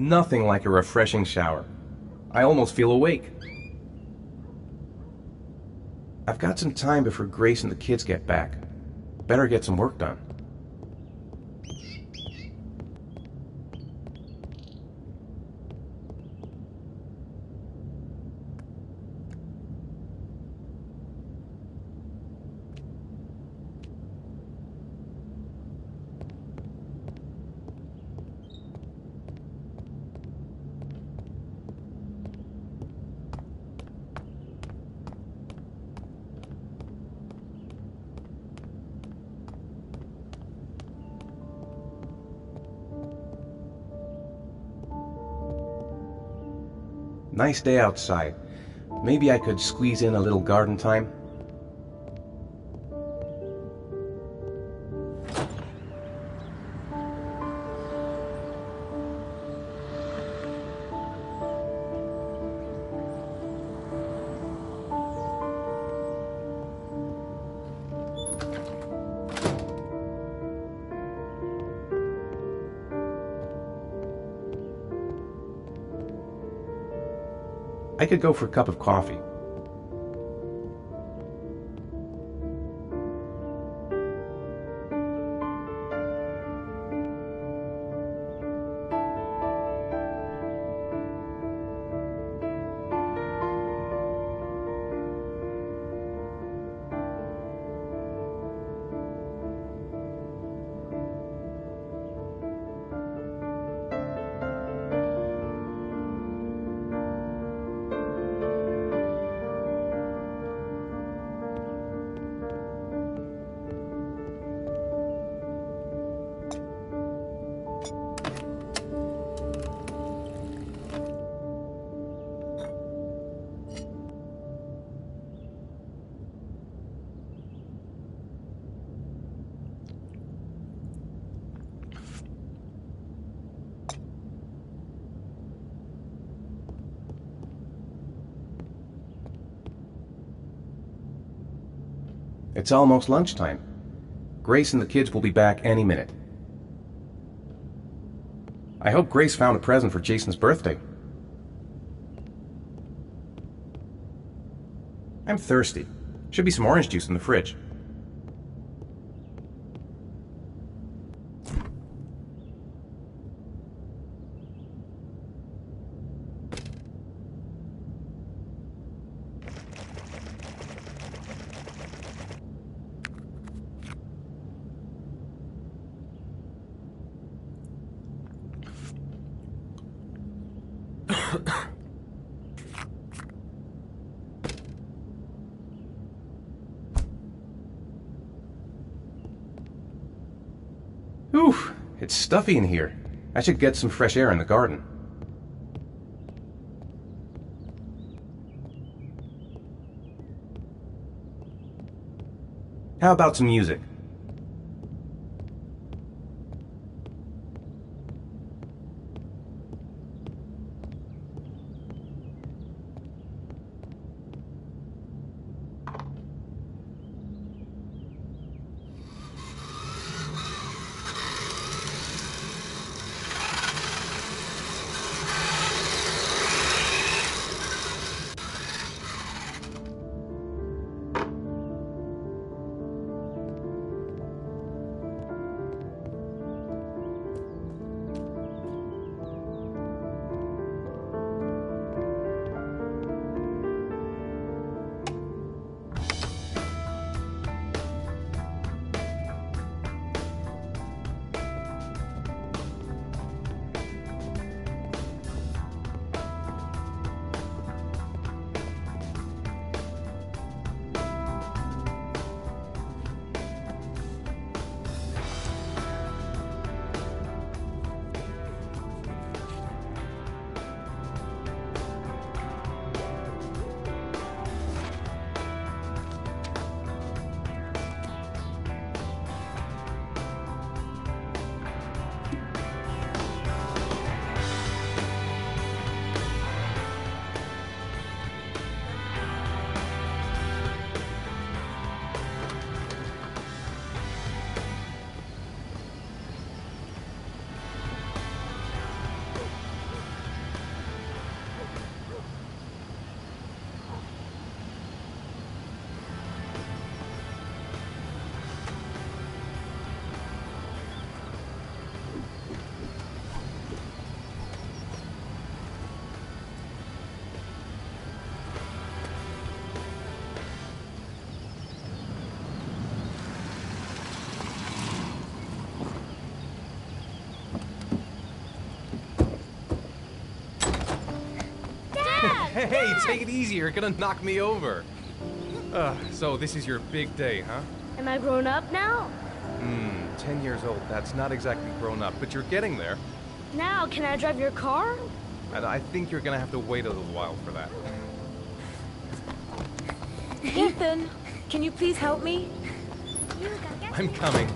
Nothing like a refreshing shower. I almost feel awake. I've got some time before Grace and the kids get back. Better get some work done. Nice day outside. Maybe I could squeeze in a little garden time. I could go for a cup of coffee. It's almost lunchtime. Grace and the kids will be back any minute. I hope Grace found a present for Jason's birthday. I'm thirsty. Should be some orange juice in the fridge. Whew, it's stuffy in here. I should get some fresh air in the garden. How about some music? Hey, take it easy, you're gonna knock me over. So this is your big day, huh? Am I grown up now? 10 years old, that's not exactly grown up, but you're getting there. Now, can I drive your car? And I think you're gonna have to wait a little while for that. Ethan, can you please help me? I'm coming.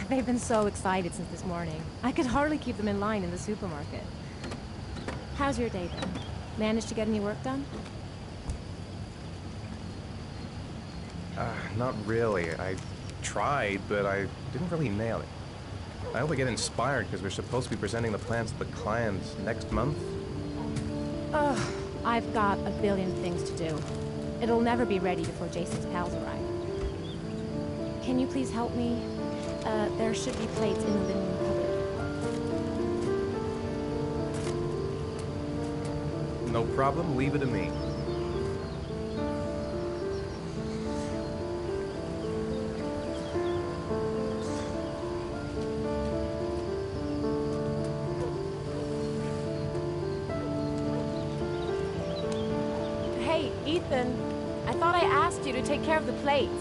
They've been so excited since this morning. I could hardly keep them in line in the supermarket. How's your day then? Managed to get any work done? Not really. I tried, but I didn't really nail it. I only get inspired because we're supposed to be presenting the plans to the clients next month. Ugh, I've got a billion things to do. It'll never be ready before Jason's pals arrive. Can you please help me? There should be plates in the living room cupboard. No problem, leave it to me. Hey, Ethan, I thought I asked you to take care of the plates.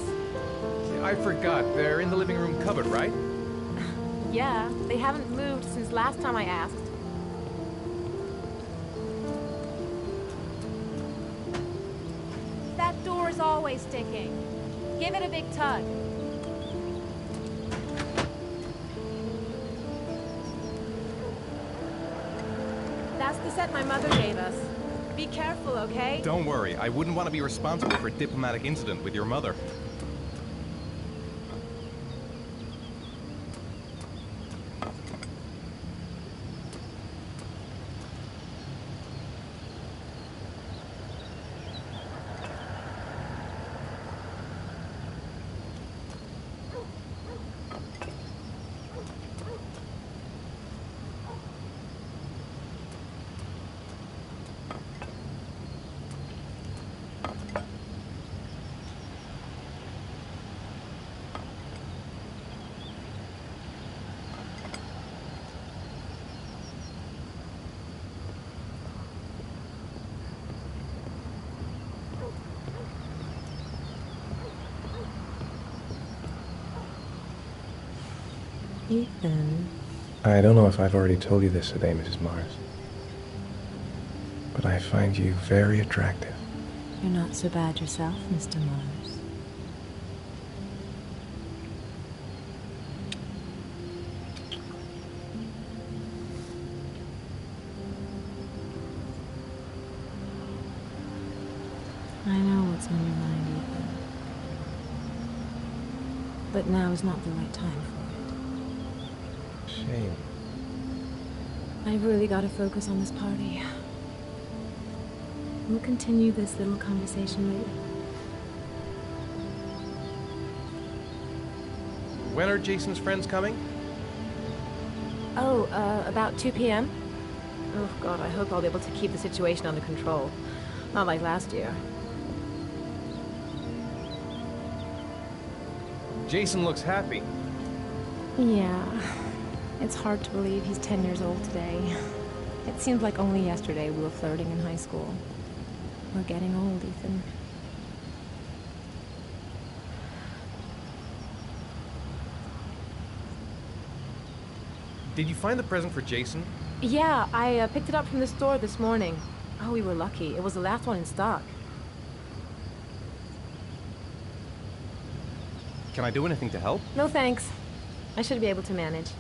I forgot. They're in the living room cupboard, right? Yeah, they haven't moved since last time I asked. That door is always sticking. Give it a big tug. That's the set my mother gave us. Be careful, okay? Don't worry, I wouldn't want to be responsible for a diplomatic incident with your mother. Ethan. I don't know if I've already told you this today, Mrs. Mars, but I find you very attractive. You're not so bad yourself, Mr. Mars. I know what's on your mind, Ethan. But now is not the right time for it. Shame. I've really got to focus on this party. We'll continue this little conversation later. When are Jason's friends coming? Oh, about 2 p.m.? Oh, God, I hope I'll be able to keep the situation under control. Not like last year. Jason looks happy. Yeah. It's hard to believe he's 10 years old today. It seems like only yesterday we were flirting in high school. We're getting old, Ethan. Did you find the present for Jason? Yeah, I picked it up from the store this morning. Oh, we were lucky. It was the last one in stock. Can I do anything to help? No thanks. I should be able to manage.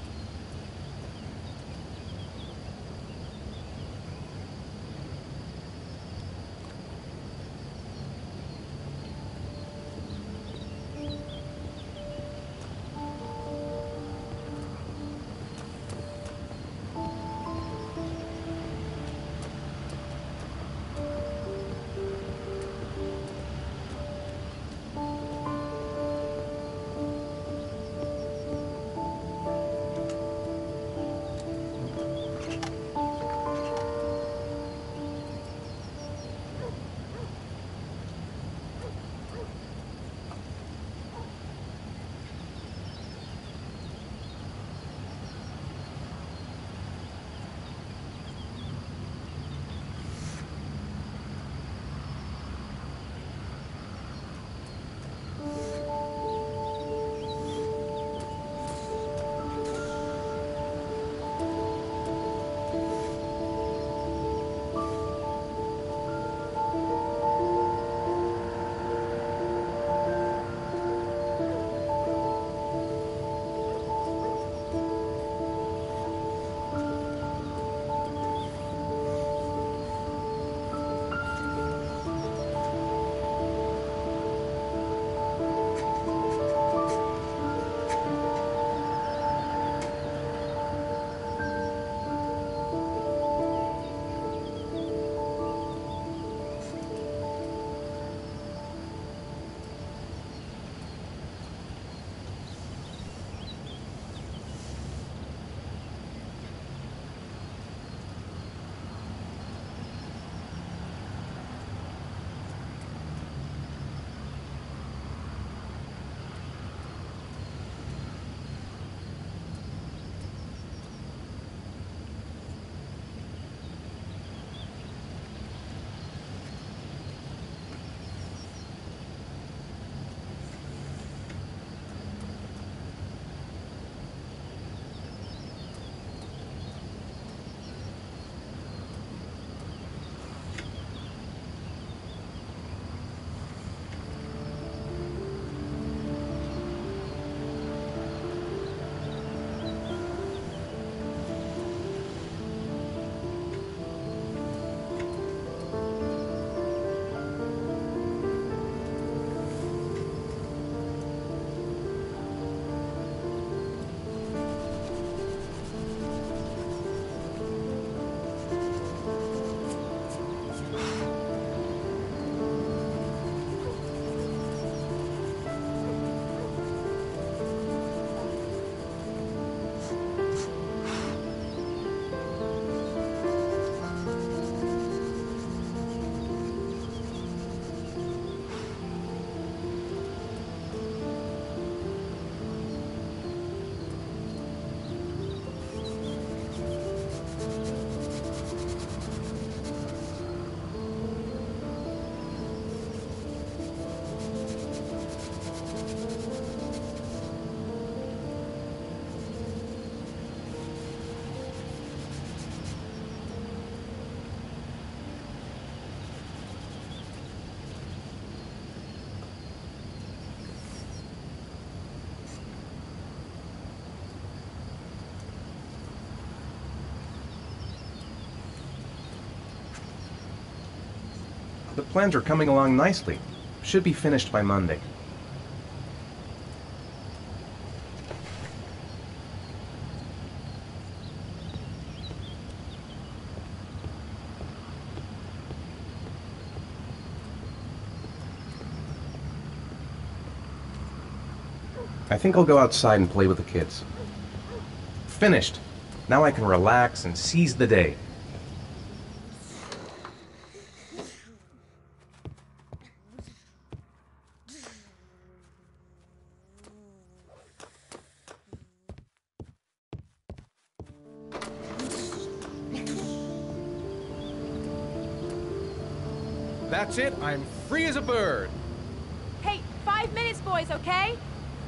The plans are coming along nicely. Should be finished by Monday. I think I'll go outside and play with the kids. Finished. Now I can relax and seize the day. That's it. I'm free as a bird. Hey, 5 minutes, boys, okay?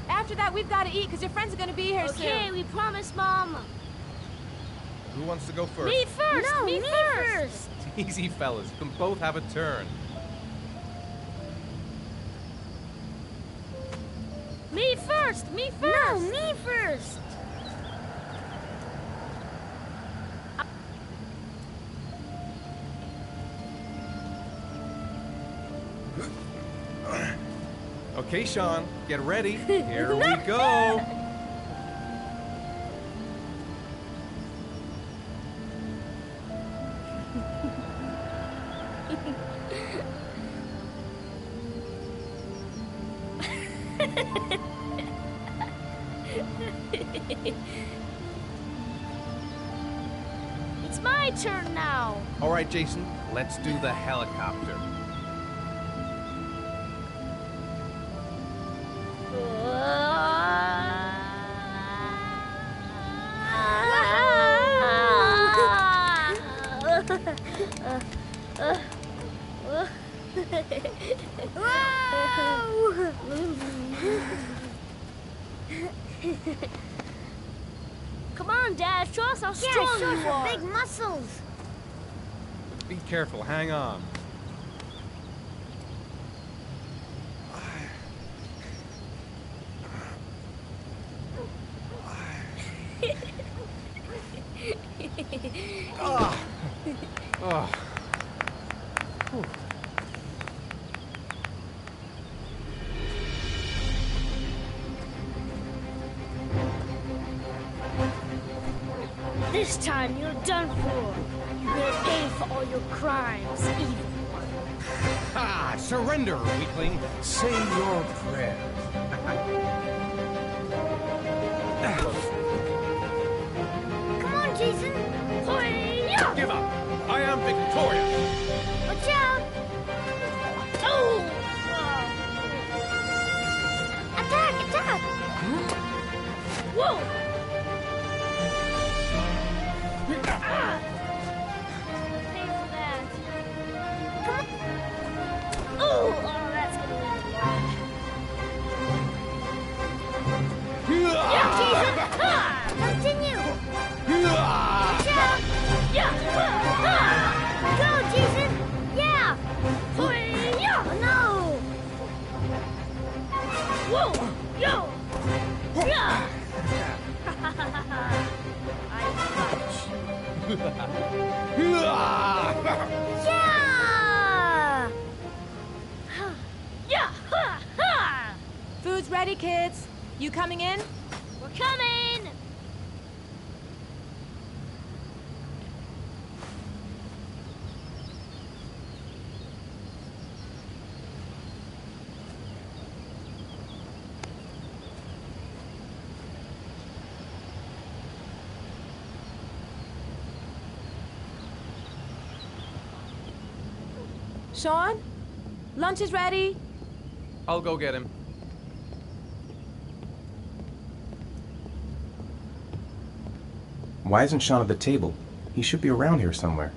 After that, we've got to eat, because your friends are going to be here soon. Okay, we promise, Mom. Who wants to go first? Me first! No, me me first! Easy, fellas. You can both have a turn. Me first! Me first! No, me first! Okay, Sean, get ready. Here we go. It's my turn now. All right, Jason, let's do the helicopter. Come on, Dad. Show us how strong you are. Big muscles. Be careful, hang on. Oh. Whew. This time you're done for. You're gonna pay for all your crimes, evil one. Ha! Surrender, weakling. Say your prayer. Come on, Jason. Hoya! Give up. I am victorious. Watch out. Oh! Attack, attack. Whoa! Pay for that. Oh, that's gonna lead to lunch. Yeah, Jason! Ha! Continue. Yeah! Ha! Go, Jason. Yeah. Hoya! No. Whoa! Yo! Yeah! I got you. Yeah. Yeah! Ha! Ha! Food's ready, kids. You coming in? We're coming! Sean? Lunch is ready. I'll go get him. Why isn't Sean at the table? He should be around here somewhere.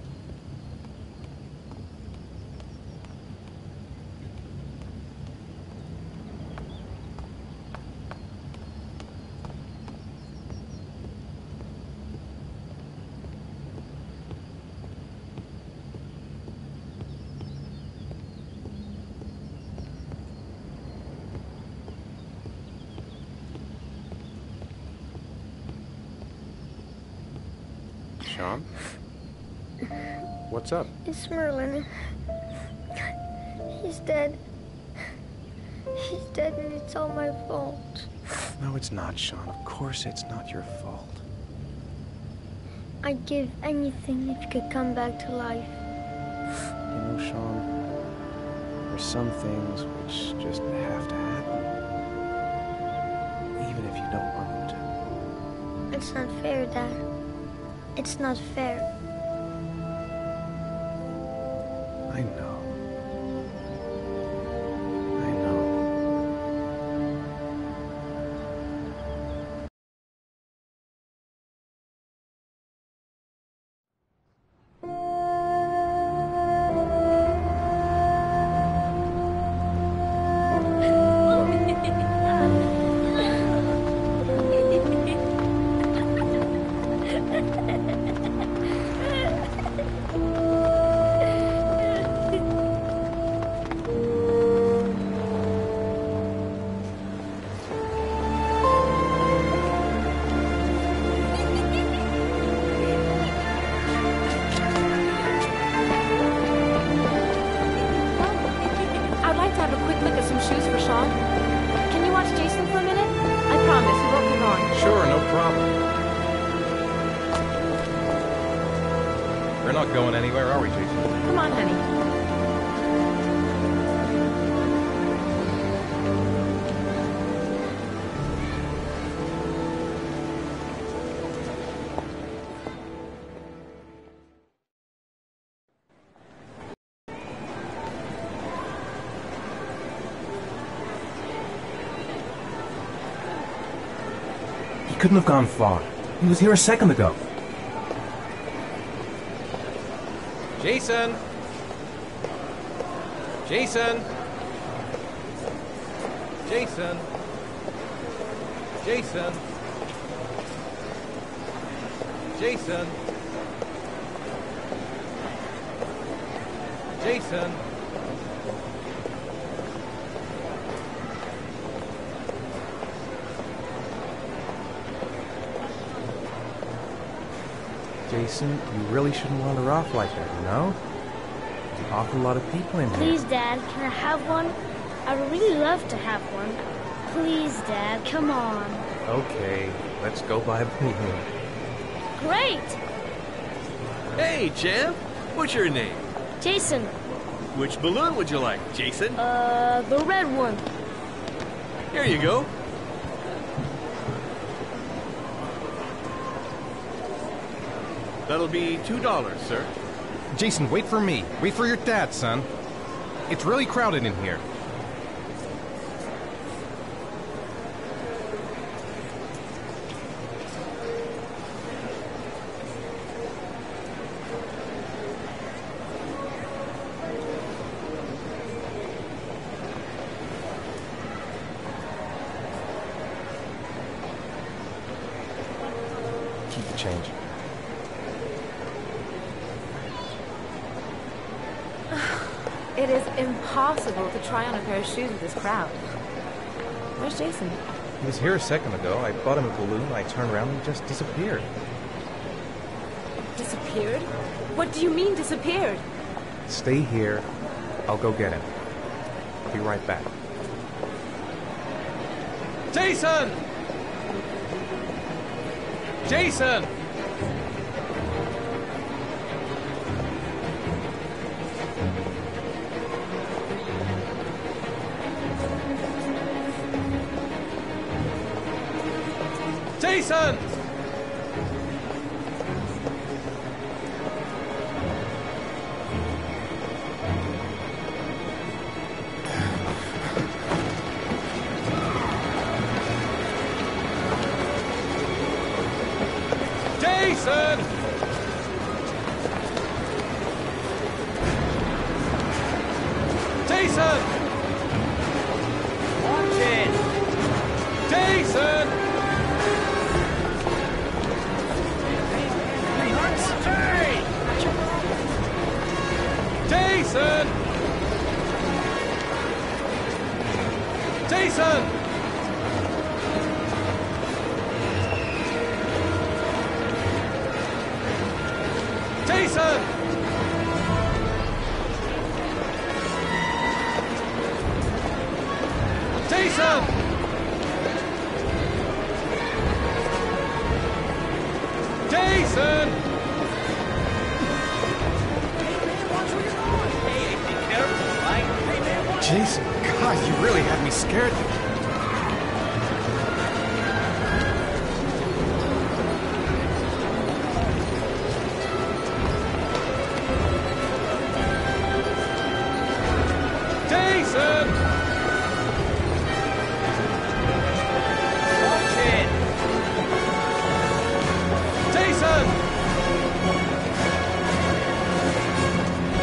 Sean? What's up? It's Merlin. He's dead. He's dead and it's all my fault. No, it's not, Sean. Of course it's not your fault. I'd give anything if you could come back to life. You know, Sean, there's some things which just have to happen. Even if you don't want them to. It's not fair, Dad. It's not fair. I know. I know. I'd like to have a quick look at some shoes for Sean. Can you watch Jason for a minute? I promise, he won't be long. Sure, no problem. We're not going anywhere, are we, Jason? Come on, honey. He couldn't have gone far. He was here a second ago. Jason! Jason! Jason! Jason! Jason! Jason! Jason, you really shouldn't wander off like that, you know? There's an awful lot of people in here. Please, Dad, can I have one? I would really love to have one. Please, Dad, come on. Okay, let's go buy a balloon. Great! Hey, champ. What's your name? Jason, Which balloon would you like, Jason? the red one. Here you go. That'll be $2, sir. Jason, wait for me. Wait for your dad, son. It's really crowded in here. Keep the change. It is impossible to try on a pair of shoes with this crowd. Where's Jason? He was here a second ago. I bought him a balloon. I turned around and he just disappeared. Disappeared? What do you mean disappeared? Stay here. I'll go get him. I'll be right back. Jason! Jason! Jason! Jason! Jason! Watch it! Jason! Jason! Jason! Jason! Jason! Jason! Jason, God, you really had me scared. Jason! Jason!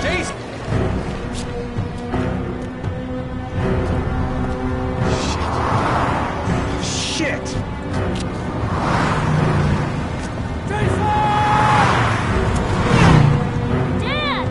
Jason! Shit! Dad!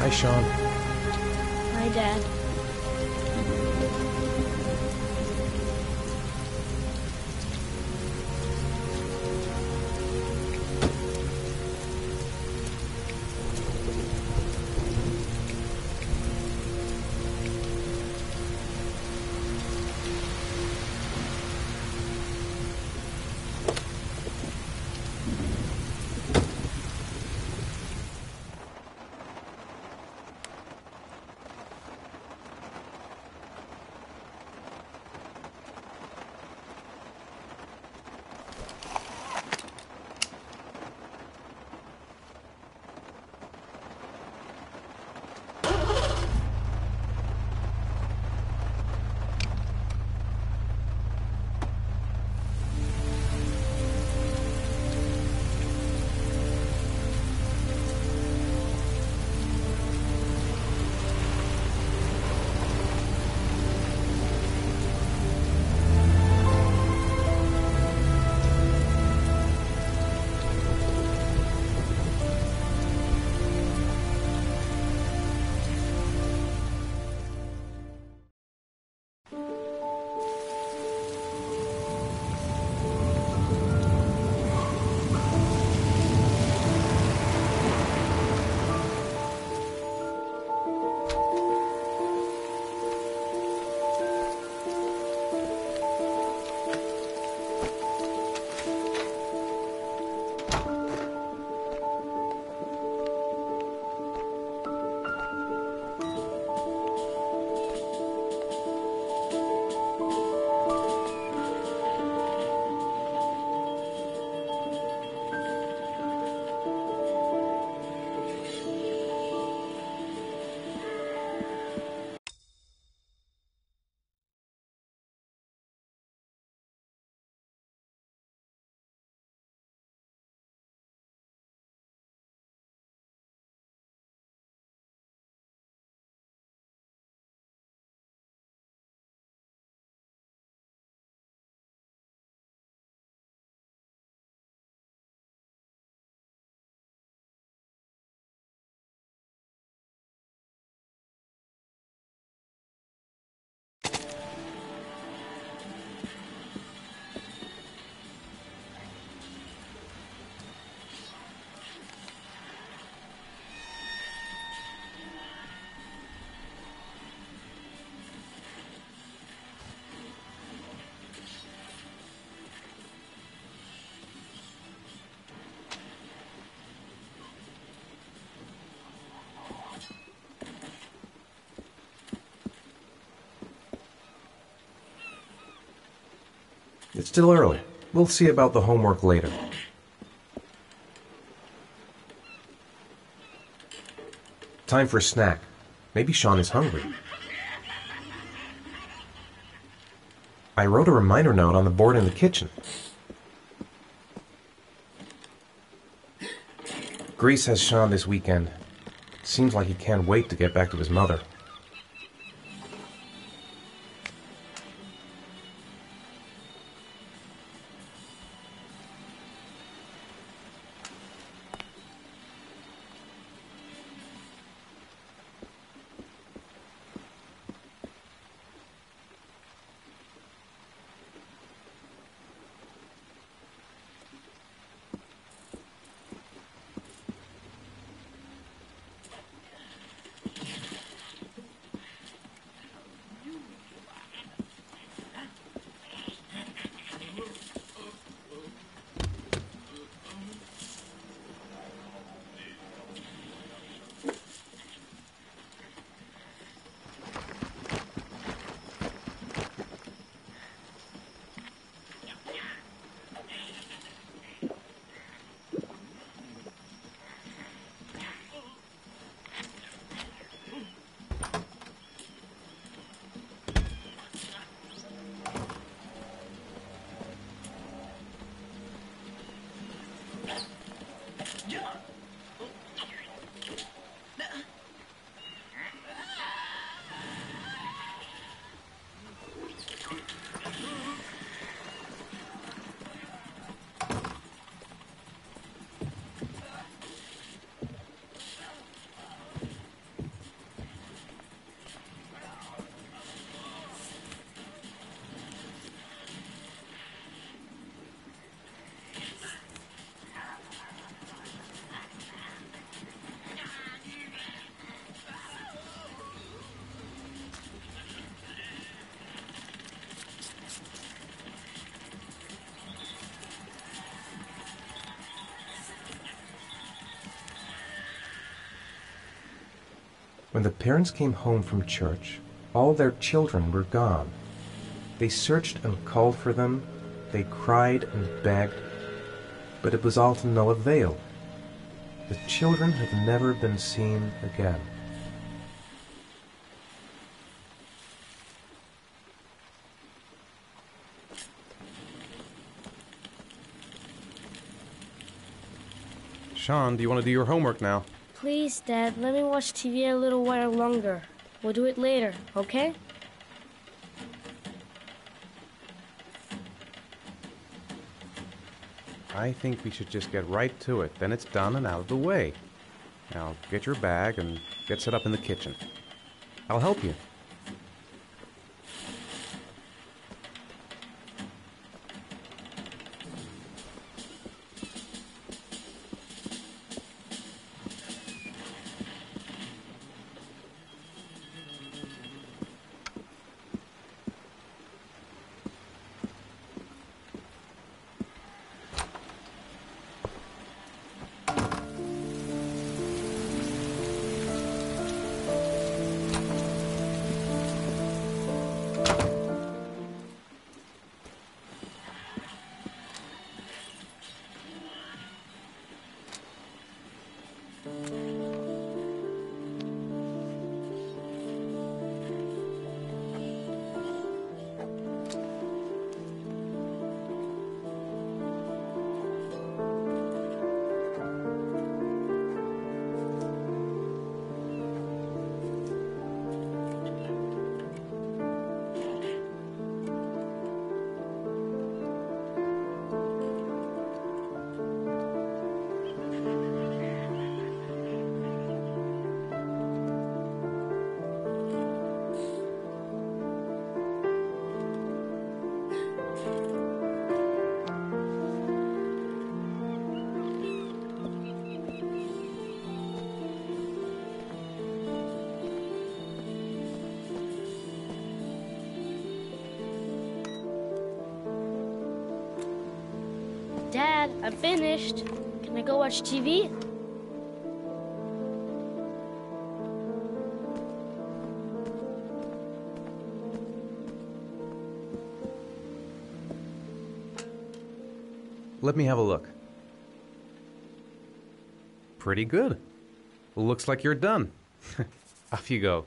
Hi, Sean. Hi, Dad. It's still early. We'll see about the homework later. Time for a snack. Maybe Sean is hungry. I wrote a reminder note on the board in the kitchen. Greece has Sean this weekend. Seems like he can't wait to get back to his mother. When the parents came home from church, all their children were gone. They searched and called for them, they cried and begged, but it was all to no avail. The children had never been seen again. Sean, do you want to do your homework now? Please, Dad, let me watch TV a little while longer. We'll do it later, okay? I think we should just get right to it. Then it's done and out of the way. Now, get your bag and get set up in the kitchen. I'll help you. Dad, I'm finished. Can I go watch TV? let me have a look. Pretty good. Looks like you're done. Off you go.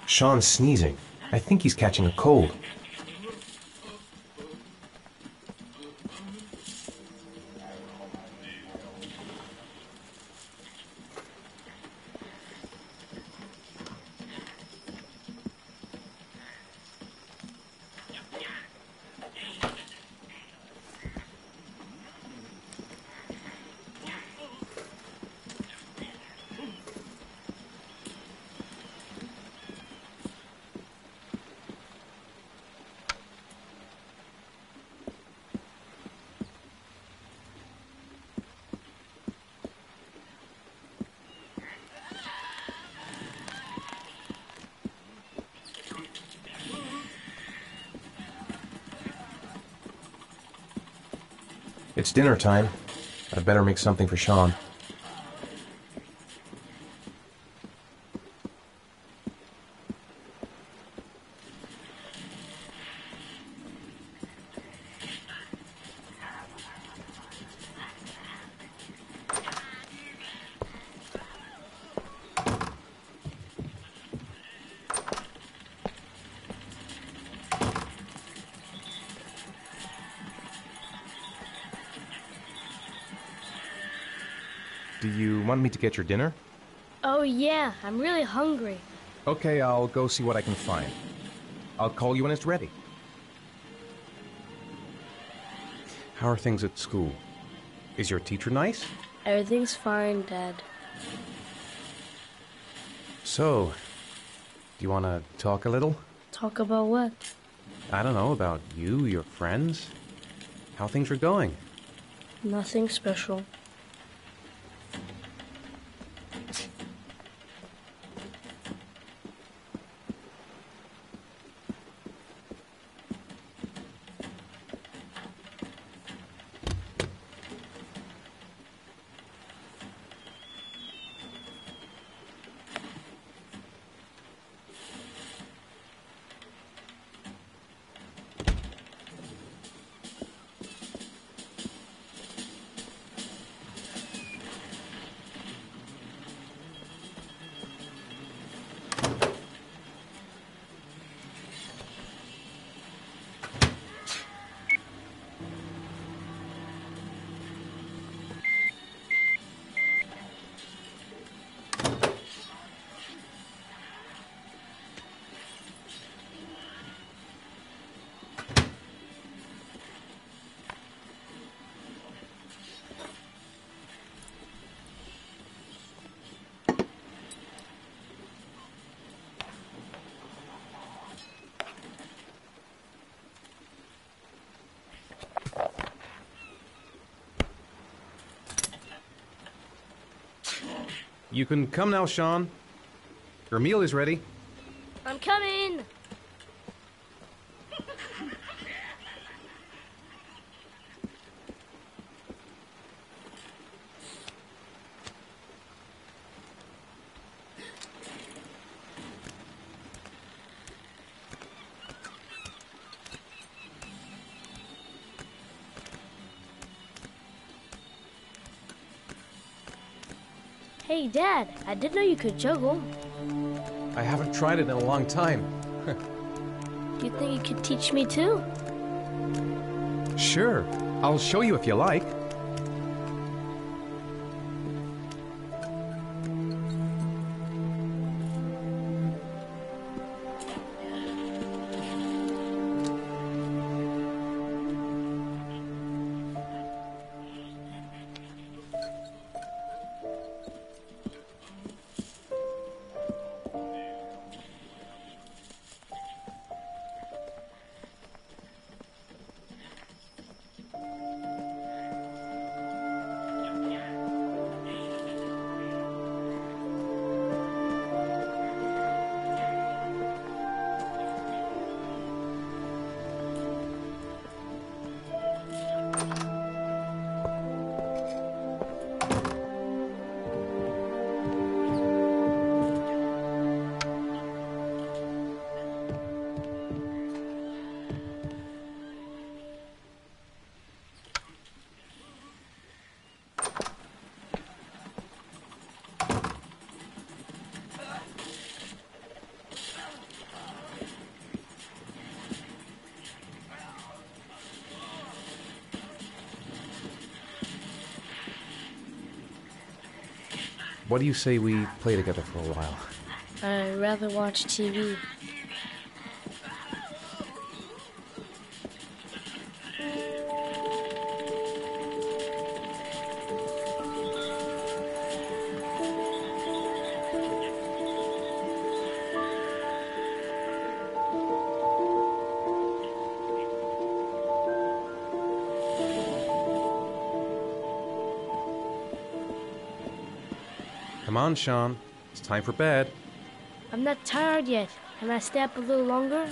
Sean's sneezing. I think he's catching a cold. It's dinner time. I'd better make something for Sean. Do you want me to get your dinner? Oh yeah, I'm really hungry. Okay, I'll go see what I can find. I'll call you when it's ready. How are things at school? Is your teacher nice? Everything's fine, Dad. So, do you want to talk a little? Talk about what? I don't know, about you, your friends, how things are going. Nothing special. You can come now, Sean. Your meal is ready. I'm coming! Hey, Dad, I didn't know you could juggle. I haven't tried it in a long time. Do you think you could teach me too? Sure. I'll show you if you like. What do you say we play together for a while? I'd rather watch TV. Come on, Sean. It's time for bed. I'm not tired yet. Can I stay up a little longer?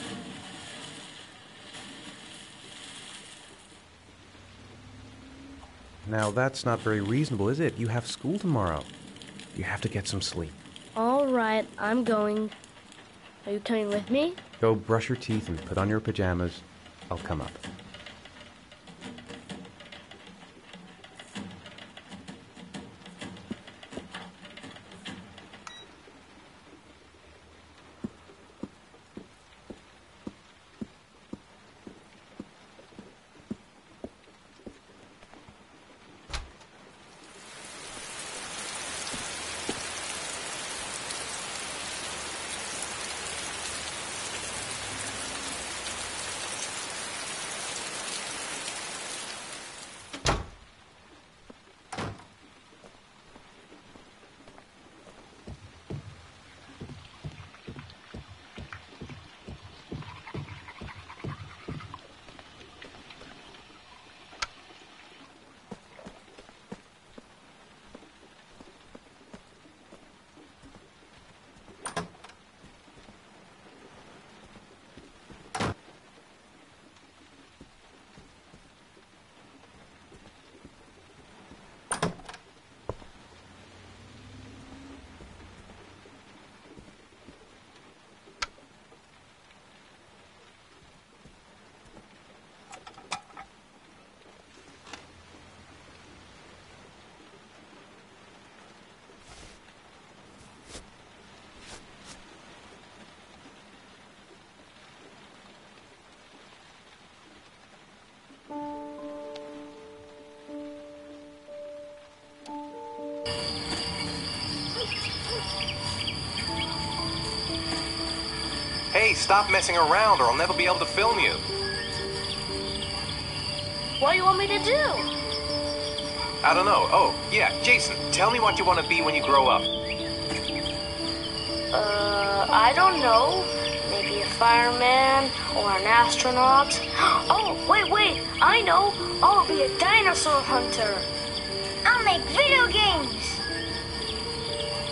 Now, that's not very reasonable, is it? You have school tomorrow. You have to get some sleep. All right, I'm going. Are you coming with me? Go brush your teeth and put on your pajamas. I'll come up. Hey, stop messing around or I'll never be able to film you. What do you want me to do? I don't know. Oh, yeah, Jason, tell me what you want to be when you grow up. I don't know. Maybe a fireman or an astronaut. Oh, wait, I know. I'll be a dinosaur hunter. I'll make video games.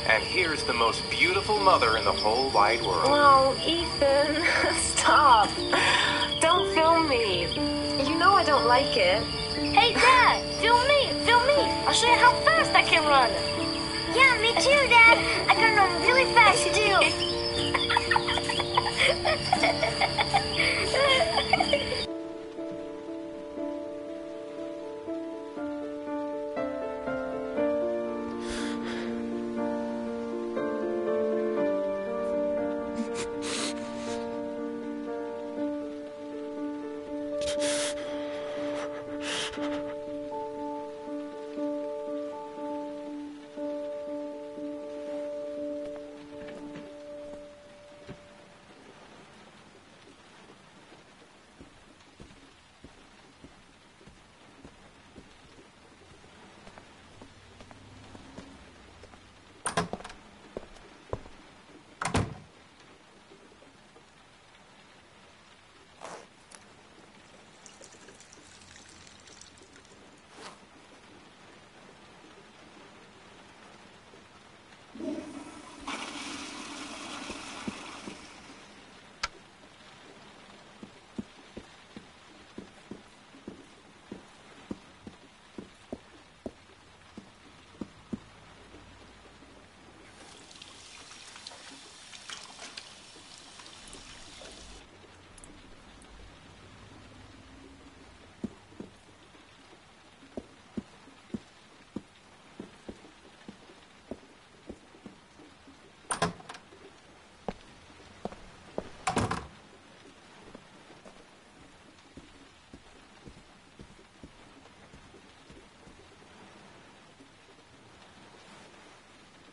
And here's the most beautiful mother in the whole wide world. Oh, Ethan, stop. Don't film me. You know I don't like it. Hey, Dad, film me. I'll show you how fast I can run. Yeah, me too, Dad. I can run really fast, too.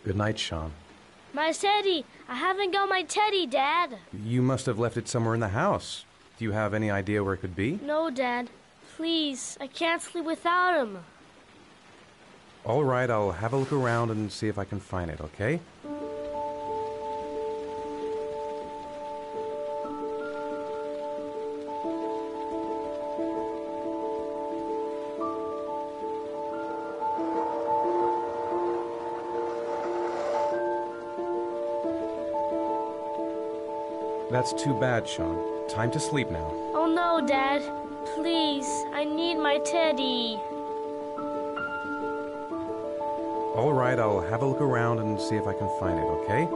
Good night, Sean. My teddy! I haven't got my teddy, Dad. You must have left it somewhere in the house. Do you have any idea where it could be? No, Dad. Please, I can't sleep without him. All right, I'll have a look around and see if I can find it, okay? That's too bad, Sean. Time to sleep now. Oh no, Dad. Please, I need my teddy. All right, I'll have a look around and see if I can find it, okay?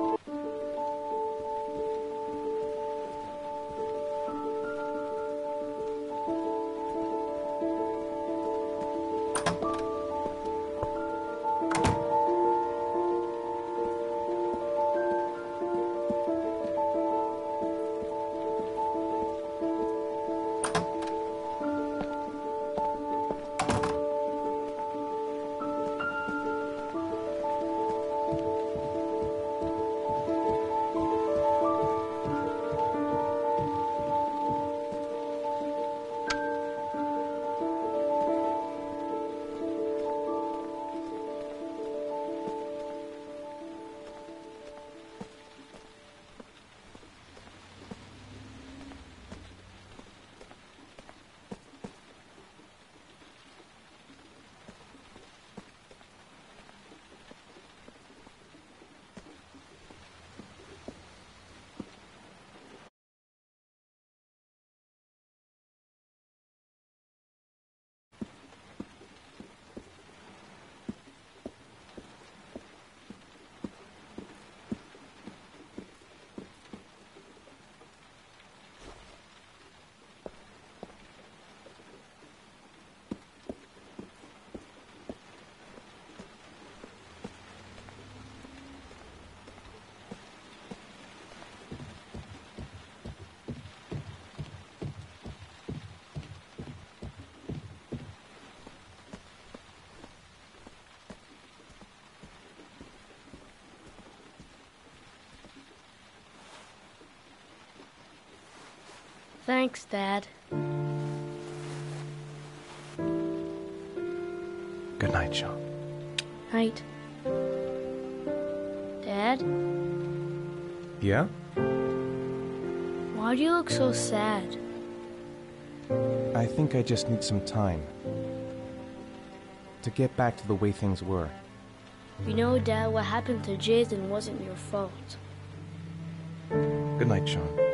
Thanks, Dad. Good night, Sean. Night. Dad, Yeah? why do you look so sad? I think I just need some time to get back to the way things were. You know, Dad, what happened to Jason wasn't your fault. Good night, Sean.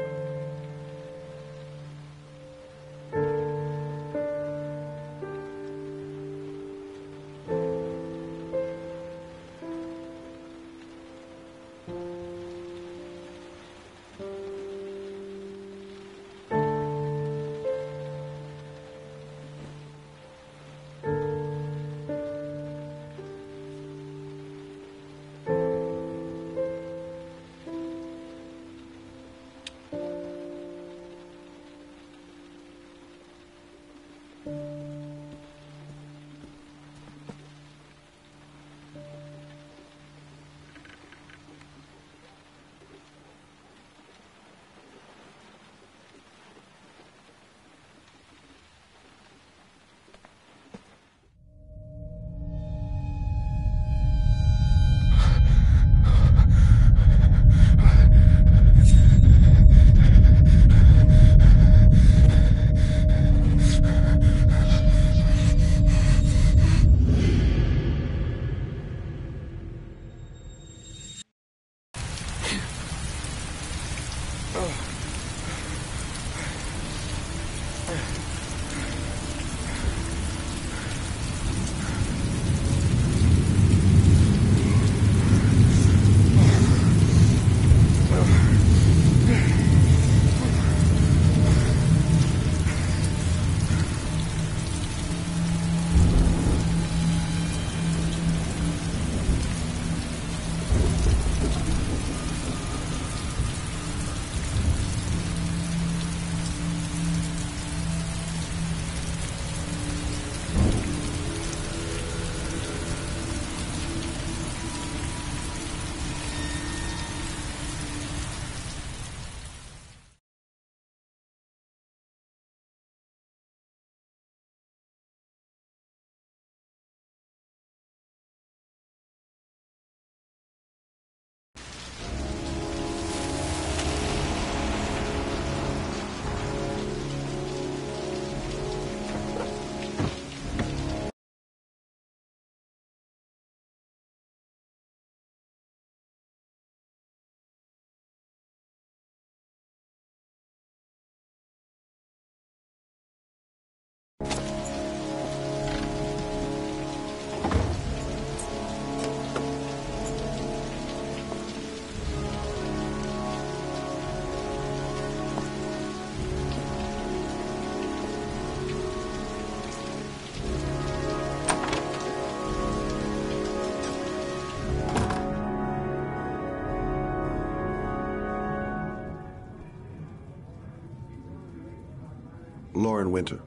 Lauren Winter.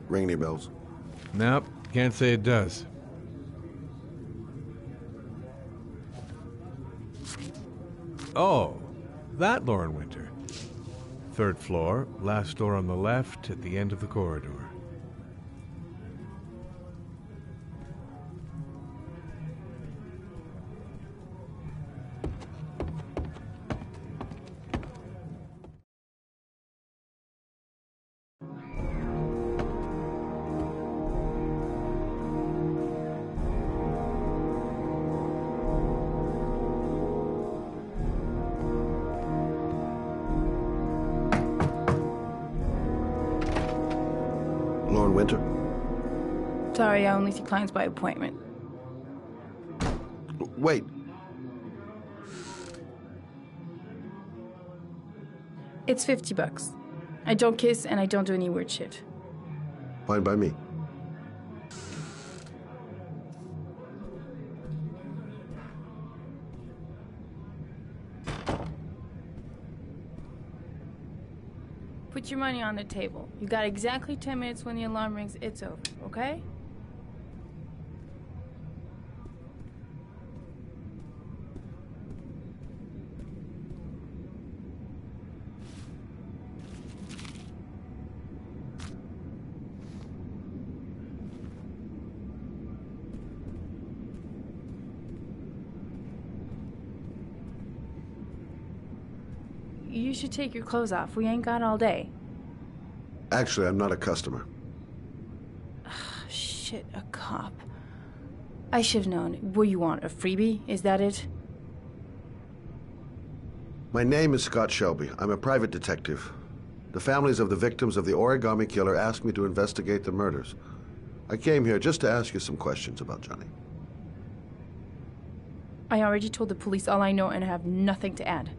Ring any bells? Nope, can't say it does. Oh, that Lauren Winter. 3rd floor, last door on the left at the end of the corridor. Lauren Winter? Sorry, I only see clients by appointment. Wait. It's $50. I don't kiss and I don't do any weird shit. Fine by me. Put your money on the table. You got exactly 10 minutes. When the alarm rings, it's over, okay? You should take your clothes off. We ain't got all day. Actually, I'm not a customer. Shit, a cop. I should've known. What you want, a freebie? Is that it? My name is Scott Shelby. I'm a private detective. The families of the victims of the Origami Killer asked me to investigate the murders. I came here just to ask you some questions about Johnny. I already told the police all I know and I have nothing to add.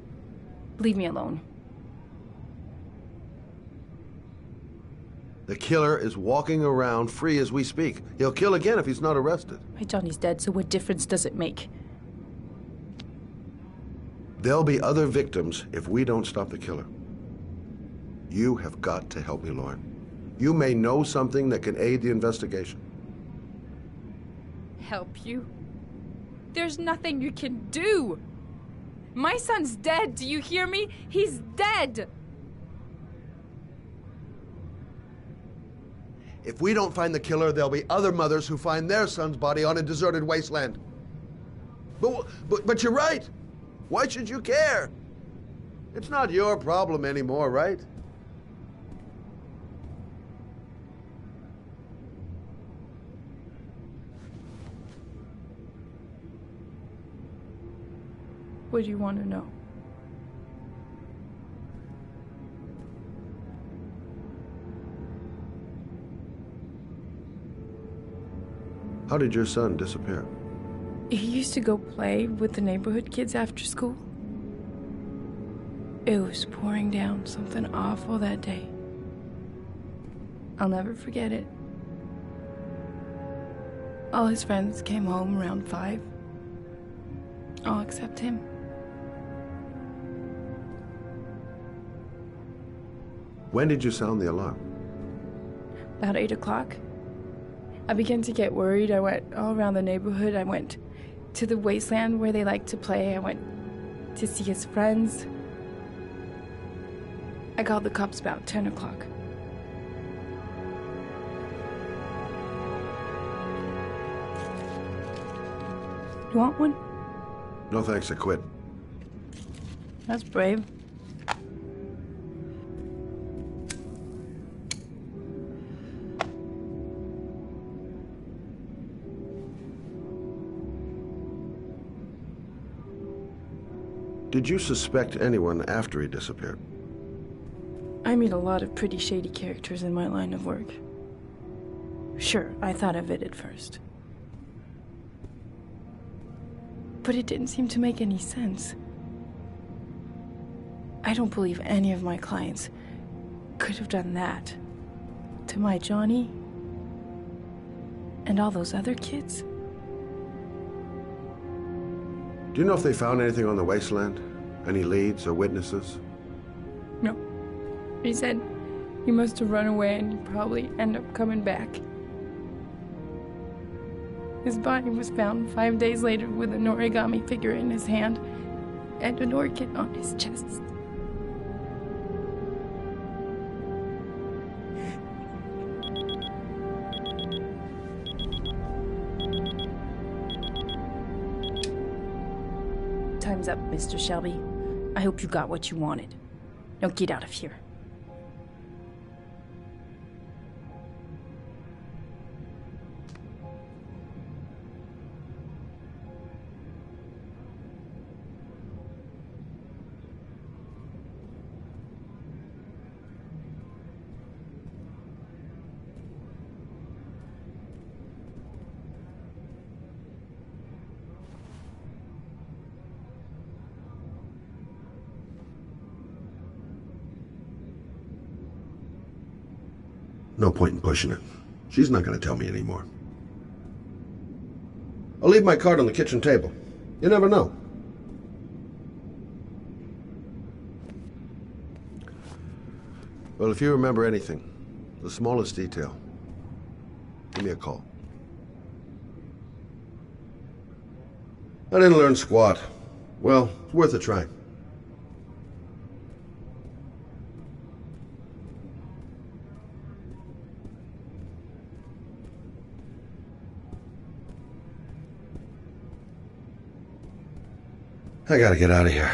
Leave me alone. The killer is walking around free as we speak. He'll kill again if he's not arrested. My Johnny's dead, so what difference does it make? There'll be other victims if we don't stop the killer. You have got to help me, Lauren. You may know something that can aid the investigation. Help you? There's nothing you can do! My son's dead, do you hear me? He's dead! If we don't find the killer, there'll be other mothers who find their son's body on a deserted wasteland. But you're right. Why should you care? It's not your problem anymore, right? What do you want to know? How did your son disappear? He used to go play with the neighborhood kids after school. It was pouring down something awful that day. I'll never forget it. All his friends came home around 5. All except him. When did you sound the alarm? About 8 o'clock. I began to get worried. I went all around the neighborhood. I went to the wasteland where they like to play. I went to see his friends. I called the cops about 10 o'clock. You want one? No thanks, I quit. That's brave. Did you suspect anyone after he disappeared? I meet a lot of pretty shady characters in my line of work. Sure, I thought of it at first. But it didn't seem to make any sense. I don't believe any of my clients could have done that to my Johnny and all those other kids. Do you know if they found anything on the wasteland? Any leads or witnesses? No. He said He must have run away and he'd probably end up coming back. His body was found 5 days later with an origami figure in his hand and an orchid on his chest. Time's up, Mr. Shelby. I hope you got what you wanted. Now get out of here. No point in pushing it. She's not going to tell me anymore. I'll leave my card on the kitchen table. You never know. Well, if you remember anything, the smallest detail, give me a call. I didn't learn squat. Well, it's worth a try. I gotta get out of here.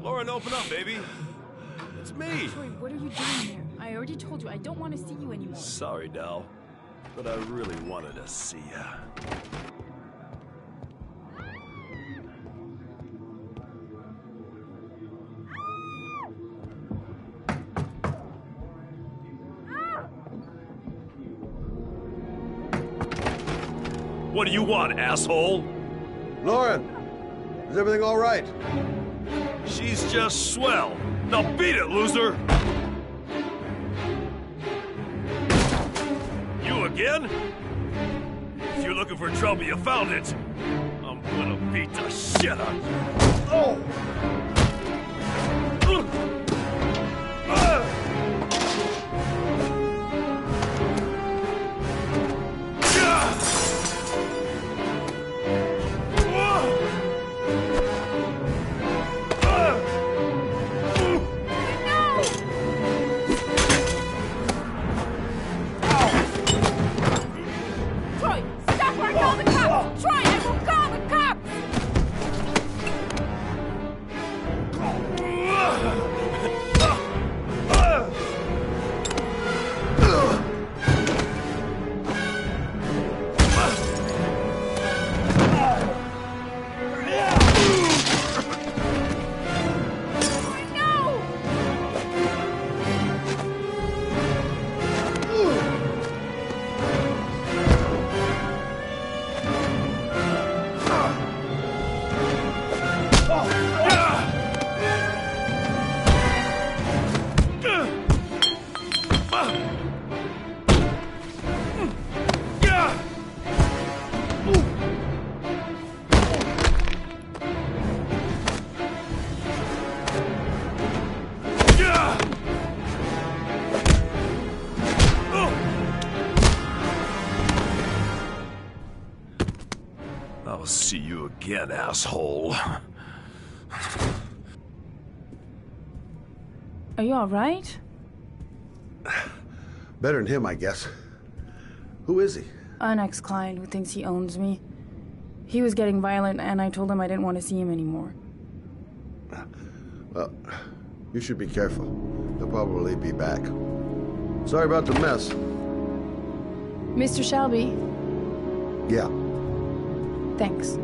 Lauren, open up, baby. It's me. Troy, what are you doing here? I already told you I don't want to see you anymore. Sorry, Dal, but I really wanted to see ya. What do you want, asshole? Lauren, is everything all right? She's just swell. Now beat it, loser! You again? If you're looking for trouble, you found it. I'm gonna beat the shit out of you. Oh! I'll see you again, asshole. Are you all right? Better than him, I guess. Who is he? An ex-client who thinks he owns me. He was getting violent, and I told him I didn't want to see him anymore. Well, you should be careful. He'll probably be back. Sorry about the mess. Mr. Shelby, Yeah. thanks.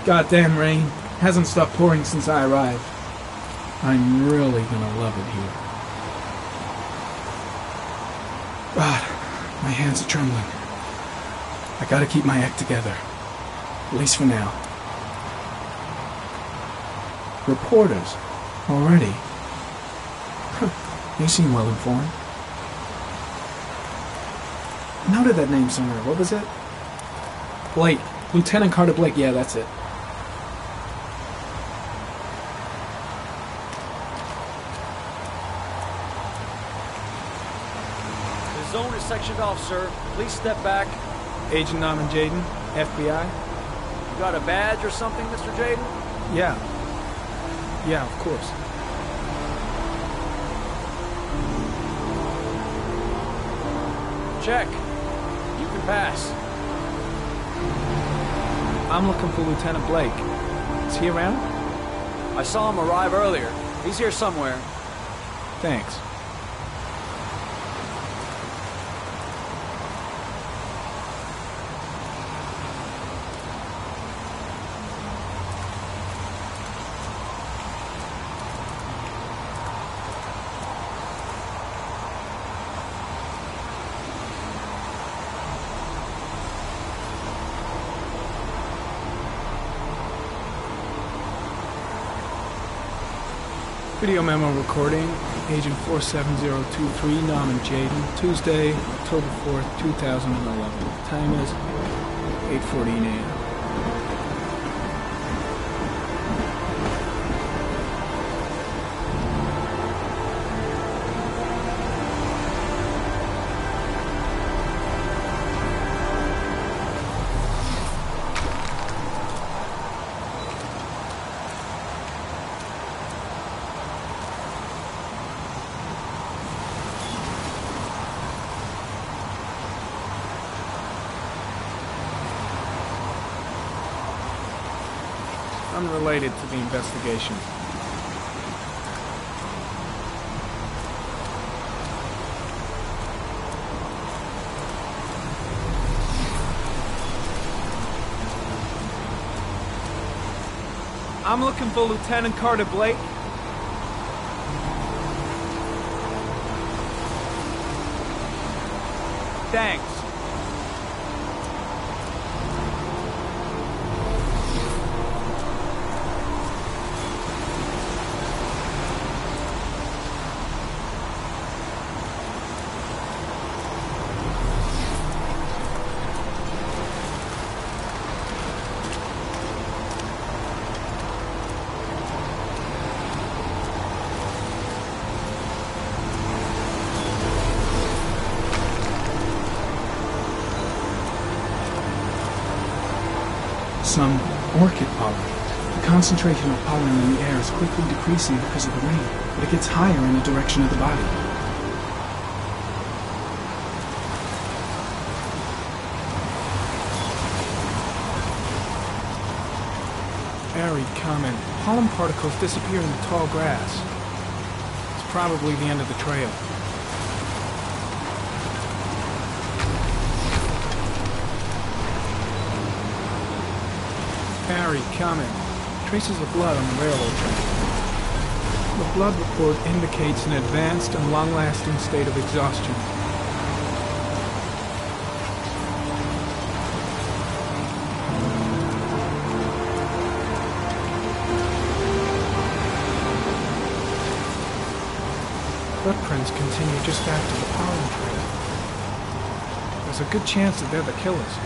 Goddamn rain. Hasn't stopped pouring since I arrived. I'm really gonna love it here. God, my hands are trembling. I gotta keep my act together. At least for now. Reporters? Already? They seem well informed. I noted that name somewhere. What was it? Blake. Lieutenant Carter Blake. Yeah, that's it. The zone is sectioned off, sir. Please step back. Agent Norman Jaden, FBI. You got a badge or something, Mr. Jaden? Yeah. Yeah, of course. Check. You can pass. I'm looking for Lieutenant Blake. Is he around? I saw him arrive earlier. He's here somewhere. Thanks. Video memo recording, Agent 47023, Norman Jaden, Tuesday, October 4th, 2011. Time is 8:14 a.m. Unrelated to the investigation. I'm looking for Lieutenant Carter Blake. Thanks. some orchid pollen. The concentration of pollen in the air is quickly decreasing because of the rain, but it gets higher in the direction of the body. Arid comment. Pollen particles disappear in the tall grass. It's probably the end of the trail. Arid comment. Traces of blood on the railroad track. The blood report indicates an advanced and long-lasting state of exhaustion. Footprints continue just after the pollen trail. There's a good chance that they're the killers.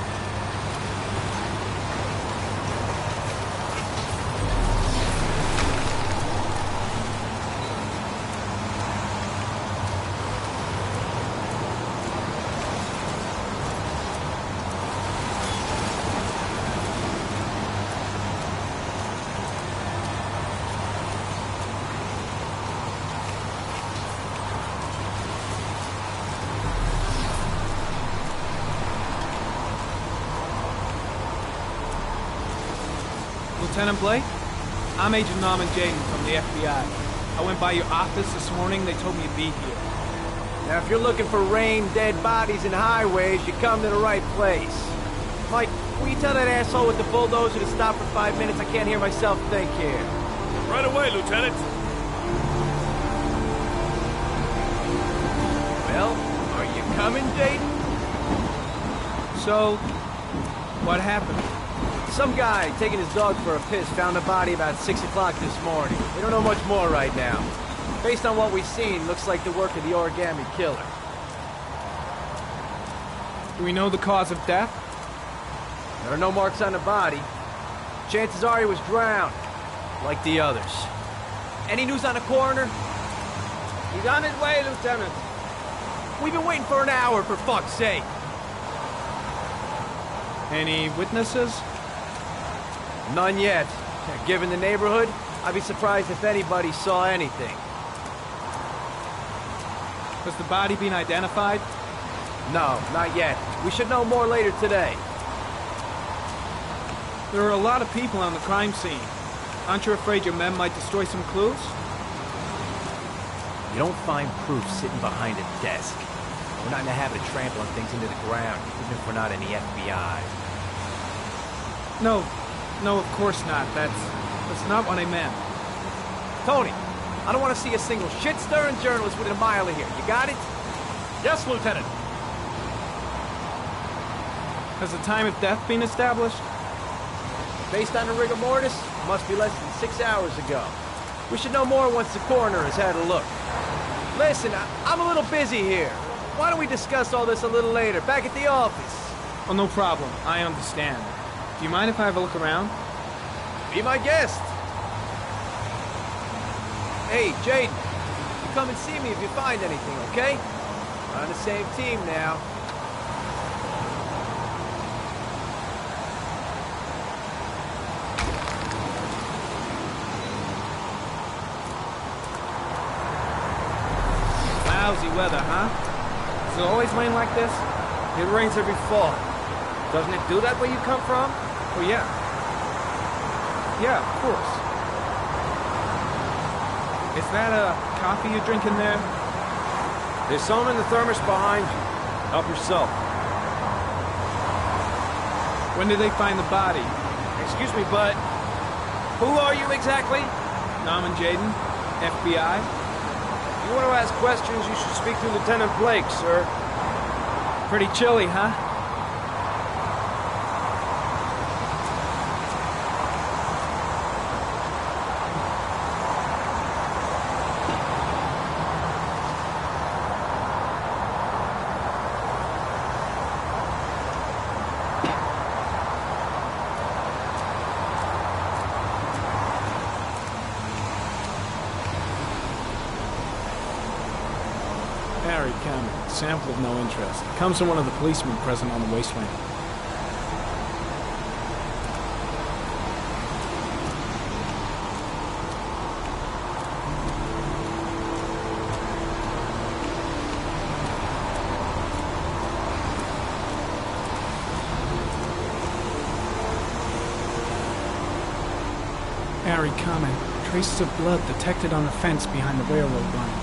Lieutenant Blake? I'm Agent Norman Jayden from the FBI. I went by your office this morning. They told me you'd be here. Now, if you're looking for rain, dead bodies, and highways, you come to the right place. Mike, will you tell that asshole with the bulldozer to stop for 5 minutes? I can't hear myself think here. Right away, Lieutenant. Well, are you coming, Jayden? So, what happened? Some guy taking his dog for a piss found a body about 6 o'clock this morning. We don't know much more right now. Based on what we've seen, looks like the work of the origami killer. Do we know the cause of death? There are no marks on the body. Chances are he was drowned, like the others. Any news on the coroner? He's on his way, Lieutenant. We've been waiting for an hour, for fuck's sake. Any witnesses? None yet. Given the neighborhood, I'd be surprised if anybody saw anything. Has the body been identified? No, not yet. We should know more later today. There are a lot of people on the crime scene. Aren't you afraid your men might destroy some clues? You don't find proof sitting behind a desk. We're not in the habit of trampling things into the ground, even if we're not in the FBI. No, of course not. That's not what I meant. Tony, I don't want to see a single shit-stirring journalist within a mile of here. You got it? Yes, Lieutenant. Has the time of death been established? Based on the rigor mortis, must be less than 6 hours ago. We should know more once the coroner has had a look. Listen, I'm a little busy here. Why don't we discuss all this a little later, back at the office? Oh, no problem. I understand. Do you mind if I have a look around? Be my guest. Hey, Jayden, you come and see me if you find anything, okay? We're on the same team now. Lousy weather, huh? Does it always rain like this? It rains every fall. Doesn't it do that where you come from? Oh, yeah. Yeah, of course. Is that a coffee you're drinking there? There's some in the thermos behind you. Help yourself. When did they find the body? Excuse me, but who are you exactly? Norman Jayden, FBI. If you want to ask questions, you should speak to Lieutenant Blake, sir. Pretty chilly, huh? Arid comment. Sample of no interest. Comes from one of the policemen present on the wasteland. Harry comment. Traces of blood detected on the fence behind the railroad line.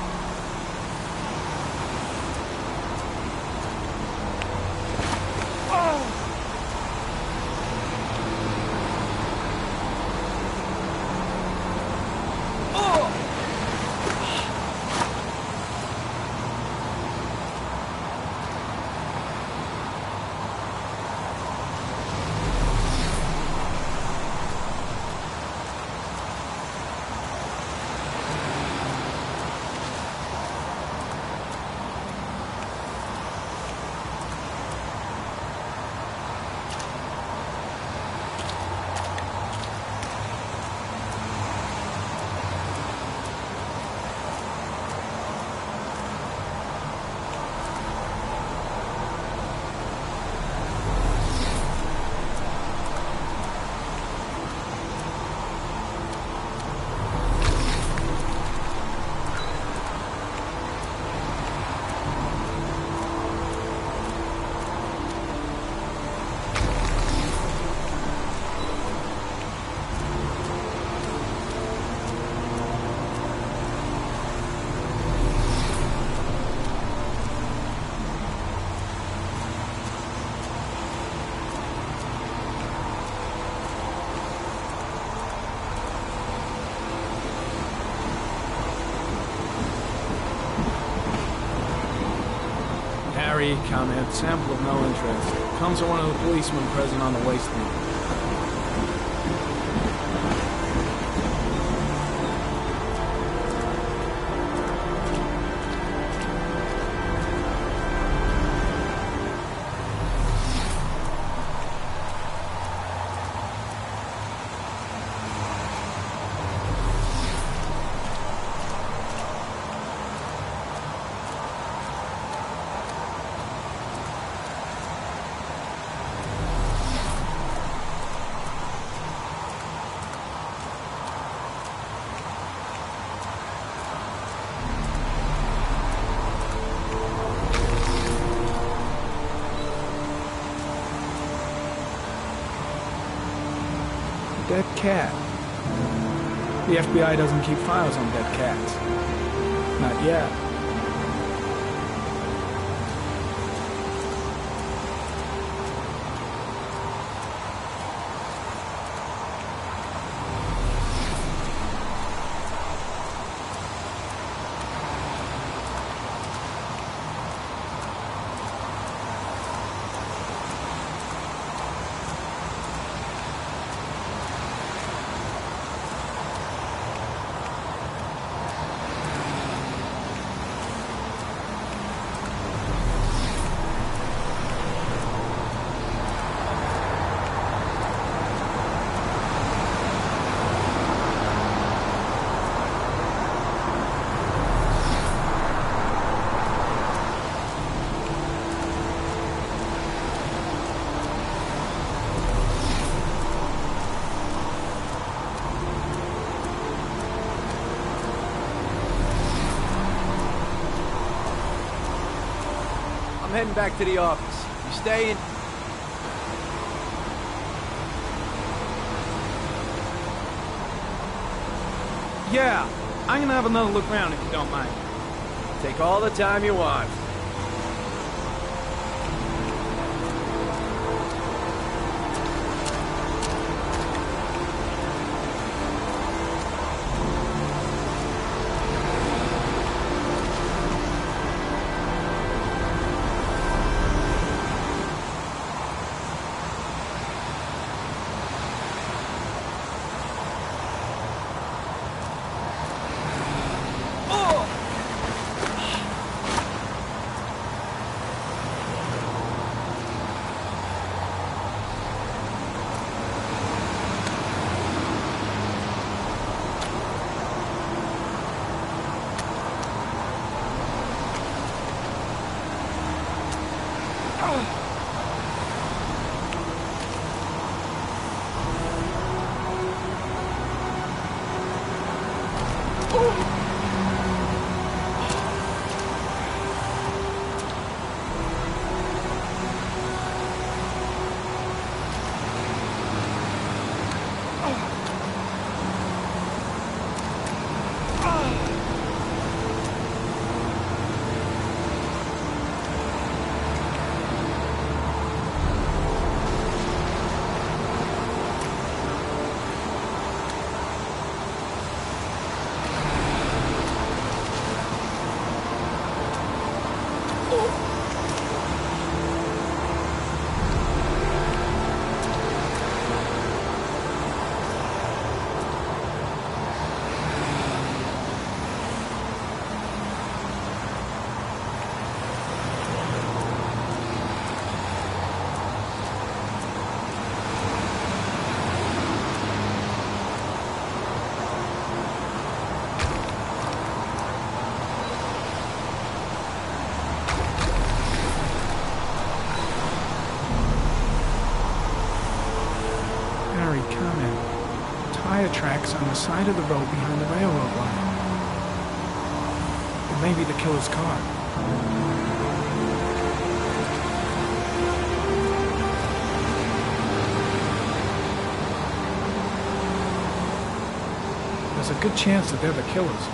Harry comment, sample of no interest. Comes from one of the policemen present on the wasteland. Dead cat. The FBI doesn't keep files on dead cats. Not yet. I'm heading back to the office. You staying? Yeah, I'm gonna have another look around if you don't mind. Take all the time you want. Tracks on the side of the road behind the railroad line. It may be the killer's car. There's a good chance that they're the killers.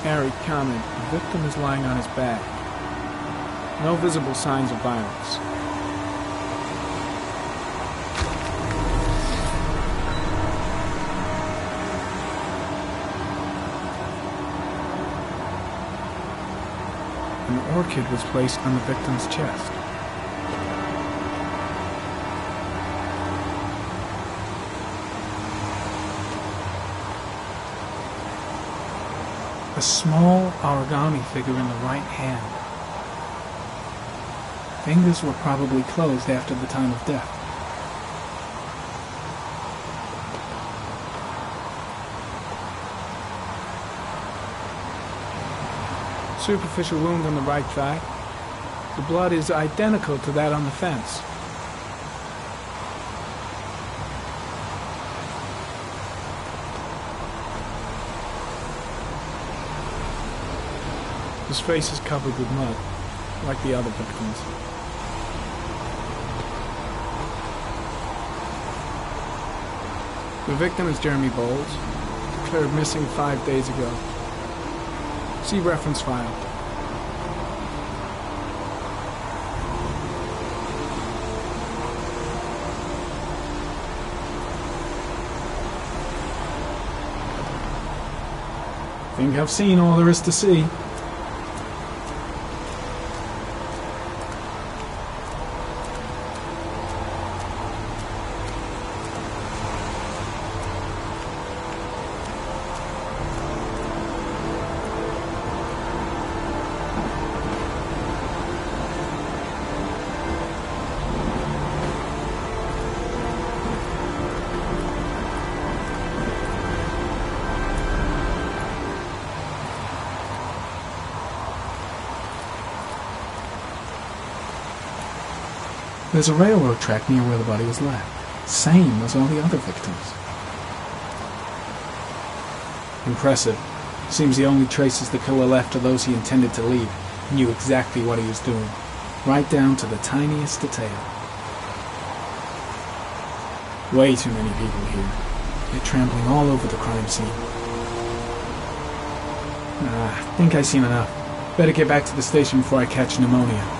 Harry commented, the victim is lying on his back. No visible signs of violence. orchid was placed on the victim's chest. A small origami figure in the right hand. Fingers were probably closed after the time of death. Superficial wound on the right thigh. The blood is identical to that on the fence. His face is covered with mud, like the other victims. The victim is Jeremy Bowles, declared missing 5 days ago. See reference file. Think I've seen all there is to see. There's a railroad track near where the body was left, same as all the other victims. Impressive. Seems the only traces the killer left are those he intended to leave. He knew exactly what he was doing, right down to the tiniest detail. Way too many people here. They're trampling all over the crime scene. I think I've seen enough. Better get back to the station before I catch pneumonia.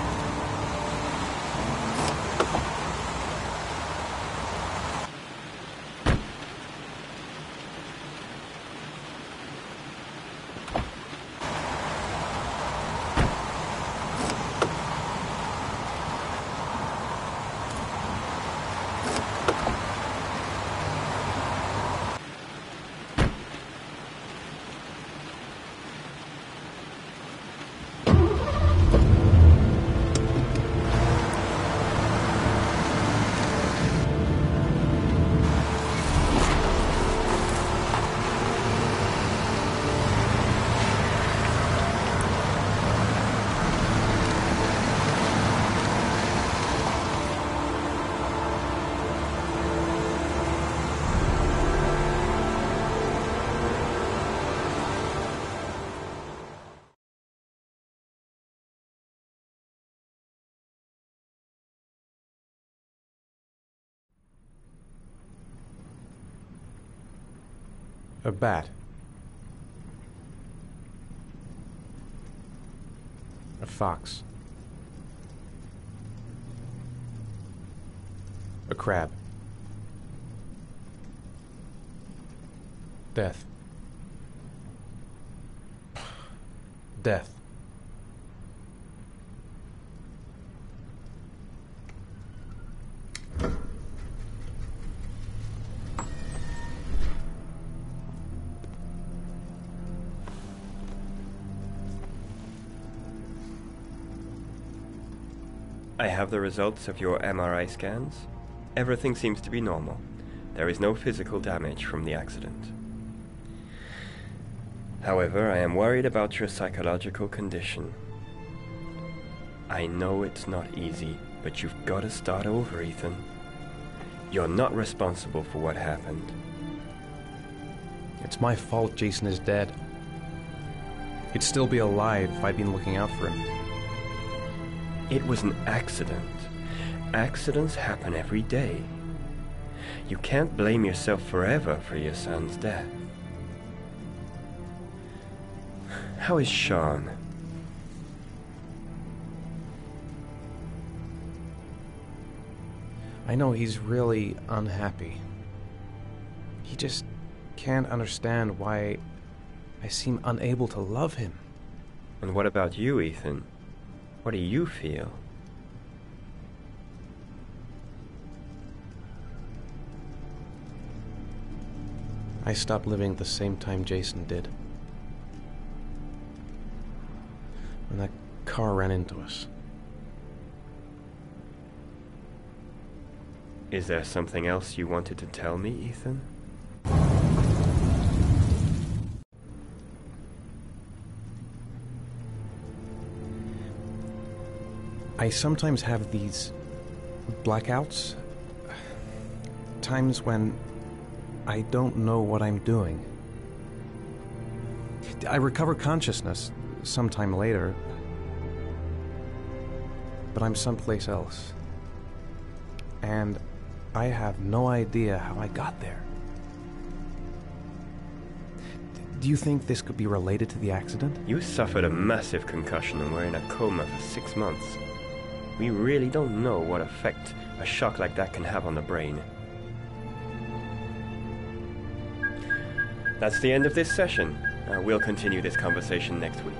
A bat. A fox. A crab. Death. Death. I have the results of your MRI scans. Everything seems to be normal. There is no physical damage from the accident. However, I am worried about your psychological condition. I know it's not easy, but you've got to start over, Ethan. You're not responsible for what happened. It's my fault Jason is dead. He'd still be alive if I'd been looking out for him. It was an accident. Accidents happen every day. You can't blame yourself forever for your son's death. How is Sean? I know he's really unhappy. He just can't understand why I seem unable to love him. And what about you, Ethan? What do you feel? I stopped living at the same time Jason did. When that car ran into us. Is there something else you wanted to tell me, Ethan? I sometimes have these blackouts. Times when I don't know what I'm doing. I recover consciousness sometime later, but I'm someplace else. And I have no idea how I got there. Do you think this could be related to the accident? You suffered a massive concussion and were in a coma for 6 months. We really don't know what effect a shock like that can have on the brain. That's the end of this session. We'll continue this conversation next week.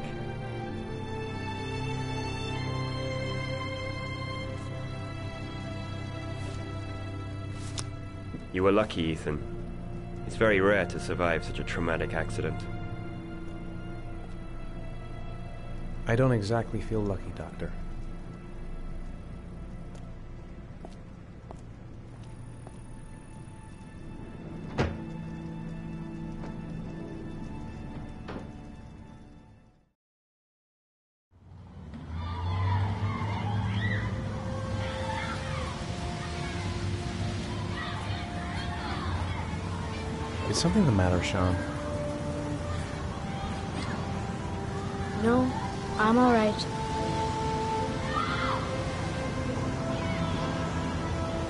You were lucky, Ethan. It's very rare to survive such a traumatic accident. I don't exactly feel lucky, Doctor. Is something the matter, Sean? No, I'm all right.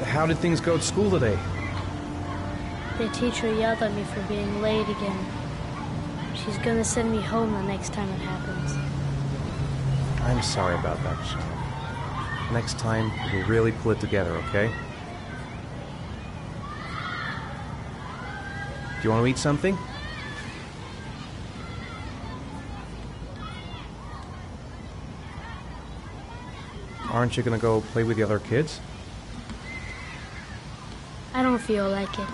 How did things go at school today? The teacher yelled at me for being late again. She's gonna send me home the next time it happens. I'm sorry about that, Sean. Next time, we'll really pull it together, okay? Do you want to eat something? Aren't you gonna go play with the other kids? I don't feel like it.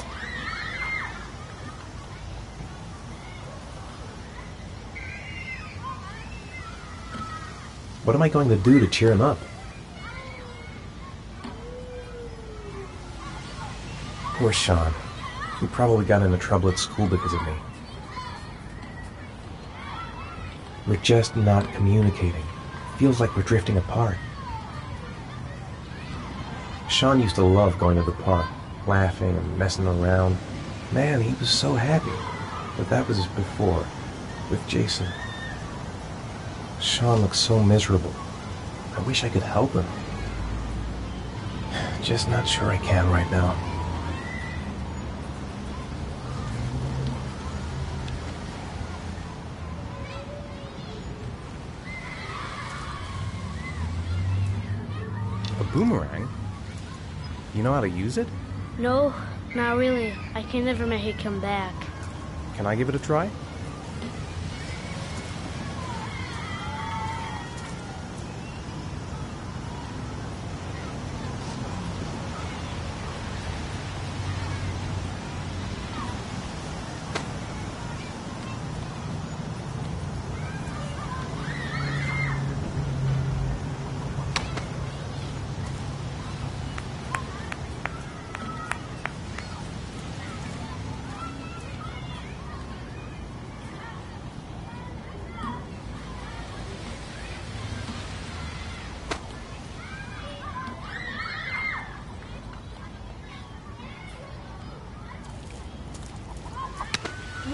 What am I going to do to cheer him up? Poor Sean. He probably got into trouble at school because of me. We're just not communicating. Feels like we're drifting apart. Sean used to love going to the park, laughing and messing around. Man, he was so happy. But that was before, with Jason. Sean looks so miserable. I wish I could help him. Just not sure I can right now. A boomerang? You know how to use it? No, not really. I can never make it come back. Can I give it a try?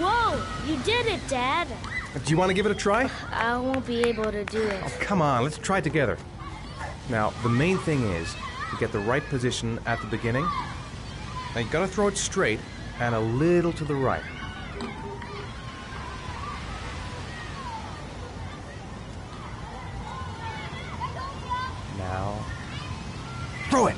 Whoa! You did it, Dad! Do you want to give it a try? I won't be able to do it. Oh, come on, let's try it together. Now, the main thing is to get the right position at the beginning. Now, you gotta throw it straight and a little to the right. Now, throw it!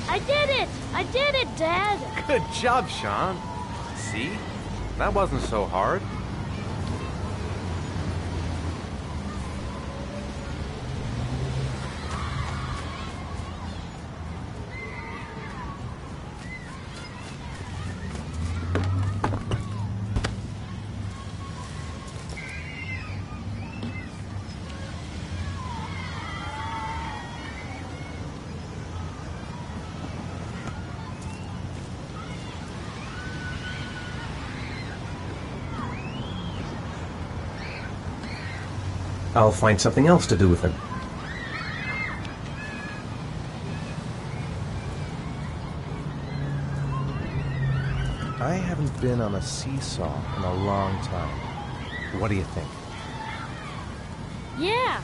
I did it! I I did it, Dad! Good job, Sean. See? That wasn't so hard. I'll find something else to do with him. I haven't been on a seesaw in a long time. What do you think? Yeah!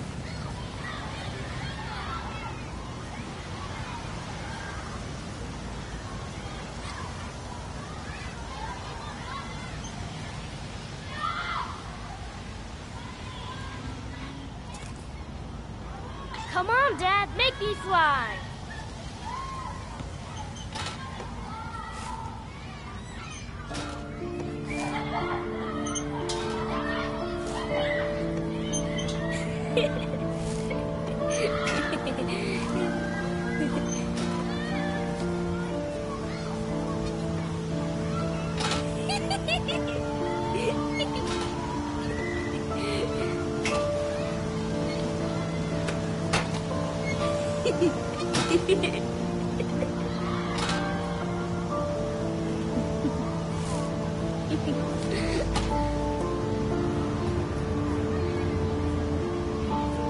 Come on, Dad, make me fly!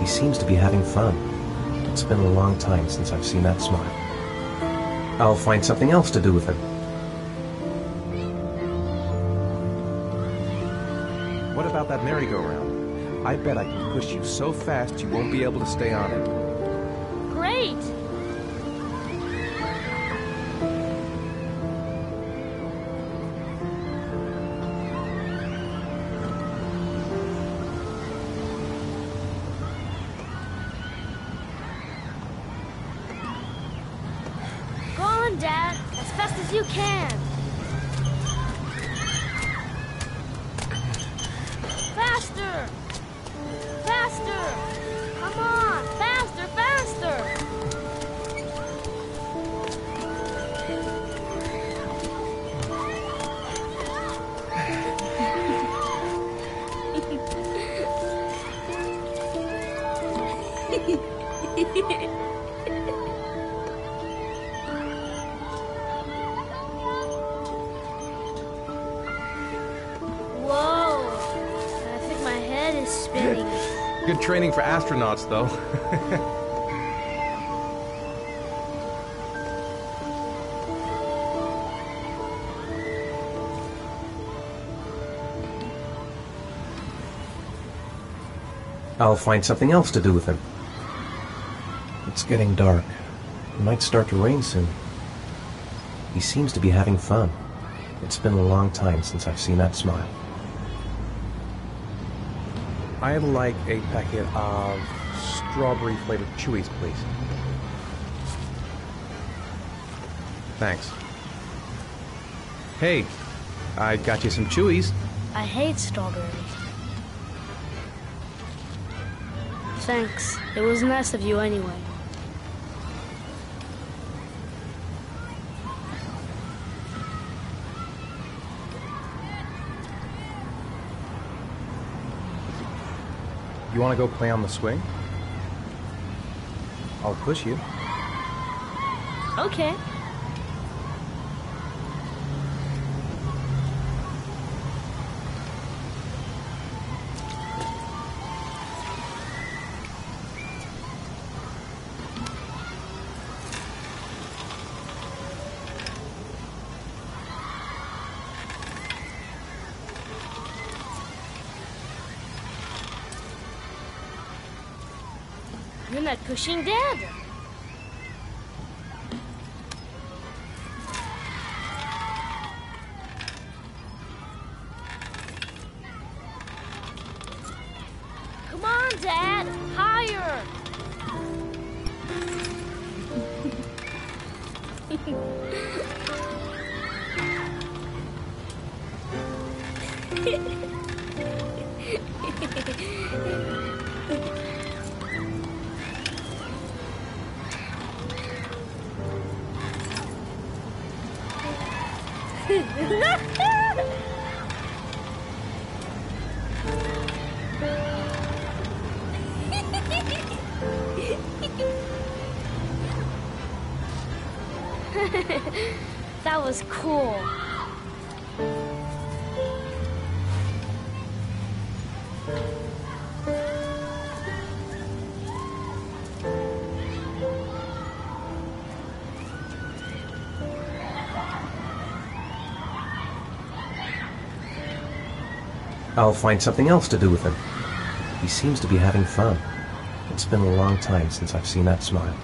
He seems to be having fun. It's been a long time since I've seen that smile. I'll find something else to do with him. What about that merry-go-round? I bet I can push you so fast you won't be able to stay on it. Great! Go on, Dad, as fast as you can. Faster! Faster! Come on! Faster, faster! Whoa! I think my head is spinning. Good training for astronauts, though. I'll find something else to do with him. It's getting dark. It might start to rain soon. He seems to be having fun. It's been a long time since I've seen that smile. I'd like a packet of strawberry-flavored Chewies, please. Thanks. Hey, I got you some Chewies. I hate strawberries. Thanks. It was nice of you anyway. You want to go play on the swing? I'll push you. Okay. You're not pushing Dad. Come on, Dad. Higher. That was cool. I'll find something else to do with him. He seems to be having fun. It's been a long time since I've seen that smile.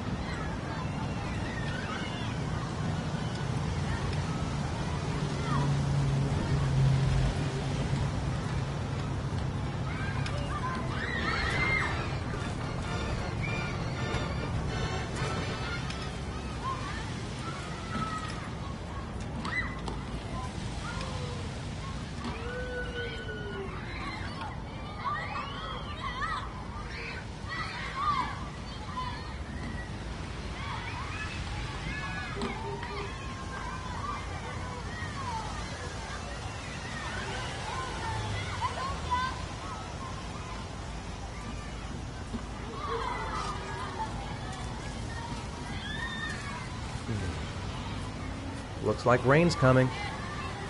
Looks like rain's coming.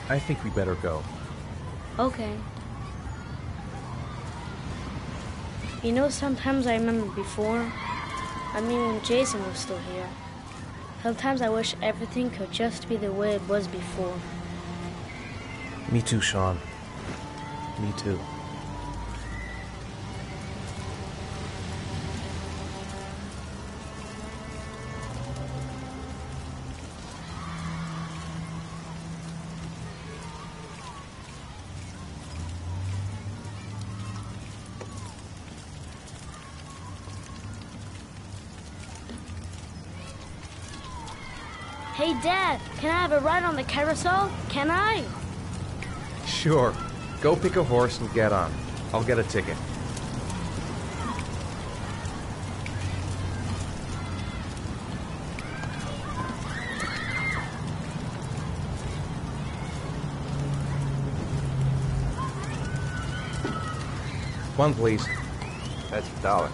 I think we better go. Okay. You know, sometimes I remember before. I mean, when Jason was still here. Sometimes I wish everything could just be the way it was before. Me too, Sean. Me too. Hey, Dad, can I have a ride on the carousel? Can I? Sure. Go pick a horse and get on. I'll get a ticket. One, please. That's $1.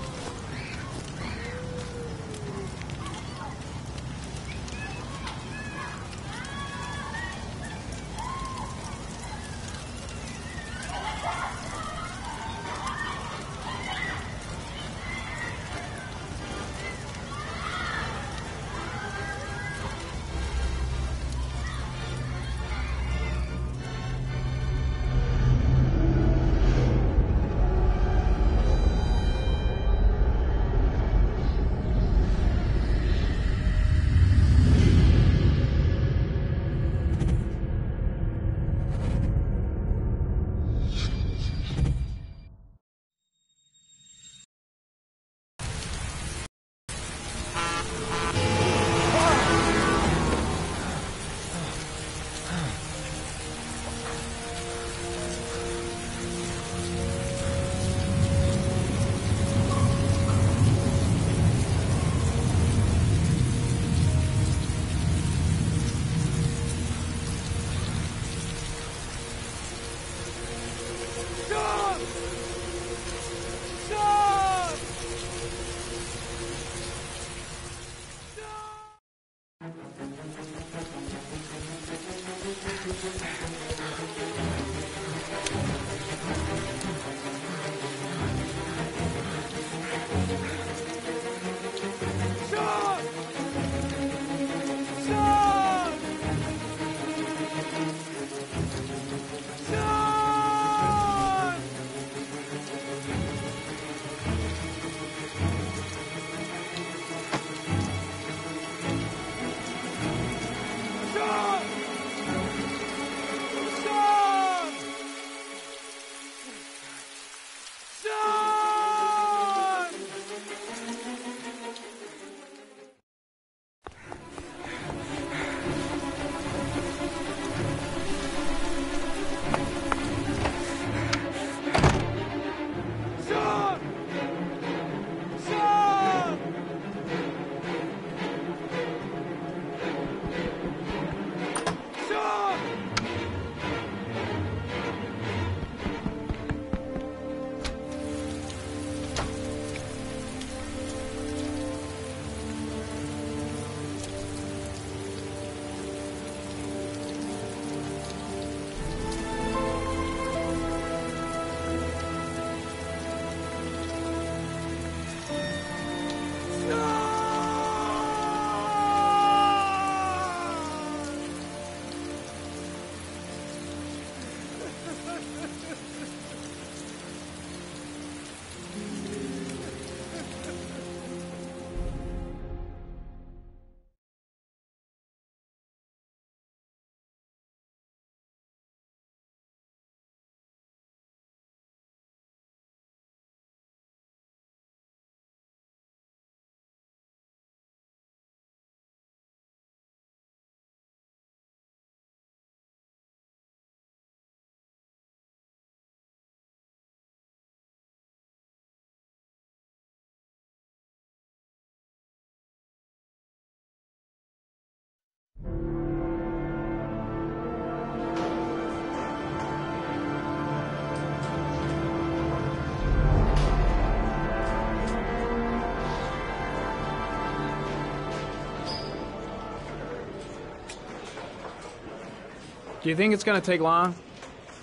Do you think it's gonna take long?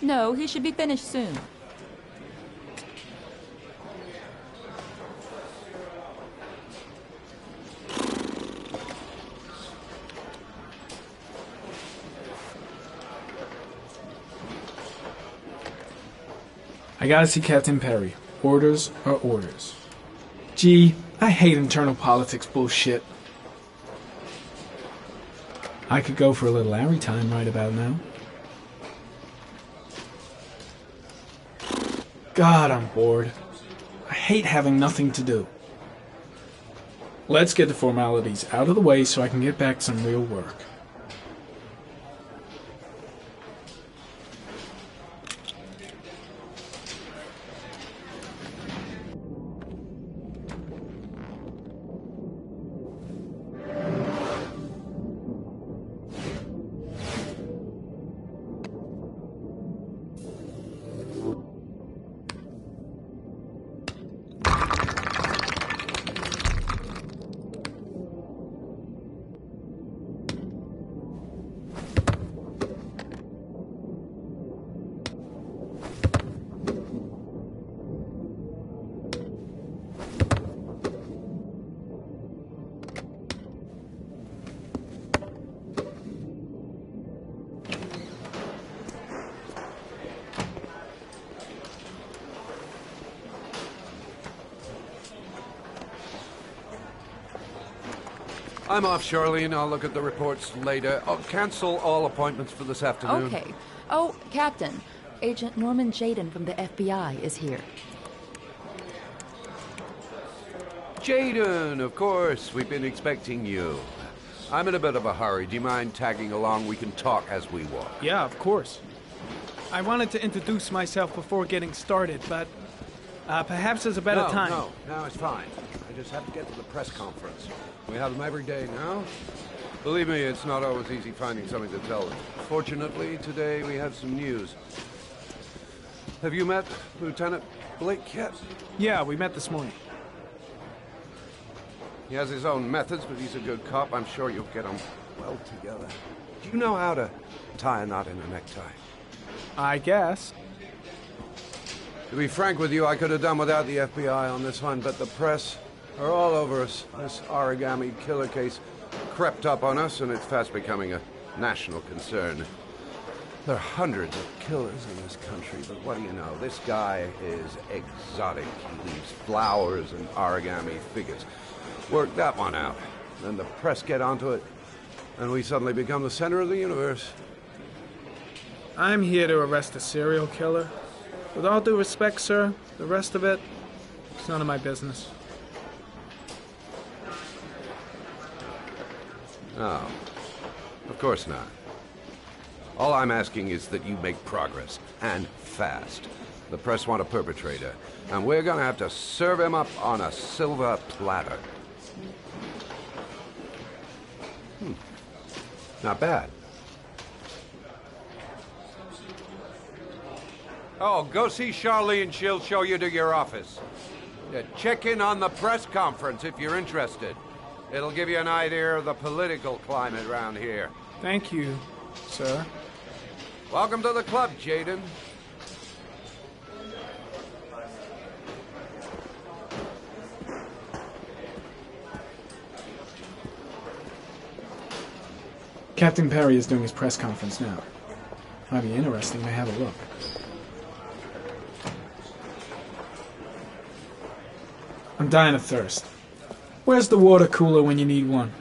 No, he should be finished soon. I gotta see Captain Perry. Orders are orders. Gee, I hate internal politics bullshit. I could go for a little Larry time right about now. God, I'm bored. I hate having nothing to do. Let's get the formalities out of the way so I can get back to some real work. I'm off, Charlene. I'll look at the reports later. Oh, cancel all appointments for this afternoon. Okay. Oh, Captain, Agent Norman Jayden from the FBI is here. Jayden, of course. We've been expecting you. I'm in a bit of a hurry. Do you mind tagging along? We can talk as we walk. Yeah, of course. I wanted to introduce myself before getting started, but perhaps there's a better time. No, it's fine. I just have to get to the press conference. We have them every day now. Believe me, it's not always easy finding something to tell them. Fortunately, today we have some news. Have you met Lieutenant Blake yet? Yeah, we met this morning. He has his own methods, but he's a good cop. I'm sure you'll get on well together. Do you know how to tie a knot in a necktie? I guess. To be frank with you, I could have done without the FBI on this one, but the press are all over us. This origami killer case crept up on us, and it's fast becoming a national concern. There are hundreds of killers in this country, but what do you know? This guy is exotic. He leaves flowers and origami figures. Work that one out. Then the press get onto it, and we suddenly become the center of the universe. I'm here to arrest a serial killer. With all due respect, sir, the rest of it, it's none of my business. Oh, of course not. All I'm asking is that you make progress, and fast. The press want a perpetrator, and we're gonna have to serve him up on a silver platter. Not bad. Oh, go see Charlene. She'll show you to your office. Check in on the press conference if you're interested. It'll give you an idea of the political climate around here. Thank you, sir. Welcome to the club, Jayden. Captain Perry is doing his press conference now. Might be interesting to have a look. I'm dying of thirst. Where's the water cooler when you need one?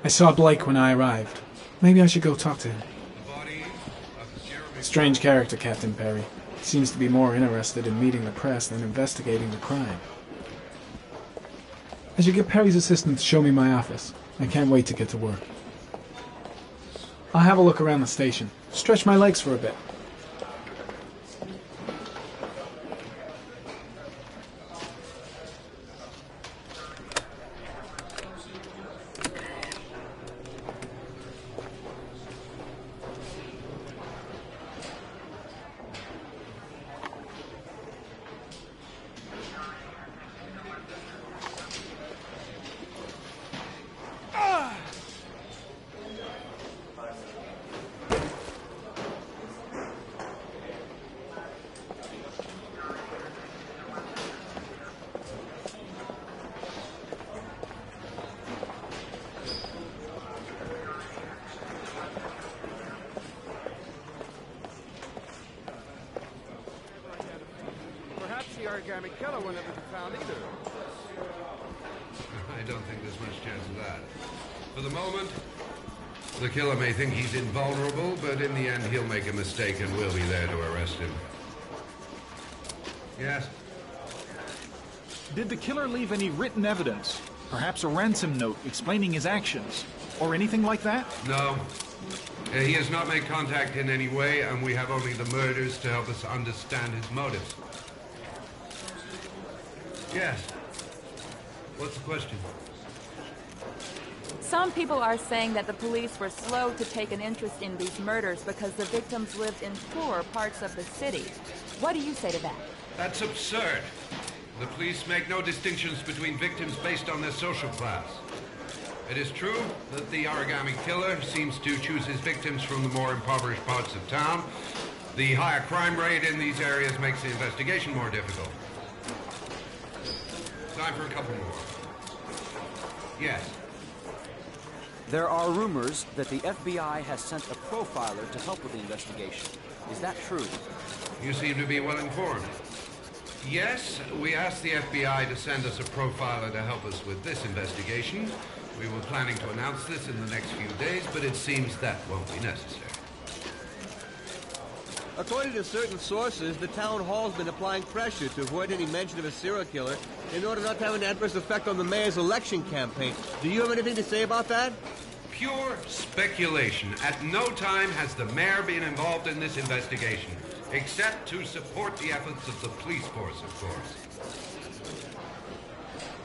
I saw Blake when I arrived. Maybe I should go talk to him. Strange character, Captain Perry. Seems to be more interested in meeting the press than investigating the crime. I should get Perry's assistant to show me my office. I can't wait to get to work. I'll have a look around the station. Stretch my legs for a bit. origami killer will never be found either. I don't think there's much chance of that. For the moment, the killer may think he's invulnerable, but in the end he'll make a mistake and we'll be there to arrest him. Yes? Did the killer leave any written evidence? Perhaps a ransom note explaining his actions? Or anything like that? No. He has not made contact in any way, and we have only the murders to help us understand his motives. Yes. What's the question? Some people are saying that the police were slow to take an interest in these murders because the victims lived in poorer parts of the city. What do you say to that? That's absurd. The police make no distinctions between victims based on their social class. It is true that the origami killer seems to choose his victims from the more impoverished parts of town. The higher crime rate in these areas makes the investigation more difficult. Time for a couple more. Yes. There are rumors that the FBI has sent a profiler to help with the investigation. Is that true? You seem to be well informed. Yes, we asked the FBI to send us a profiler to help us with this investigation. We were planning to announce this in the next few days, but it seems that won't be necessary. According to certain sources, the town hall's been applying pressure to avoid any mention of a serial killer in order not to have an adverse effect on the mayor's election campaign. Do you have anything to say about that? Pure speculation. At no time has the mayor been involved in this investigation, except to support the efforts of the police force, of course.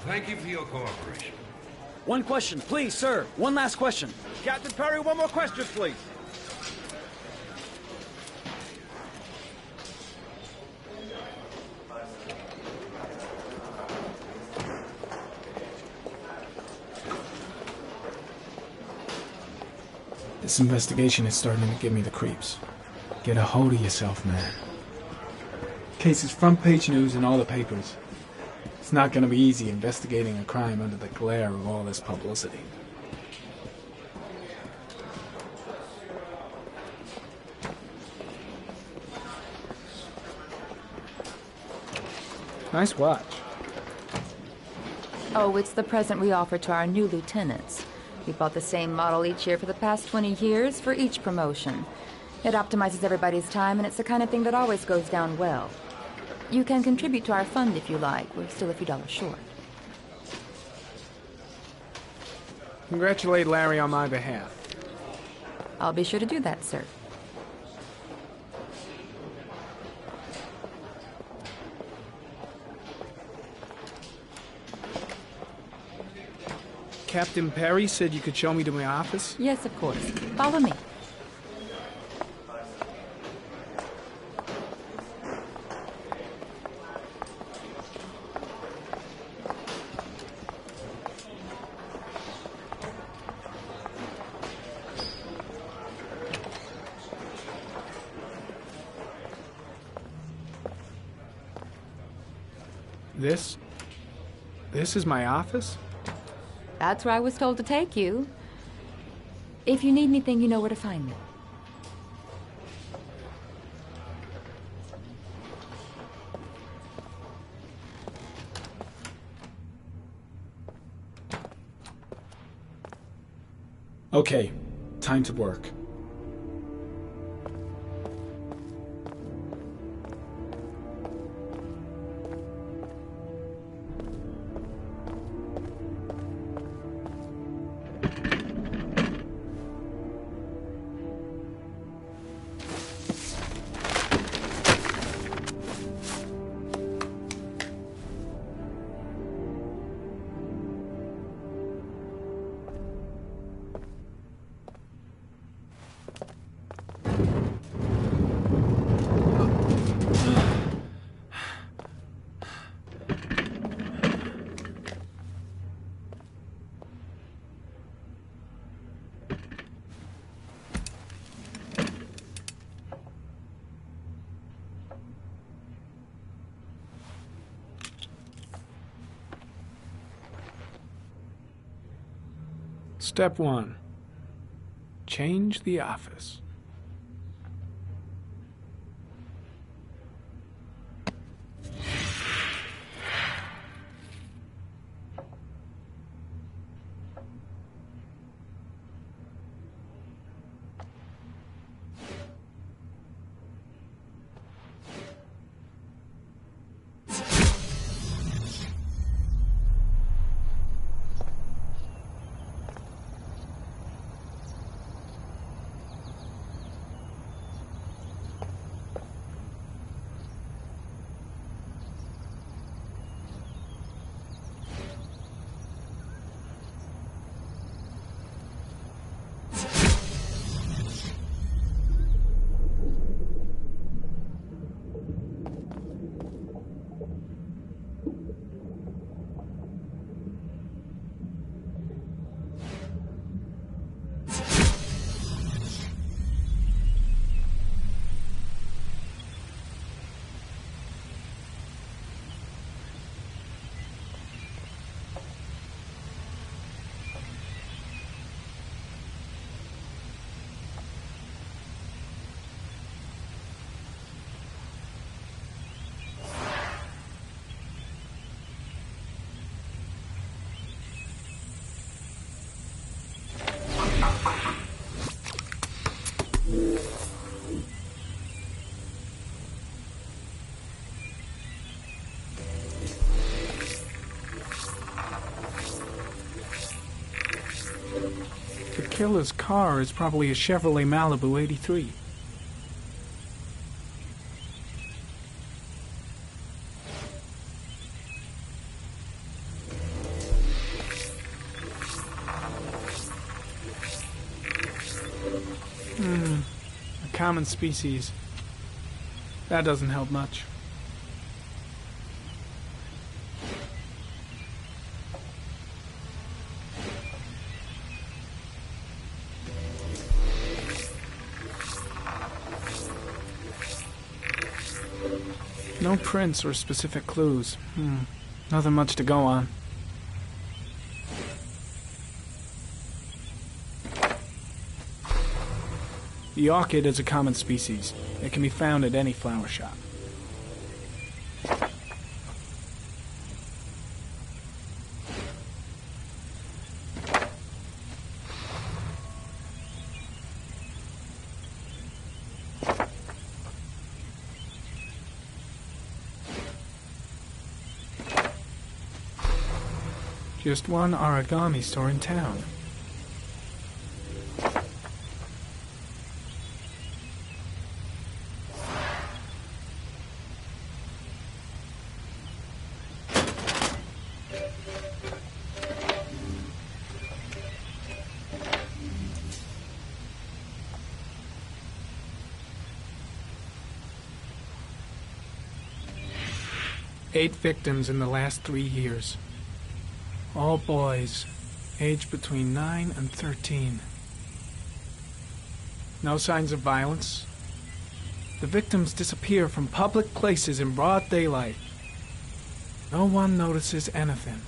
Thank you for your cooperation. One question, please, sir. One last question. Captain Perry, one more question, please. This investigation is starting to give me the creeps. Get a hold of yourself, man. Case is front page news in all the papers. It's not going to be easy investigating a crime under the glare of all this publicity. Nice watch. Oh, it's the present we offer to our new lieutenants. We bought the same model each year for the past 20 years for each promotion. It optimizes everybody's time, and it's the kind of thing that always goes down well. You can contribute to our fund if you like. We're still a few dollars short. Congratulate Larry on my behalf. I'll be sure to do that, sir. Captain Perry said you could show me to my office? Yes, of course. Follow me. This is my office? That's where I was told to take you. If you need anything, you know where to find me. Okay, time to work. Step 1. Change the office. killer's car is probably a Chevrolet Malibu 83. A common species. That doesn't help much. No prints or specific clues. Nothing much to go on. The orchid is a common species. It can be found at any flower shop. Just one origami store in town. Eight victims in the last 3 years. All boys, aged between 9 and 13. No signs of violence. The victims disappear from public places in broad daylight. No one notices anything.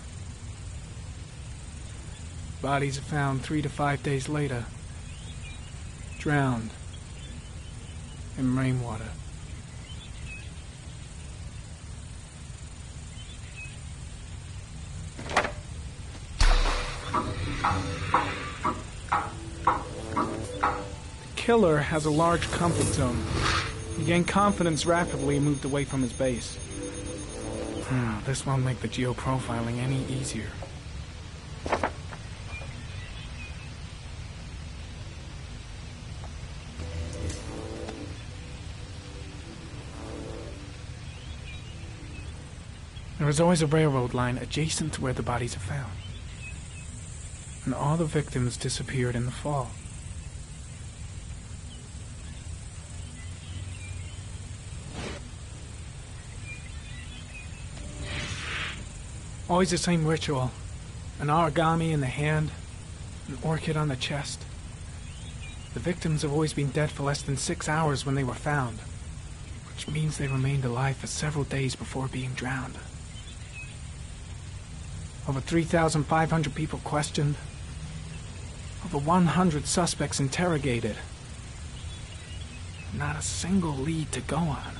Bodies are found 3 to 5 days later, drowned in rainwater. The killer has a large comfort zone. He gained confidence rapidly and moved away from his base. This won't make the geoprofiling any easier. There is always a railroad line adjacent to where the bodies are found. And all the victims disappeared in the fall. Always the same ritual. An origami in the hand, an orchid on the chest. The victims have always been dead for less than 6 hours when they were found, which means they remained alive for several days before being drowned. Over 3,500 people questioned. Over 100 suspects interrogated. Not a single lead to go on.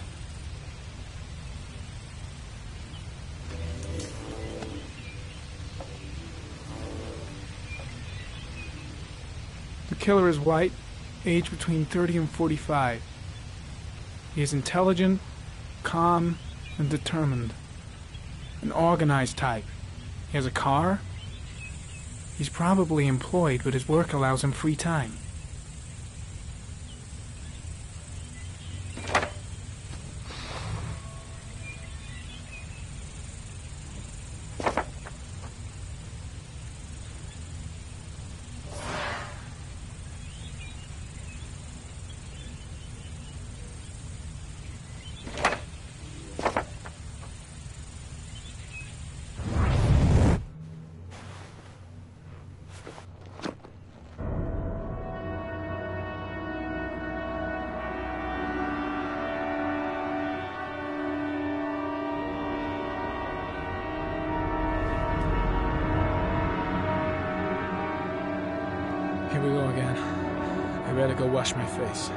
The killer is white, aged between 30 and 45. He is intelligent, calm, and determined. An organized type. He has a car. He's probably employed, but his work allows him free time. Here we go again. I better go wash my face.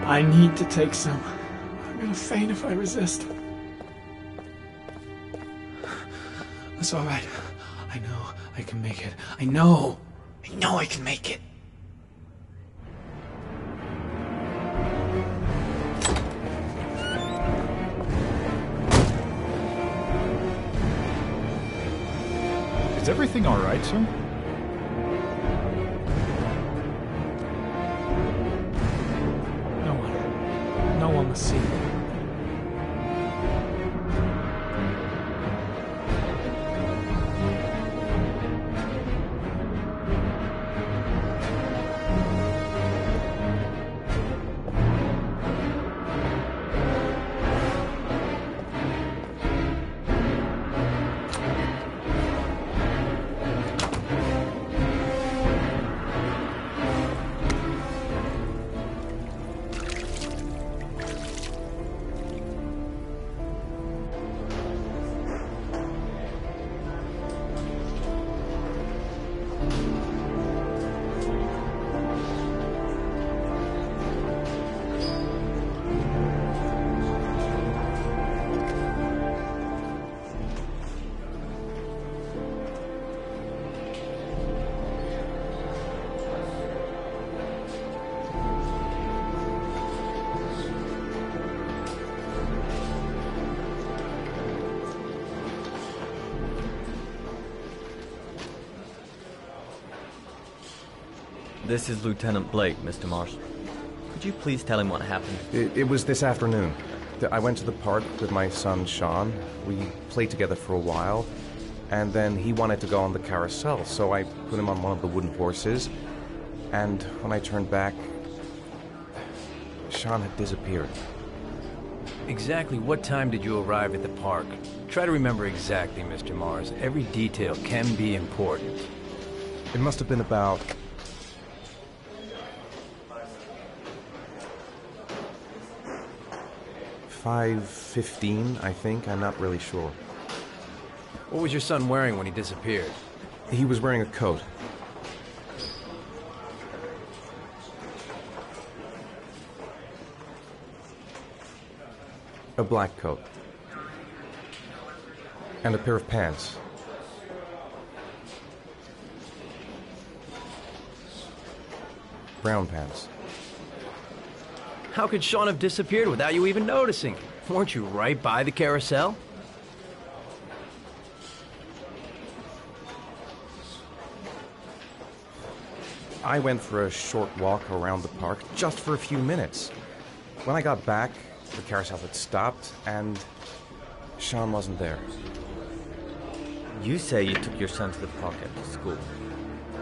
I need to take some. I'm gonna faint if I resist. That's all right. I know I can make it. I know I can make it. Is everything all right, sir? No one must see. This is Lieutenant Blake, Mr. Mars. Could you please tell him what happened? It was this afternoon. I went to the park with my son, Sean. We played together for a while, and then he wanted to go on the carousel, so I put him on one of the wooden horses, and when I turned back, Sean had disappeared. Exactly what time did you arrive at the park? Try to remember exactly, Mr. Mars. Every detail can be important. It must have been about 5:15, I think. I'm not really sure. What was your son wearing when he disappeared? He was wearing a coat. A black coat. And a pair of pants. Brown pants. How could Sean have disappeared without you even noticing? Weren't you right by the carousel? I went for a short walk around the park, just for a few minutes. When I got back, the carousel had stopped, and Sean wasn't there. You say you took your son to the park after school.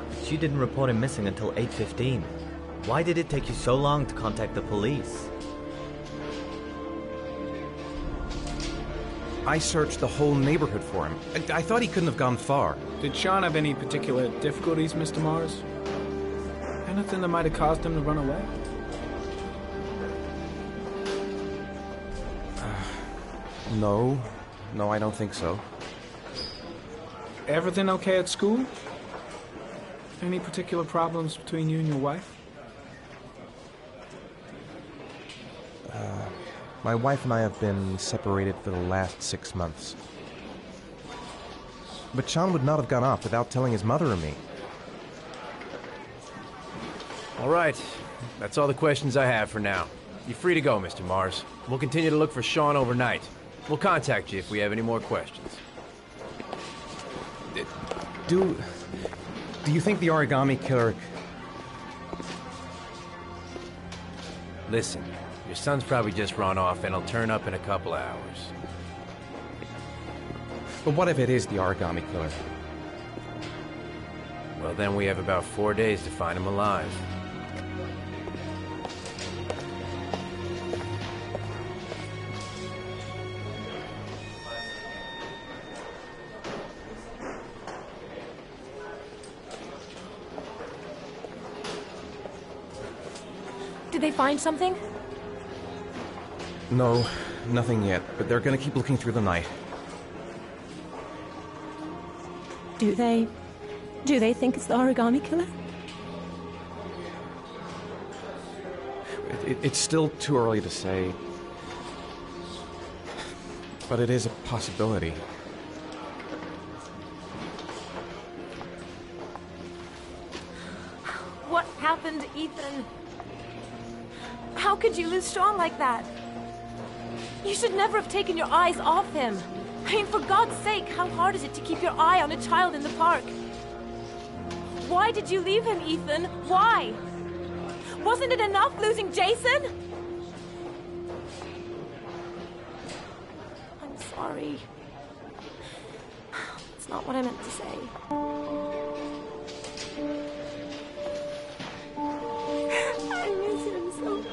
But you didn't report him missing until 8:15. Why did it take you so long to contact the police? I searched the whole neighborhood for him. I thought he couldn't have gone far. Did Sean have any particular difficulties, Mr. Mars? Anything that might have caused him to run away? No, I don't think so. Everything okay at school? Any particular problems between you and your wife? My wife and I have been separated for the last 6 months. But Sean would not have gone off without telling his mother or me. All right. That's all the questions I have for now. You're free to go, Mr. Mars. We'll continue to look for Sean overnight. We'll contact you if we have any more questions. Do you think the origami killer... Listen, your son's probably just run off and he'll turn up in a couple hours. But what if it is the origami killer? Well, then we have about 4 days to find him alive. Did they find something? No, nothing yet, but they're gonna keep looking through the night. Do they think it's the origami killer? It's still too early to say. But it is a possibility. What happened, Ethan? How could you lose Sean like that? You should never have taken your eyes off him. I mean, for God's sake, how hard is it to keep your eye on a child in the park? Why did you leave him, Ethan? Why? Wasn't it enough losing Jason? I'm sorry. It's not what I meant to say. I miss him so much.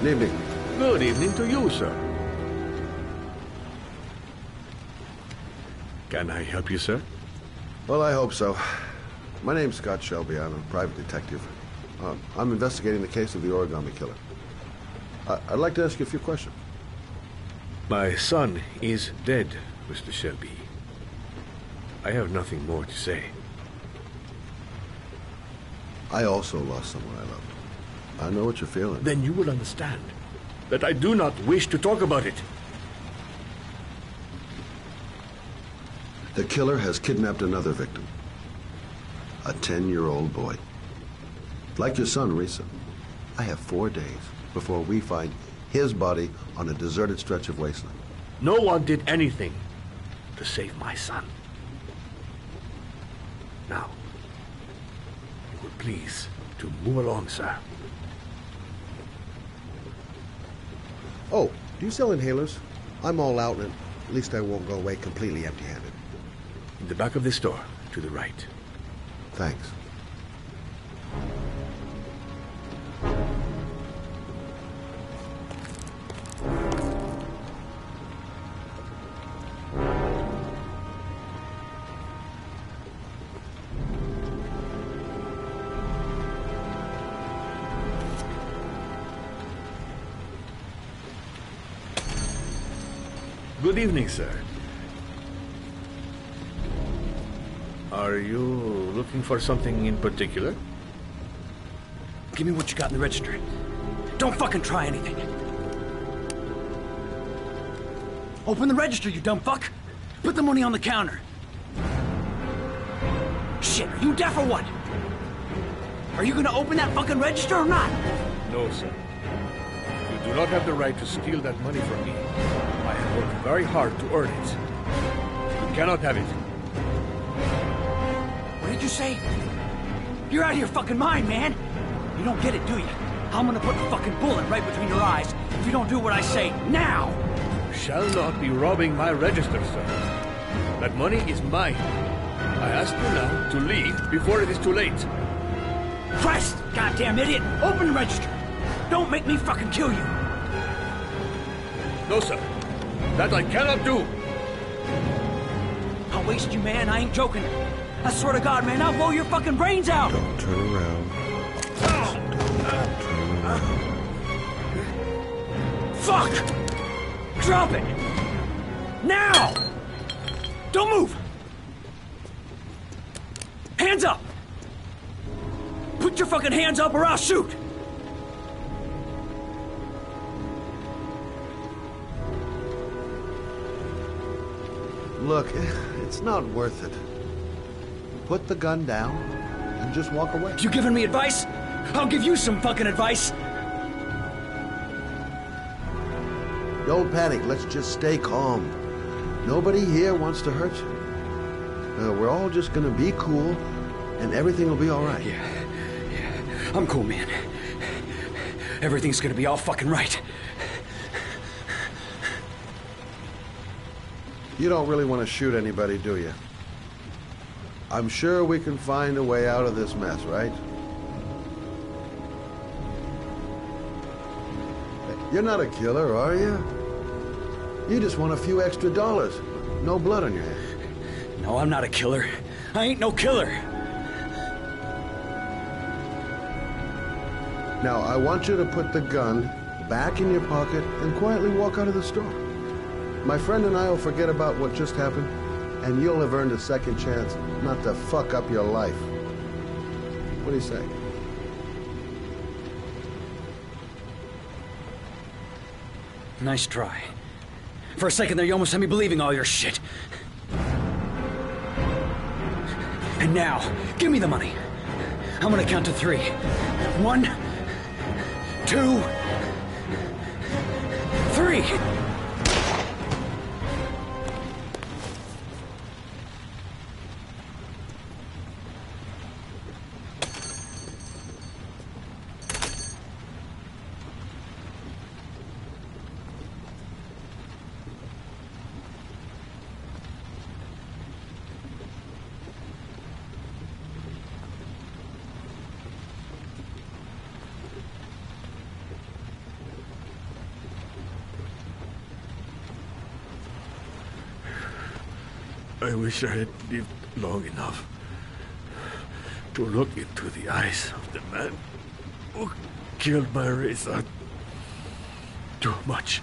Good evening. Good evening to you, sir. Can I help you, sir? Well, I hope so. My name's Scott Shelby. I'm a private detective. I'm investigating the case of the origami killer. I'd like to ask you a few questions. My son is dead, Mr. Shelby. I have nothing more to say. I also lost someone I loved. I know what you're feeling. Then you will understand that I do not wish to talk about it. The killer has kidnapped another victim. A 10-year-old boy. Like your son, Risa. I have 4 days before we find his body on a deserted stretch of wasteland. No one did anything to save my son. Now, you will please to move along, sir. Oh, do you sell inhalers? I'm all out, and at least I won't go away completely empty-handed. In the back of this store, to the right. Thanks. Good evening, sir. Are you looking for something in particular? Give me what you got in the register. Don't fucking try anything. Open the register, you dumb fuck. Put the money on the counter. Shit, are you deaf or what? Are you gonna open that fucking register or not? No, sir. You do not have the right to steal that money from me. I have worked very hard to earn it. You cannot have it. What did you say? You're out of your fucking mind, man. You don't get it, do you? I'm gonna put a fucking bullet right between your eyes if you don't do what I say now. You shall not be robbing my register, sir. That money is mine. I ask you now to leave before it is too late. Christ, goddamn idiot! Open the register. Don't make me fucking kill you. No, sir. That I cannot do. I'll waste you, man. I ain't joking. I swear to God, man, I'll blow your fucking brains out. Don't turn around. Don't turn around. Fuck! Drop it! Now! Don't move! Hands up! Put your fucking hands up or I'll shoot! Look, it's not worth it. Put the gun down and just walk away. You giving me advice? I'll give you some fucking advice. Don't panic. Let's just stay calm. Nobody here wants to hurt you. We're all just gonna be cool, and everything will be all right. Yeah. I'm cool, man. everything's gonna be all fucking right. You don't really want to shoot anybody, do you? I'm sure we can find a way out of this mess, right? You're not a killer, are you? You just want a few extra dollars. No blood on your hands. No, I'm not a killer. I ain't no killer. Now, I want you to put the gun back in your pocket and quietly walk out of the store. My friend and I will forget about what just happened, and you'll have earned a second chance not to fuck up your life. What do you say? Nice try. For a second there, you almost had me believing all your shit. And now, give me the money. I'm gonna count to 3. 1, 2, 3. I wish I had lived long enough to look into the eyes of the man who killed my Reza. Too much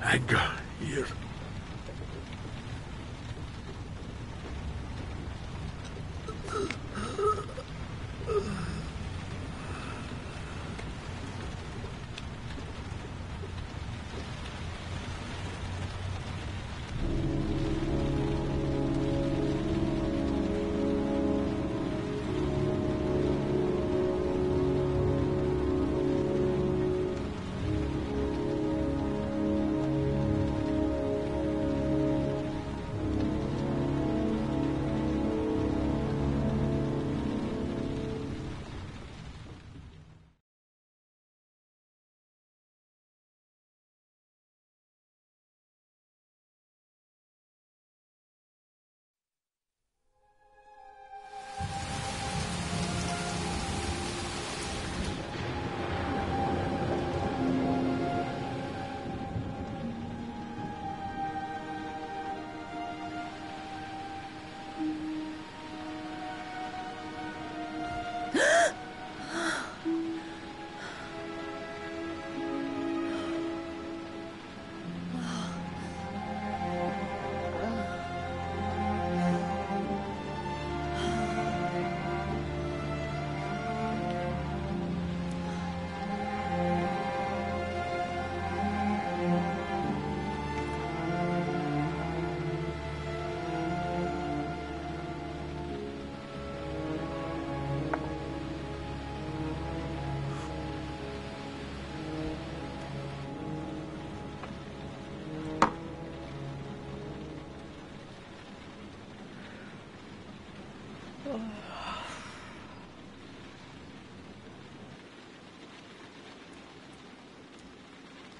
anger here.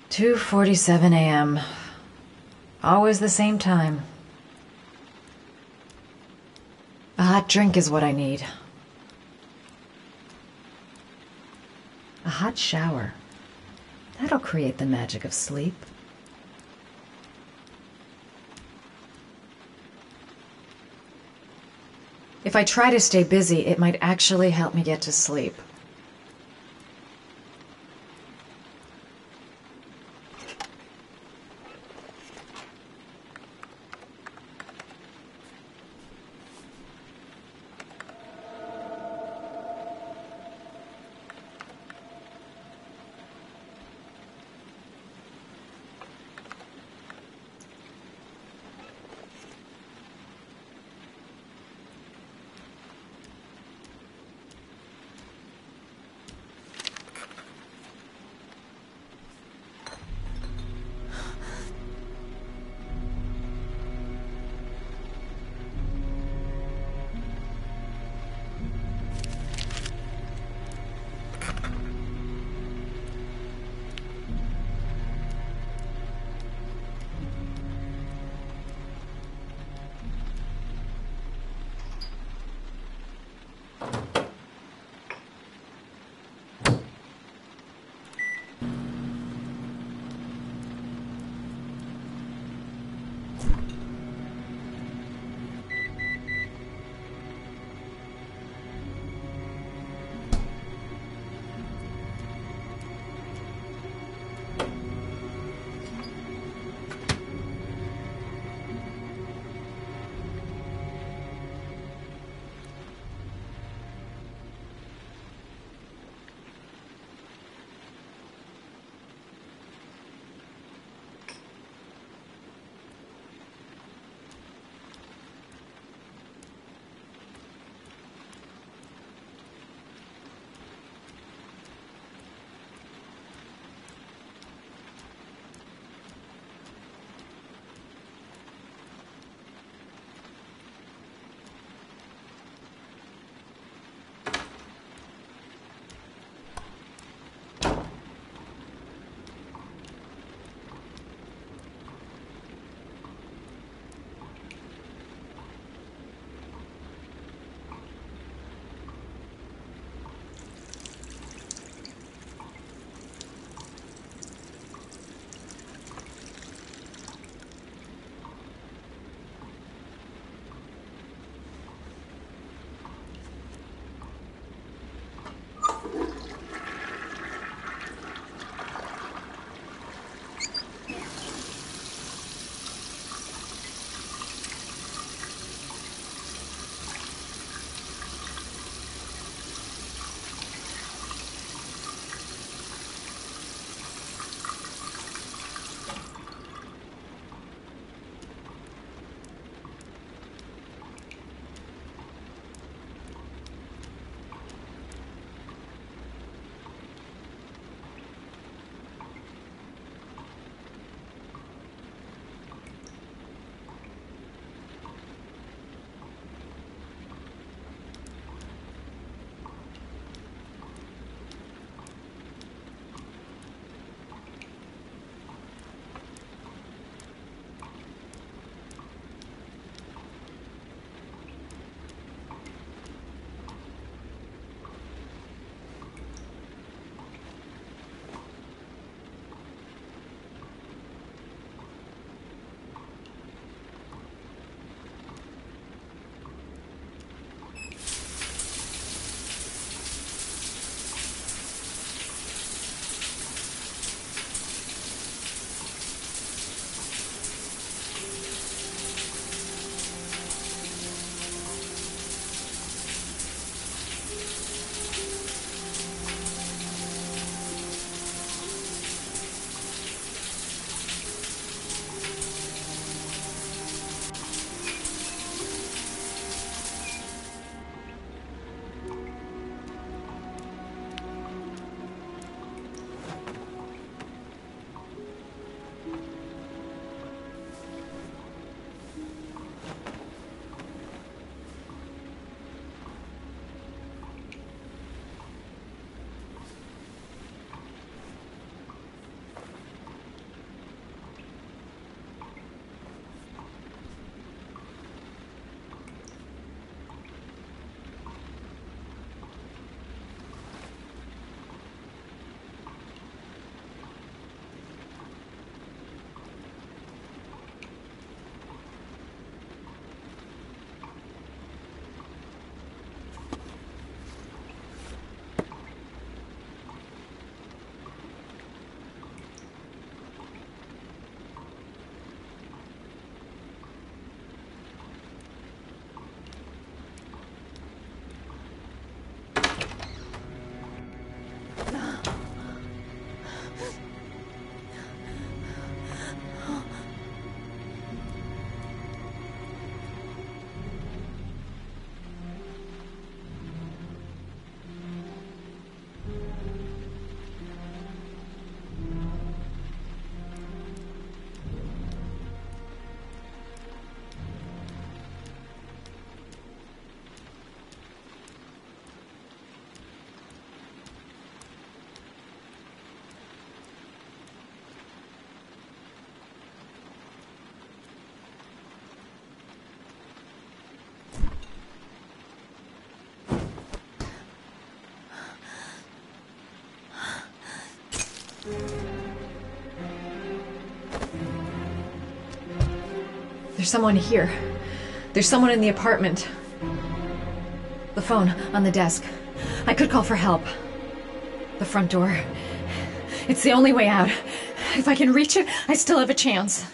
"2:47 a.m. Always the same time. A hot drink is what I need. A hot shower. That'll create the magic of sleep. If I try to stay busy, it might actually help me get to sleep. There's someone here. There's someone in the apartment. The phone on the desk. I could call for help. The front door. It's the only way out. If I can reach it, I still have a chance.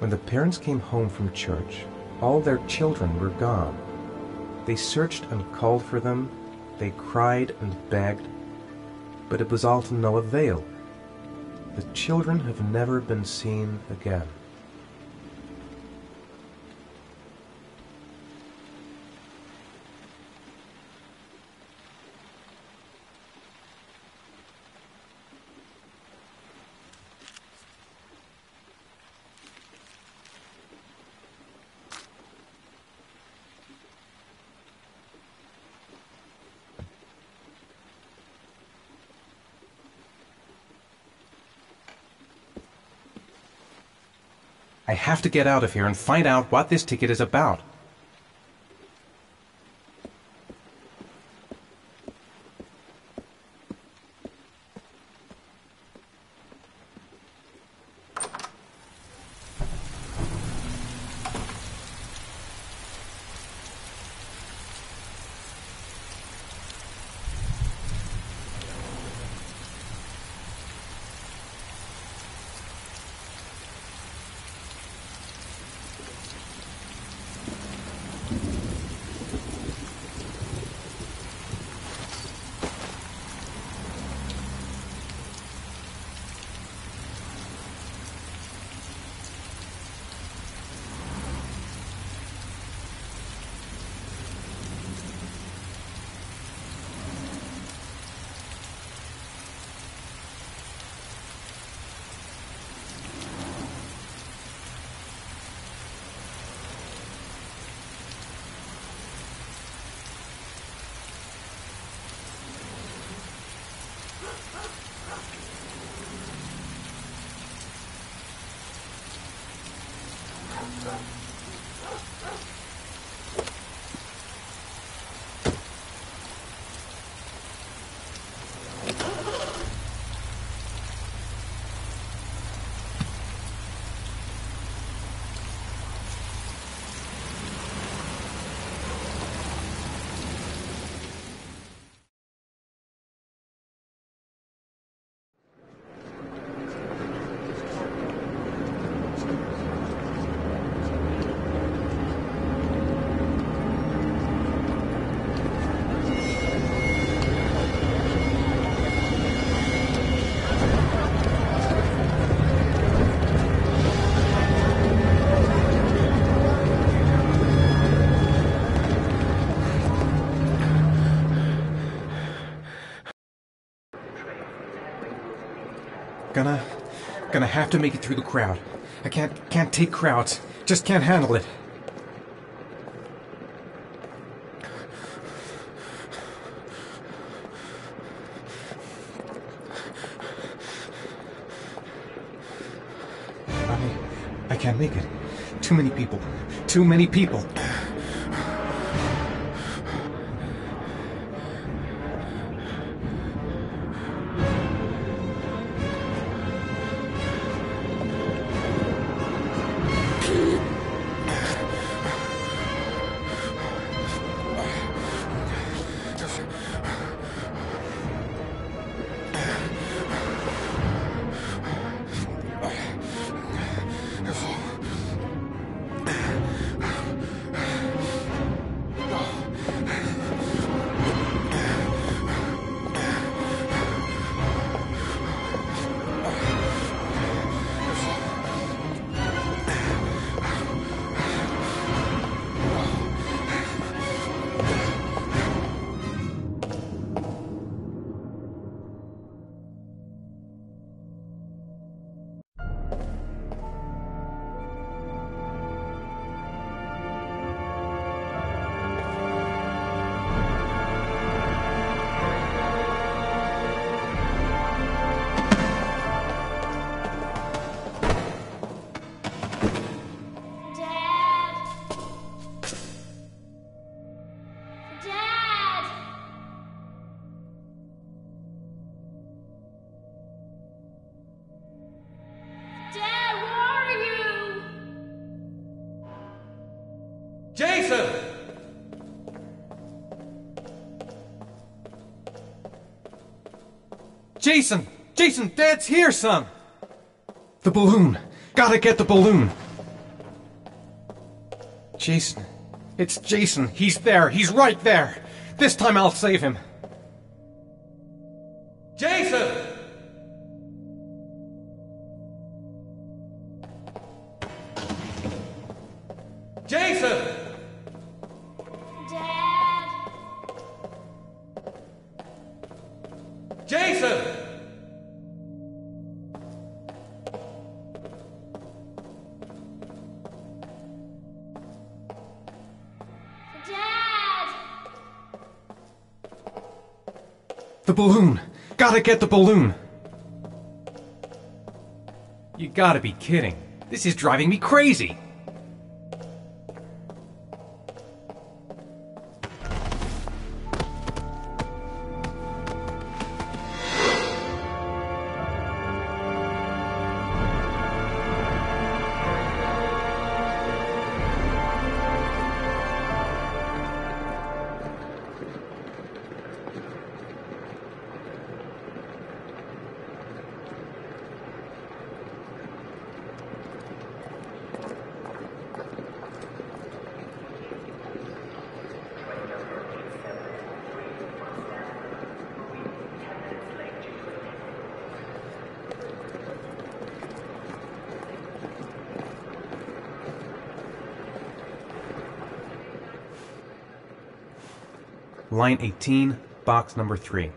When the parents came home from church, all their children were gone. They searched and called for them, they cried and begged, but it was all to no avail. The children have never been seen again. I have to get out of here and find out what this ticket is about. Gonna have to make it through the crowd. I can't take crowds. Just can't handle it. I can't make it. Too many people. Too many people. Jason! Jason! Jason, Dad's here, son! The balloon! Gotta get the balloon! Jason. It's Jason. He's there. He's right there. This time I'll save him. Jason! Jason! Dad! Jason! Dad! The balloon! Gotta get the balloon! You gotta be kidding. This is driving me crazy! Line 18, box number 3.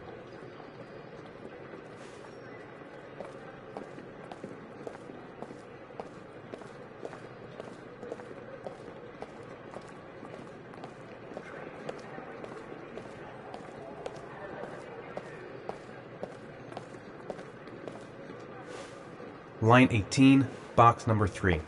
Line 18, box number 3.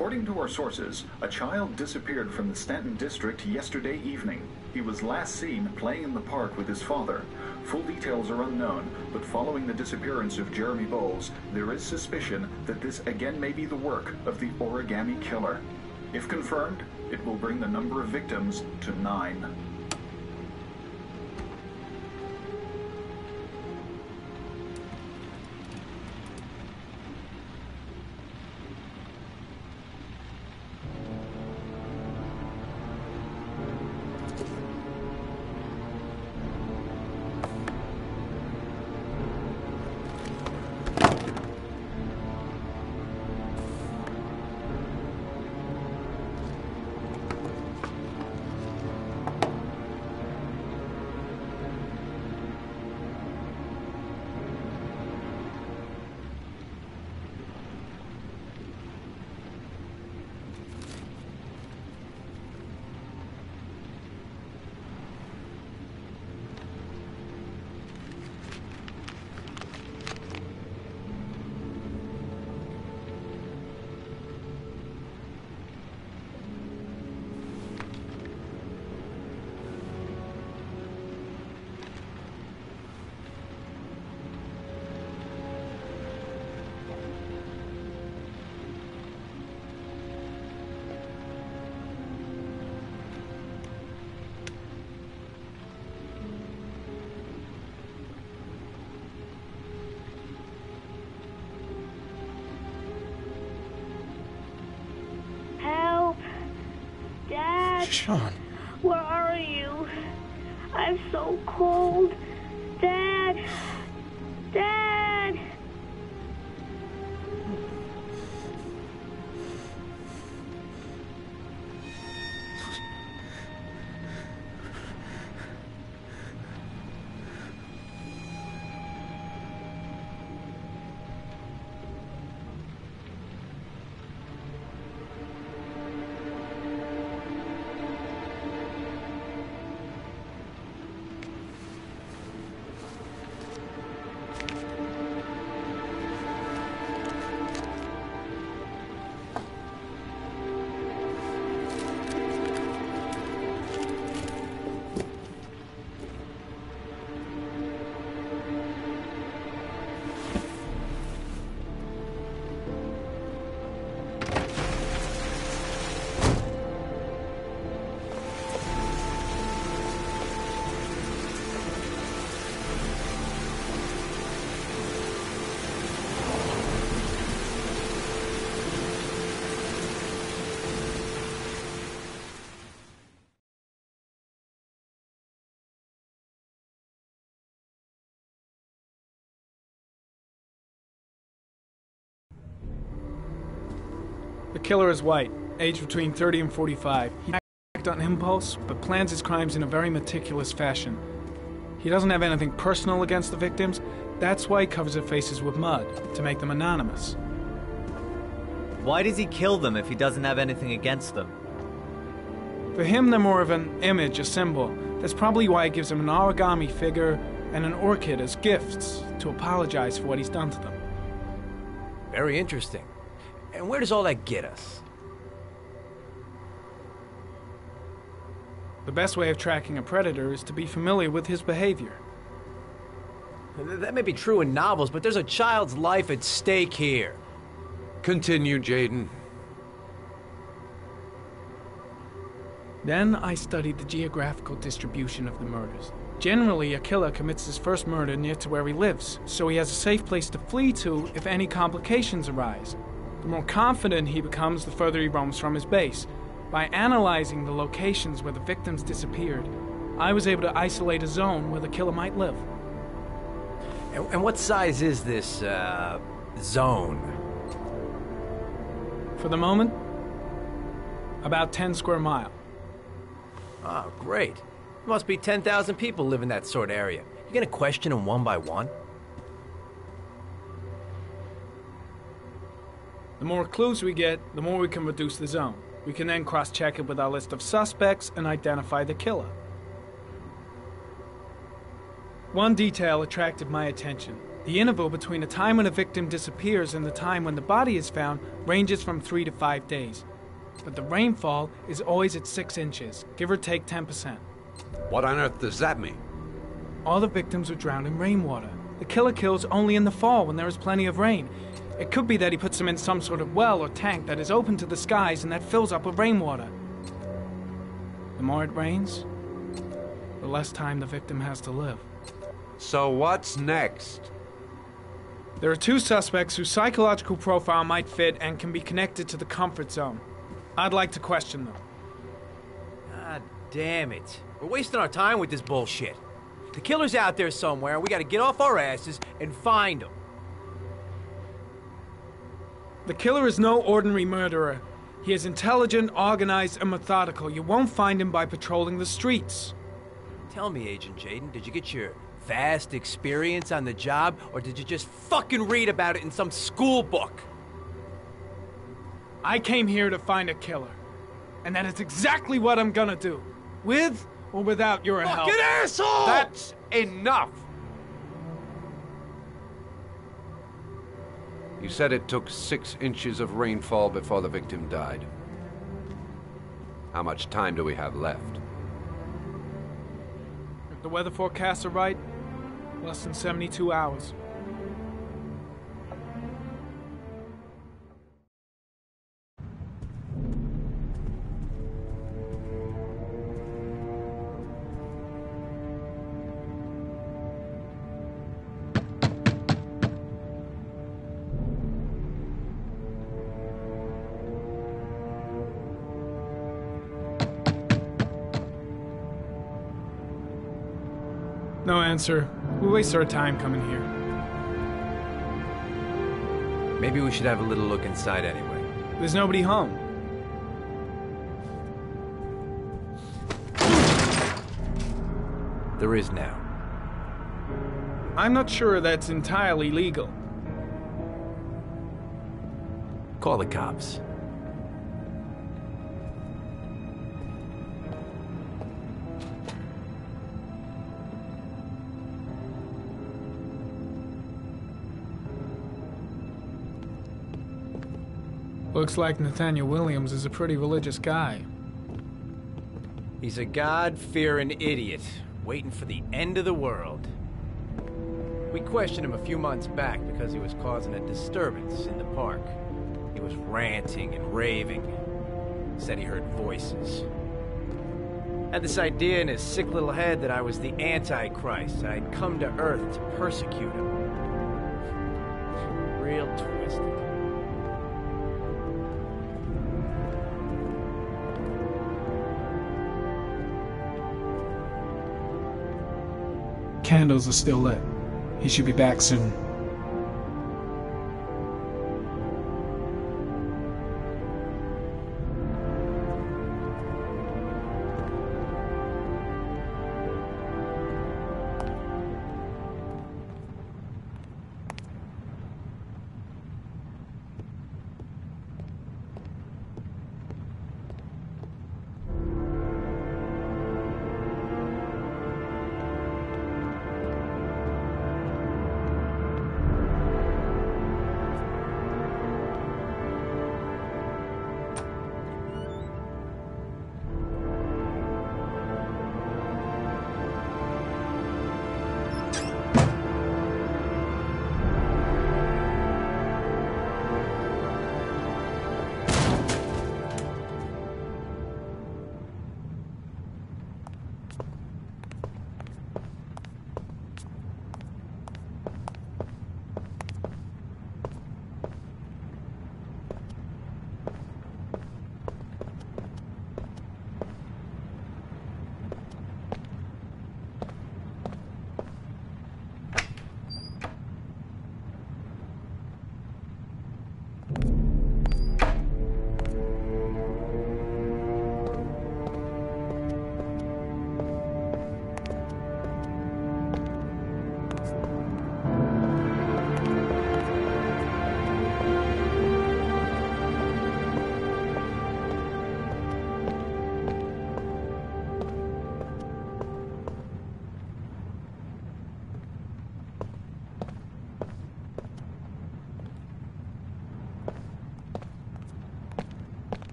According to our sources, a child disappeared from the Stanton district yesterday evening. He was last seen playing in the park with his father. Full details are unknown, but following the disappearance of Jeremy Bowles, there is suspicion that this again may be the work of the Origami Killer. If confirmed, it will bring the number of victims to 9. Sean. Where are you? I'm so cold. Dad! Dad! The killer is white, aged between 30 and 45. He acts on impulse, but plans his crimes in a very meticulous fashion. He doesn't have anything personal against the victims. That's why he covers their faces with mud, to make them anonymous. Why does he kill them if he doesn't have anything against them? For him, they're more of an image, a symbol. That's probably why he gives them an origami figure and an orchid as gifts to apologize for what he's done to them. Very interesting. And where does all that get us? The best way of tracking a predator is to be familiar with his behavior. That may be true in novels, but there's a child's life at stake here. Continue, Jayden. Then I studied the geographical distribution of the murders. Generally, a killer commits his first murder near to where he lives, so he has a safe place to flee to if any complications arise. The more confident he becomes, the further he roams from his base. By analyzing the locations where the victims disappeared, I was able to isolate a zone where the killer might live. And what size is this, zone? For the moment, about 10 square miles. Oh, great. There must be 10,000 people live in that sort of area. You gonna question them one by one? The more clues we get, the more we can reduce the zone. We can then cross-check it with our list of suspects and identify the killer. One detail attracted my attention. The interval between the time when a victim disappears and the time when the body is found ranges from 3 to 5 days. But the rainfall is always at 6 inches, give or take 10%. What on earth does that mean? All the victims were drowned in rainwater. The killer kills only in the fall when there is plenty of rain. It could be that he puts them in some sort of well or tank that is open to the skies and that fills up with rainwater. The more it rains, the less time the victim has to live. So what's next? There are 2 suspects whose psychological profile might fit and can be connected to the comfort zone. I'd like to question them. God damn it. We're wasting our time with this bullshit. The killer's out there somewhere. We gotta get off our asses and find him. The killer is no ordinary murderer. He is intelligent, organized, and methodical. You won't find him by patrolling the streets. Tell me, Agent Jayden, did you get your vast experience on the job, or did you just fucking read about it in some school book? I came here to find a killer. And that is exactly what I'm gonna do. With or without your help. Fucking asshole! That's enough! You said it took 6 inches of rainfall before the victim died. How much time do we have left? If the weather forecasts are right, less than 72 hours. No answer. We waste our time coming here. Maybe we should have a little look inside anyway. There's nobody home. There is now. I'm not sure that's entirely legal. Call the cops. Looks like Nathaniel Williams is a pretty religious guy. He's a God-fearing idiot, waiting for the end of the world. We questioned him a few months back because he was causing a disturbance in the park. He was ranting and raving. Said he heard voices. Had this idea in his sick little head that I was the Antichrist, and I'd come to Earth to persecute him. Real twisted. Candles are still lit. He should be back soon.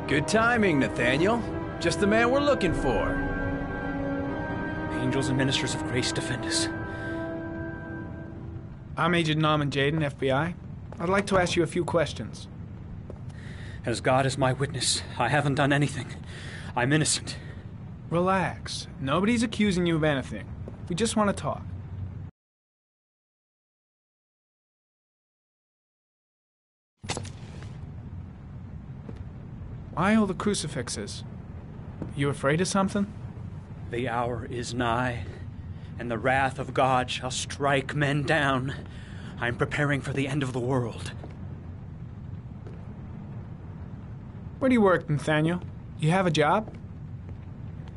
Good timing, Nathaniel. Just the man we're looking for. Angels and ministers of grace defend us. I'm Agent Norman Jaden, FBI. I'd like to ask you a few questions. As God is my witness, I haven't done anything. I'm innocent. Relax. Nobody's accusing you of anything. We just want to talk. Why all the crucifixes? You afraid of something? The hour is nigh, and the wrath of God shall strike men down. I'm preparing for the end of the world. Where do you work, Nathaniel? You have a job?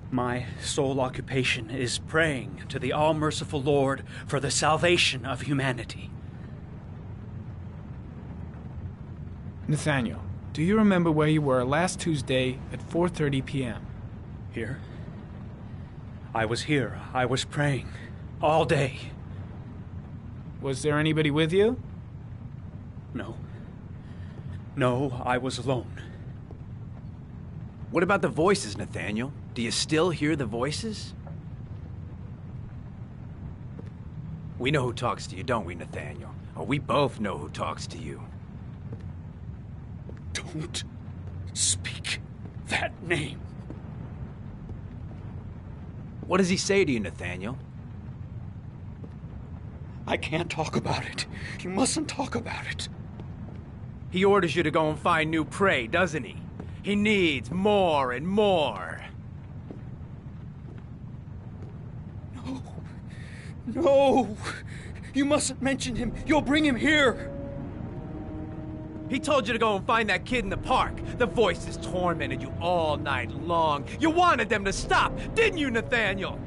My sole occupation is praying to the all-merciful Lord for the salvation of humanity. Nathaniel, do you remember where you were last Tuesday at 4:30 p.m.? Here? I was here. I was praying. All day. Was there anybody with you? No. No, I was alone. What about the voices, Nathaniel? Do you still hear the voices? We know who talks to you, don't we, Nathaniel? Oh, we both know who talks to you. Don't speak that name. What does he say to you, Nathaniel? I can't talk about it. You mustn't talk about it. He orders you to go and find new prey, doesn't he? He needs more and more. No. No! You mustn't mention him. You'll bring him here. He told you to go and find that kid in the park. The voices tormented you all night long. You wanted them to stop, didn't you, Nathaniel?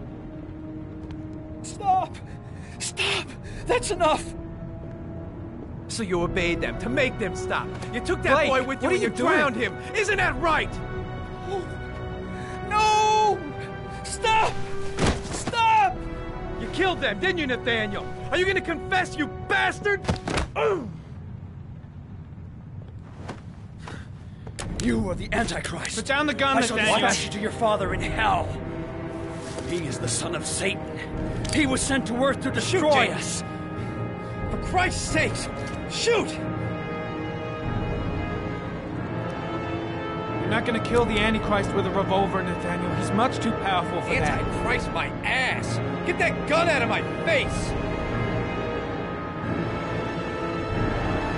Stop! Stop! That's enough! So you obeyed them to make them stop. You took that Blake, boy with you what and are you you doing? drowned him. Isn't that right? No! Stop! Stop! You killed them, didn't you, Nathaniel? Are you gonna confess, you bastard? You are the Antichrist. Put down the gun, I shall Nathaniel. dispatch you to your father in hell. He is the son of Satan. He was sent to earth to destroy us. For Christ's sake, shoot! You're not gonna kill the Antichrist with a revolver, Nathaniel. He's much too powerful for that. Antichrist, my ass! Get that gun out of my face!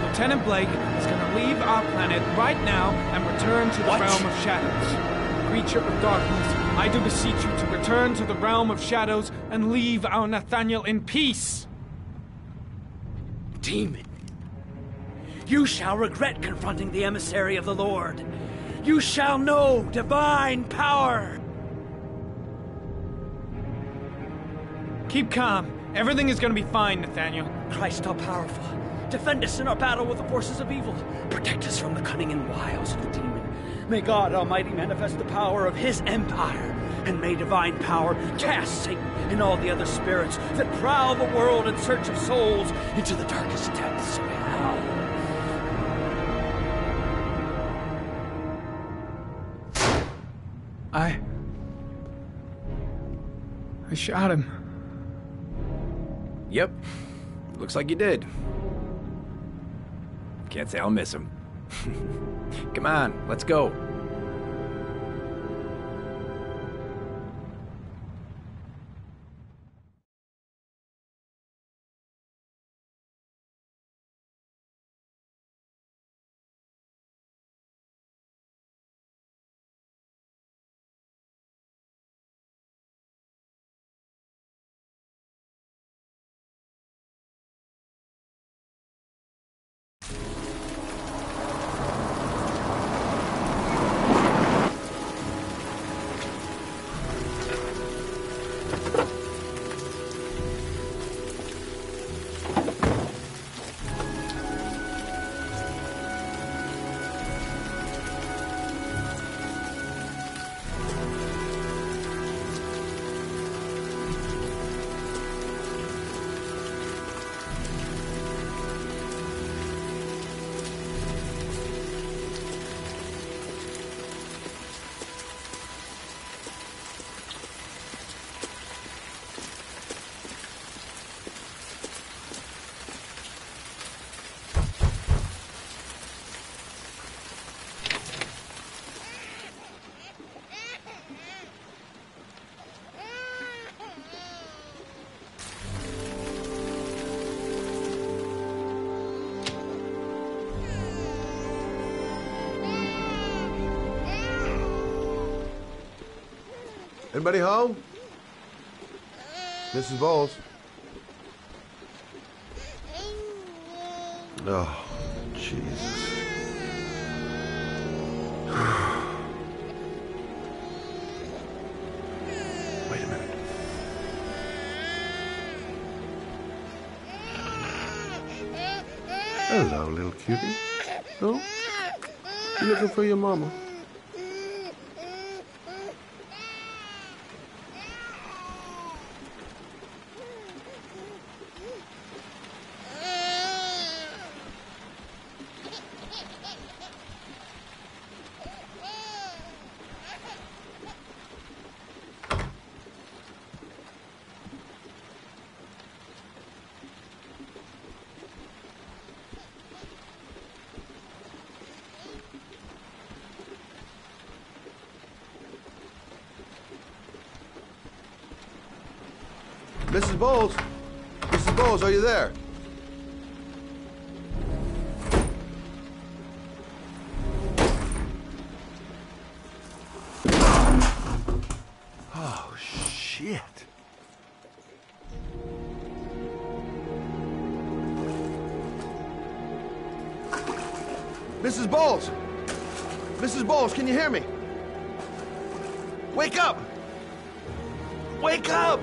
Lieutenant Blake is going to leave our planet right now and return to the realm of shadows. Creature of darkness, I do beseech you to return to the realm of shadows and leave our Nathaniel in peace. Demon, you shall regret confronting the emissary of the Lord. You shall know divine power. Keep calm. Everything is going to be fine, Nathaniel. Christ all powerful, defend us in our battle with the forces of evil. Protect us from the cunning and wiles of the demon. May God Almighty manifest the power of His empire, and may divine power cast Satan and all the other spirits that prowl the world in search of souls into the darkest depths of hell. I shot him. Yep. Looks like you did. Can't say I'll miss him. Come on, let's go. Anybody home? Mrs. Bowles? Oh, Jesus. Wait a minute. Hello, little cutie. Oh? You looking for your mama? Mrs. Bowles? Mrs. Bowles, are you there? Oh, shit. Mrs. Bowles! Mrs. Bowles, can you hear me? Wake up! Wake up!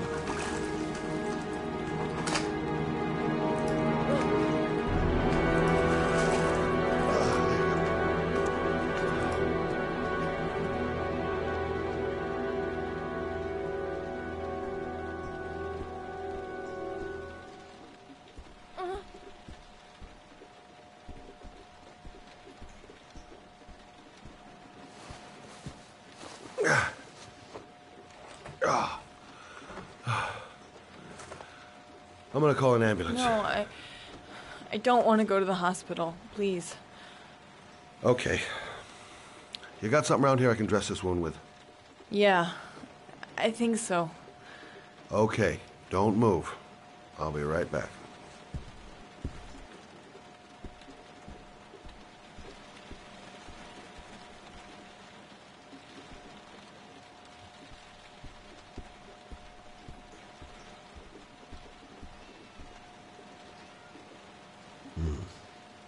I'm gonna call an ambulance. No, I don't want to go to the hospital. Please. Okay. You got something around here I can dress this wound with? Yeah, I think so. Okay, don't move. I'll be right back.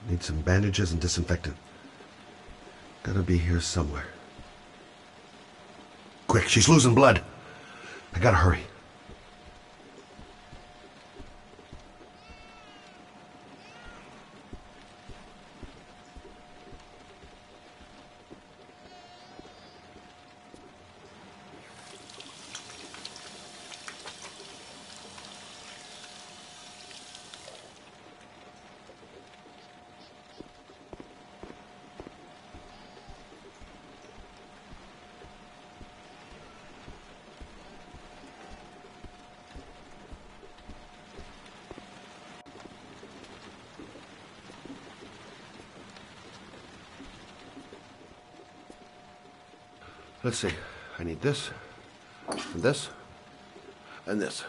Need some bandages and disinfectant. Gotta be here somewhere. Quick, she's losing blood. I gotta hurry. Let's see. I need this, and this, and this.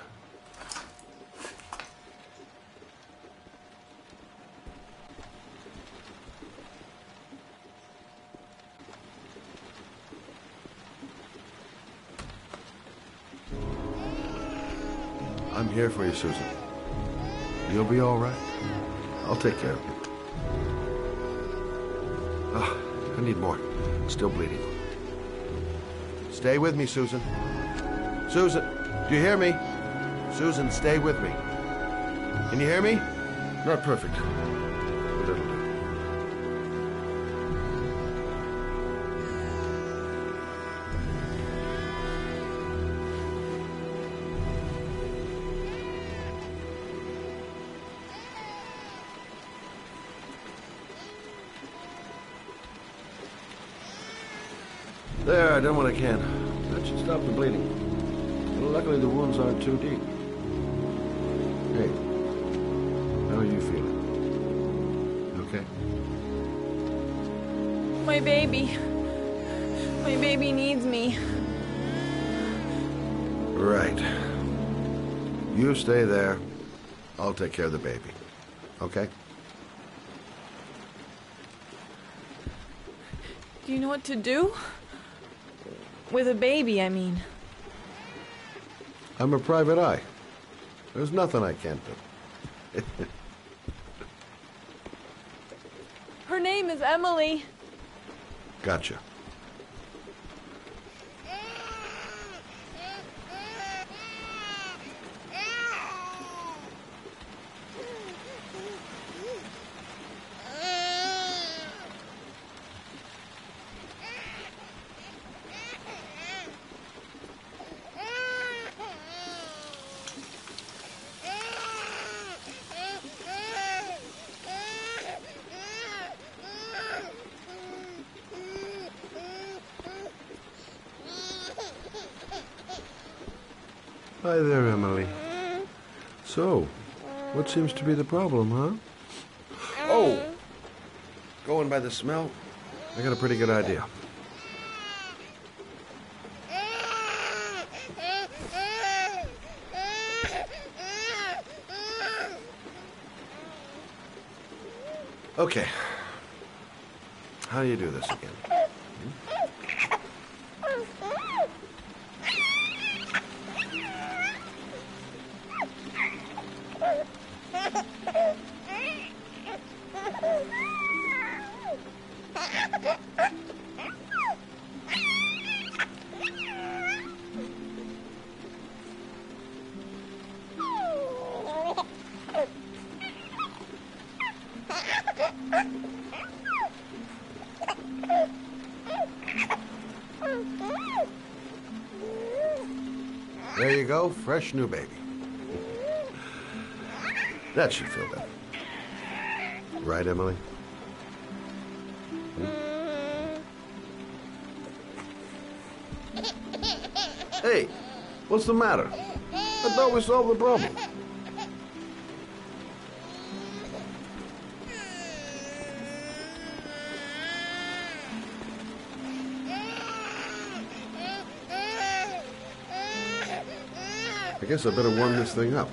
I'm here for you, Susan. You'll be all right. I'll take care of you. Ah, I need more. It's still bleeding. Stay with me, Susan. Susan, do you hear me? Susan, stay with me. Can you hear me? Not perfect, but it'll do. There, I done what I can. That should stop the bleeding. Well, luckily the wounds aren't too deep. Hey, how are you feeling? You okay? My baby. My baby needs me. Right. You stay there. I'll take care of the baby. Okay? Do you know what to do? With a baby, I mean. I'm a private eye. There's nothing I can't do. Her name is Emily. Gotcha. Hi there, Emily. So, what seems to be the problem, huh? Oh! Going by the smell, I got a pretty good idea. Okay. How do you do this again? There you go, fresh new baby. That should feel better. Right, Emily? Hey, what's the matter? I thought we solved the problem. I guess I better warm this thing up.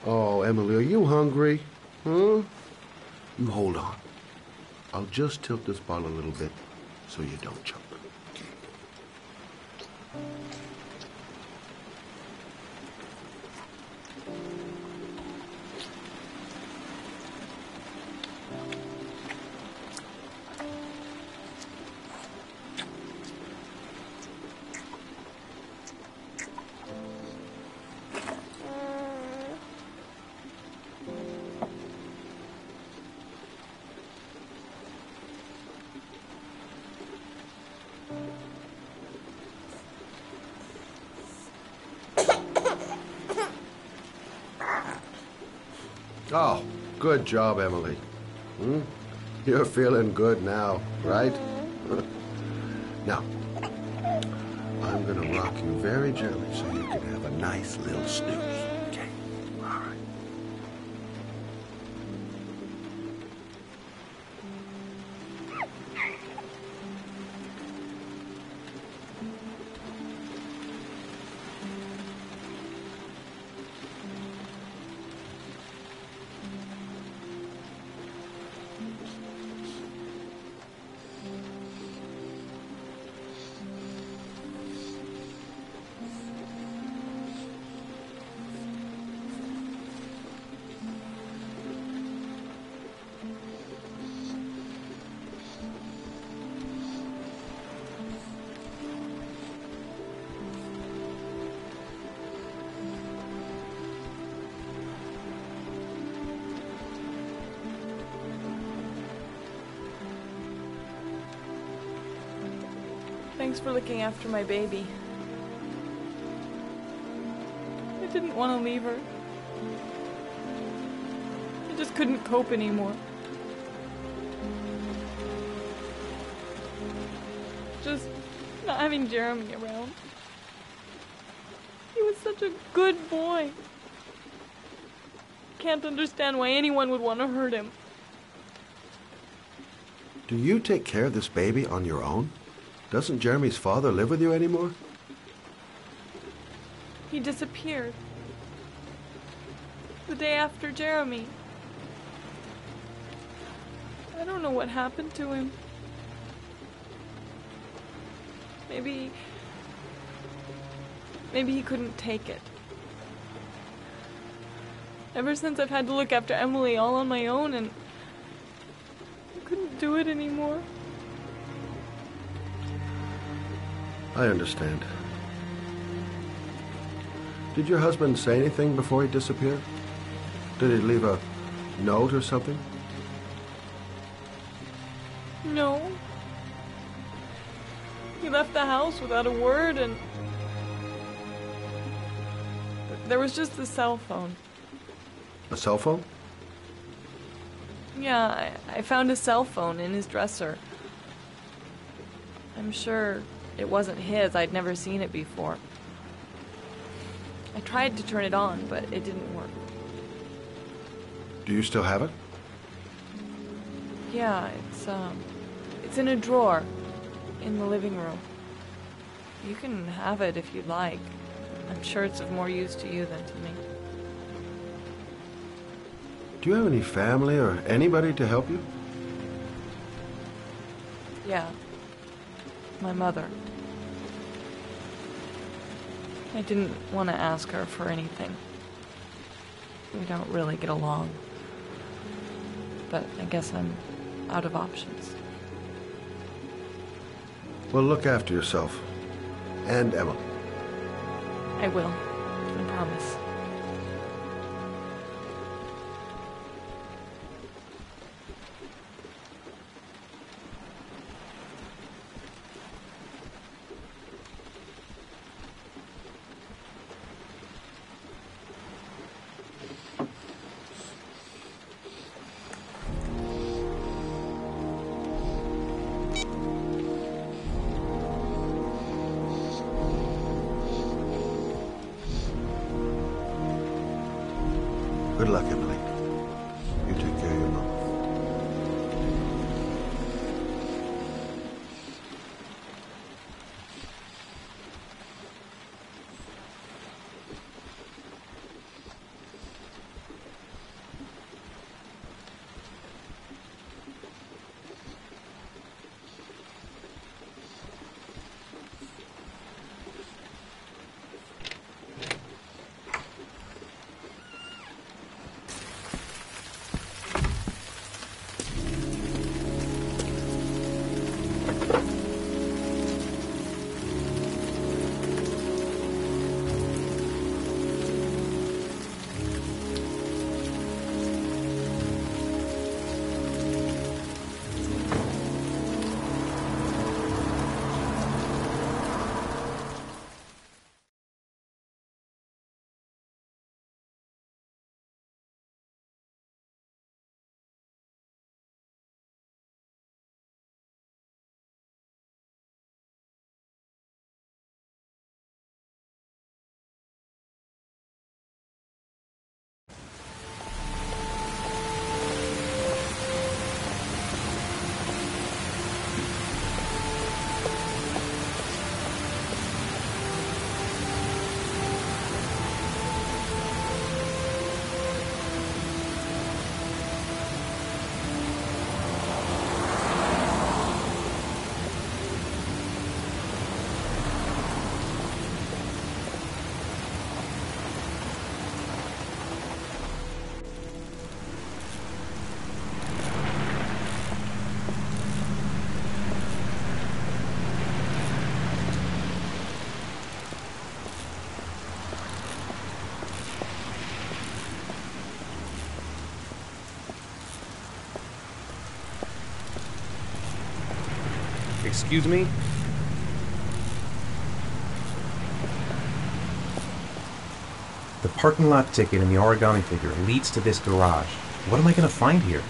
Oh, Emily, are you hungry? Huh? You hold on. I'll just tilt this bottle a little bit so you don't choke. Oh, good job, Emily. You're feeling good now, right? Now, I'm gonna rock you very gently so you can have a nice little snooze. Okay? All right. Thanks for looking after my baby. I didn't want to leave her. I just couldn't cope anymore. Just not having Jeremy around. He was such a good boy. Can't understand why anyone would want to hurt him. Do you take care of this baby on your own? Doesn't Jeremy's father live with you anymore? He disappeared. The day after Jeremy. I don't know what happened to him. Maybe he couldn't take it. Ever since I've had to look after Emily all on my own, and I couldn't do it anymore. I understand. Did your husband say anything before he disappeared? Did he leave a note or something? No. He left the house without a word, and there was just the cell phone. A cell phone? Yeah, I found a cell phone in his dresser. I'm sure it wasn't his. I'd never seen it before. I tried to turn it on, but it didn't work. Do you still have it? Yeah, it's in a drawer in the living room. You can have it if you'd like. I'm sure it's of more use to you than to me. Do you have any family or anybody to help you? Yeah. My mother. I didn't want to ask her for anything. We don't really get along. But I guess I'm out of options. Well, look after yourself. And Emily. I will. I promise. Good luck, Emily. You take care of your mom. Excuse me? The parking lot ticket and the origami figure leads to this garage. What am I going to find here?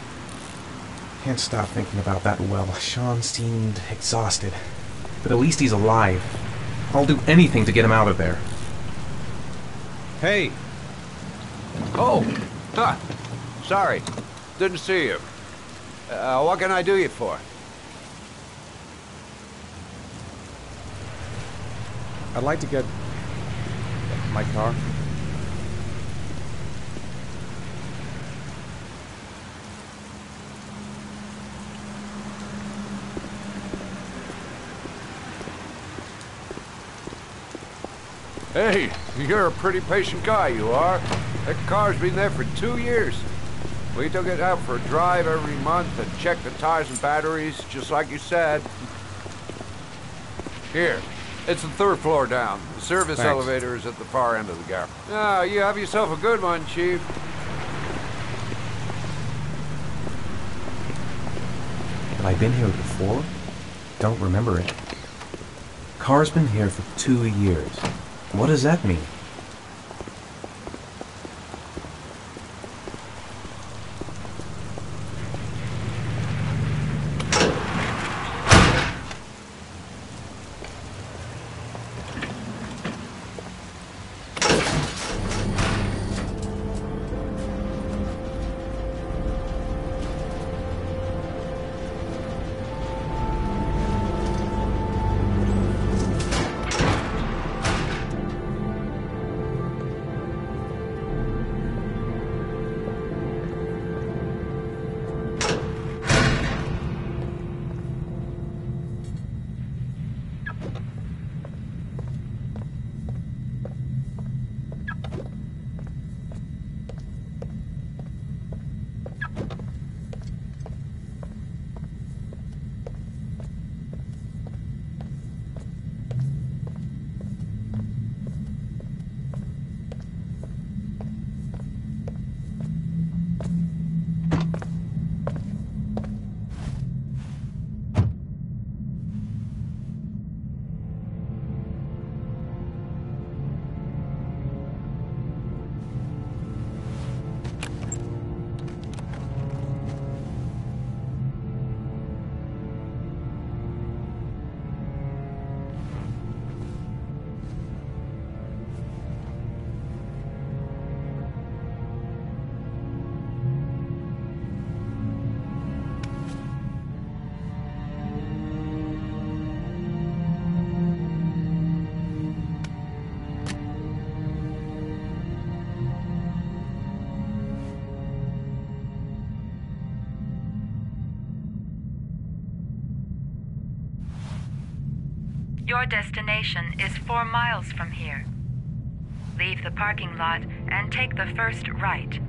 Can't stop thinking about that well. Sean seemed exhausted. But at least he's alive. I'll do anything to get him out of there. Hey! Oh! Huh. Sorry. Didn't see you. What can I do you for? I'd like to get my car. Hey, you're a pretty patient guy, you are. That car's been there for 2 years. We took it out for a drive every month and checked the tires and batteries, just like you said. Here, it's the 3rd floor down. The service Thanks. elevator is at the far end of the garage. Ah, you have yourself a good one, Chief. Have I been here before? Don't remember it. Car's been here for 2 years. What does that mean? Your destination is 4 miles from here. Leave the parking lot and take the first right.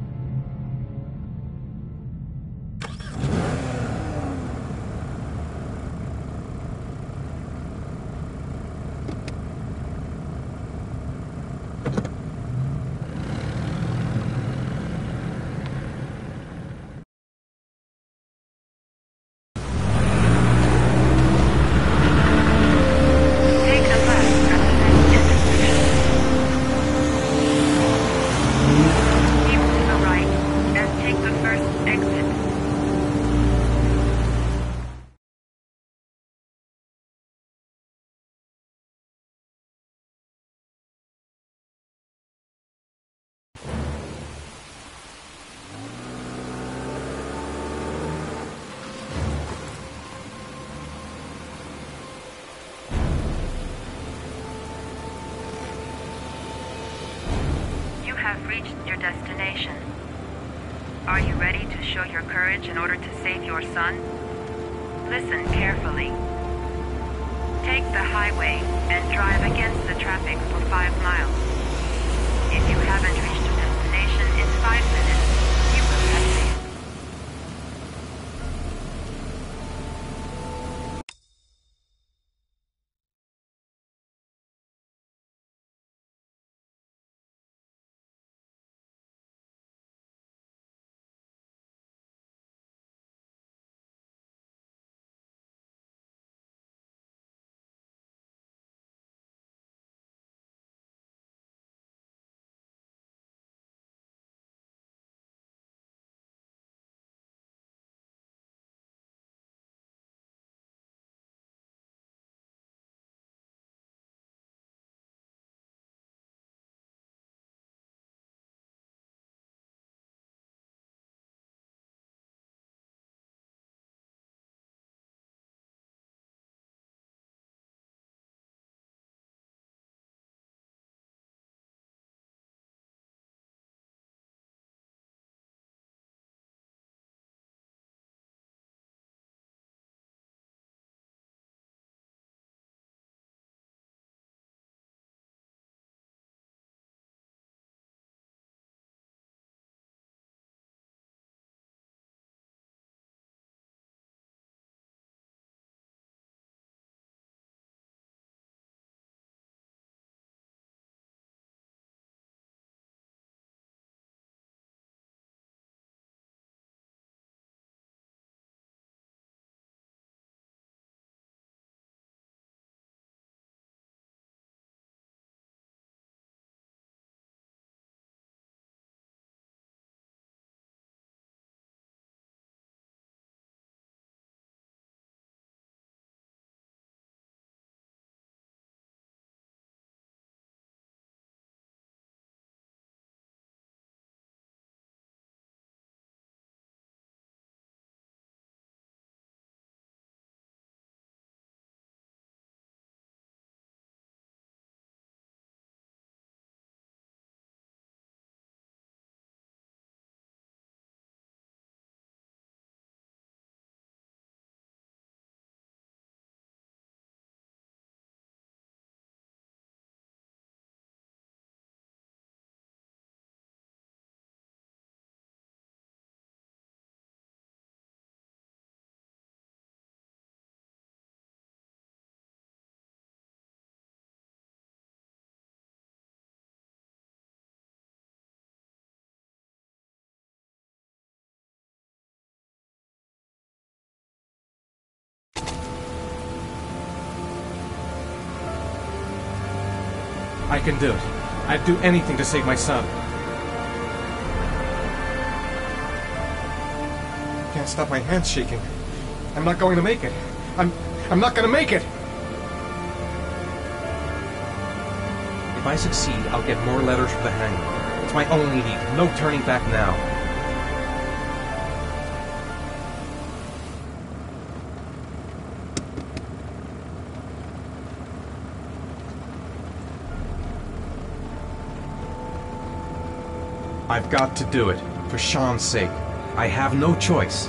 Have reached your destination. Are you ready to show your courage in order to save your son? Listen carefully. Take the highway and drive against the traffic for 5 miles. If you haven't reached your destination in 5 minutes, you will have failed. I can do it. I'd do anything to save my son. I can't stop my hands shaking. I'm not going to make it. I'm not going to make it! If I succeed, I'll get more letters for the hangman. It's my only need. No turning back now. I've got to do it. For Sean's sake. I have no choice.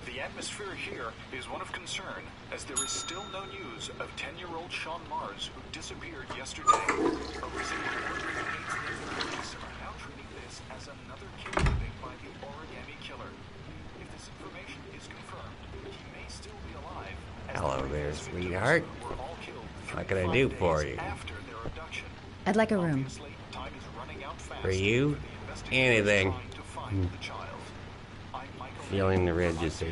The atmosphere here is one of concern, as there is still no news of 10-year-old Sean Mars, who disappeared yesterday. A recent report indicates that the police are now treating this as another kidnapping by the Origami Killer. If this information is confirmed, he may still be alive. Hello there, sweetheart. What can I do for you? I'd like a room. For you? Anything. Feeling the register.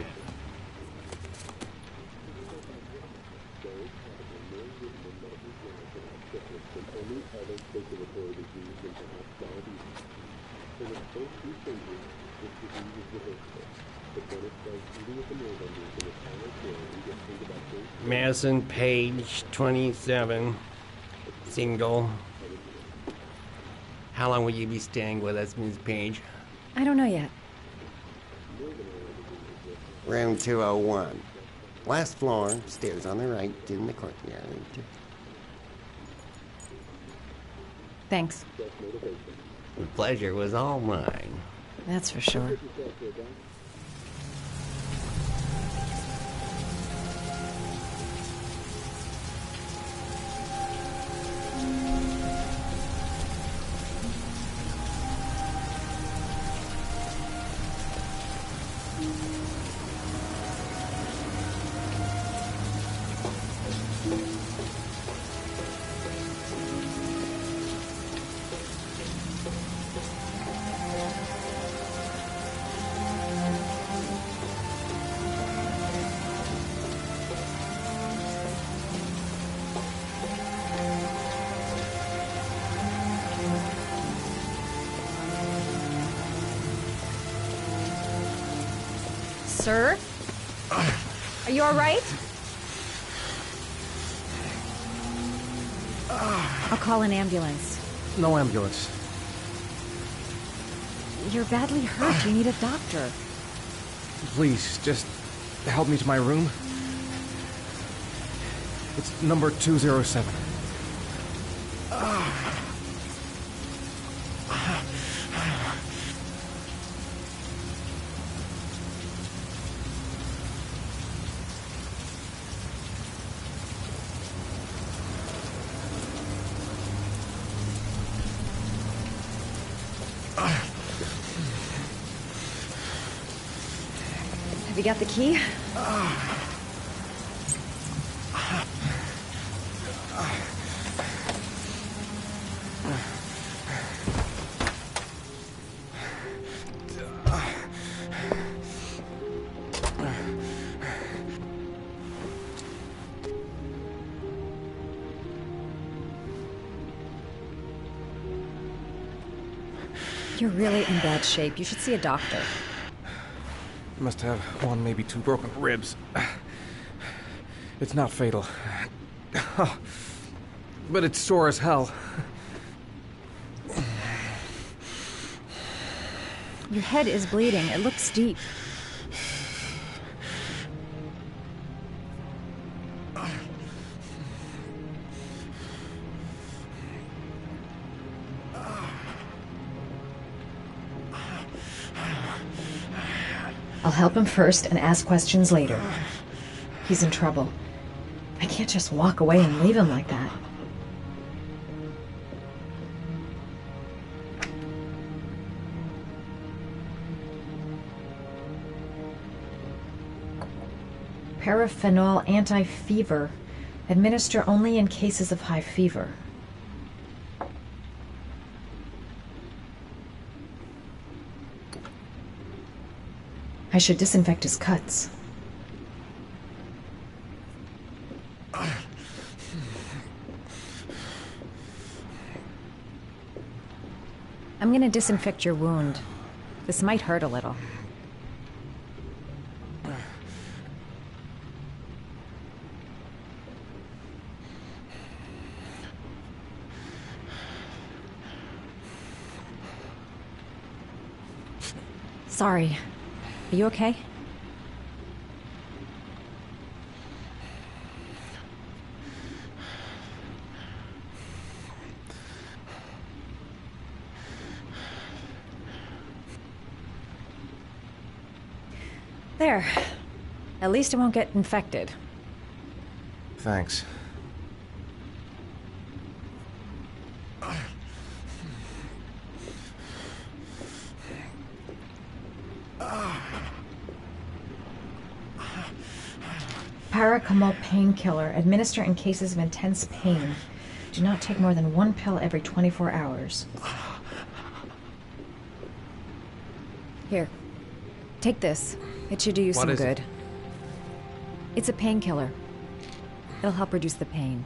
Madison Page, 27, single. How long will you be staying with us, Ms. Page? I don't know yet. Room 201. Last floor, stairs on the right, in the courtyard. Thanks. The pleasure was all mine. That's for sure. Sir? Are you all right? I'll call an ambulance. No ambulance. You're badly hurt. You need a doctor. Please, just help me to my room. It's number 207. Have you got the key? You're really in bad shape. You should see a doctor. Must have one, maybe two broken ribs. It's not fatal. But it's sore as hell. Your head is bleeding. It looks deep. I'll help him first and ask questions later. He's in trouble. I can't just walk away and leave him like that. Paraphenol anti-fever. Administer only in cases of high fever. I should disinfect his cuts. I'm gonna disinfect your wound. This might hurt a little. Sorry. Are you okay? There. At least it won't get infected. Thanks. Paracetamol painkiller. Administer in cases of intense pain. Do not take more than 1 pill every 24 hours. Here. Take this. It should do you some good. It's a painkiller. It'll help reduce the pain.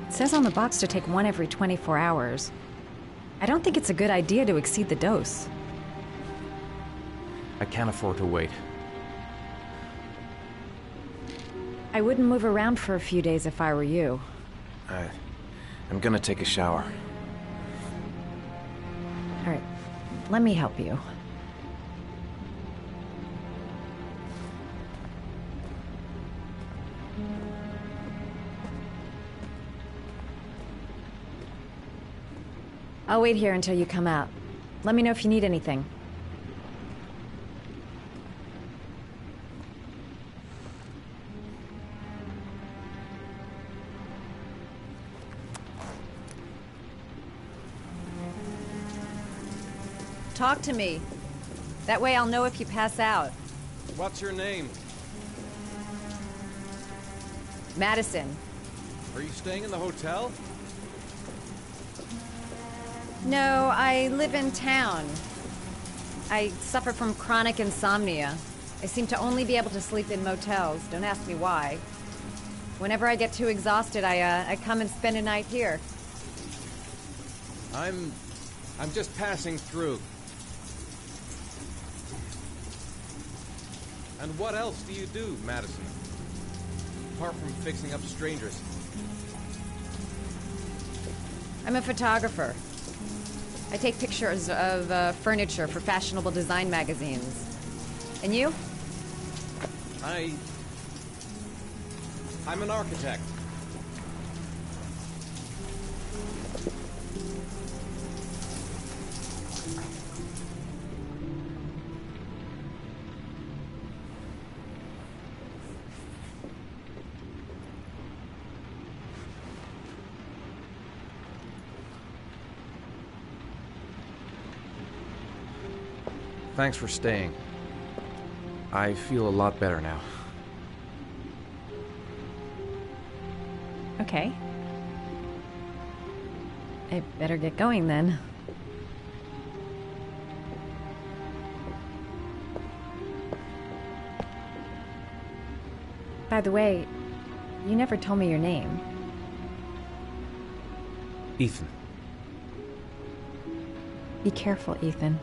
It says on the box to take 1 every 24 hours. I don't think it's a good idea to exceed the dose. I can't afford to wait. I wouldn't move around for a few days if I were you. I'm gonna take a shower. All right. Let me help you. I'll wait here until you come out. Let me know if you need anything. Talk to me. That way I'll know if you pass out. What's your name? Madison. Are you staying in the hotel? No, I live in town. I suffer from chronic insomnia. I seem to only be able to sleep in motels. Don't ask me why. Whenever I get too exhausted, I come and spend a night here. I'm just passing through. And what else do you do, Madison? Apart from fixing up strangers. I'm a photographer. I take pictures of furniture for fashionable design magazines. And you? I'm an architect. Thanks for staying. I feel a lot better now. Okay. I better get going then. By the way, you never told me your name. Ethan. Be careful, Ethan.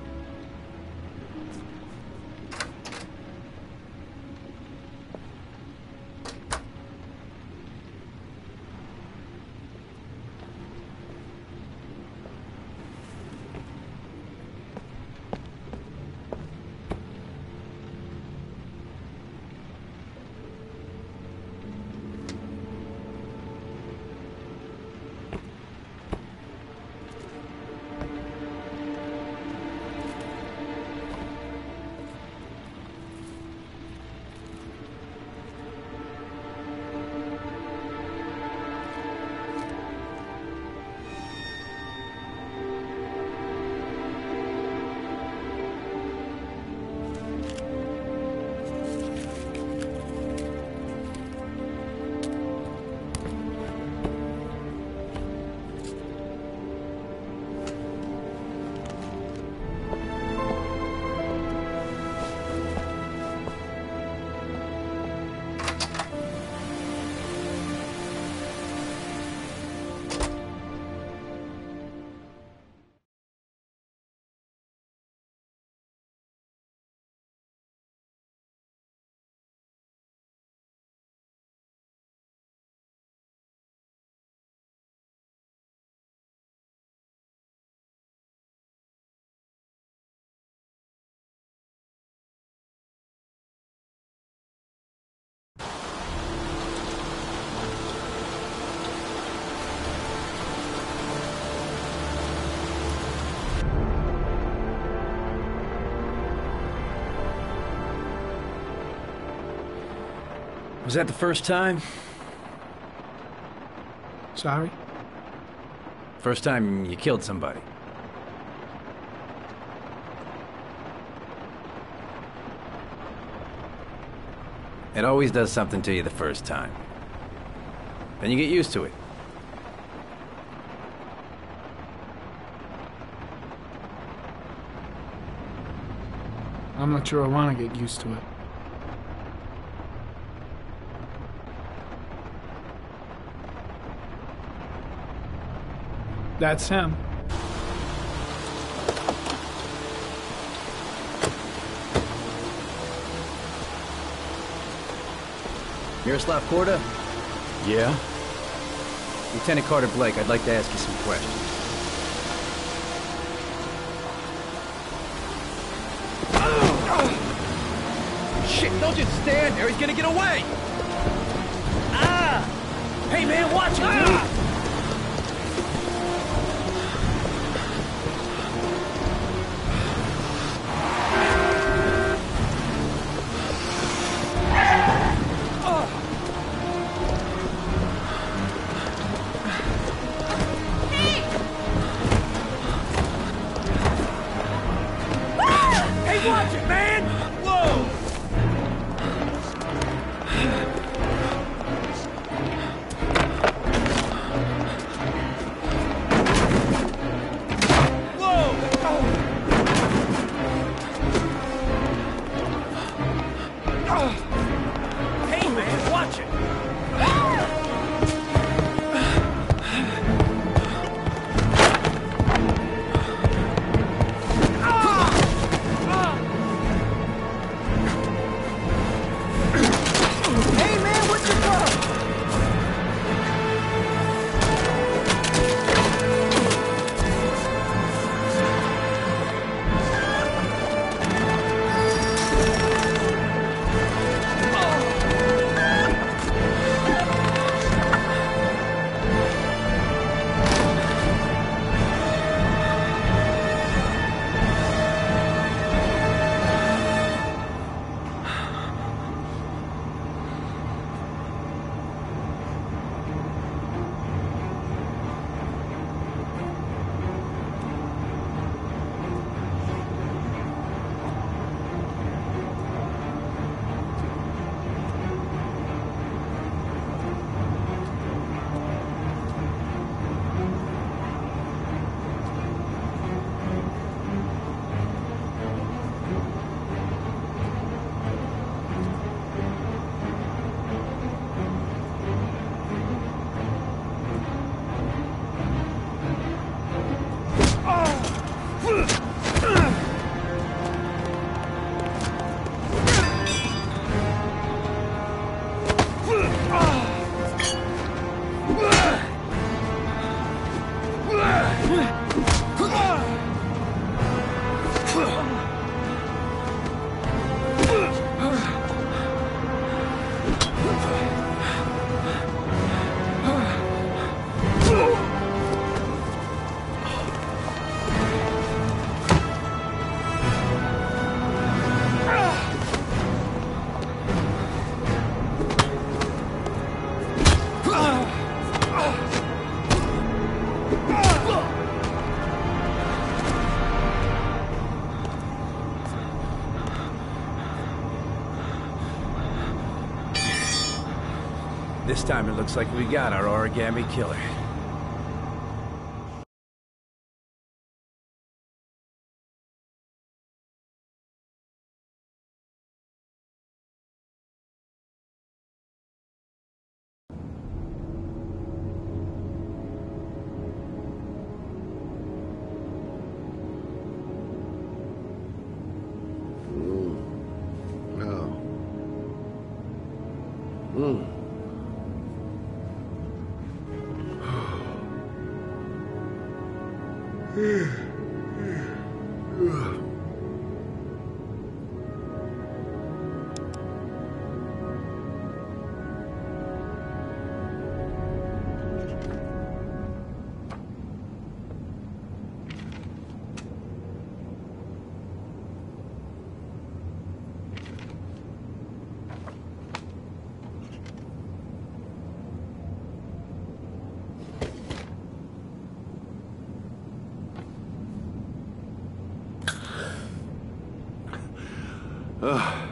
Was that the first time? Sorry? First time you killed somebody? It always does something to you the first time. Then you get used to it. I'm not sure I want to get used to it. That's him. Miroslav Korda? Yeah? Lieutenant Carter Blake, I'd like to ask you some questions. Shit, don't just stand there, he's gonna get away! Ah! Hey man, watch it, dude! Watch it, man! Whoa! Hey, man, watch it! This time it looks like we got our origami killer. Ugh.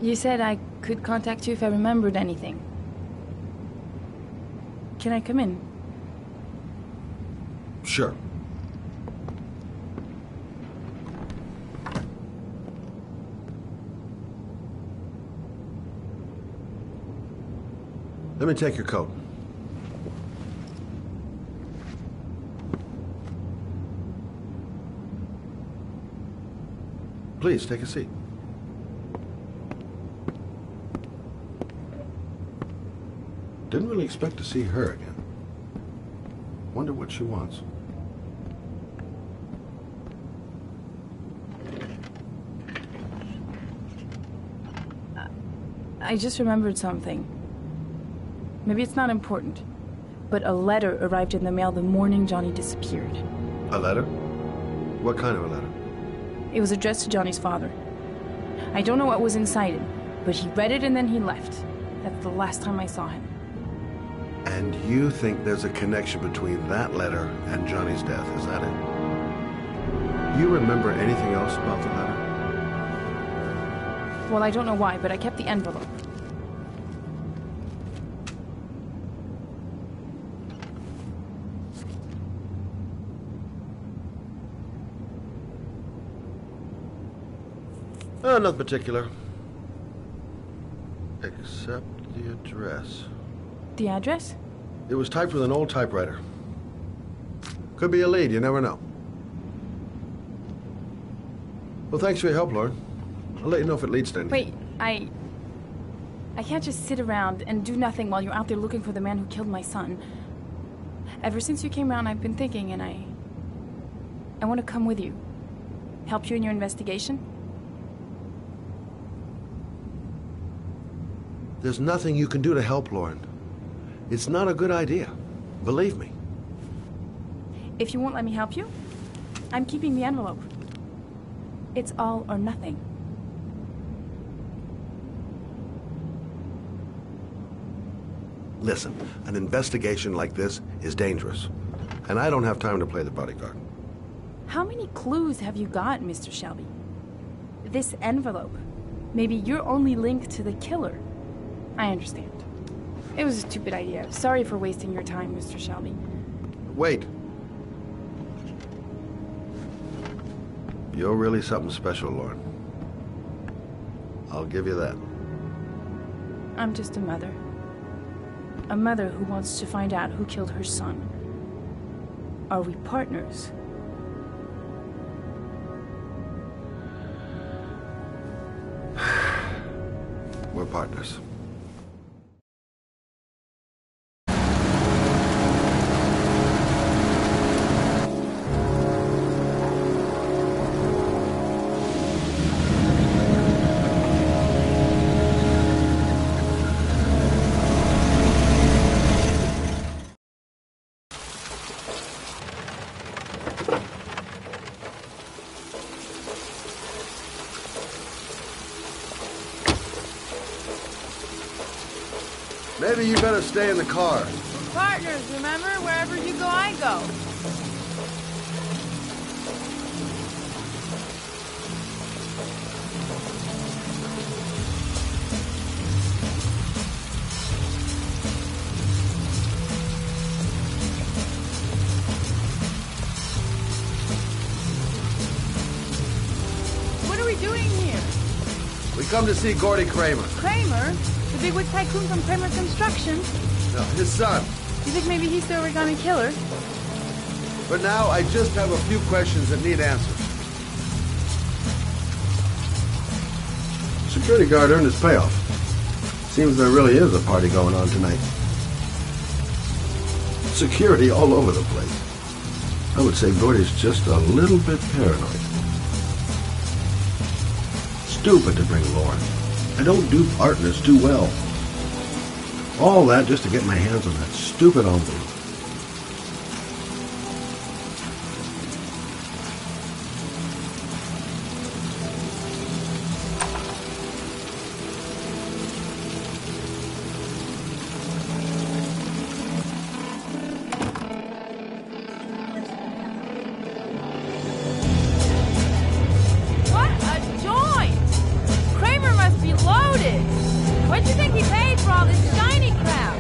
You said I could contact you if I remembered anything. Can I come in? Sure. Let me take your coat. Please, take a seat. Didn't really expect to see her again. Wonder what she wants. I just remembered something. Maybe it's not important, but a letter arrived in the mail the morning Johnny disappeared. A letter? What kind of a letter? It was addressed to Johnny's father. I don't know what was inside it, but he read it and then he left. That's the last time I saw him. And you think there's a connection between that letter and Johnny's death, is that it? You remember anything else about the letter? Well, I don't know why, but I kept the envelope. Nothing particular. Except the address. The address? It was typed with an old typewriter. Could be a lead, you never know. Well, thanks for your help, Lauren. I'll let you know if it leads to anything. Wait, I can't just sit around and do nothing while you're out there looking for the man who killed my son. Ever since you came around, I've been thinking, and I want to come with you. Help you in your investigation. There's nothing you can do to help, Lauren. It's not a good idea. Believe me. If you won't let me help you, I'm keeping the envelope. It's all or nothing. Listen, an investigation like this is dangerous. And I don't have time to play the bodyguard. How many clues have you got, Mr. Shelby? This envelope. Maybe your only link to the killer. I understand. It was a stupid idea. Sorry for wasting your time, Mr. Shelby. Wait. You're really something special, Lauren. I'll give you that. I'm just a mother. A mother who wants to find out who killed her son. Are we partners? We're partners. Maybe you better stay in the car. Partners, remember? Wherever you go, I go. What are we doing here? We come to see Gordy Kramer. Kramer? The bigwig tycoon from Kramer Construction? No, his son. You think maybe he's the origami killer? For now, I just have a few questions that need answers. Security guard earned his payoff. Seems there really is a party going on tonight. Security all over the place. I would say Gordy's just a little bit paranoid. Stupid to bring Lauren. I don't do partners too well. All that just to get my hands on that stupid envelope. What a joint! Kramer must be loaded. What do you think he paid for all this shiny crap?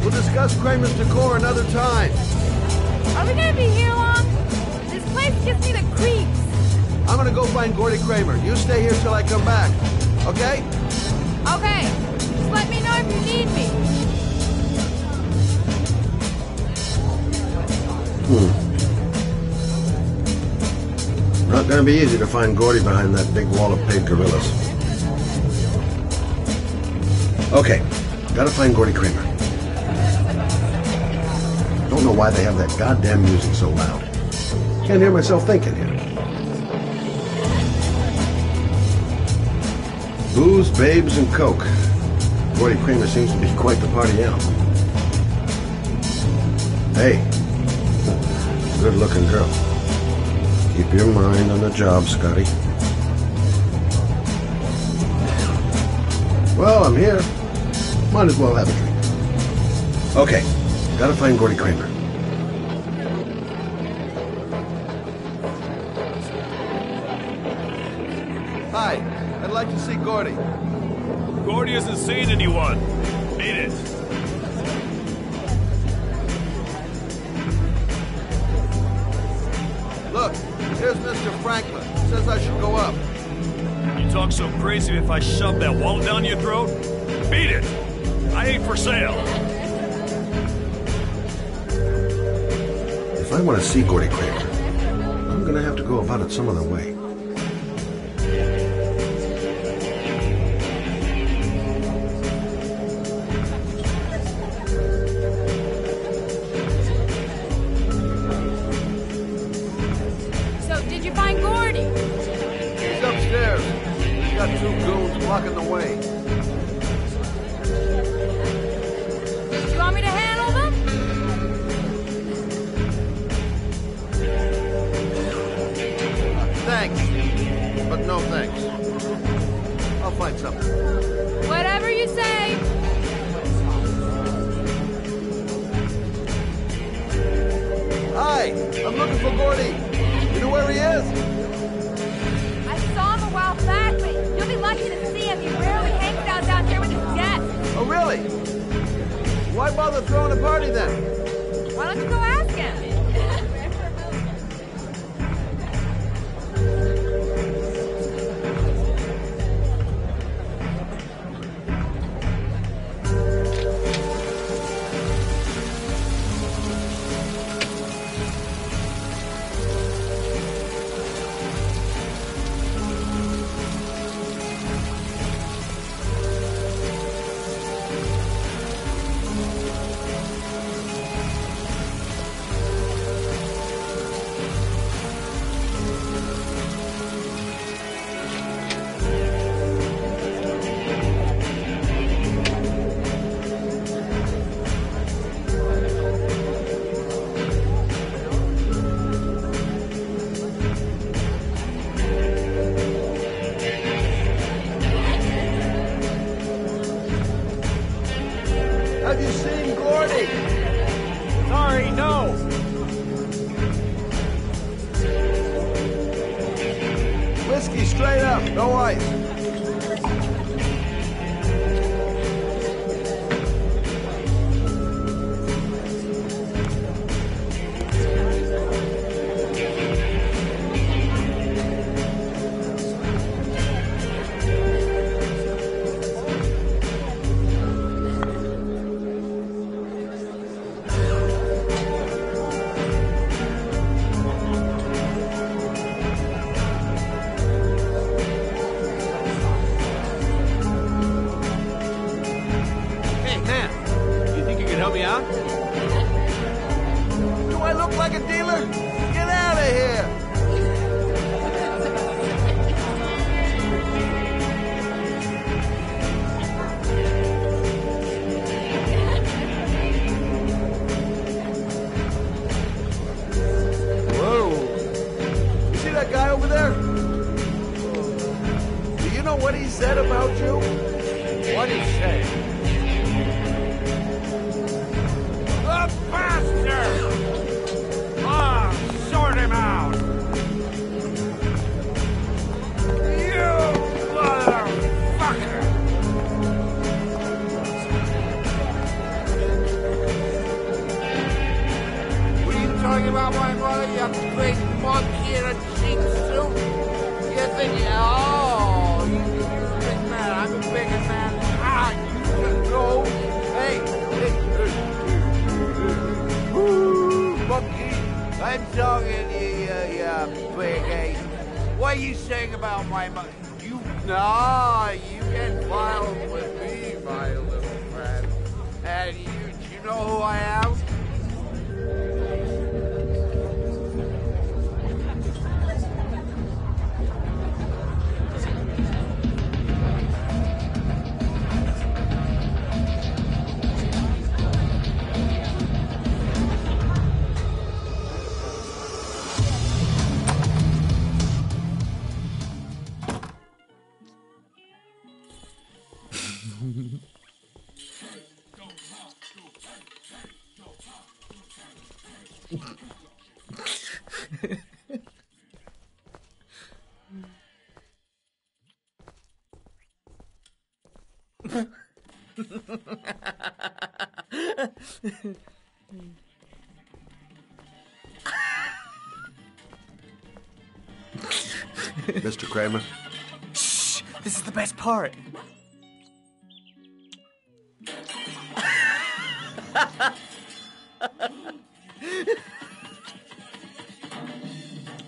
We'll discuss Kramer's decor another time. Are we gonna be here long? This place gives me the creeps. I'm gonna go find Gordy Kramer. You stay here till I come back. Okay? Okay. Just let me know if you need me. Not gonna be easy to find Gordy behind that big wall of paid gorillas. Okay, gotta find Gordy Kramer. Don't know why they have that goddamn music so loud. Can't hear myself thinking here. Booze, babes, and coke. Gordy Kramer seems to be quite the party animal. Hey, good-looking girl. Keep your mind on the job, Scotty. Well, I'm here. Might as well have a drink. Okay, gotta find Gordy Kramer. Hi, I'd like to see Gordy. Gordy hasn't seen anyone. Beat it. Look, here's Mr. Franklin. Says I should go up. You talk so crazy if I shove that wallet down your throat? Beat it! I ain't for sale. If I want to see Gordy Kramer, I'm gonna have to go about it some other way. So, did you find Gordy? He's upstairs. He's got 2 goons blocking the way. You want me to handle them? Thanks, but no thanks. I'll find something. Whatever you say. Hi, I'm looking for Gordy. You know where he is? I saw him a while back, but you'll be lucky to see him. He rarely hangs out down here with his guests. Oh, really? Why bother throwing a party then? Why don't you go ask him? Have you seen Gordy? Sorry, no. Whiskey straight up, no ice. Hey, man. You think you can help me out? Do I look like a dealer? Get out of here! Whoa! You see that guy over there? Do you know what he said about you? What'd he say? The bastard! Ah, sort him out! You motherfucker! What are you talking about, my mother, you big monkey in a cheap suit? You think, oh, you're a big man, I'm a bigger man. Ah, you can go. Hey, Woo, monkey, I'm talking to you, you big ape. What are you saying about my mother? You get violent with me, my little friend. And do you know who I am? Mr. Kramer? This is the best part.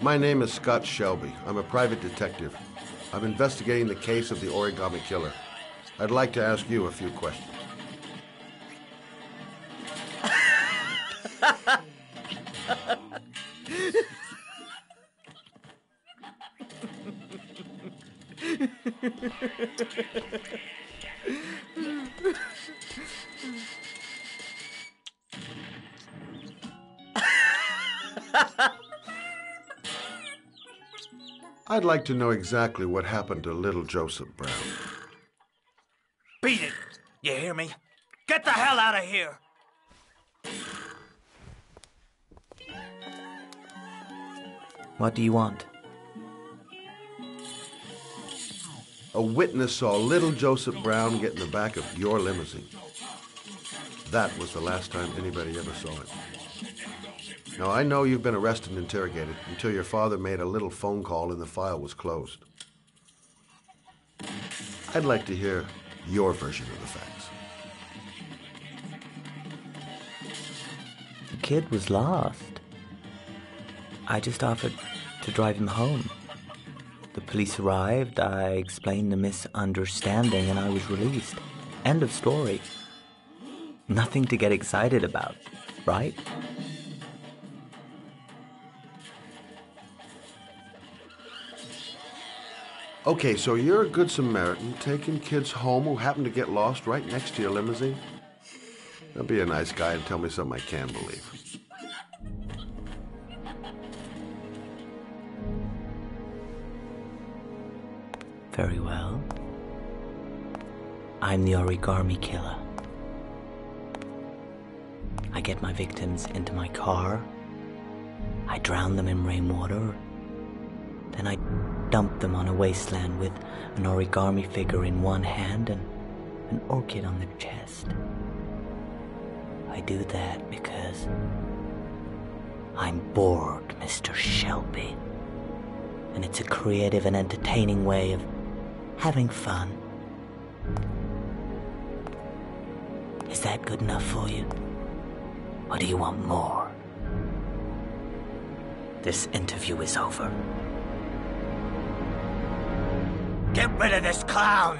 My name is Scott Shelby. I'm a private detective. I'm investigating the case of the Origami Killer. I'd like to ask you a few questions. I'd like to know exactly what happened to little Joseph Brown. Beat it! You hear me? Get the hell out of here! What do you want? A witness saw little Joseph Brown get in the back of your limousine. That was the last time anybody ever saw it. Now, I know you've been arrested and interrogated until your father made a little phone call and the file was closed. I'd like to hear your version of the facts. The kid was lost. I just offered to drive him home. The police arrived, I explained the misunderstanding, and I was released. End of story. Nothing to get excited about, right? Okay, so you're a good Samaritan taking kids home who happen to get lost right next to your limousine? Now be a nice guy and tell me something I can believe. Very well. I'm the Origami Killer. I get my victims into my car. I drown them in rainwater. Then I dump them on a wasteland with an origami figure in one hand and an orchid on their chest. I do that because I'm bored, Mr. Shelby. And it's a creative and entertaining way of having fun. Is that good enough for you? Or do you want more? This interview is over. Get rid of this clown!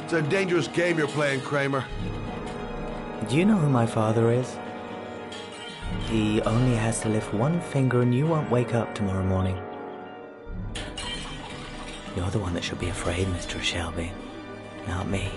It's a dangerous game you're playing, Kramer. Do you know who my father is? He only has to lift one finger and you won't wake up tomorrow morning. You're the one that should be afraid, Mr. Shelby, not me.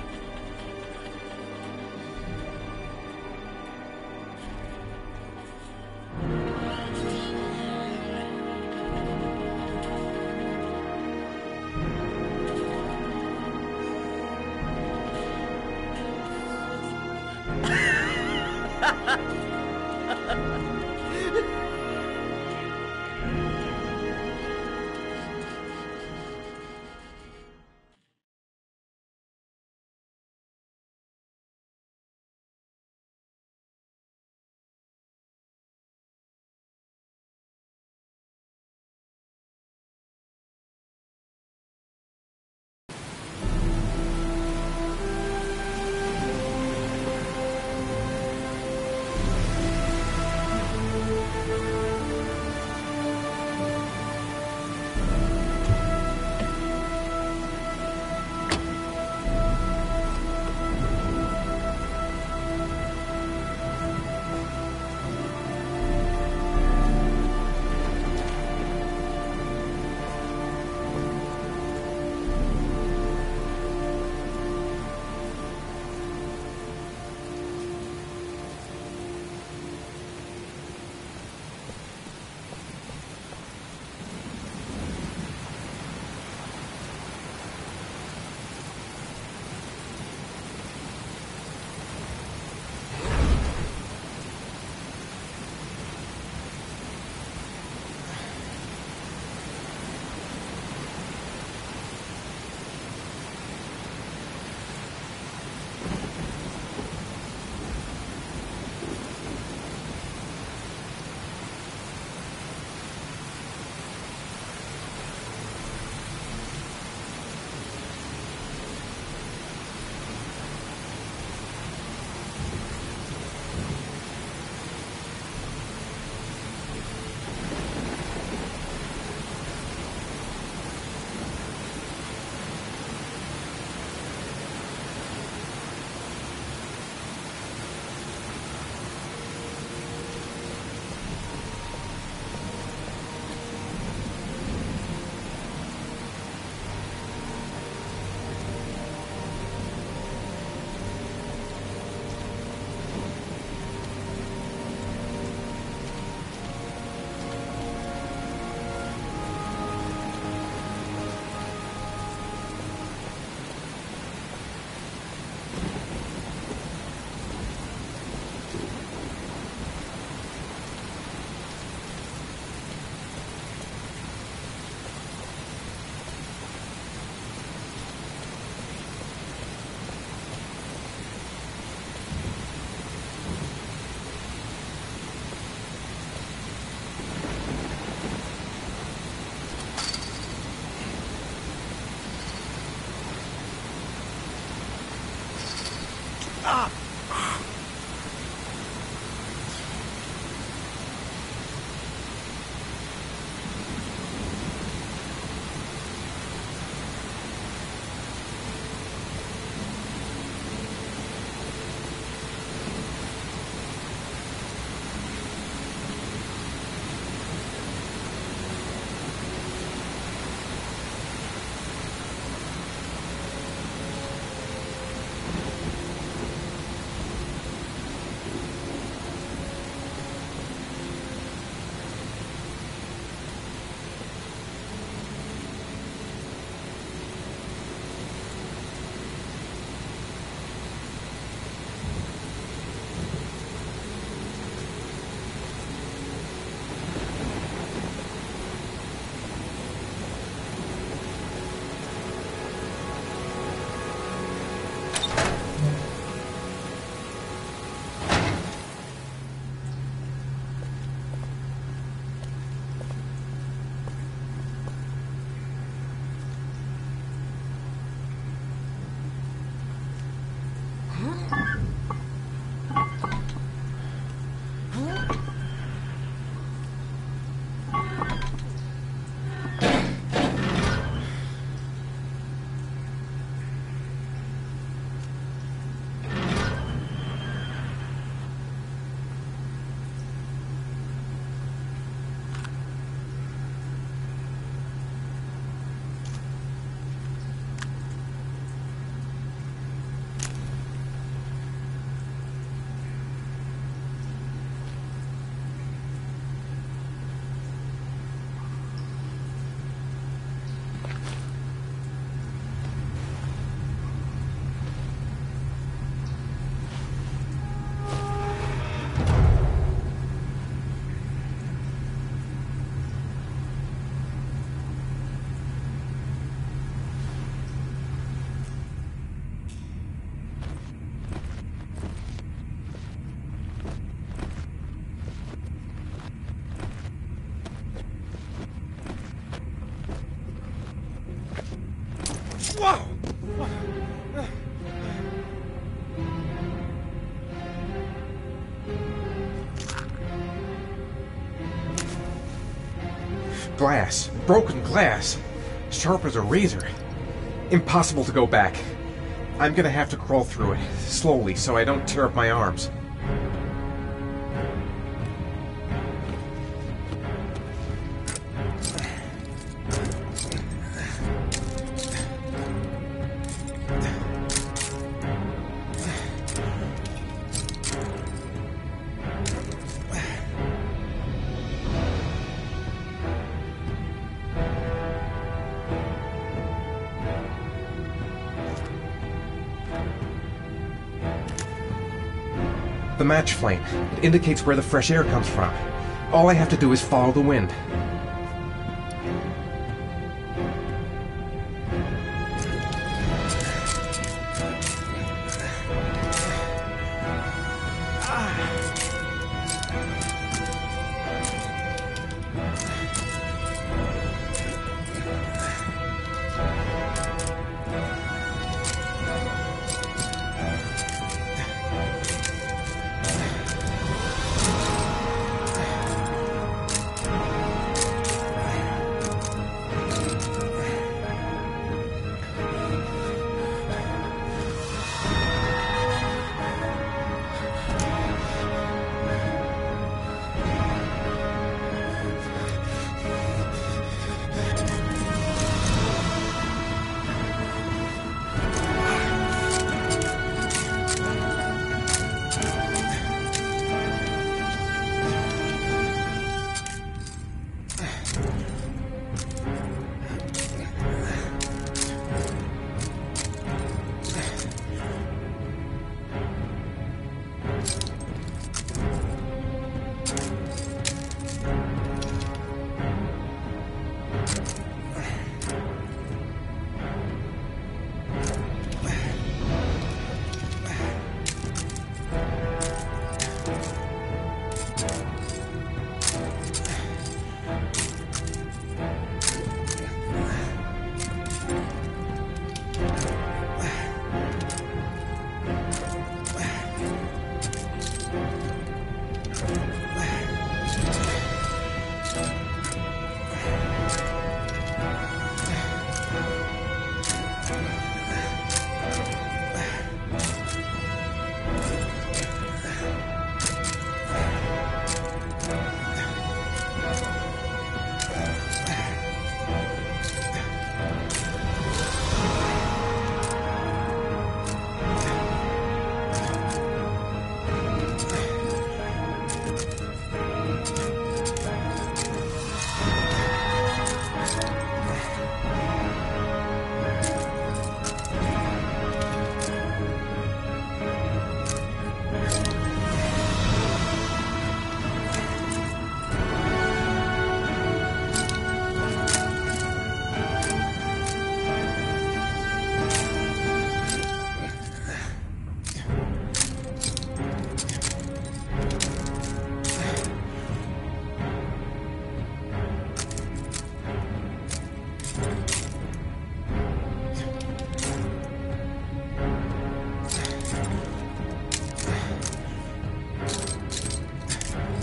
Glass. Broken glass. Sharp as a razor. Impossible to go back. I'm gonna have to crawl through it, slowly, so I don't tear up my arms. The match flame. It indicates where the fresh air comes from. All I have to do is follow the wind.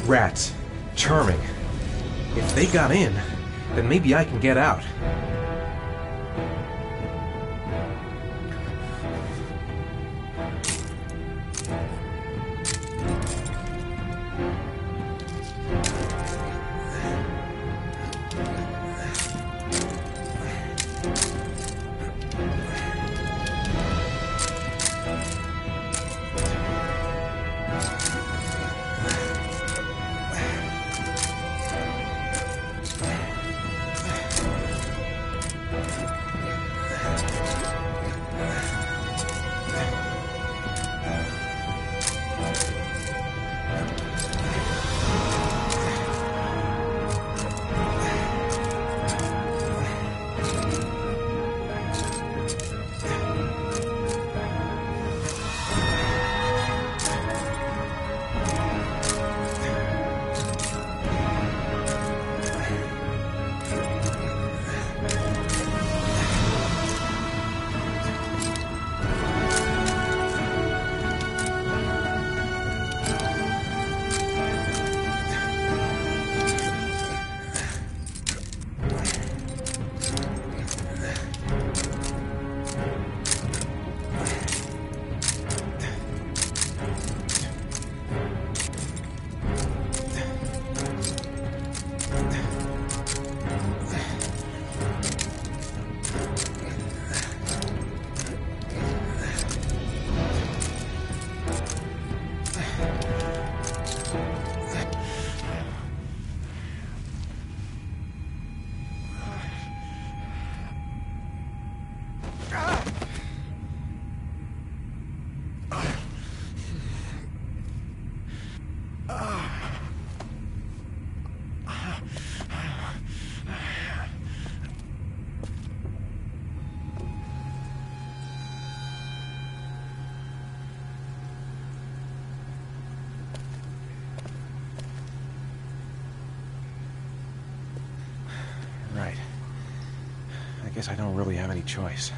Rats. Charming. If they got in, then maybe I can get out. guess I don't really have any choice.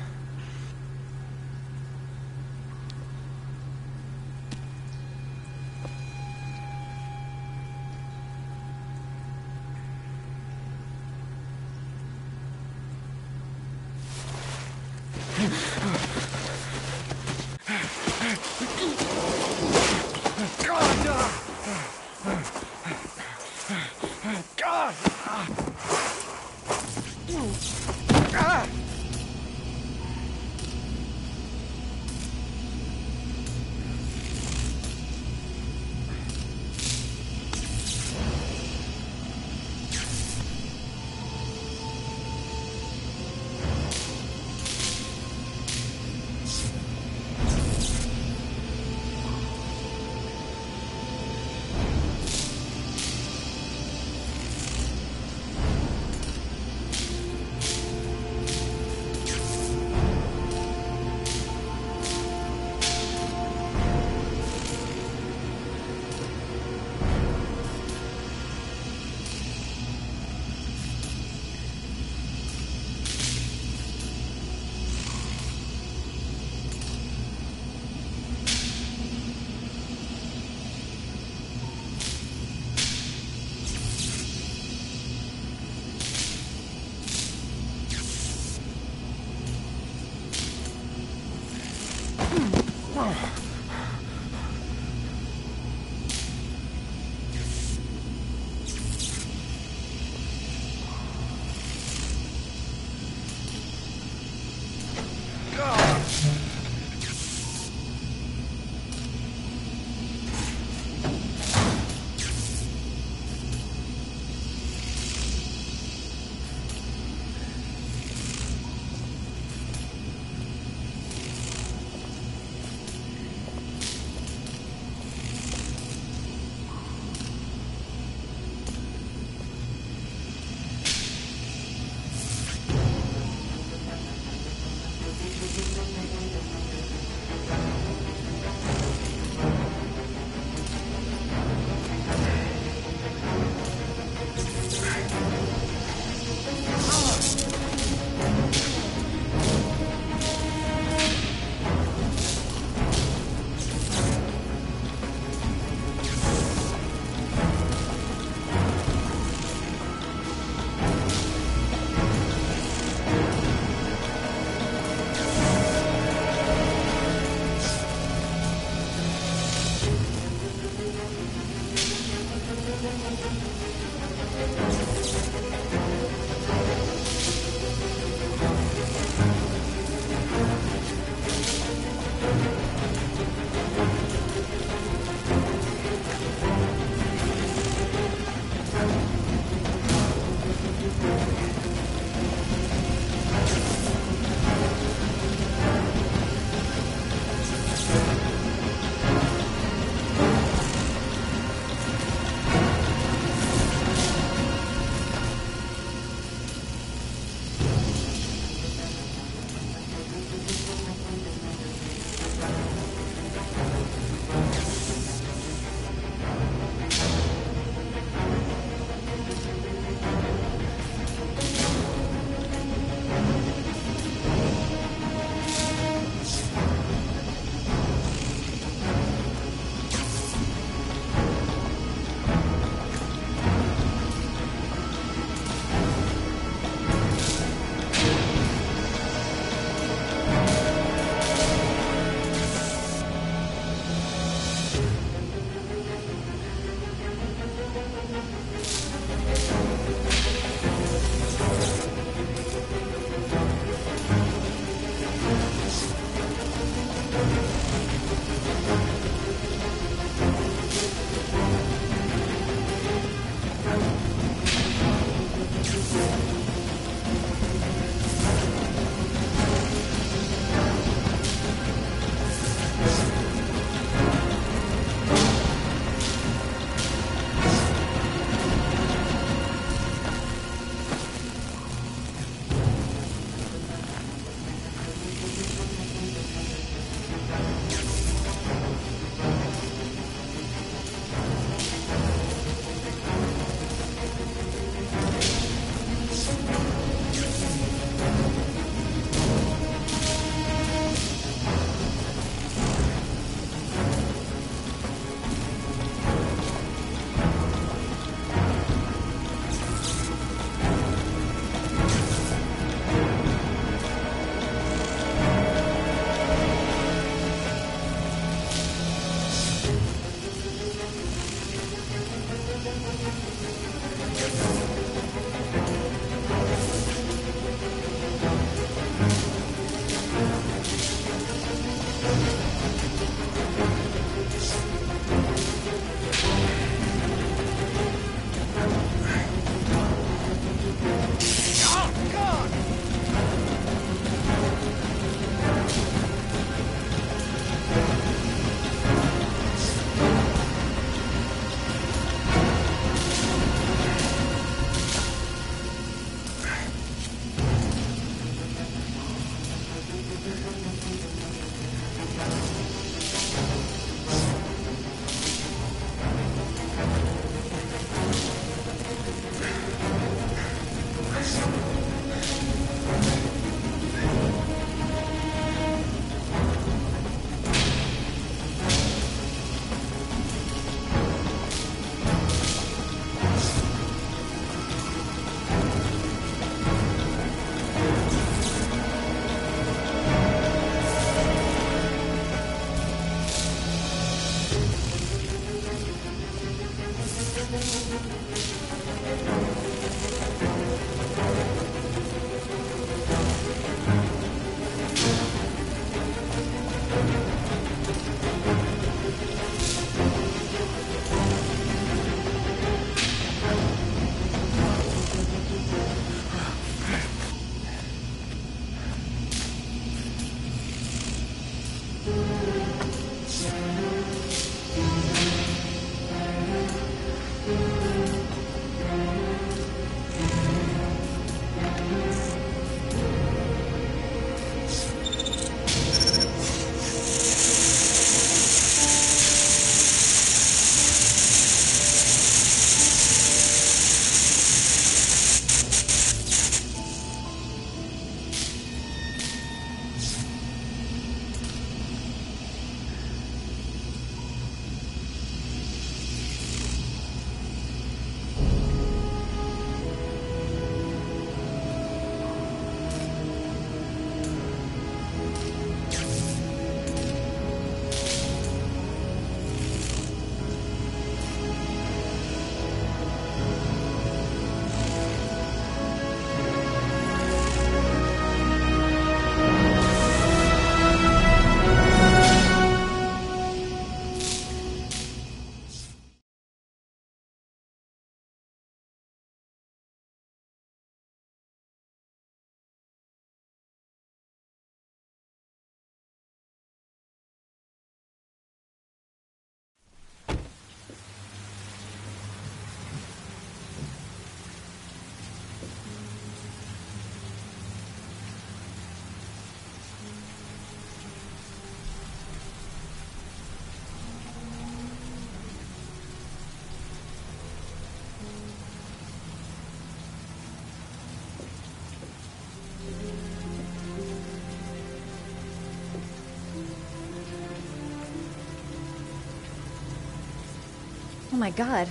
Oh my God.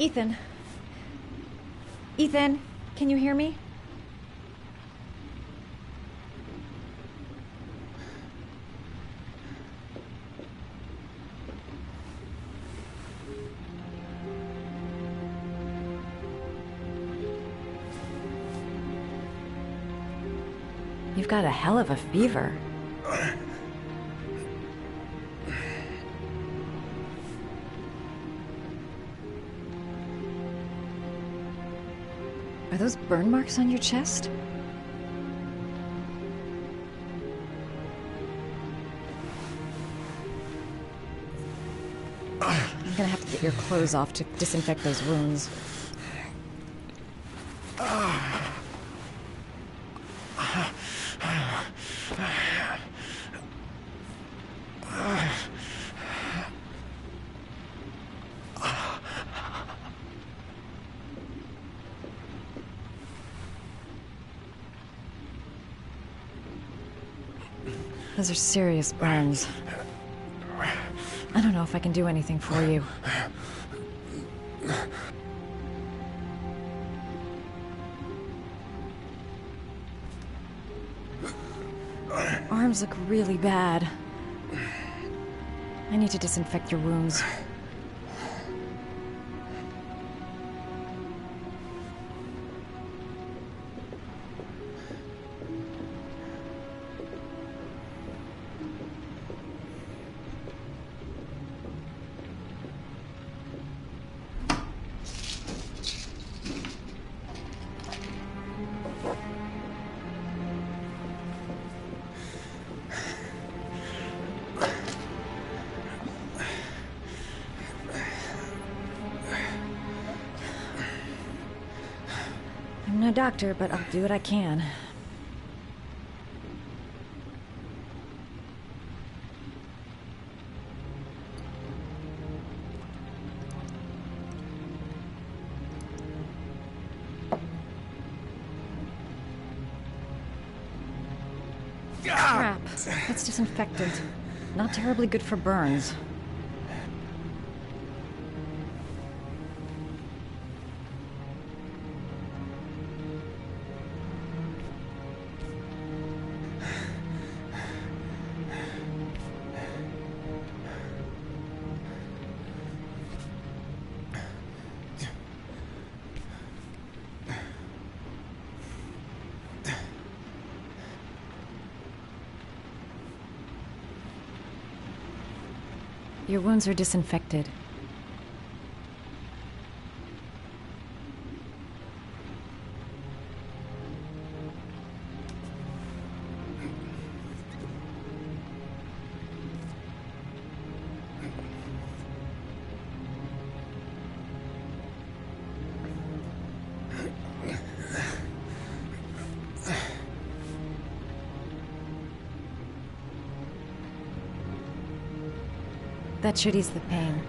Ethan. Ethan, can you hear me? You've got a hell of a fever. Are those burn marks on your chest? your clothes off to disinfect those wounds. Those are serious burns. I don't know if I can do anything for you. Arms look really bad. I need to disinfect your wounds. I'm no doctor, but I'll do what I can. Crap. That's disinfectant. Not terribly good for burns. Your wounds are disinfected. That should ease the pain.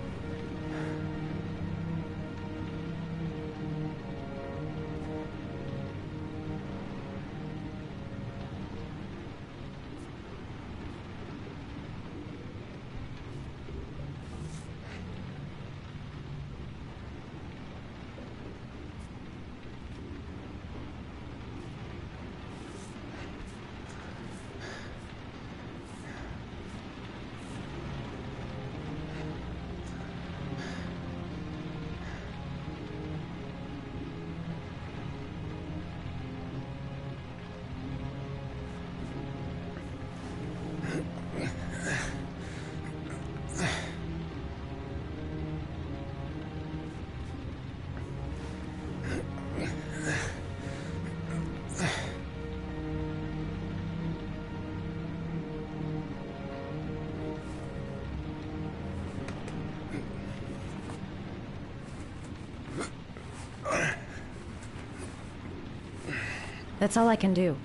That's all I can do.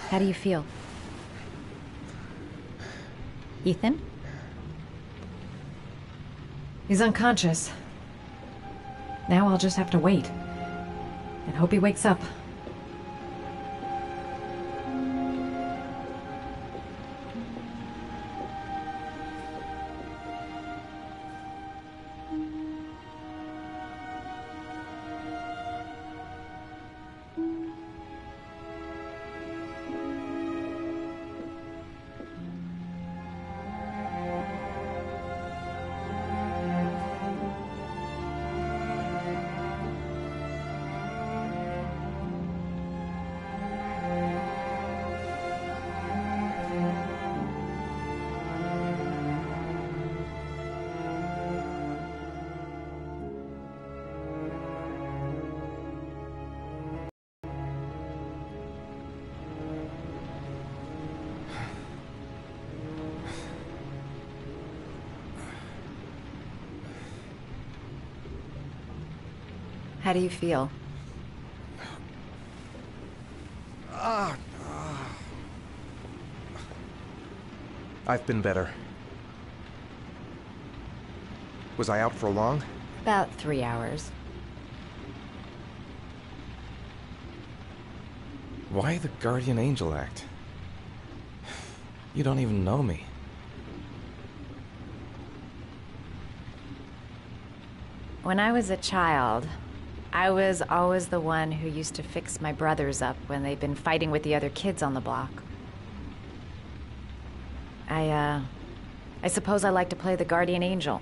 How do you feel? Ethan? He's unconscious. Now I'll just have to wait. And hope he wakes up. How do you feel? I've been better. Was I out for long? About 3 hours. Why the Guardian Angel act? You don't even know me. When I was a child, I was always the one who used to fix my brothers up when they'd been fighting with the other kids on the block. I suppose I like to play the Guardian Angel.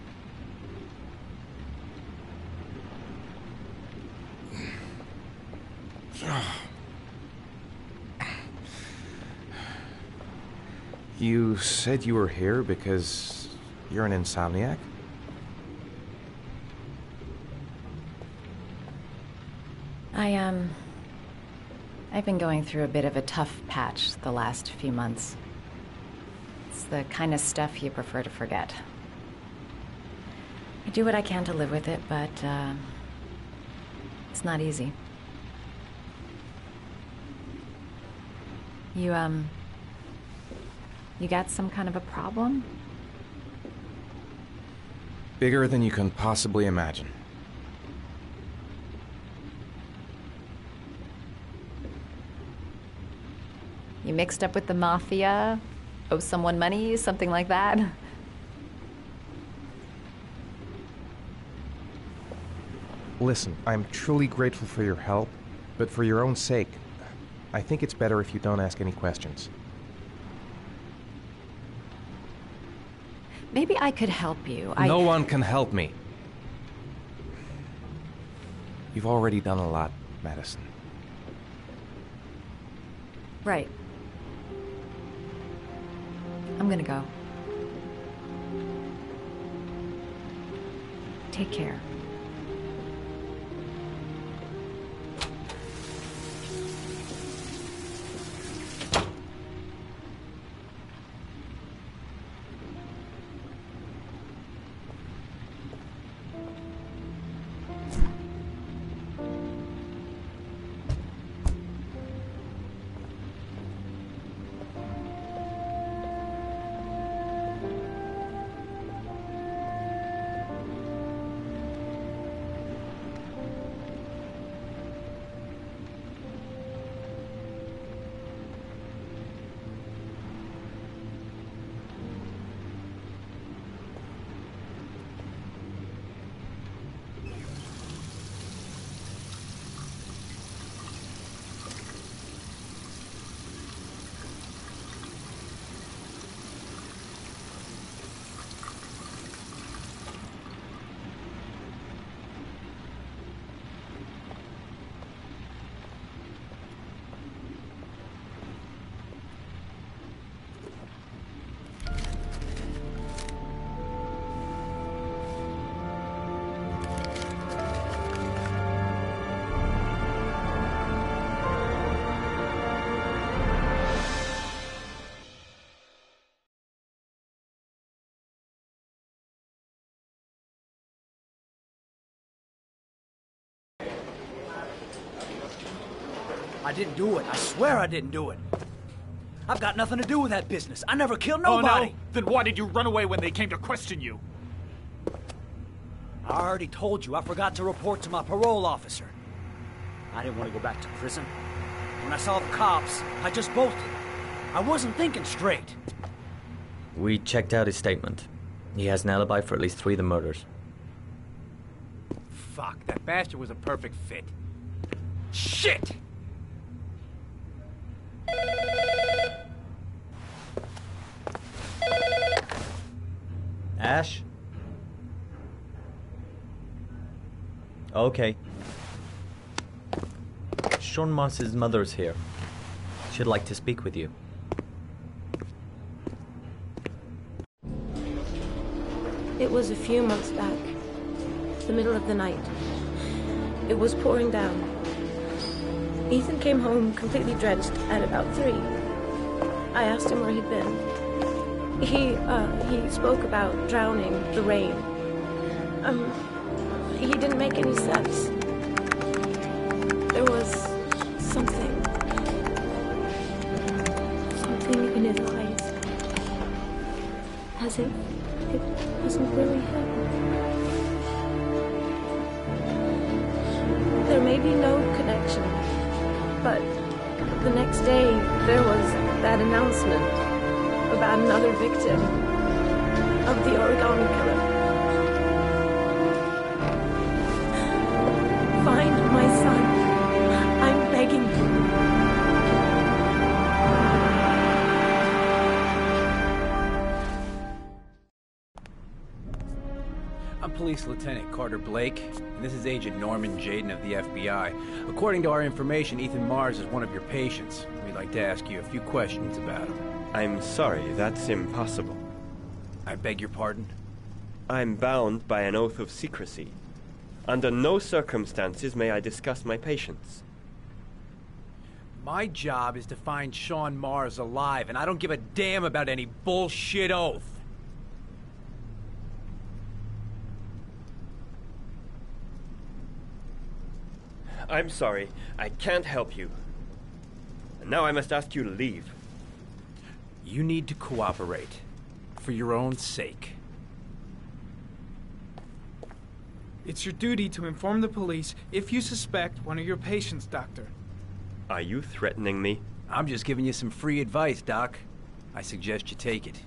You said you were here because you're an insomniac? I've been going through a bit of a tough patch the last few months. It's the kind of stuff you prefer to forget. I do what I can to live with it, but, it's not easy. You got some kind of a problem? Bigger than you can possibly imagine. You mixed up with the mafia? Owe someone money? Something like that? Listen, I'm truly grateful for your help, but for your own sake, I think it's better if you don't ask any questions. Maybe I could help you. No one can help me. You've already done a lot, Madison. Right. I'm gonna go. Take care. I didn't do it. I swear I didn't do it. I've got nothing to do with that business. I never killed nobody. Oh, no? Then why did you run away when they came to question you? I already told you I forgot to report to my parole officer. I didn't want to go back to prison. When I saw the cops, I just bolted. I wasn't thinking straight. We checked out his statement. He has an alibi for at least 3 of the murders. Fuck, that bastard was a perfect fit. Shit! Ash? Okay. Sean Moss's mother's here. She'd like to speak with you. It was a few months back. The middle of the night. It was pouring down. Ethan came home completely drenched at about 3. I asked him where he'd been. He spoke about drowning, the rain. He didn't make any sense. as if it wasn't really him. There may be no connection, but the next day there was that announcement about another victim of the origami killer. Find my son. I'm begging you. I'm Police Lieutenant Carter Blake, and this is Agent Norman Jaden of the FBI. According to our information, Ethan Mars is one of your patients. We'd like to ask you a few questions about him. I'm sorry, that's impossible. I beg your pardon? I'm bound by an oath of secrecy. Under no circumstances may I discuss my patients. My job is to find Sean Mars alive, and I don't give a damn about any bullshit oath. I'm sorry, I can't help you. And now I must ask you to leave. You need to cooperate, for your own sake. It's your duty to inform the police if you suspect one of your patients, Doctor. Are you threatening me? I'm just giving you some free advice, Doc. I suggest you take it.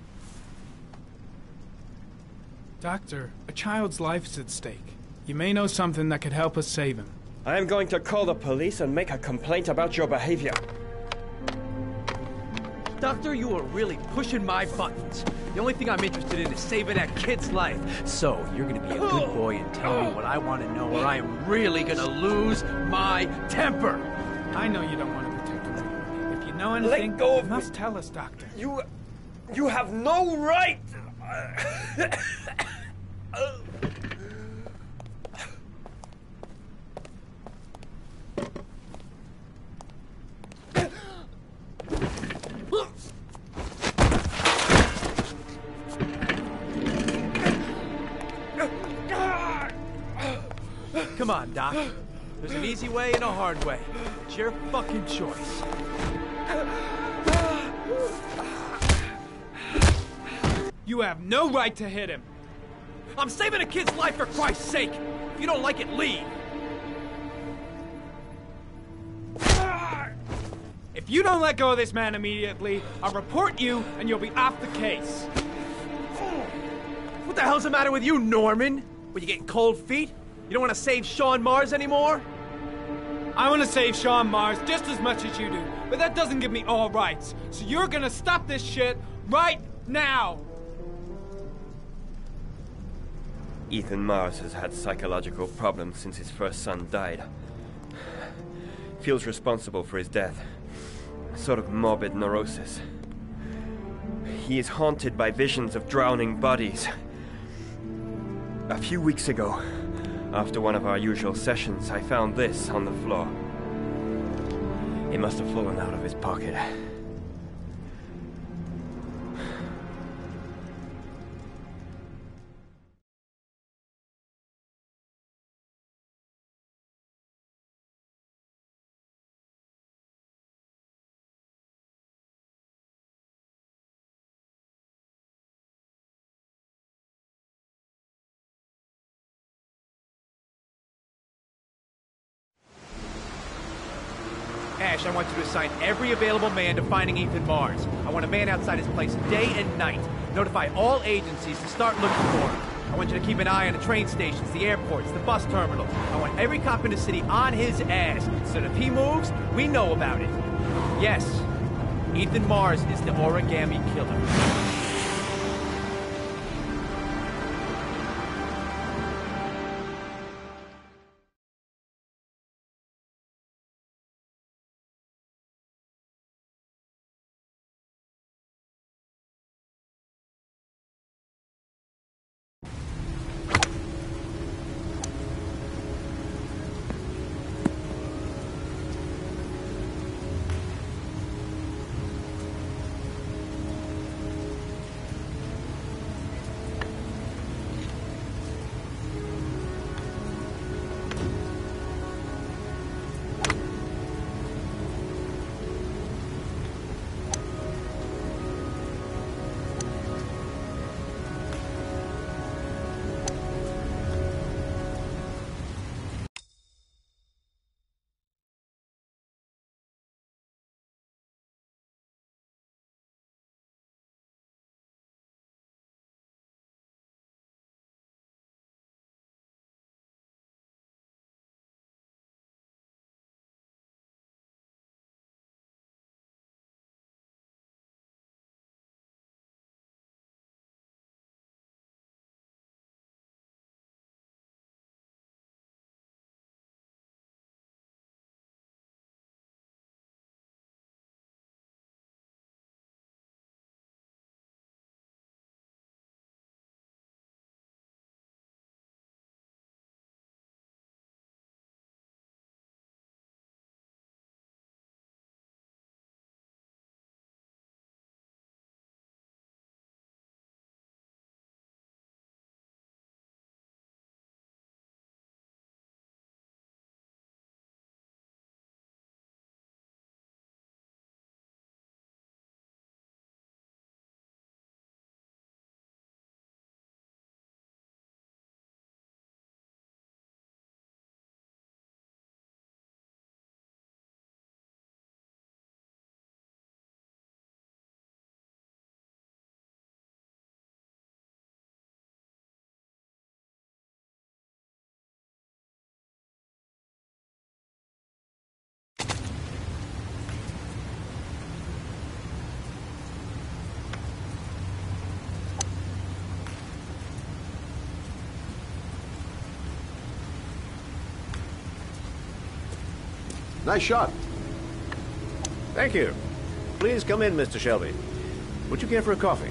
Doctor, a child's life is at stake. You may know something that could help us save him. I am going to call the police and make a complaint about your behavior. Doctor, you are really pushing my buttons. The only thing I'm interested in is saving that kid's life. So, you're gonna be a good boy and tell me what I want to know, or I am really gonna lose my temper. I know you don't want to protect him. If you know anything, let go of you must tell us, Doctor. You have no right! Come on, Doc. There's an easy way and a hard way. It's your fucking choice. You have no right to hit him. I'm saving a kid's life for Christ's sake. If you don't like it, leave. If you don't let go of this man immediately, I'll report you and you'll be off the case. What the hell's the matter with you, Norman? Were you getting cold feet? You don't want to save Sean Mars anymore? I want to save Sean Mars just as much as you do, but that doesn't give me all rights. So you're gonna stop this shit right now! Ethan Mars has had psychological problems since his first son died. Feels responsible for his death. A sort of morbid neurosis. He is haunted by visions of drowning bodies. A few weeks ago, after one of our usual sessions, I found this on the floor. It must have fallen out of his pocket. Ash, I want you to assign every available man to finding Ethan Mars. I want a man outside his place day and night. Notify all agencies to start looking for him. I want you to keep an eye on the train stations, the airports, the bus terminals. I want every cop in the city on his ass, so that if he moves, we know about it. Yes, Ethan Mars is the origami killer. Nice shot. Thank you. Please come in, Mr. Shelby. Would you care for a coffee?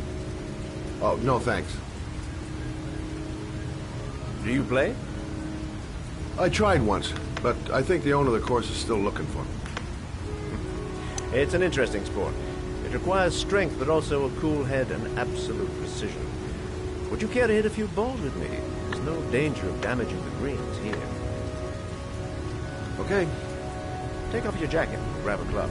Oh, no thanks. Do you play? I tried once, but I think the owner of the course is still looking for me. It's an interesting sport. It requires strength, but also a cool head and absolute precision. Would you care to hit a few balls with me? There's no danger of damaging the greens here. Okay. Take off your jacket and grab a club.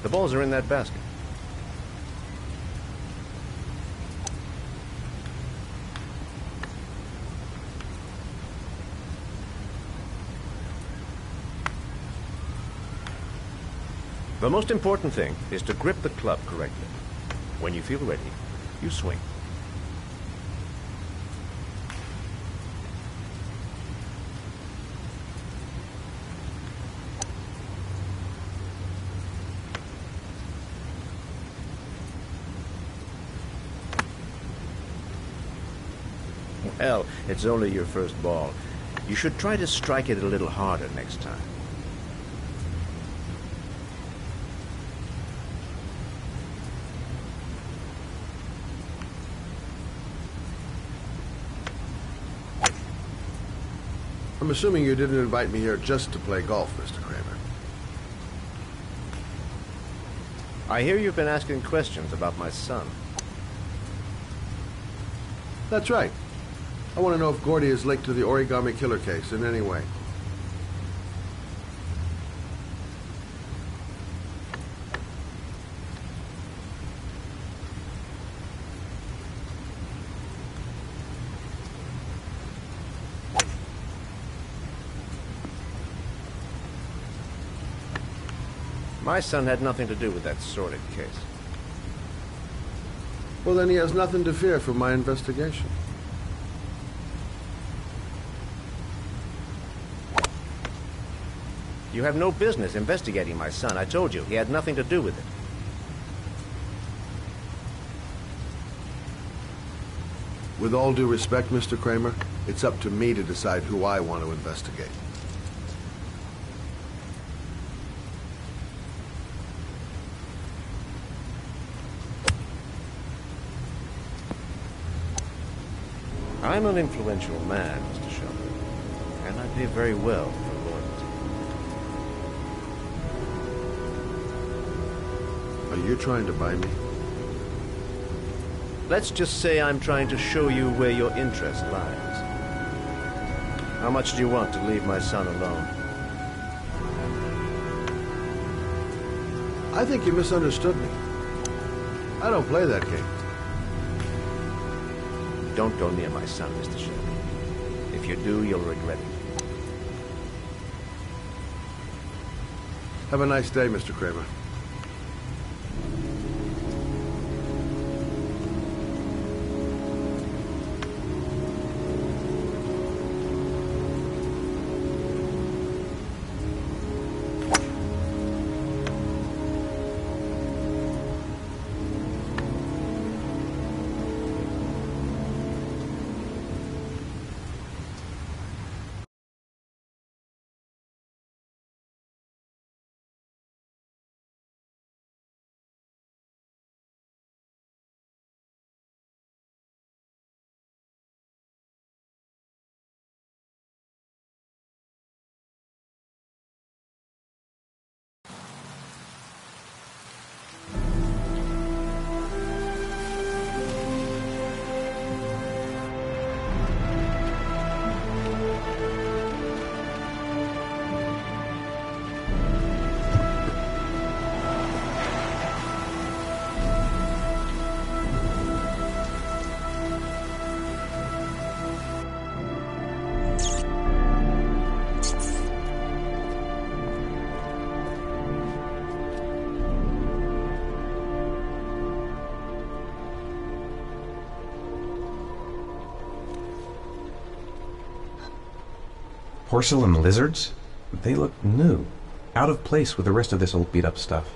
The balls are in that basket. The most important thing is to grip the club correctly. When you feel ready, you swing. Well, it's only your first ball. You should try to strike it a little harder next time. I'm assuming you didn't invite me here just to play golf, Mr. Kramer. I hear you've been asking questions about my son. That's right. I want to know if Gordy is linked to the Origami Killer case in any way. My son had nothing to do with that sordid case. Well, then he has nothing to fear from my investigation. You have no business investigating my son. I told you, he had nothing to do with it. With all due respect, Mr. Kramer, it's up to me to decide who I want to investigate. I'm an influential man, Mr. Shelby, and I pay very well for loyalty. Are you trying to buy me? Let's just say I'm trying to show you where your interest lies. How much do you want to leave my son alone? I think you misunderstood me. I don't play that game. Don't go near my son, Mr. Shelby. If you do, you'll regret it. Have a nice day, Mr. Kramer. Porcelain lizards? They look new. out of place with the rest of this old beat-up stuff.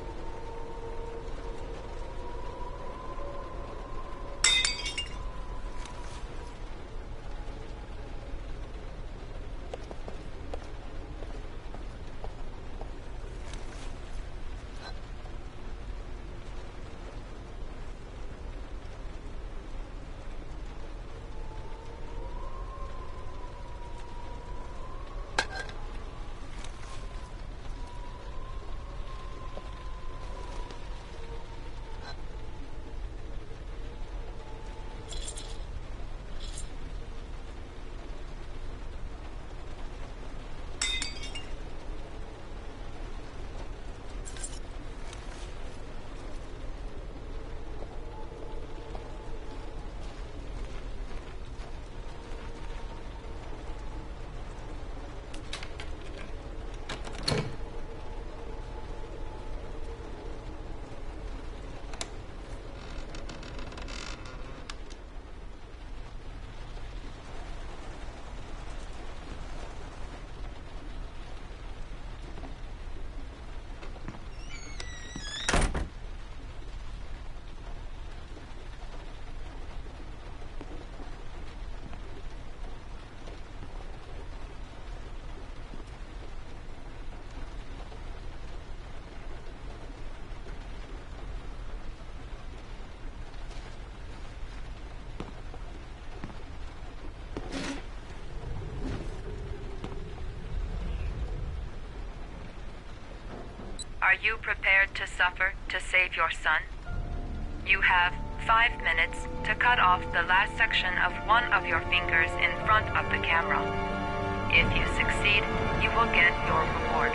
Are you prepared to suffer to save your son? You have 5 minutes to cut off the last section of one of your fingers in front of the camera. If you succeed, you will get your reward.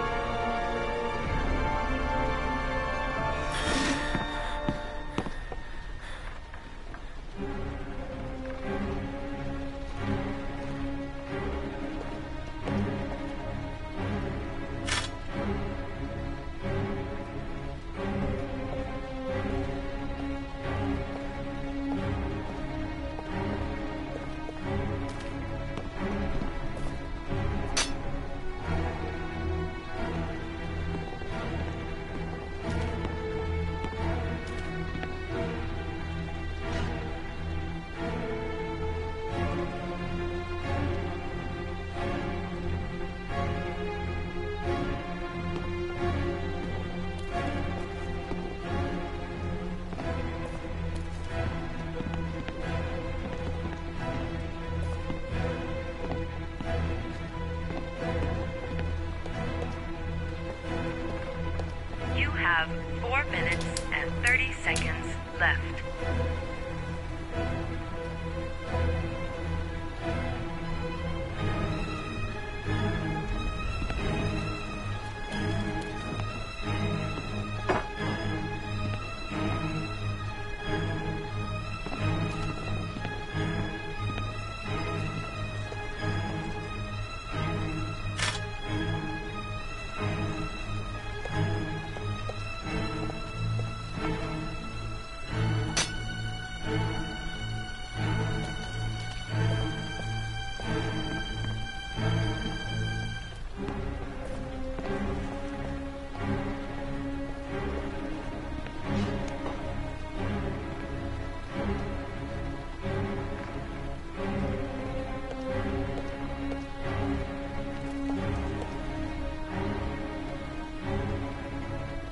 You have 4 minutes and 30 seconds left.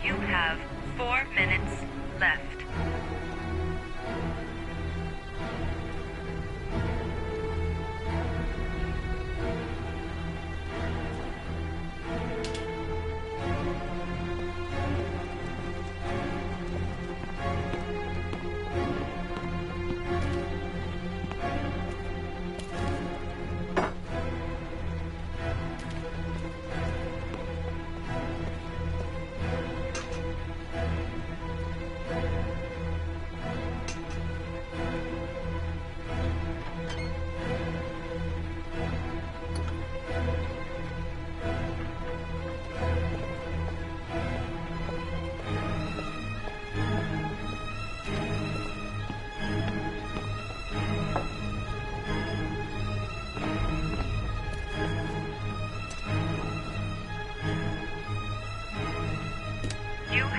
You have 4 minutes left.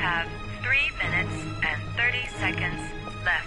have 3 minutes and 30 seconds left.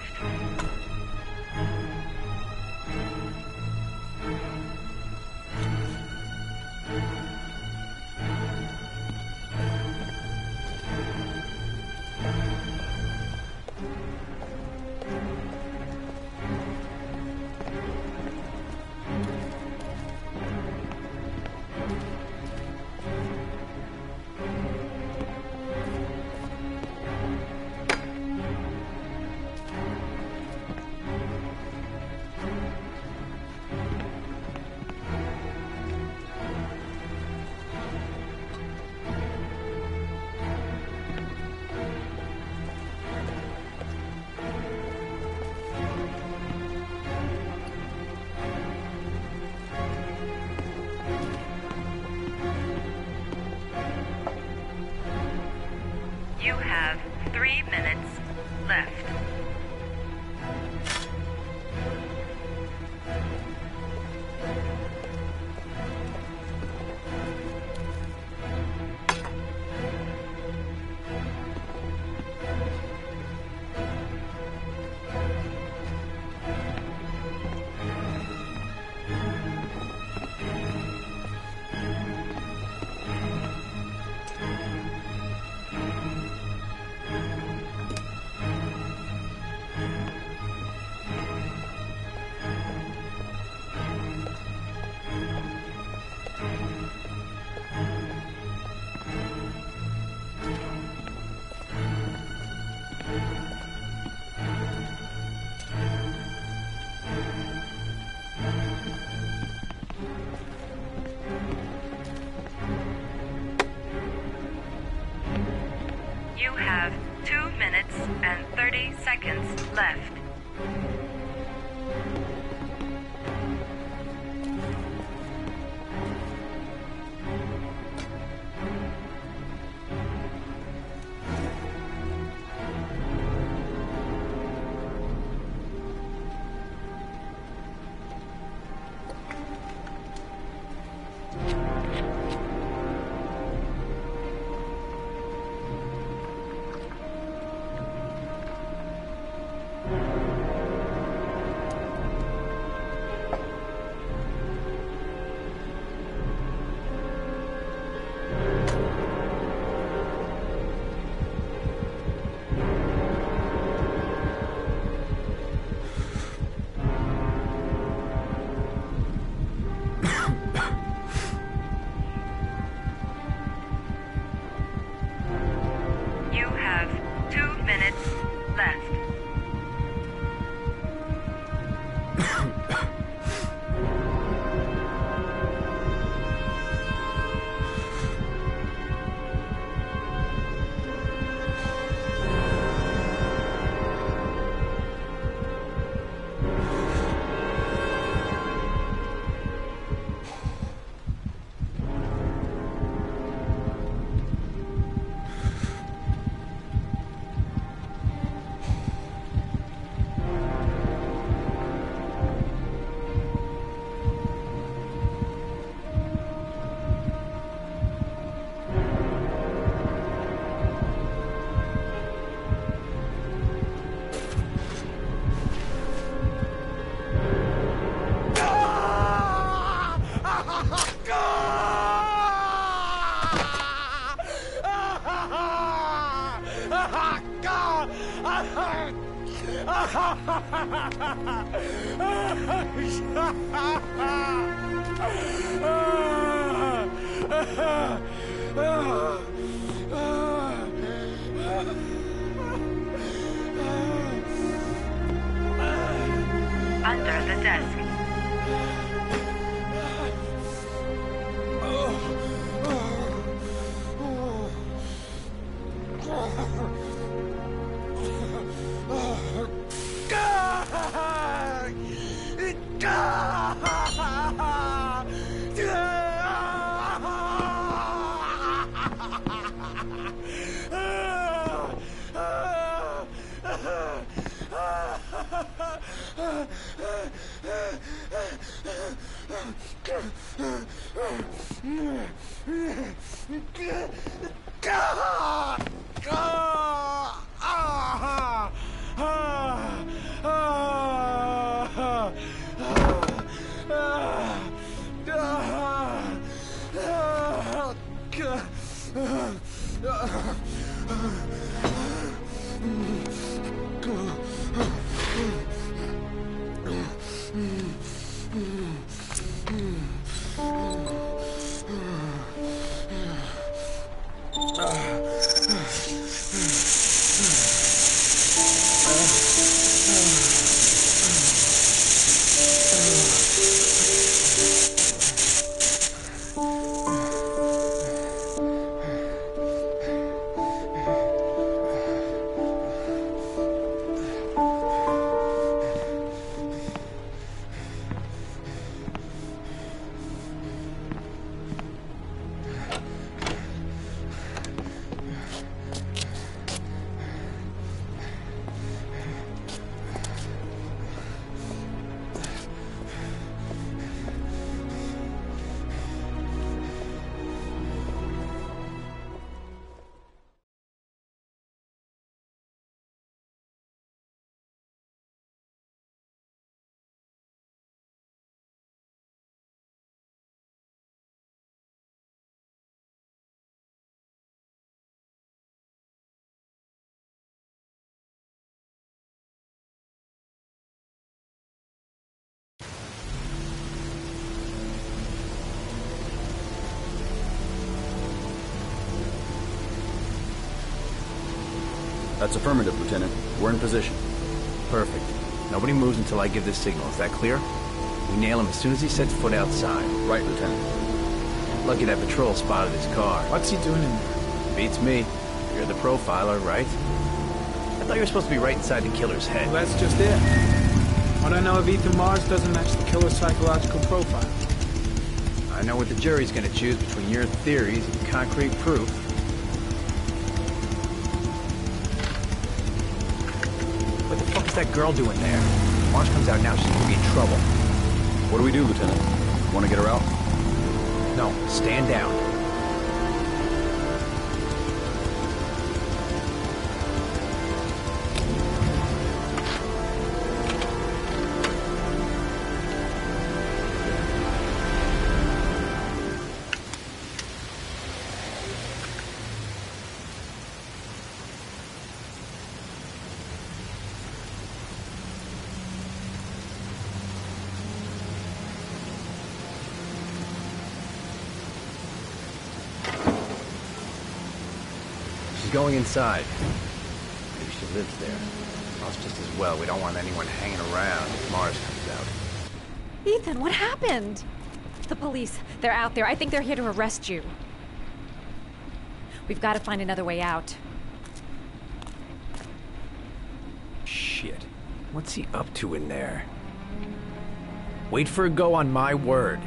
You have 3 minutes left. You have 2 minutes and 30 seconds left. You have 2 minutes left. Under the desk. God! That's affirmative, Lieutenant. We're in position. Perfect. Nobody moves until I give the signal. Is that clear? We nail him as soon as he sets foot outside. Right, Lieutenant. Lucky that patrol spotted his car. What's he doing in there? Beats me. You're the profiler, right? I thought you were supposed to be right inside the killer's head. Well, that's just it. What I know of Ethan Mars doesn't match the killer's psychological profile. I know what the jury's gonna choose between your theories and concrete proof. What the fuck is that girl doing there? If Mars comes out now, she's gonna be in trouble. What do we do, Lieutenant? Want to get her out? No, stand down. She's going inside. Maybe she lives there. Well, it's just as well. We don't want anyone hanging around if Mars comes out. Ethan, what happened? The police. They're out there. I think they're here to arrest you. We've got to find another way out. Shit. What's he up to in there? Wait for a go on my word.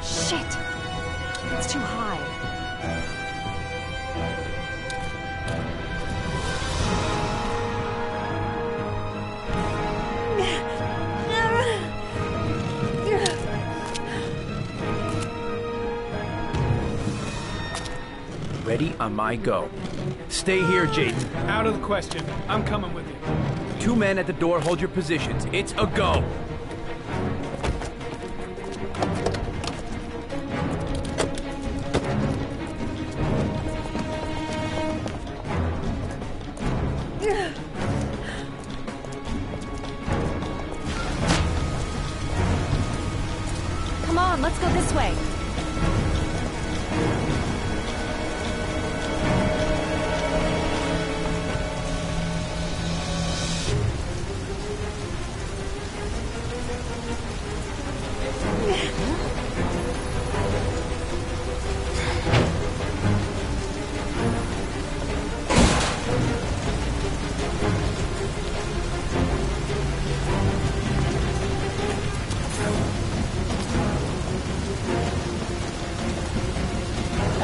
Shit! It's too high. Ready on my go. Stay here, Jaden. Out of the question. I'm coming with you. 2 men at the door, hold your positions. It's a go. Come on, let's go this way.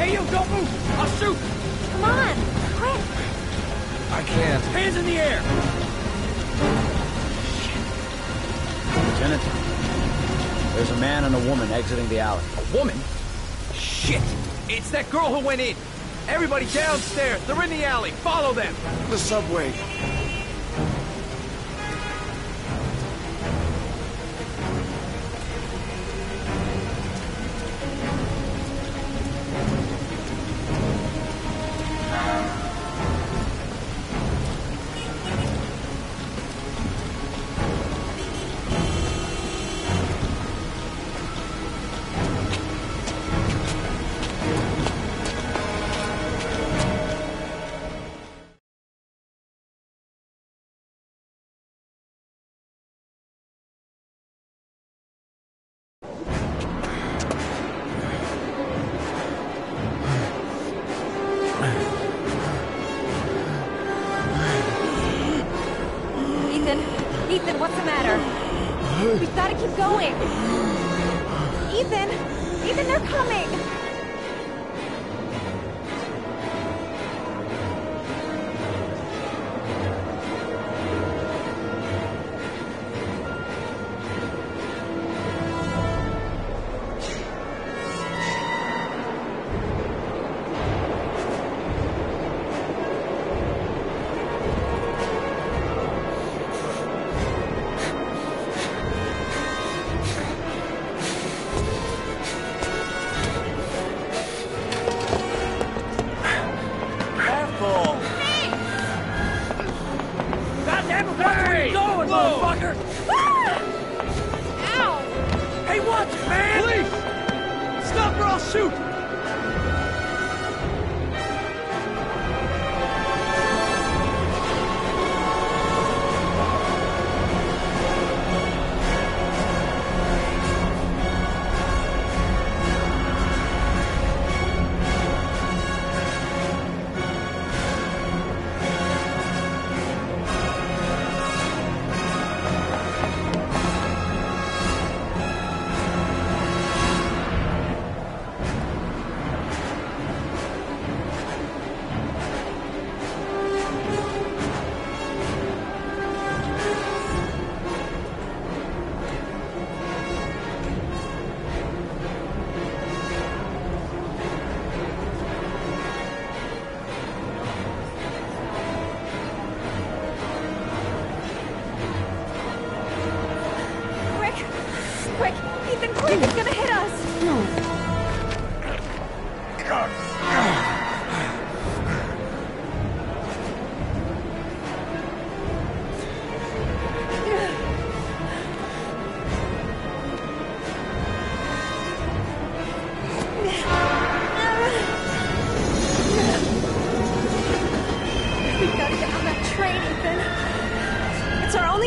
Hey, you, don't move! I'll shoot! Come on, quick! I can't. Hands in the air! Lieutenant, there's a man and a woman exiting the alley. A woman? Shit! It's that girl who went in! Everybody downstairs! They're in the alley! Follow them! The subway. Ethan, what's the matter? We've got to keep going. Ethan! Ethan, they're coming!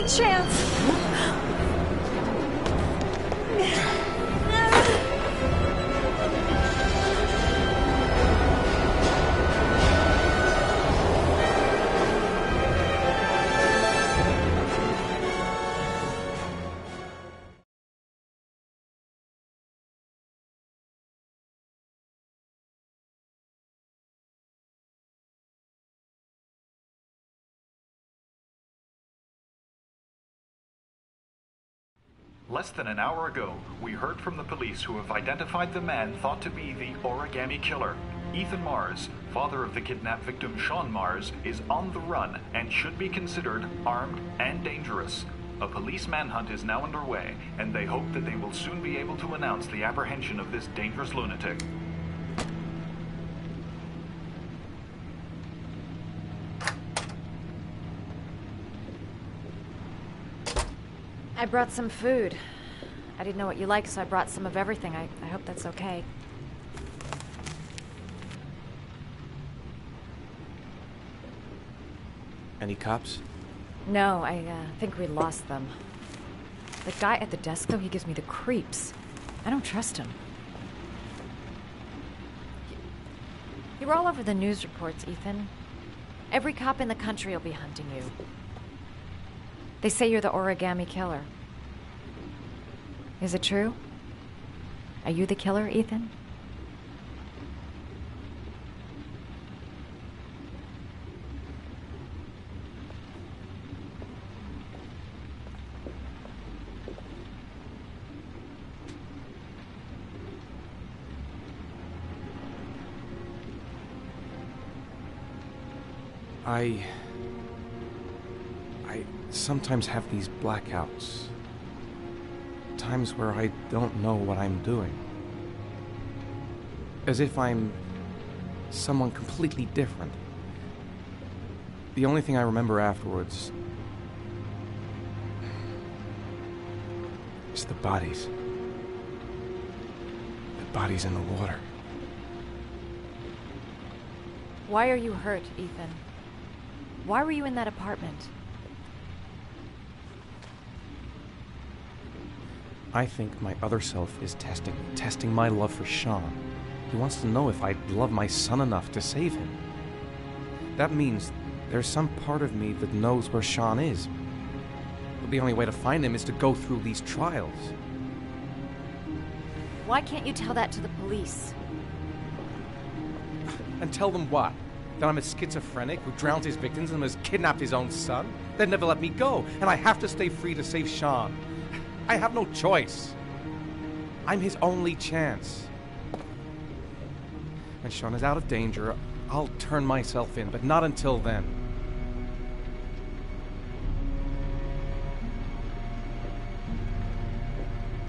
Chance. Less than an hour ago, we heard from the police who have identified the man thought to be the Origami Killer. Ethan Mars, father of the kidnapped victim Sean Mars, is on the run and should be considered armed and dangerous. A police manhunt is now underway, and they hope that they will soon be able to announce the apprehension of this dangerous lunatic. I brought some food. I didn't know what you liked, so I brought some of everything. I hope that's okay. Any cops? No, I think we lost them. The guy at the desk, though, he gives me the creeps. I don't trust him. You're all over the news reports, Ethan. Every cop in the country will be hunting you. They say you're the Origami Killer. Is it true? Are you the killer, Ethan? I sometimes have these blackouts. Times where I don't know what I'm doing. As if I'm someone completely different. The only thing I remember afterwards is the bodies. The bodies in the water. Why are you hurt, Ethan? Why were you in that apartment? I think my other self is testing my love for Sean. He wants to know if I love my son enough to save him. That means there's some part of me that knows where Sean is. The only way to find him is to go through these trials. Why can't you tell that to the police? And tell them what? That I'm a schizophrenic who drowned his victims and has kidnapped his own son? They'd never let me go, and I have to stay free to save Sean. I have no choice. I'm his only chance. When Sean is out of danger, I'll turn myself in, but not until then.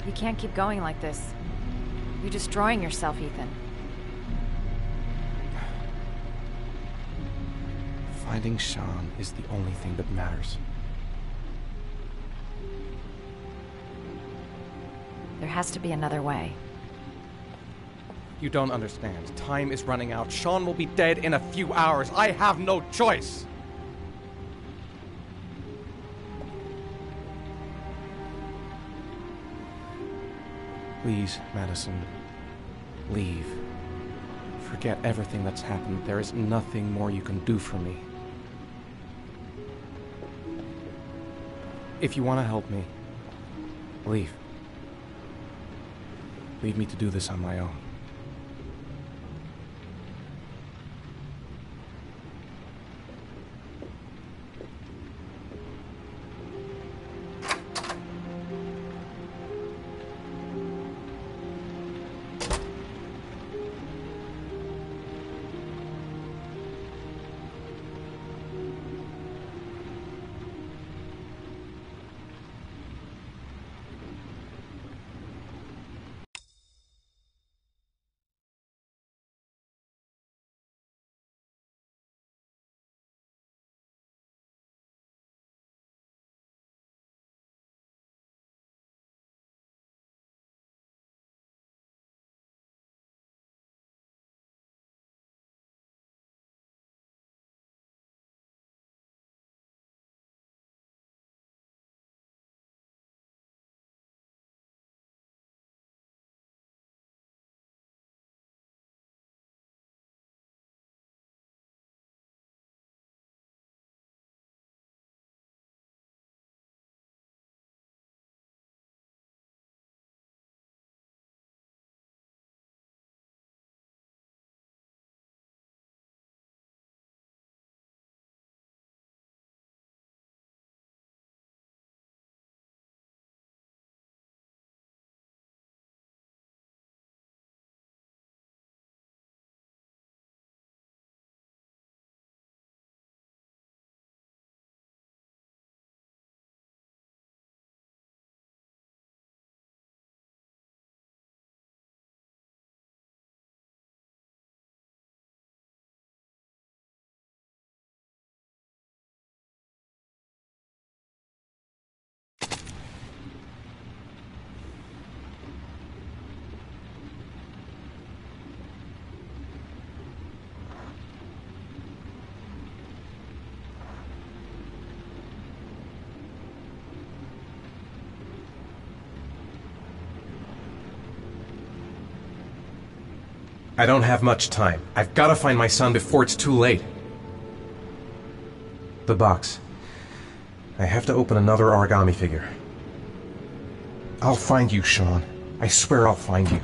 You can't keep going like this. You're destroying yourself, Ethan. Finding Sean is the only thing that matters. There has to be another way. You don't understand. Time is running out. Sean will be dead in a few hours. I have no choice. Please, Madison, leave. Forget everything that's happened. There is nothing more you can do for me. If you want to help me, leave. Leave me to do this on my own. I don't have much time. I've got to find my son before it's too late. The box. I have to open another origami figure. I'll find you, Sean. I swear I'll find you.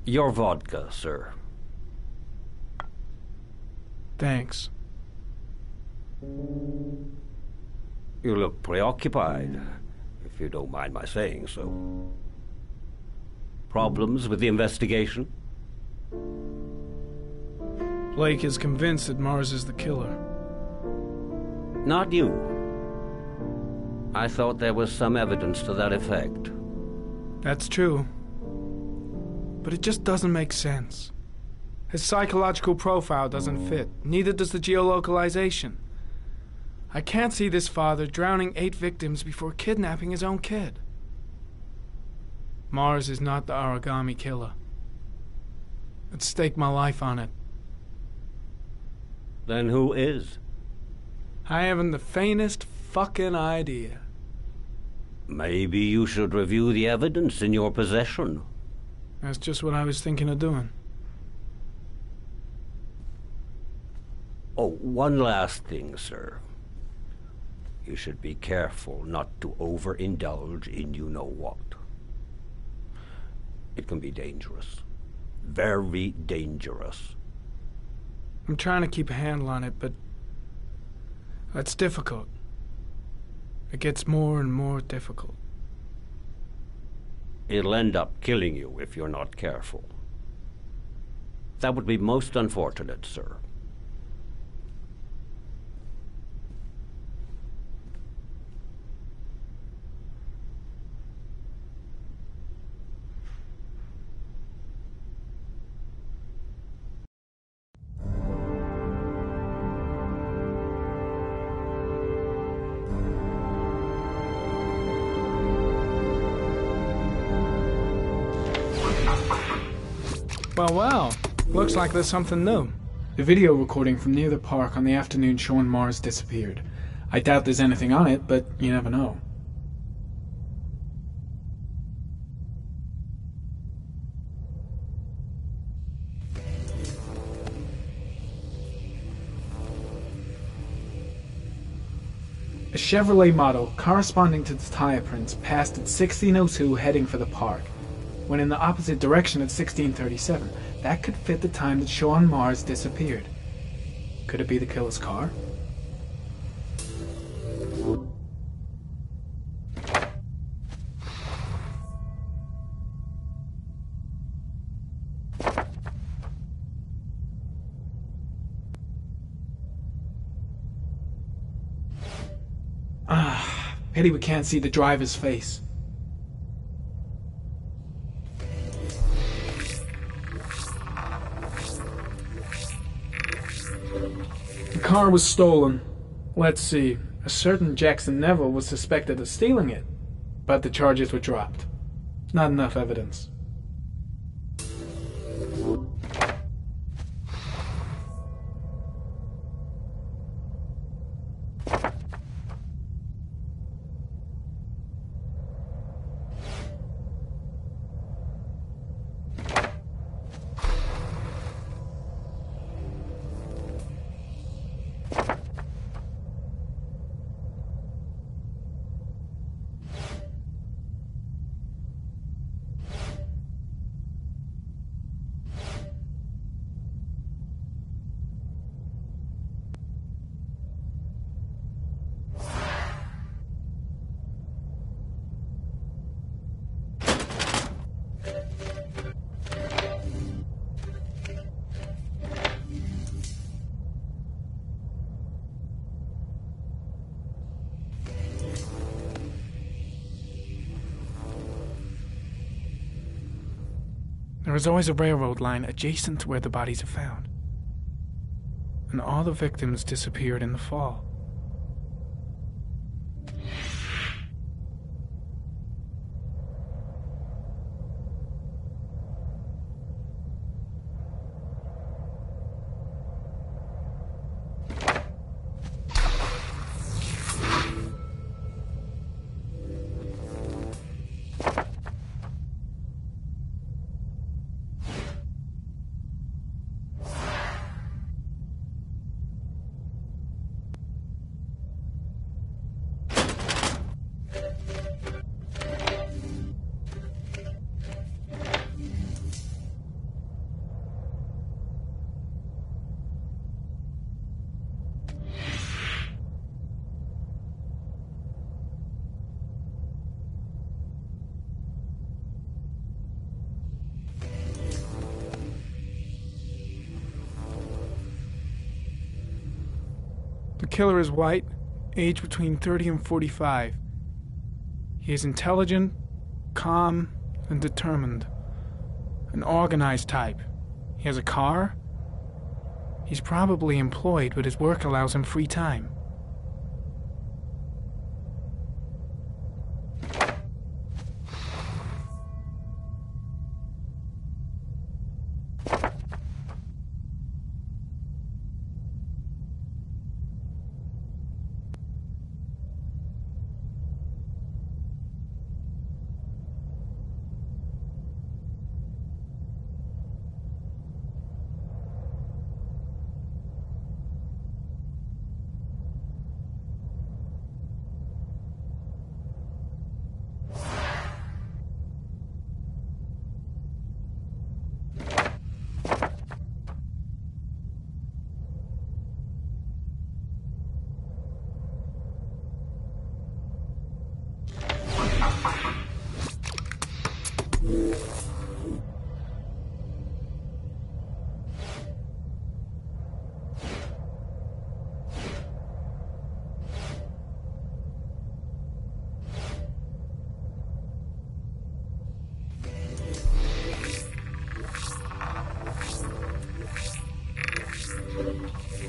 Your vodka, sir. Thanks. You look preoccupied, if you don't mind my saying so. Problems with the investigation? Blake is convinced that Mars is the killer. Not you. I thought there was some evidence to that effect. That's true. But it just doesn't make sense. His psychological profile doesn't fit. Neither does the geolocalization. I can't see this father drowning 8 victims before kidnapping his own kid. Mars is not the origami killer. I'd stake my life on it. Then who is? I haven't the faintest fucking idea. Maybe you should review the evidence in your possession. That's just what I was thinking of doing. Oh, one last thing, sir. You should be careful not to overindulge in you-know-what. It can be dangerous. Very dangerous. I'm trying to keep a handle on it, but it's difficult. It gets more and more difficult. It'll end up killing you if you're not careful. That would be most unfortunate, sir. Well, looks like there's something new. The video recording from near the park on the afternoon Sean Mars disappeared. I doubt there's anything on it, but you never know. A Chevrolet model corresponding to the tire prints passed at 16:02 heading for the park. When in the opposite direction at 16:37. That could fit the time that Sean Mars disappeared. Could it be the killer's car? Pity we can't see the driver's face. The car was stolen. Let's see. A certain Jackson Neville was suspected of stealing it, but the charges were dropped. Not enough evidence. There is always a railroad line adjacent to where the bodies are found. And all the victims disappeared in the fall. The killer is white, aged between 30 and 45. He is intelligent, calm, and determined. An organized type. He has a car. He's probably employed, but his work allows him free time.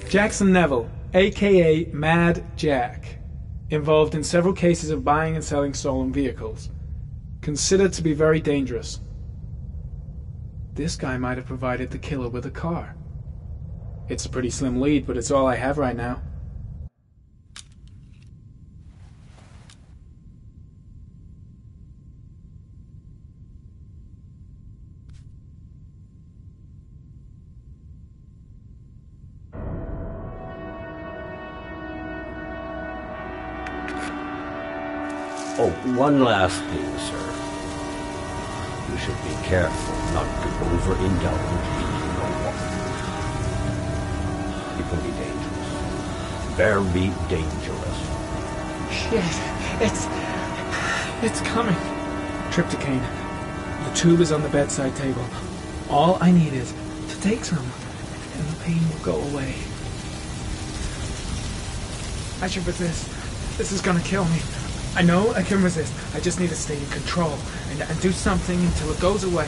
Jackson Neville, a.k.a. Mad Jack, involved in several cases of buying and selling stolen vehicles. Considered to be very dangerous. This guy might have provided the killer with a car. It's a pretty slim lead, but it's all I have right now. Oh, one last thing, sir. You should be careful not to overindulge in your walk. It can be dangerous. Very dangerous. Shit, it's coming. Trypticane. The tube is on the bedside table. All I need is to take some, and the pain will go away. I should resist. This is gonna kill me. I know I can resist. I just need to stay in control and do something until it goes away.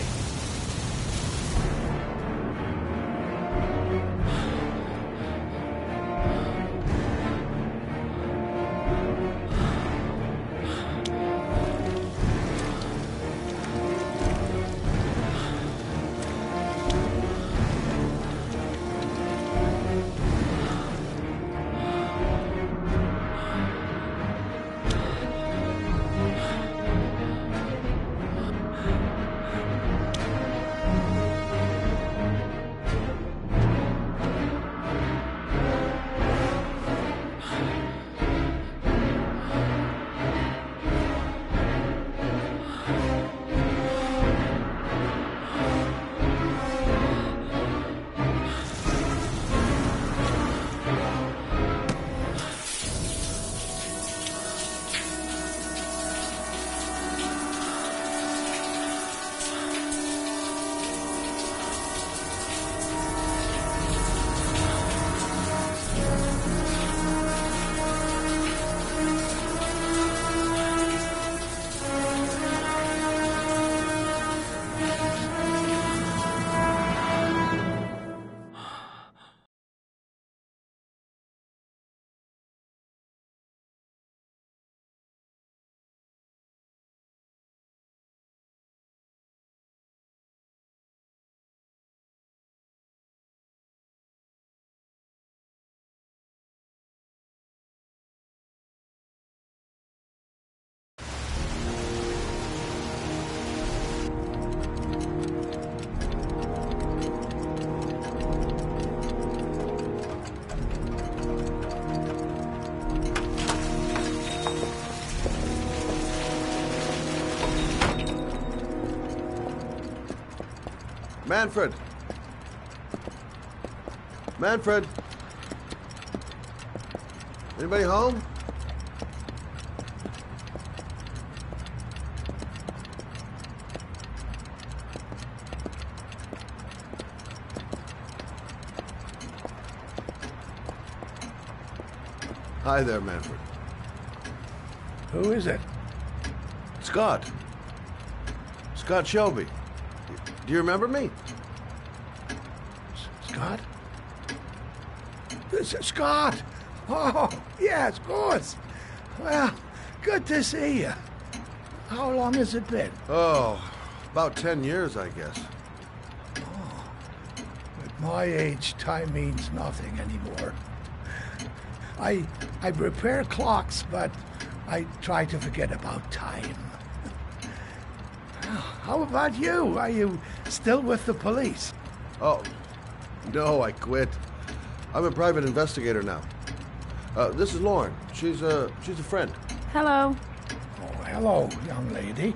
Manfred! Manfred! Anybody home? Hi there, Manfred. Who is it? Scott. Scott Shelby. Do you remember me? Scott? This is Scott! Oh, yes, of course. Well, good to see you. How long has it been? Oh, about 10 years, I guess. At my age, time means nothing anymore. I repair clocks, but I try to forget about time. How about you? Are you still with the police? Oh, no, I quit. I'm a private investigator now. This is Lauren. She's a friend. Hello. Oh, hello, young lady.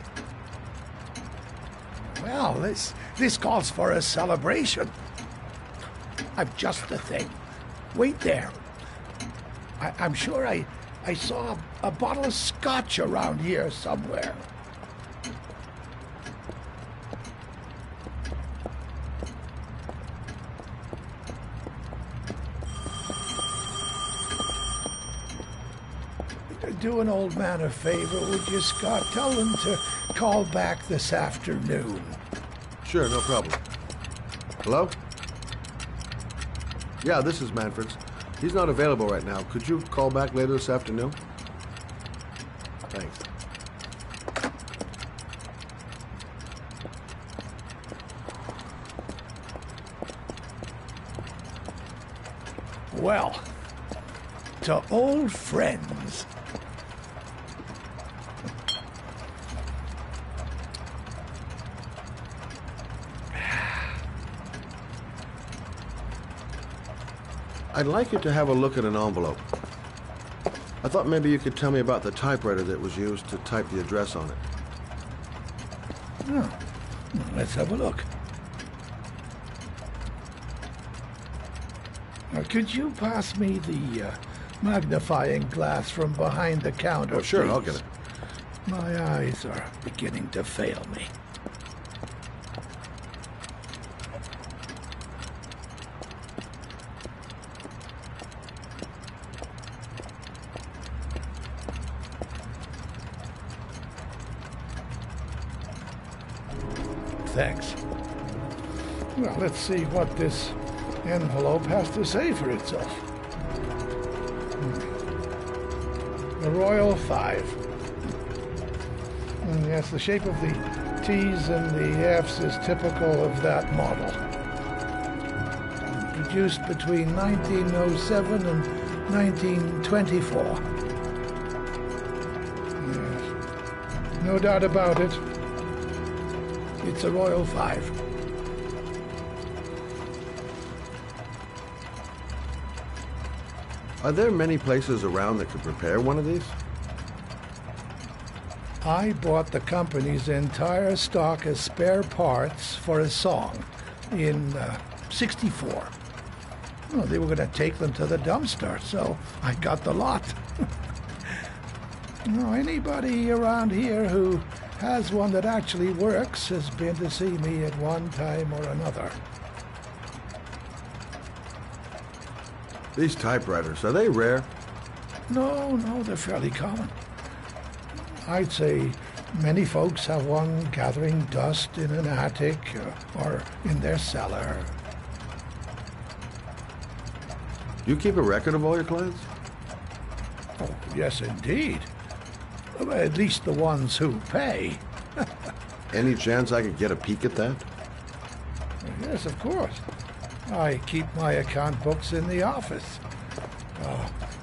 Well, this calls for a celebration. I've just the thing. Wait there. I'm sure I saw a bottle of scotch around here somewhere. Do an old man a favor, would you, Scott? Tell him to call back this afternoon. Sure, no problem. Hello? Yeah, this is Manfred's. He's not available right now. Could you call back later this afternoon? Thanks. Well, to old friends. I'd like you to have a look at an envelope. I thought maybe you could tell me about the typewriter that was used to type the address on it. Oh, let's have a look. Now, could you pass me the magnifying glass from behind the counter, Oh, sure, please? I'll get it. My eyes are beginning to fail me. Thanks. Well, let's see what this envelope has to say for itself. The Royal 5. Yes, the shape of the T's and the F's is typical of that model. Produced between 1907 and 1924. Yes. No doubt about it. It's a Royal 5. Are there many places around that could repair one of these? I bought the company's entire stock of spare parts for a song in '64. Well, they were going to take them to the dumpster, so I got the lot. Anybody around here who has one that actually works has been to see me at one time or another. These typewriters, are they rare? No, they're fairly common. I'd say many folks have one gathering dust in an attic or in their cellar. You keep a record of all your clients? Oh, yes, indeed. At least the ones who pay. Any chance I could get a peek at that? Yes, of course. I keep my account books in the office.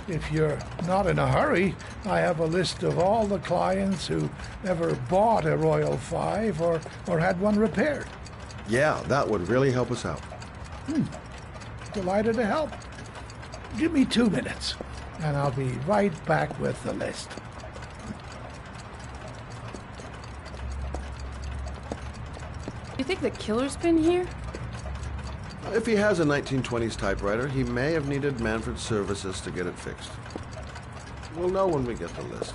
If you're not in a hurry, I have a list of all the clients who ever bought a Royal 5 or had one repaired. Yeah, that would really help us out. Delighted to help. Give me 2 minutes, and I'll be right back with the list. You think the killer's been here? If he has a 1920s typewriter, he may have needed Manfred's services to get it fixed. We'll know when we get the list.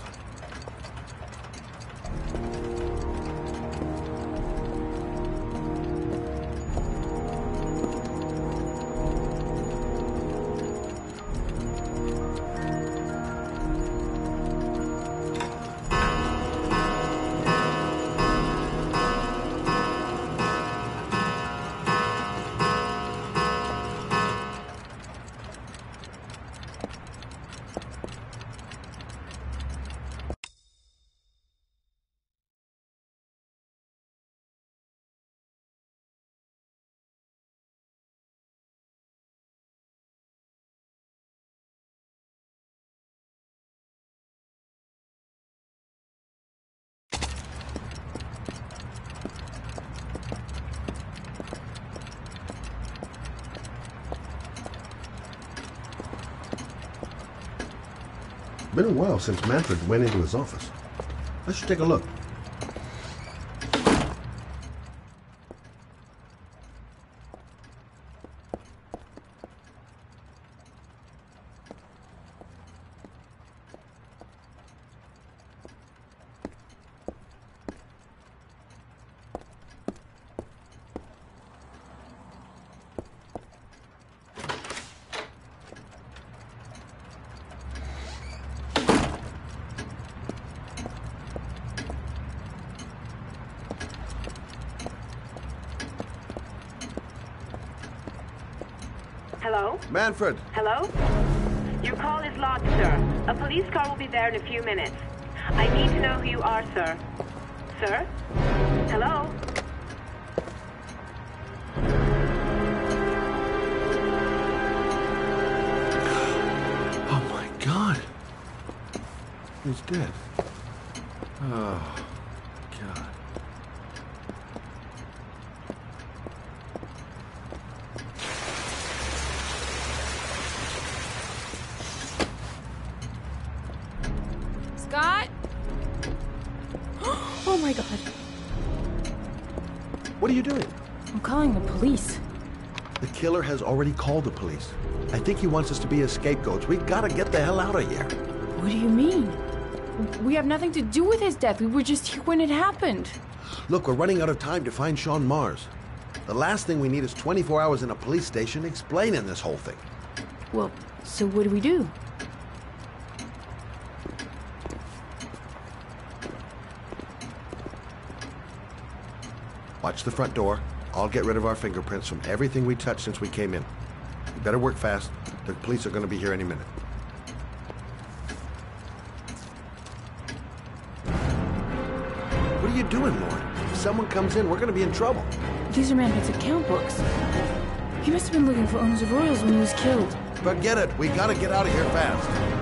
Been a while since Manfred went into his office. I should take a look. Hello? Manfred! Hello? Your call is logged, sir. A police car will be there in a few minutes. I need to know who you are, sir. Sir? Hello? Oh my God! He's dead. Oh, God. Scott? Oh my God. What are you doing? I'm calling the police. The killer has already called the police. I think he wants us to be his scapegoats. We gotta get the hell out of here. What do you mean? We have nothing to do with his death. We were just here when it happened. Look, we're running out of time to find Sean Mars. The last thing we need is 24 hours in a police station explaining this whole thing. Well, so what do we do? Watch the front door. I'll get rid of our fingerprints from everything we touched since we came in. You better work fast. The police are going to be here any minute. What are you doing, Lauren? If someone comes in, we're going to be in trouble. These are Manfred's account books. He must have been looking for owners of Royals when he was killed. Forget it. We got to get out of here fast.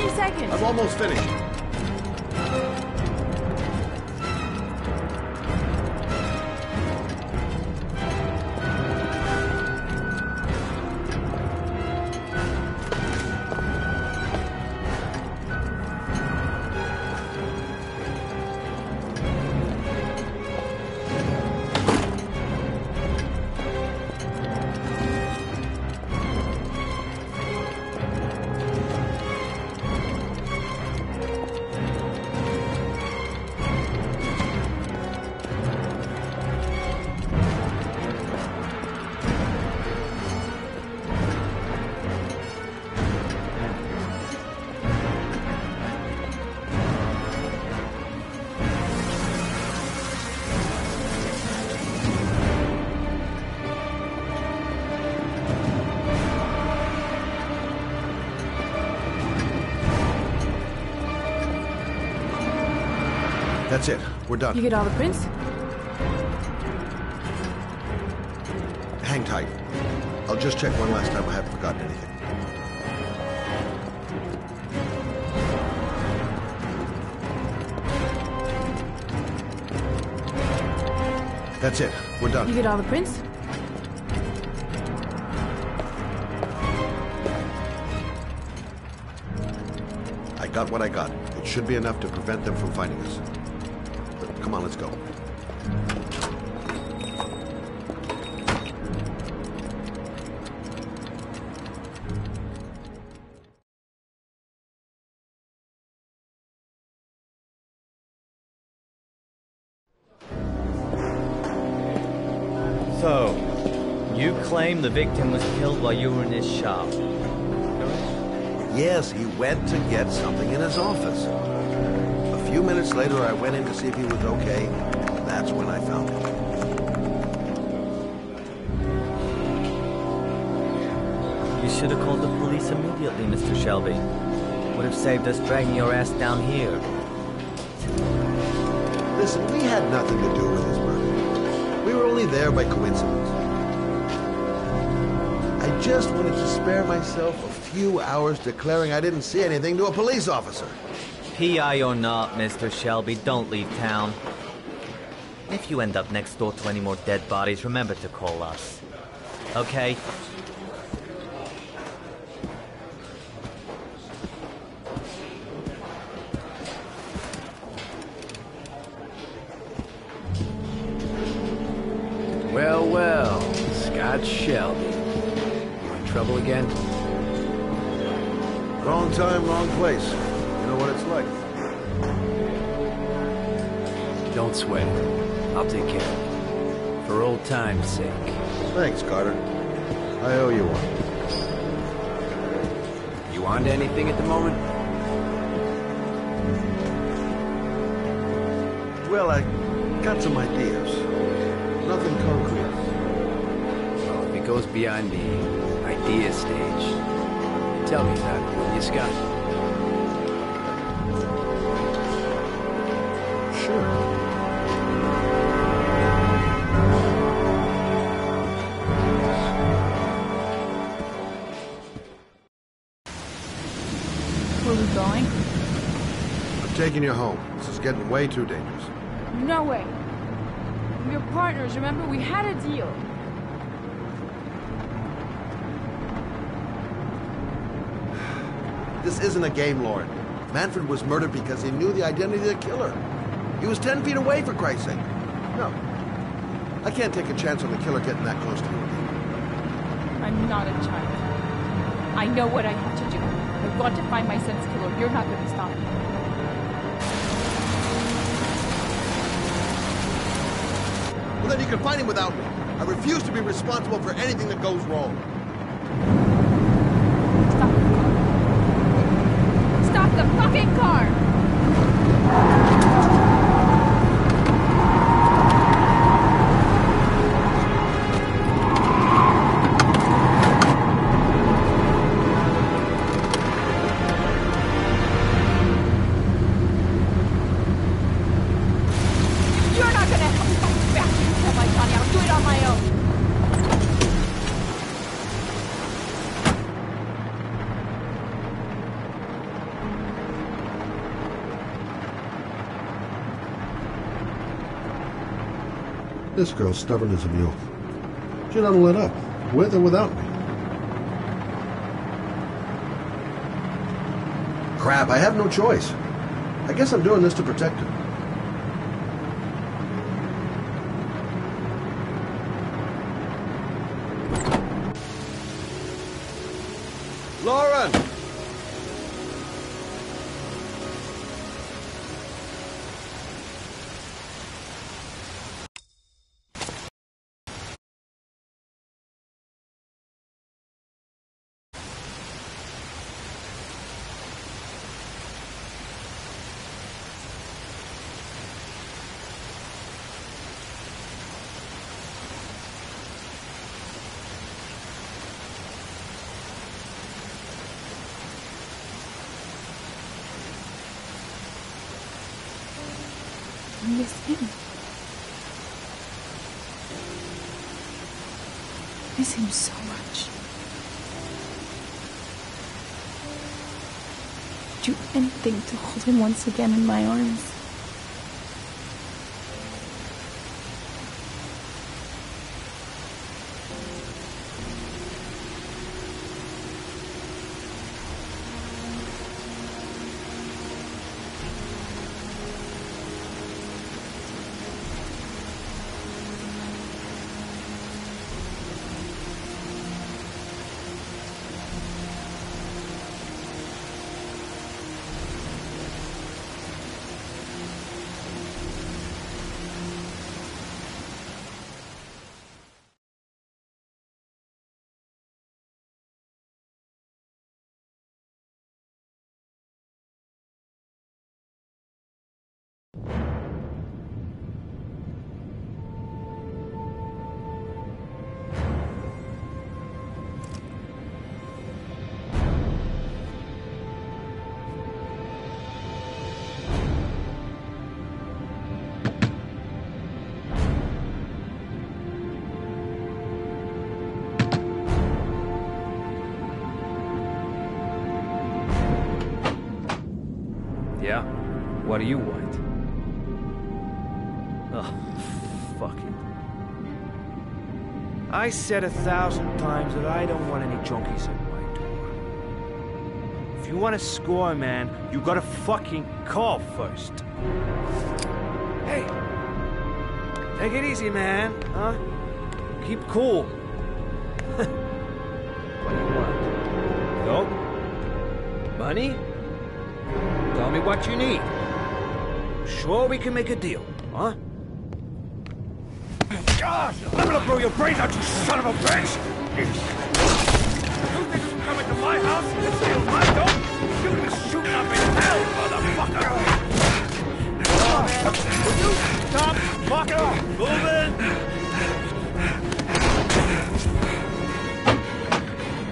20 seconds. I'm almost finished. That's it. We're done. You get all the prints? Hang tight. I'll just check one last time I haven't forgotten anything. That's it. We're done. You get all the prints? I got what I got. It should be enough to prevent them from finding us. But come on, let's go. So, you claim the victim was killed while you were in his shop? Yes, he went to get something in his office. A few minutes later, I went in to see if he was okay. That's when I found him. You should have called the police immediately, Mr. Shelby. Would have saved us dragging your ass down here. Listen, we had nothing to do with his murder. We were only there by coincidence. I just wanted to spare myself a few hours declaring I didn't see anything to a police officer. PI or not, Mr. Shelby, don't leave town. If you end up next door to any more dead bodies, remember to call us. Okay? Well, well, Scott Shelby. You in trouble again? Wrong time, wrong place. You know what it's like. Don't sweat it. I'll take care of it. For old time's sake. Thanks, Carter. I owe you one. You on to anything at the moment? Well, I got some ideas. Nothing concrete. Well, if it goes beyond the idea stage, tell me about it, will you, Scott? Sure. Where are we going? I'm taking you home. This is getting way too dangerous. No way. We're partners, remember? We had a deal. This isn't a game, Lauren. Manfred was murdered because he knew the identity of the killer. He was 10 feet away, for Christ's sake. No. I can't take a chance on the killer getting that close to you again. I'm not a child. I know what I have to do. I've got to find my son's killer. You're not going to stop me. Well, then you can find him without me. I refuse to be responsible for anything that goes wrong. Stop the fucking car! You're not gonna help me find back to my Johnny. I'll do it on my own. This girl's stubborn as a mule. She doesn't let up, with or without me. Crap, I have no choice. I guess I'm doing this to protect her. Lauren! I miss him. I miss him so much. Do anything to hold him once again in my arms. Yeah? What do you want? Oh, fuck it. I said 1,000 times that I don't want any junkies at my door. If you want to score, man, you gotta fucking call first. Hey! Take it easy, man, huh? Keep cool. What do you want? Dope? Money? Tell me what you need. Sure we can make a deal, huh? Gosh, I'm gonna blow your brains out, you son of a bitch! You think you come into my house and steal my dope? You'll be shooting up in hell, motherfucker! Will you stop fucking moving?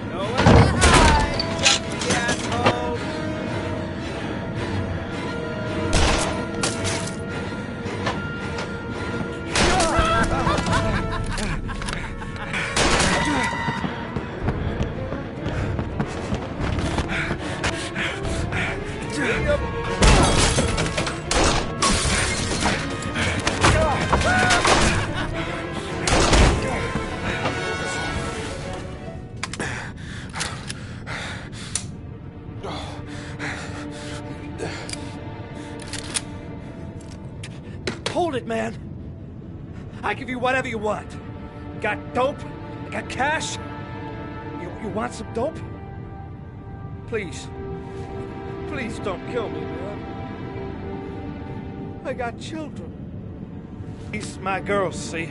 Nowhere to hide, junkie asshole! Hold it, man. I give you whatever you want. Got dope? Got cash? You want some dope? Please. Please don't kill me, man. I got children. These my girls, see?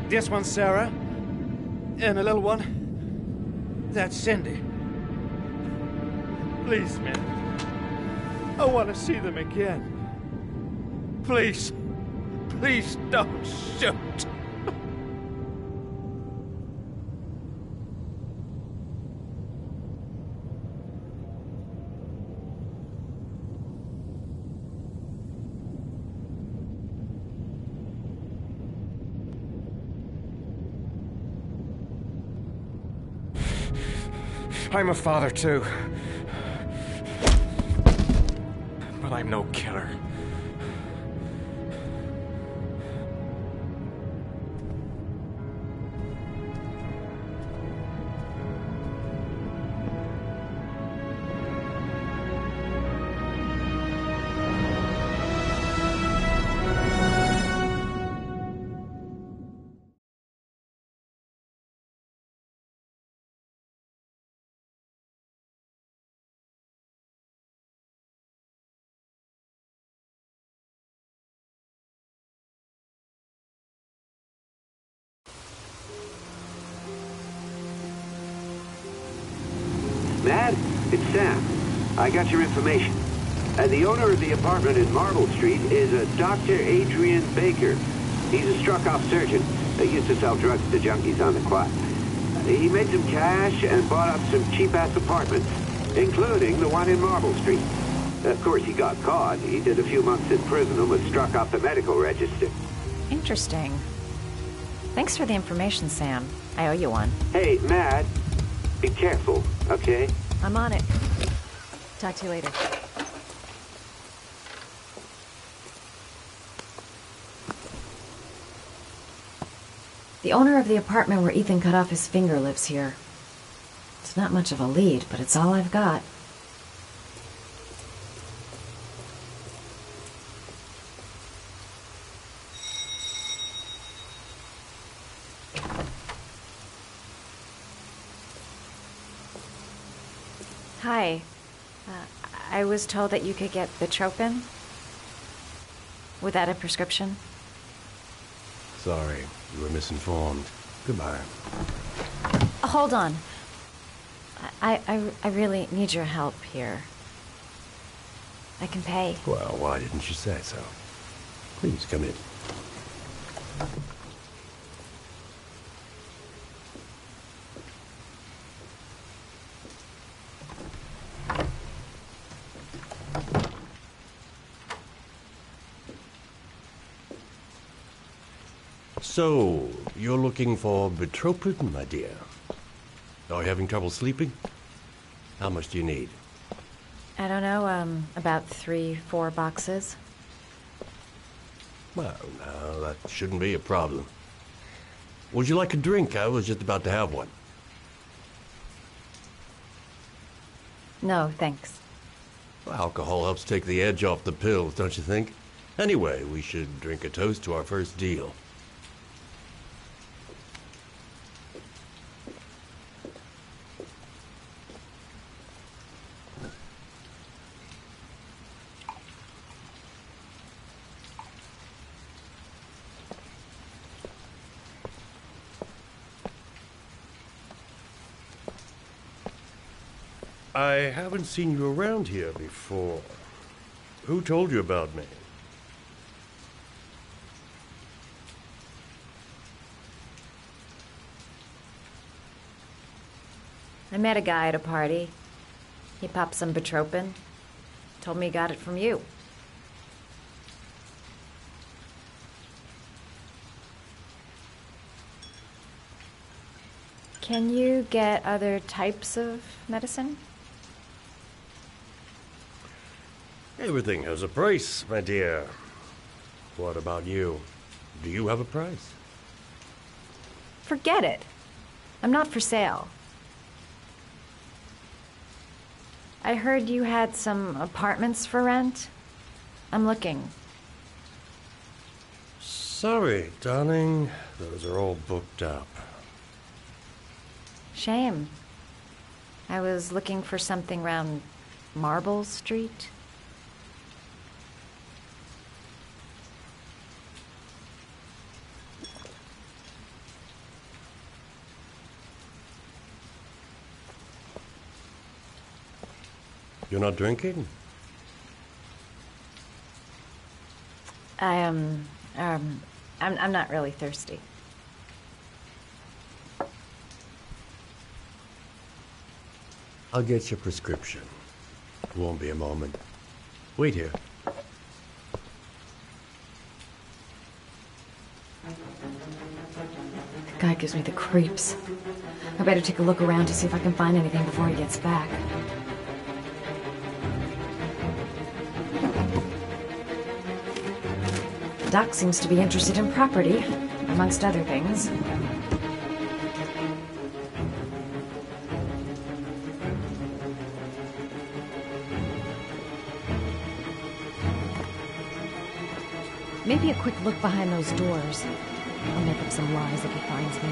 This one's Sarah. And the little one. That's Cindy. Please, man. I want to see them again. Please. Please don't shoot. I'm a father, too. But I'm no killer. Matt, it's Sam. I got your information. The owner of the apartment in Marble Street is a Dr. Adrian Baker. He's a struck-off surgeon. He used to sell drugs to junkies on the quad. He made some cash and bought up some cheap-ass apartments, including the one in Marble Street. Of course, he got caught. He did a few months in prison and was struck off the medical register. Interesting. Thanks for the information, Sam. I owe you one. Hey, Matt, be careful, okay? I'm on it. Talk to you later. The owner of the apartment where Ethan cut off his finger lives here. It's not much of a lead, but it's all I've got. Hi. I was told that you could get Bitropin without a prescription. Sorry, you were misinformed. Goodbye. Hold on. I really need your help here. I can pay. Well, why didn't you say so? Please come in. So, you're looking for Bitropin, my dear? Are you having trouble sleeping? How much do you need? I don't know, about 3-4 boxes. Well, no, that shouldn't be a problem. Would you like a drink? I was just about to have one. No, thanks. Alcohol helps take the edge off the pills, don't you think? Anyway, we should drink a toast to our first deal. I haven't seen you around here before. Who told you about me? I met a guy at a party. He popped some Bitropin. Told me he got it from you. Can you get other types of medicine? Everything has a price, my dear. What about you? Do you have a price? Forget it. I'm not for sale. I heard you had some apartments for rent. I'm looking. Sorry, darling. Those are all booked up. Shame. I was looking for something around Marble Street. You're not drinking? I'm not really thirsty. I'll get your prescription. Won't be a moment. Wait here. The guy gives me the creeps. I better take a look around to see if I can find anything before he gets back. Doc seems to be interested in property, amongst other things. Maybe a quick look behind those doors. I'll make up some lies if he finds me.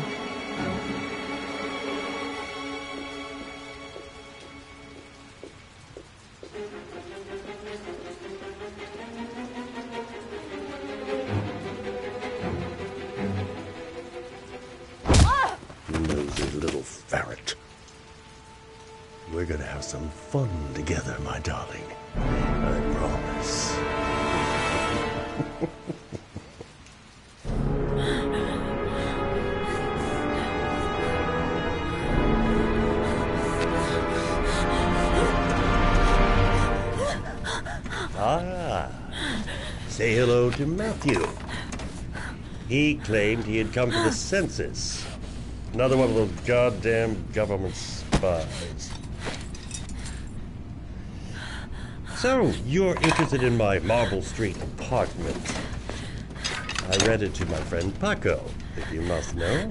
Nosy little ferret. We're gonna have some fun together, my darling. I promise. Say hello to Matthew. He claimed he had come to the census. Another one of those goddamn government spies. So, you're interested in my Marble Street apartment. I read it to my friend Paco, if you must know.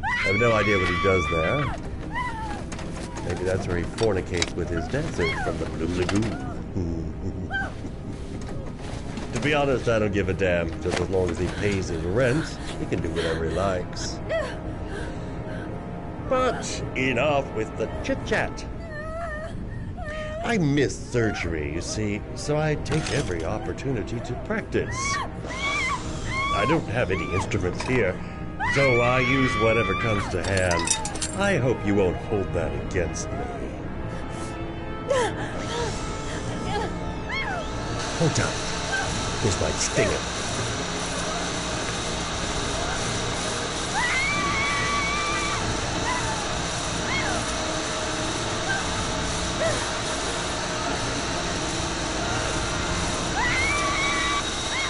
I have no idea what he does there. Maybe that's where he fornicates with his dancers from the Blue Lagoon. To be honest, I don't give a damn. Just as long as he pays his rent, he can do whatever he likes. But enough with the chit-chat. I miss surgery, you see, so I take every opportunity to practice. I don't have any instruments here, so I use whatever comes to hand. I hope you won't hold that against me. Hold on. This might sting him.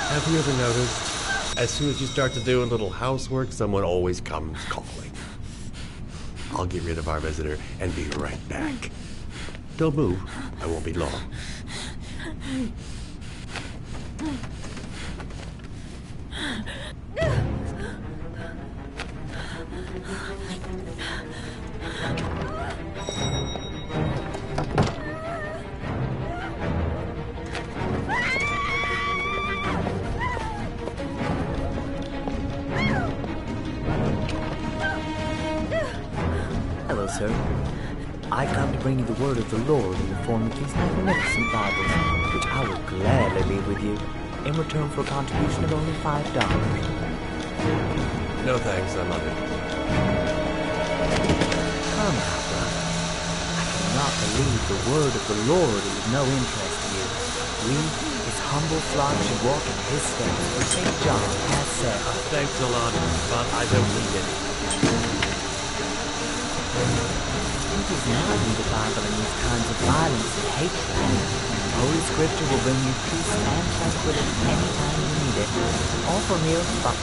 Have you ever noticed, as soon as you start to do a little housework, someone always comes calling? I'll get rid of our visitor and be right back. Don't move. I won't be long. Hello, sir. I come to bring you the word of the Lord in the form of these magnificent Bibles, which I will gladly leave with you in return for a contribution of only $5. No thanks, I'm on it. Come now, brother. I cannot believe the word of the Lord is of no interest to you. We, his humble flock, should walk in his steps, for St. John has said. Thanks a lot, but I don't need any. It does not need a Bible in these times of violence and hatred. Holy Scripture will bring you peace and tranquility anytime you need it, all for mere fun.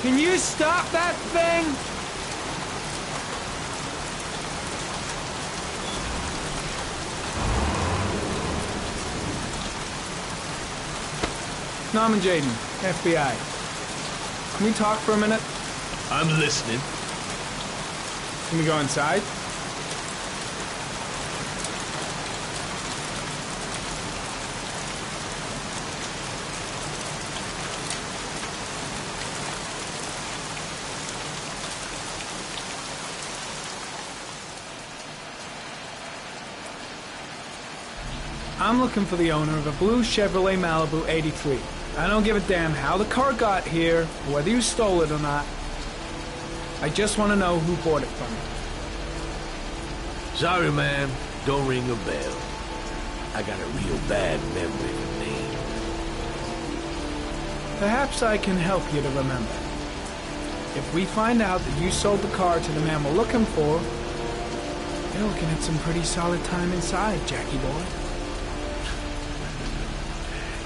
Can you stop that thing? Norman Jaden, FBI. Can we talk for a minute? I'm listening. Can we go inside? I'm looking for the owner of a blue Chevrolet Malibu 83. I don't give a damn how the car got here, or whether you stole it or not. I just want to know who bought it from you. Sorry, man. Don't ring a bell. I got a real bad memory for names. Perhaps I can help you to remember. If we find out that you sold the car to the man we're looking for, you're looking at some pretty solid time inside, Jackie boy.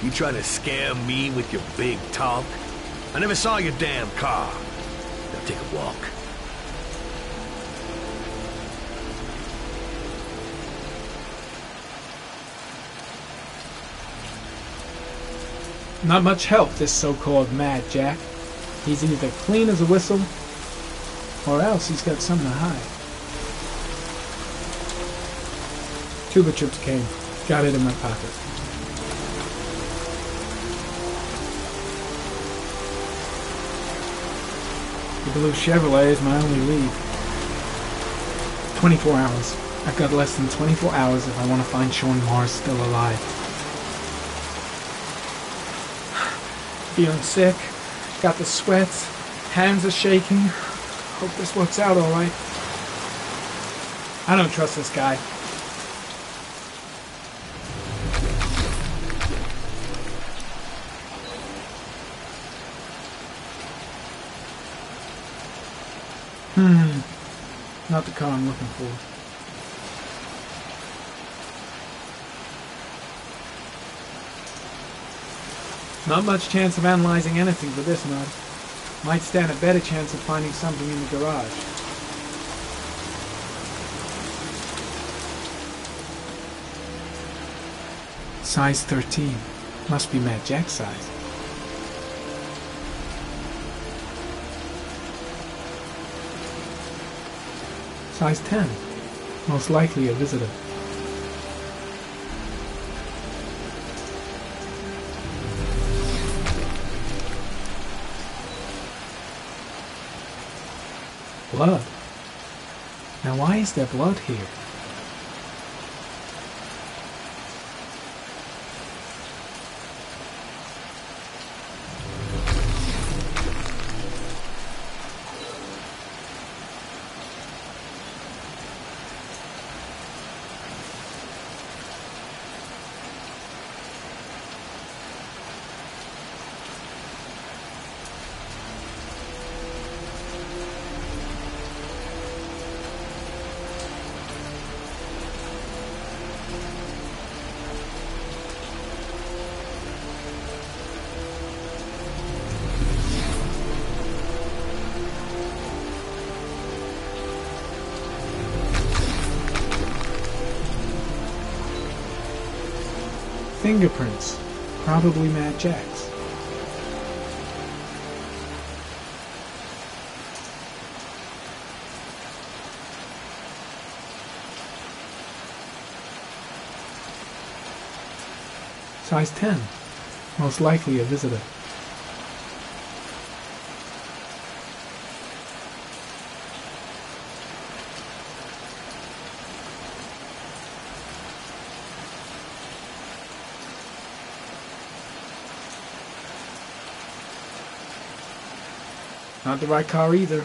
You trying to scam me with your big talk? I never saw your damn car. Now take a walk. Not much help, this so-called Mad Jack. He's either clean as a whistle, or else he's got something to hide. Tuba Trips came. Got it in my pocket. The blue Chevrolet is my only lead. 24 hours. I've got less than 24 hours if I want to find Sean Mars still alive. Feeling sick. Got the sweats. Hands are shaking. Hope this works out alright. I don't trust this guy. Not the car I'm looking for. Not much chance of analyzing anything for this nut. Might stand a better chance of finding something in the garage. Size 13. Must be Mad Jack's size. Size 10. Most likely a visitor. Blood. Now why is there blood here? Fingerprints. Probably Mad Jack's. Size 10. Most likely a visitor. Not the right car either.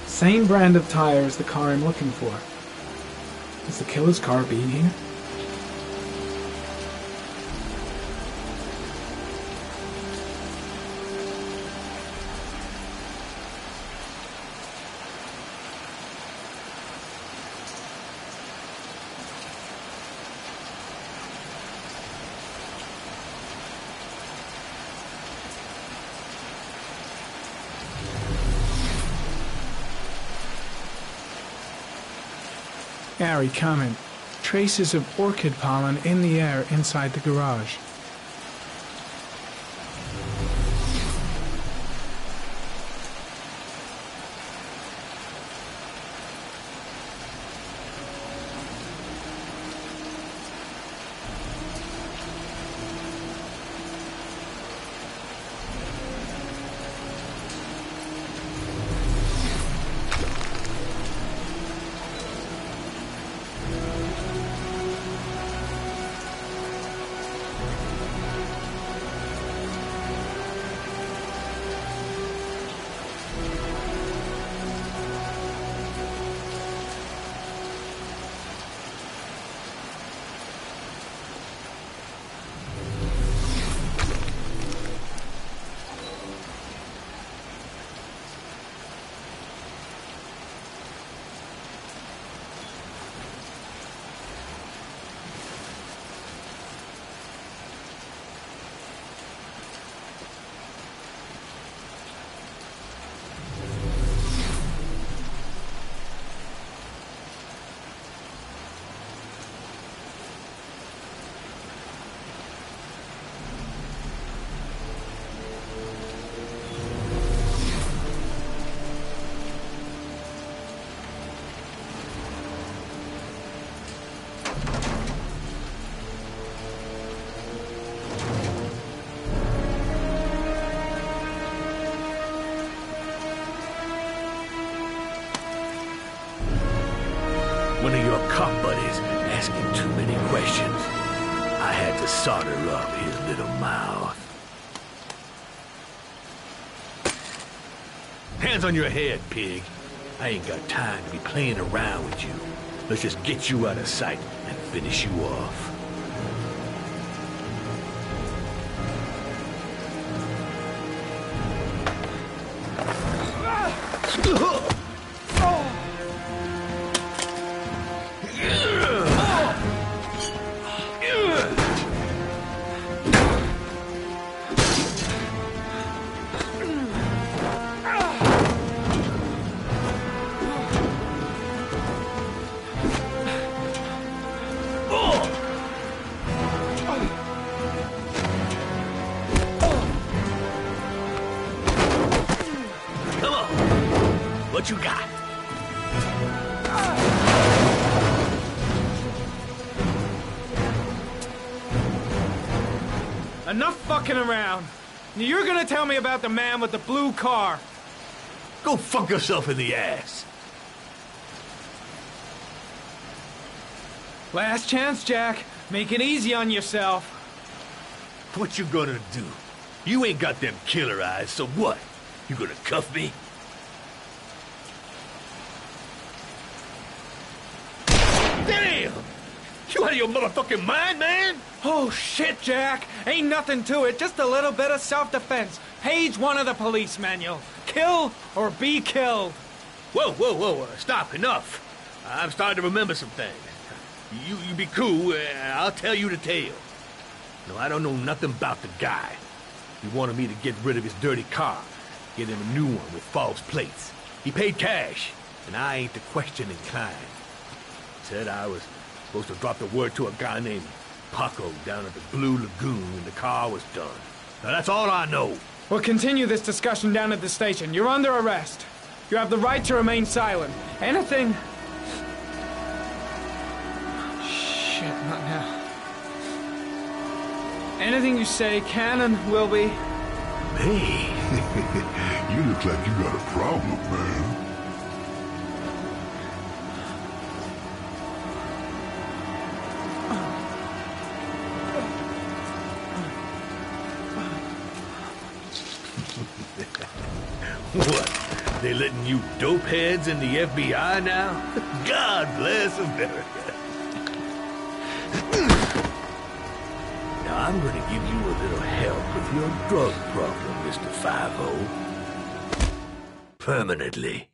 Same brand of tire as the car I'm looking for. Is the killer's car being here? Harry, comment. Traces of orchid pollen in the air inside the garage. One of your cop buddies asking too many questions. I had to solder up his little mouth. Hands on your head, pig. I ain't got time to be playing around with you. Let's just get you out of sight and finish you off. What you got? Enough fucking around. You're gonna tell me about the man with the blue car. Go fuck yourself in the ass. Last chance, Jack. Make it easy on yourself. What you gonna do? You ain't got them killer eyes, so what? You gonna cuff me? Damn! You out of your motherfucking mind, man? Oh, shit, Jack. Ain't nothing to it. Just a little bit of self-defense. Page 1 of the police manual. Kill or be killed. Whoa, whoa, whoa. Stop. Enough. I'm starting to remember some things. You be cool. I'll tell you the tale. No, I don't know nothing about the guy. He wanted me to get rid of his dirty car. Get him a new one with false plates. He paid cash, and I ain't the questioning kind. Said I was supposed to drop the word to a guy named Paco down at the Blue Lagoon when the car was done. Now that's all I know. We'll continue this discussion down at the station. You're under arrest. You have the right to remain silent. Anything... Shit, not now. Anything you say can and will be... Hey. You look like you got a problem, man. What? They letting you dope heads in the FBI now? God bless America. Now I'm gonna give you a little help with your drug problem, Mr. 5-0. Permanently.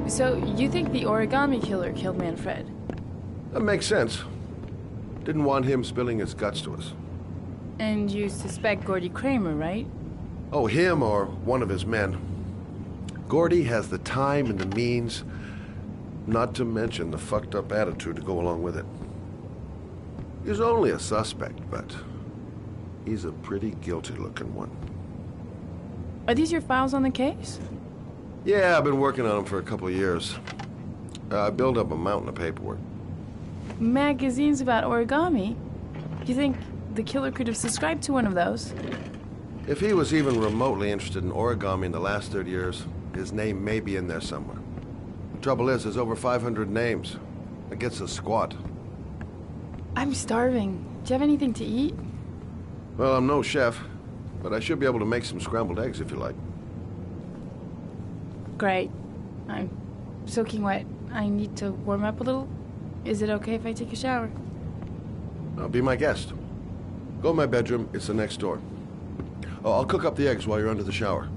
So, you think the origami killer killed Manfred? That makes sense. Didn't want him spilling his guts to us. And you suspect Gordy Kramer, right? Oh, him or one of his men. Gordy has the time and the means, not to mention the fucked up attitude to go along with it. He's only a suspect, but he's a pretty guilty looking one. Are these your files on the case? Yeah, I've been working on him for a couple of years. I built up a mountain of paperwork. Magazines about origami? You think the killer could have subscribed to one of those? If he was even remotely interested in origami in the last 30 years, his name may be in there somewhere. The trouble is, there's over 500 names. It gets us squat. I'm starving. Do you have anything to eat? Well, I'm no chef, but I should be able to make some scrambled eggs if you like. Great. I'm soaking wet. I need to warm up a little. Is it okay if I take a shower? Be my guest. Go in my bedroom. It's the next door. Oh, I'll cook up the eggs while you're under the shower.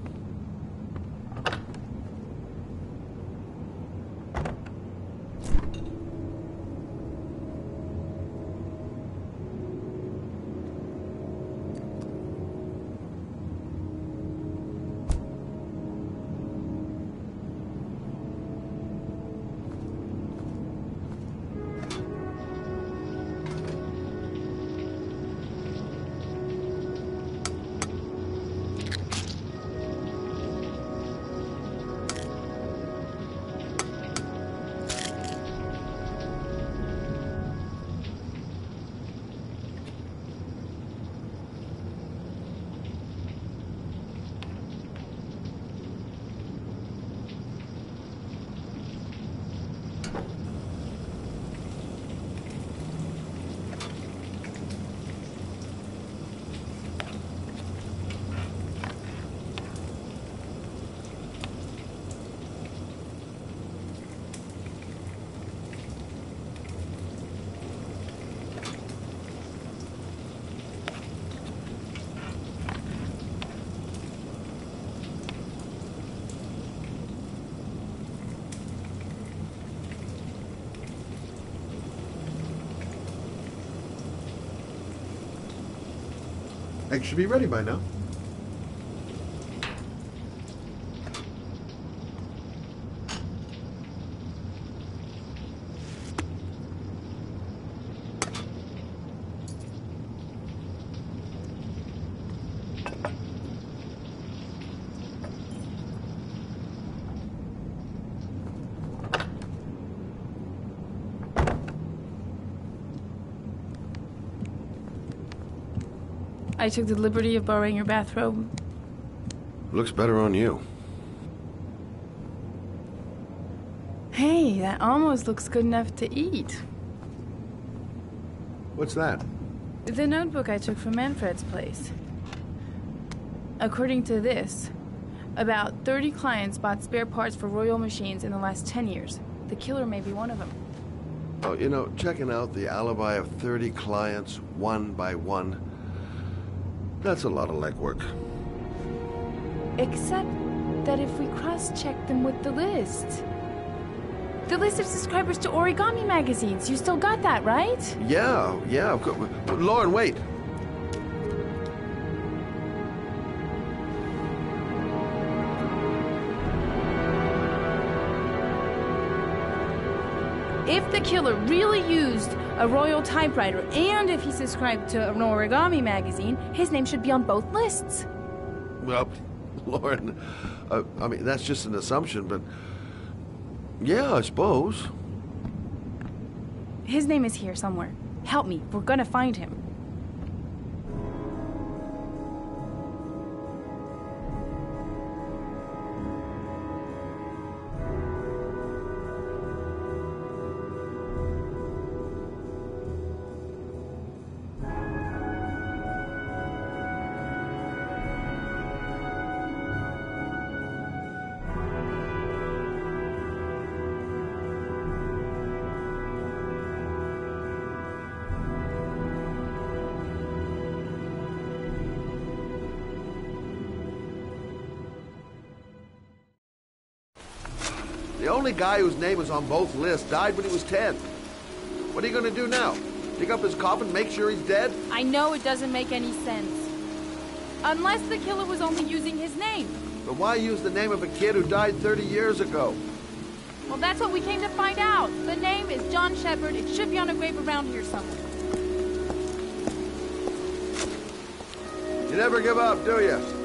Eggs should be ready by now. I took the liberty of borrowing your bathrobe. Looks better on you. Hey, that almost looks good enough to eat. What's that? The notebook I took from Manfred's place. According to this, about 30 clients bought spare parts for Royal machines in the last 10 years. The killer may be one of them. Oh, you know, checking out the alibi of 30 clients, one by one, that's a lot of legwork. Except that if we cross-check them with the list. The list of subscribers to Origami magazines. You still got that, right? Yeah, of course. Lauren, wait. If the killer really used a Royal typewriter, and if he subscribed to an Origami magazine, his name should be on both lists. Well, Lauren, I mean, that's just an assumption, but yeah, I suppose. His name is here somewhere. Help me. We're gonna find him. The only guy whose name is on both lists died when he was 10. What are you going to do now? Dig up his coffin, make sure he's dead? I know it doesn't make any sense. Unless the killer was only using his name. But why use the name of a kid who died 30 years ago? Well, that's what we came to find out. The name is John Shepard. It should be on a grave around here somewhere. You never give up, do you?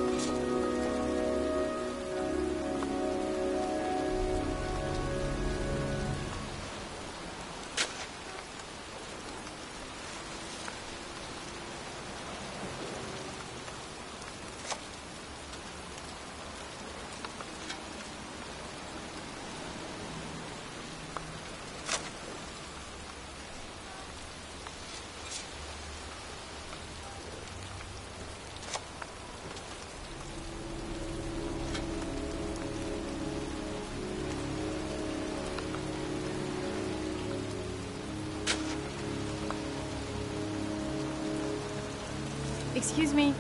Excuse me.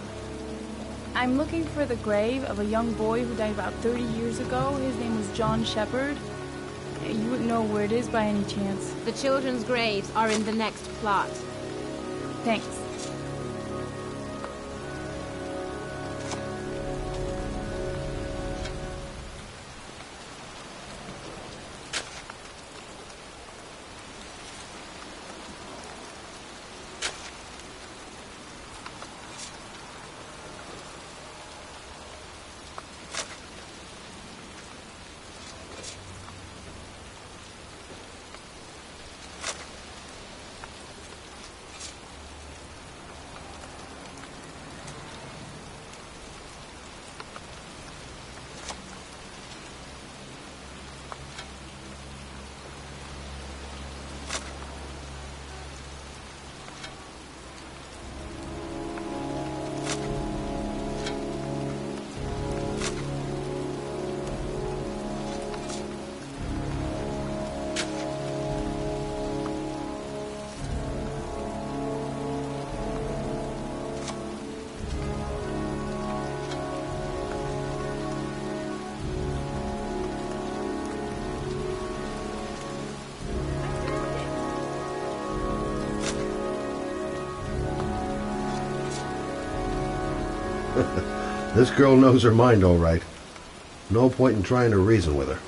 I'm looking for the grave of a young boy who died about 30 years ago. His name was John Shepard. You wouldn't know where it is by any chance. The children's graves are in the next plot. Thanks. This girl knows her mind all right. No point in trying to reason with her.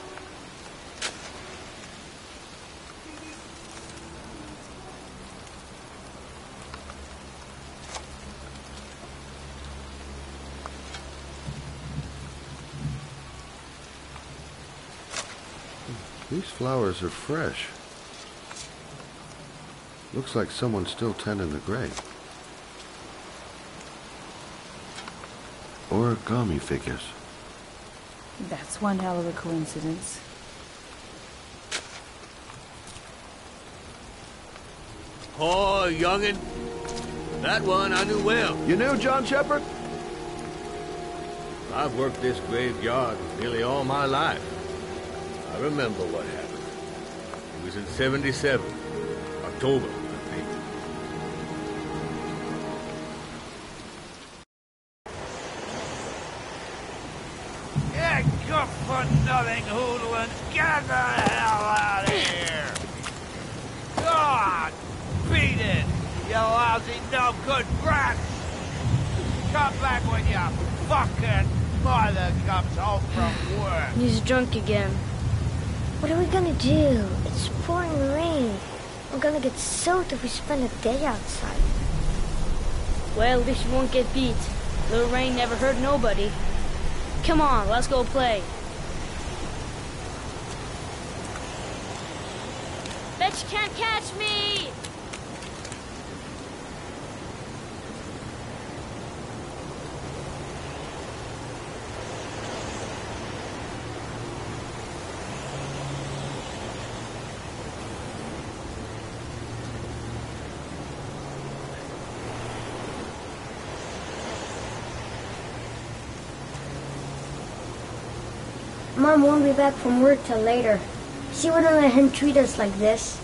These flowers are fresh. Looks like someone's still tending the grave. origami figures. That's one hell of a coincidence. Oh, youngin'. That one I knew well. You knew John Shepard? I've worked this graveyard nearly all my life. I remember what happened. It was in 77. October, I think. Yeah, good for nothing hoodlums. Get the hell out of here! God! Beat it! You lousy, no good brats! Come back when your fucking mother comes home from work. He's drunk again. What are we gonna do? It's pouring rain. We're gonna get soaked if we spend a day outside. Well, at least you won't get beat. Little rain never hurt nobody. Come on, let's go play. Bet you can't catch me! Mom won't be back from work till later. She wouldn't let him treat us like this.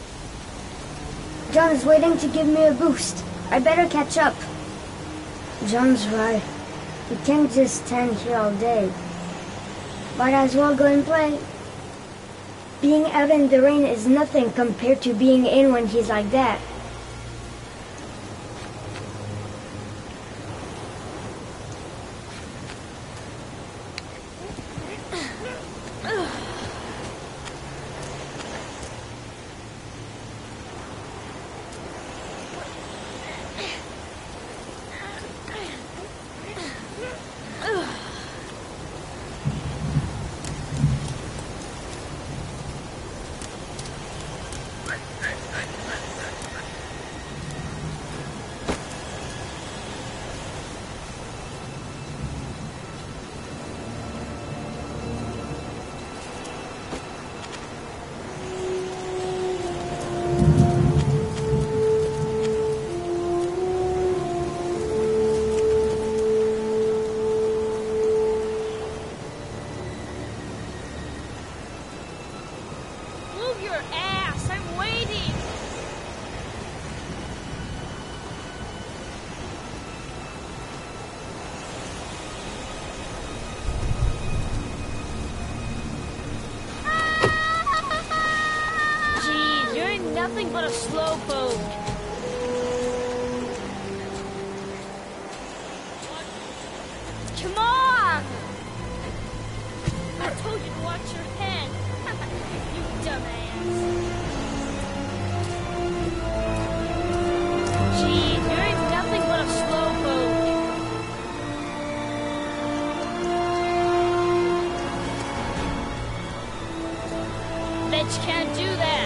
John is waiting to give me a boost. I better catch up. John's right. We can't just stand here all day. Might as well go and play. Being out in the rain is nothing compared to being in when he's like that. Nothing but a slowpoke. Come on! I told you to watch your head. You dumbass. Gee, you're nothing but a slowpoke. Bet you can't do that.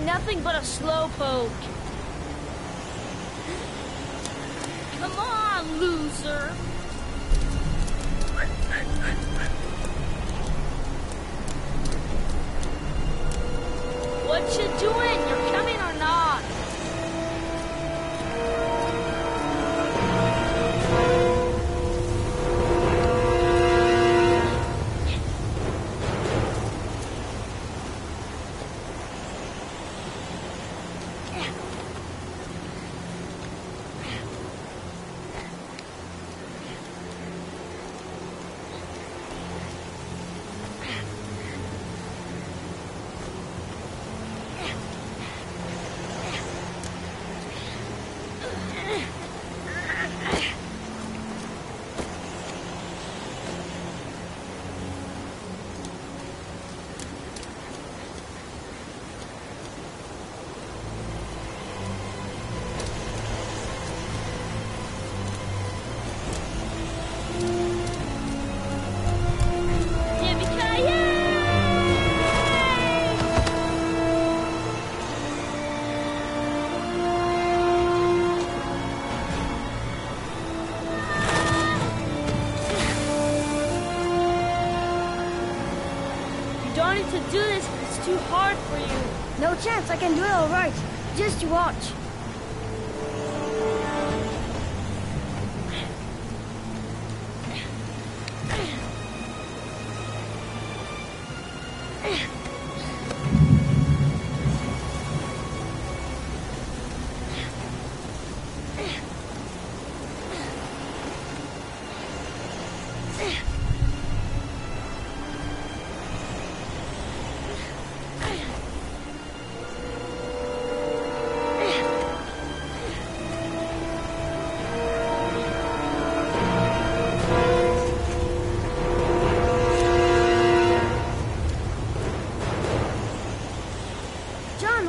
Nothing but a slowpoke. Come on, loser. What you doing? You're coming or not? wanted to do this, but it's too hard for you. No chance, I can do it all right. Just you watch.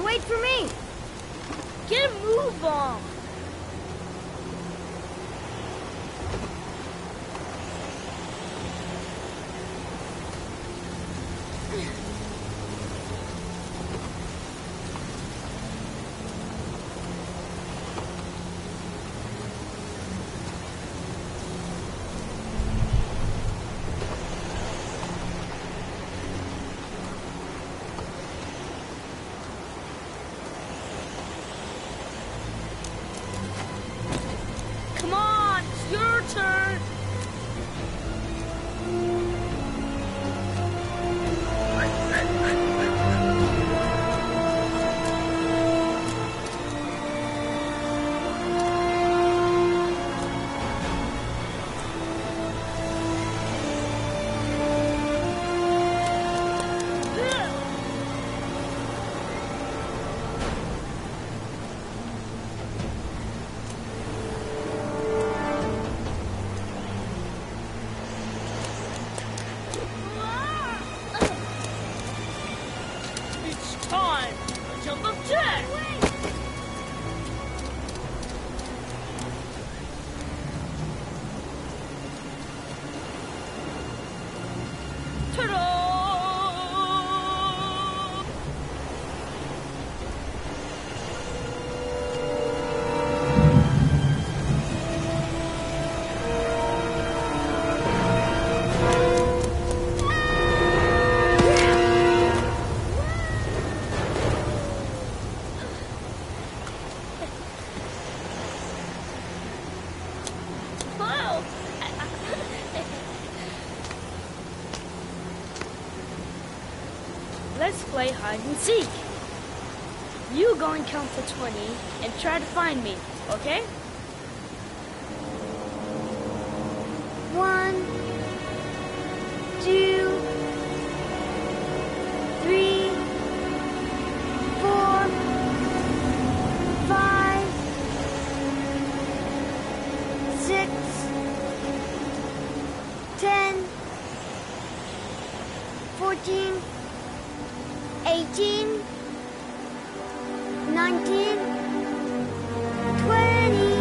Wait for me! Get a move on! Come on, it's your turn! It's time to jump up jet! Ta-da! Whoa! Let's play hide and seek. You go and count to 20 and try to find me, okay? 1, 2, 3, 4, 5, 6, 10, 14, 18, 19, 20.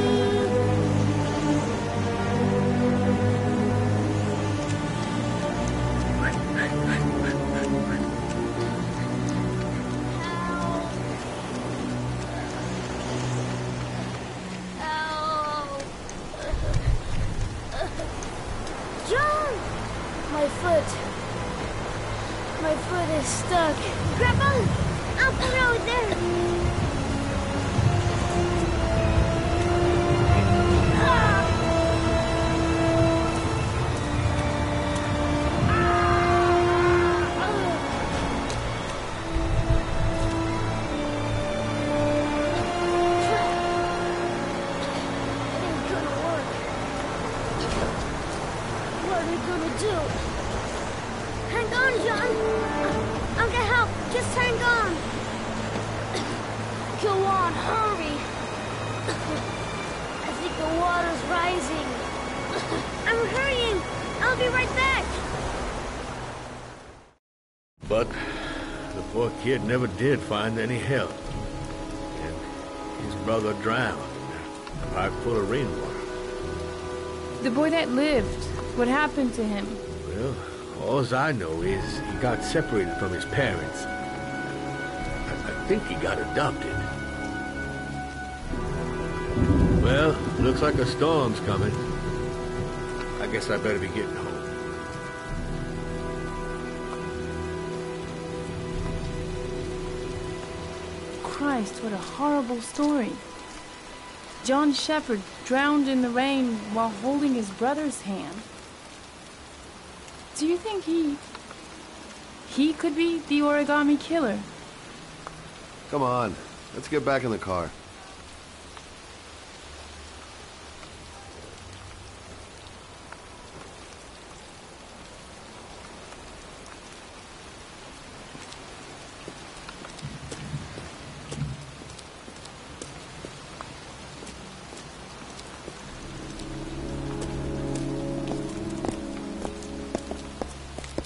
John! My foot is stuck. Grandpa, I'll put it over there. What are we gonna do? Hang on, John. I'll get help. Just hang on. Go on, hurry. I think the water's rising. I'm hurrying. I'll be right back. But the poor kid never did find any help. And his brother drowned in a pipe full of rainwater. The boy that lived, what happened to him? Well, all I know is he got separated from his parents. I think he got adopted. Well, looks like a storm's coming. I guess I better be getting home. Christ, what a horrible story. John Shepherd drowned in the rain while holding his brother's hand. Do you think he could be the origami killer? Come on, let's get back in the car.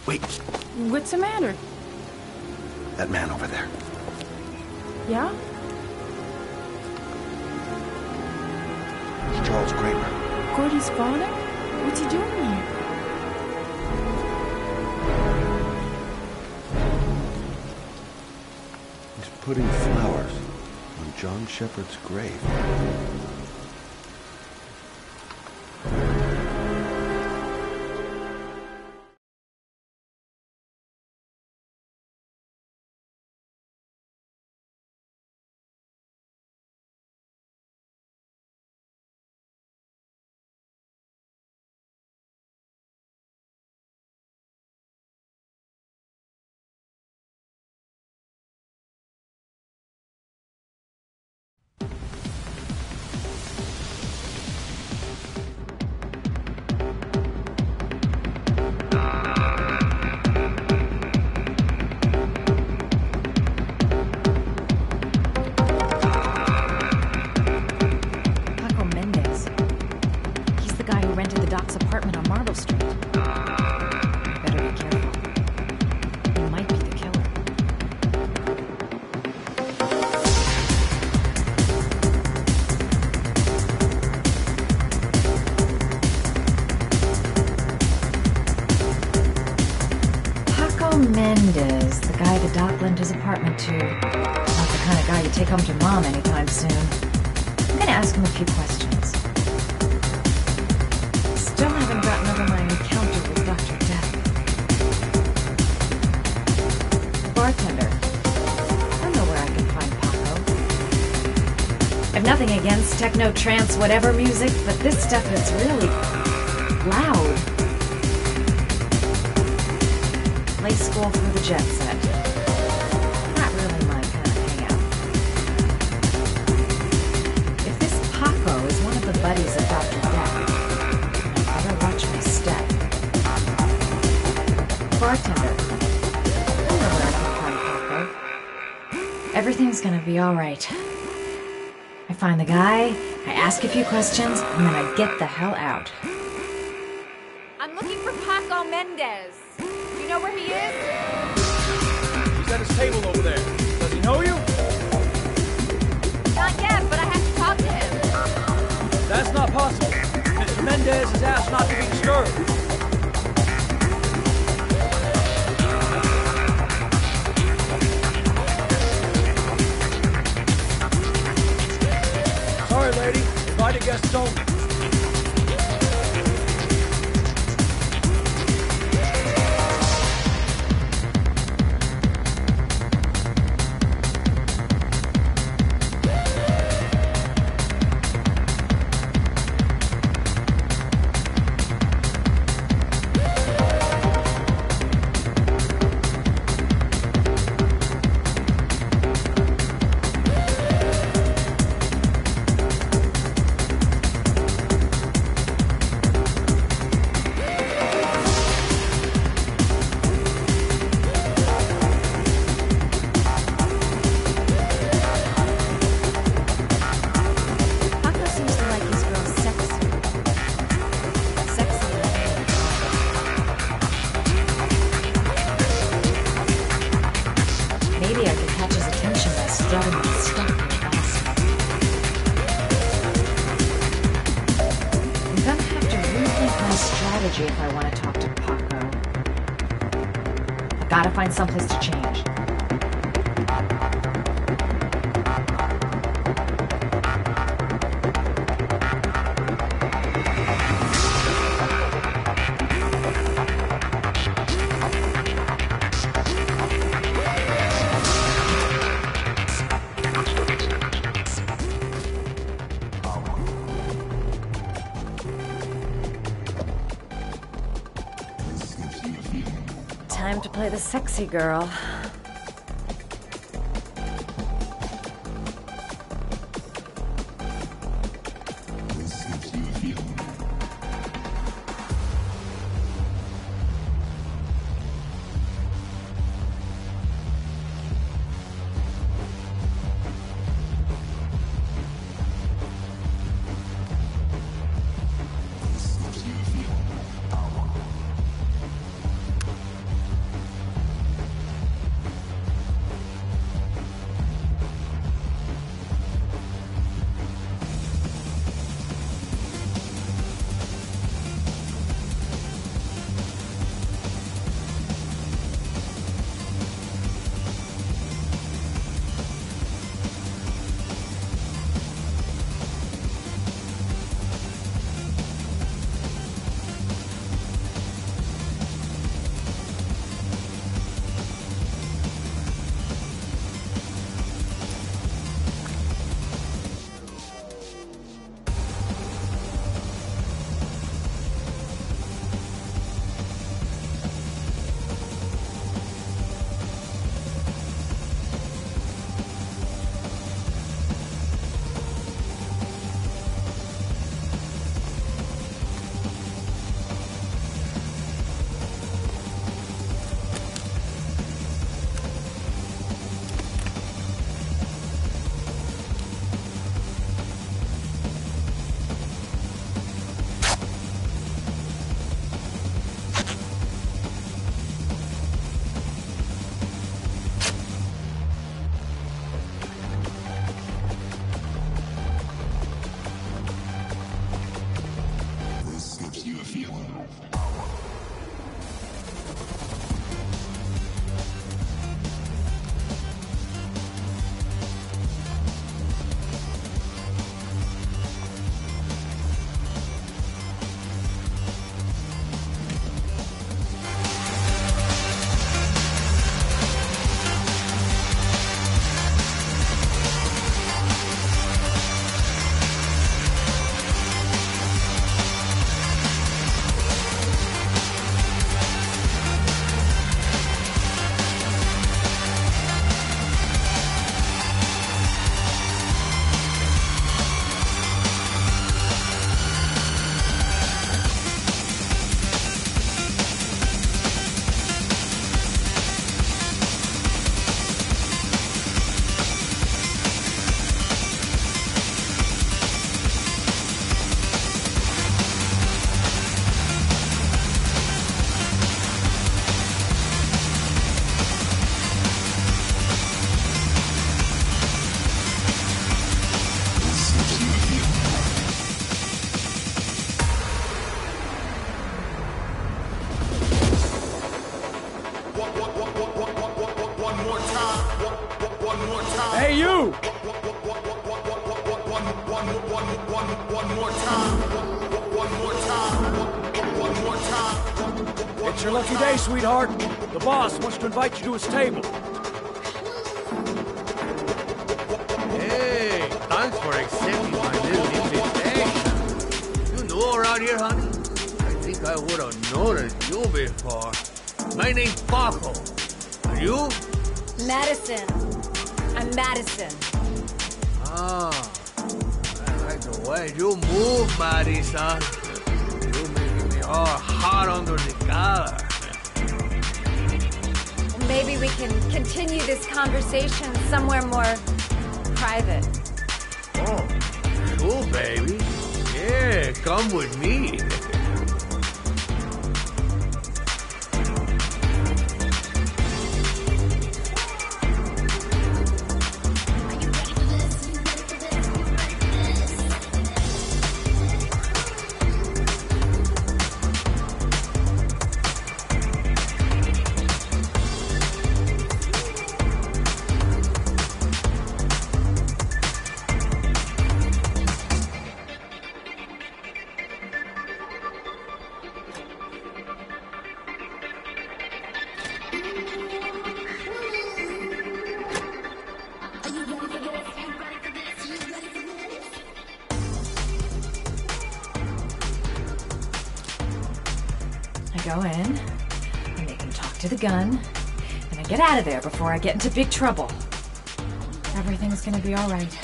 Wait, What's the matter? that man over there. Yeah? It's Charles Kramer. Gordy's father? What's he doing here? He's putting flowers on John Shepherd's grave. Apartment on Marble Street. You better be careful. He might be the killer. Paco Mendez, the guy the doc lent his apartment to. Not the kind of guy you take home to Mom anytime soon. I'm gonna ask him a few questions. Still haven't gotten over my encounter with Dr. Death. Bartender. I know where I can find Paco. I've nothing against techno, trance, whatever music, but this stuff is really loud. Play school for the jet set. Not really my kind of hangout. If this Paco is one of the buddies of Dr. Death, watch my step. Bartender. I know where I can find Paco. Everything's gonna be alright. I find the guy, I ask a few questions, and then I get the hell out. I'm looking for Paco Mendez. Do you know where he is? He's at his table over there. Does he know you? Not yet, but I have to talk to him. That's not possible. Mr. Mendez has asked not to be disturbed. Sorry, lady. Invited guests only. If I want to talk to Paco. I've got to find someplace to change. time to play the sexy girl. Hey, you! It's your lucky day, sweetheart. The boss wants to invite you to his table. Hey, thanks for accepting my little invitation. You know around here, honey? I think I would have noticed you before. My name's Paco. And you? Madison. I'm Madison. Ah, I like the way you move, Madison. You're making me all hot under the collar. Maybe we can continue this conversation somewhere more private. Oh, sure, baby. Yeah, come with me. I go in, I make him talk to to the gun, and I get out of there before I get into big trouble. Everything's gonna be alright.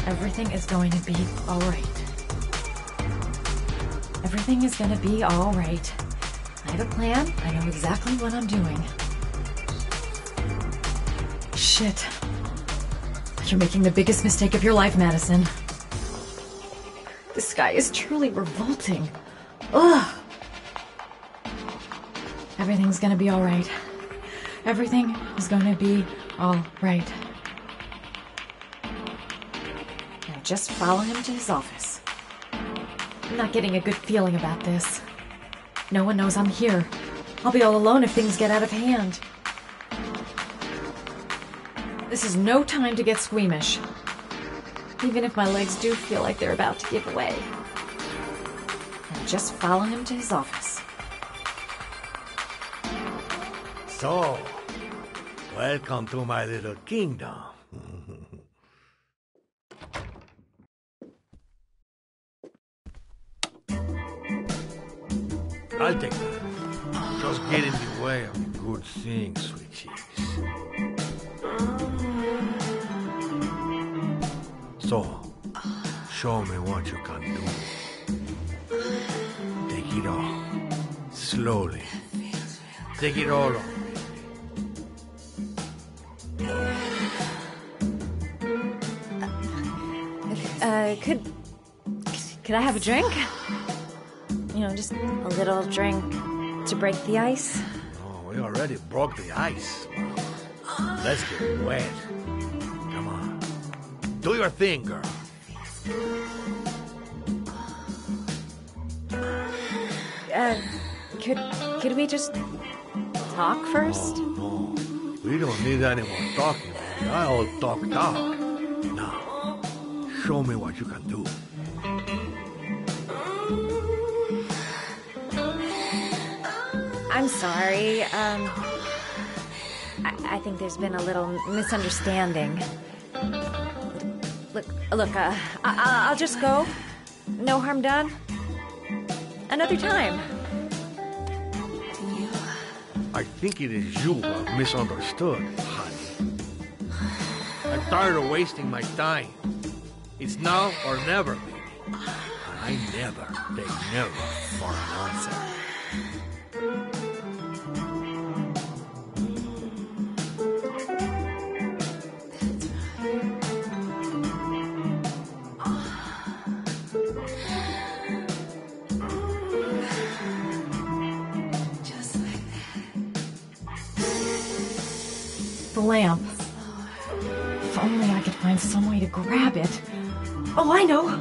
Everything is going to be alright. Everything is gonna be alright. I have a plan. I know exactly what I'm doing. Shit. You're making the biggest mistake of your life, Madison. This guy is truly revolting. Ugh. Everything's gonna be alright. Everything is gonna be alright. Now just follow him to his office. I'm not getting a good feeling about this. No one knows I'm here. I'll be all alone if things get out of hand. This is no time to get squeamish. Even if my legs do feel like they're about to give way. Now just follow him to his office. So, welcome to my little kingdom. I'll take that. Just get in the way of the good things, sweet cheeks. So, show me what you can do. Take it all. Slowly. Take it all on. Could I have a drink? You know, just a little drink to break the ice. Oh, we already broke the ice. Let's get wet. Come on. Do your thing, girl. Could we just talk first? Oh, no. We don't need any more talking, baby. I'll talk out. Now, show me what you can do. I'm sorry. I think there's been a little misunderstanding. Look, I'll just go. No harm done. Another time. I think it is you who have misunderstood, honey. I'm tired of wasting my time. It's now or never, baby. And I never take never for an answer. The lamp. If only I could find some way to grab it. Oh, I know!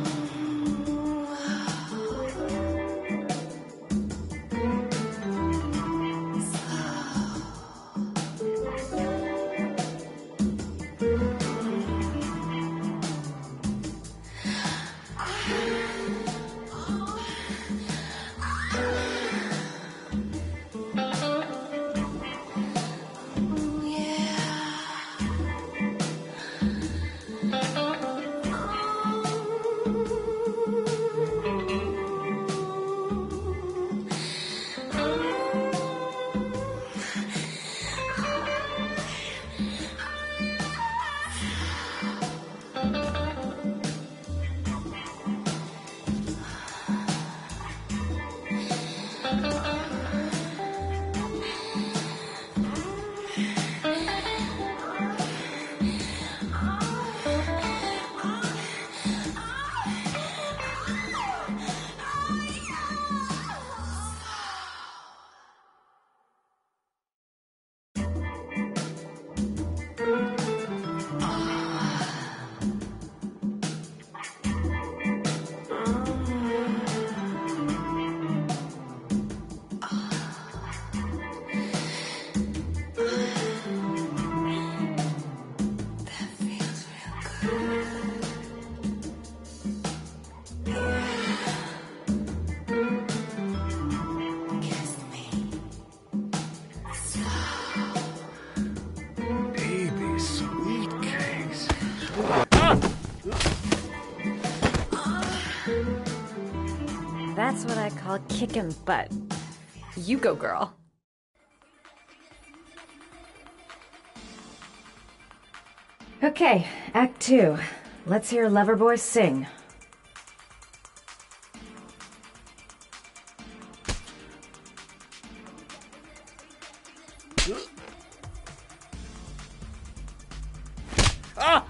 That's what I call kicking butt. You go, girl. Okay, Act 2. Let's hear Loverboy sing. Ah!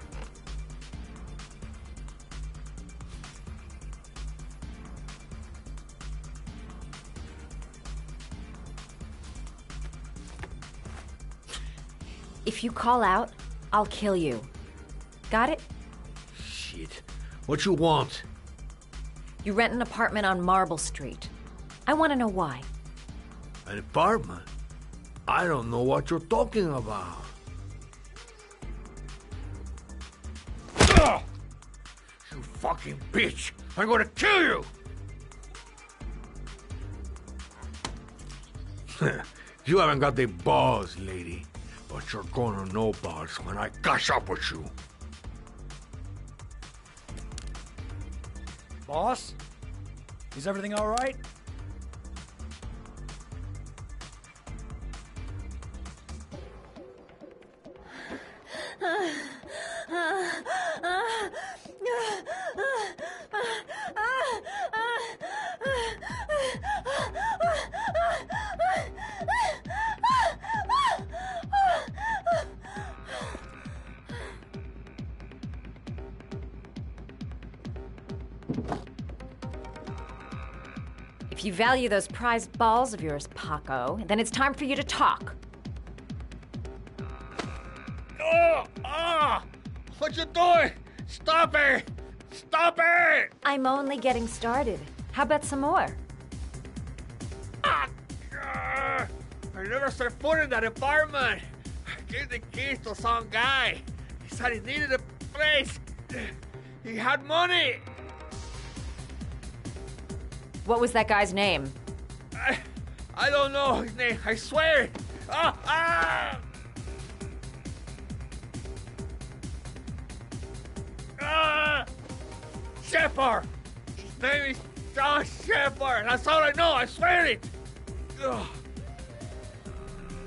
If you call out, I'll kill you. Got it? Shit. What you want? You rent an apartment on Marble Street. I want to know why. An apartment? I don't know what you're talking about. Ugh! You fucking bitch! I'm gonna kill you! You haven't got the balls, lady. But you're gonna know balls when I catch up with you. Boss? Is everything all right? If you value those prized balls of yours, Paco, then it's time for you to talk. Oh! Ah! What you doing? Stop it! Stop it! I'm only getting started. How about some more? I never set foot in that apartment. I gave the keys to some guy. He said he needed a place. He had money. What was that guy's name? I don't know his name. I swear. Ah! Ah! Ah! Shepard. His name is John Shepard. That's all I know. I swear it. Ugh.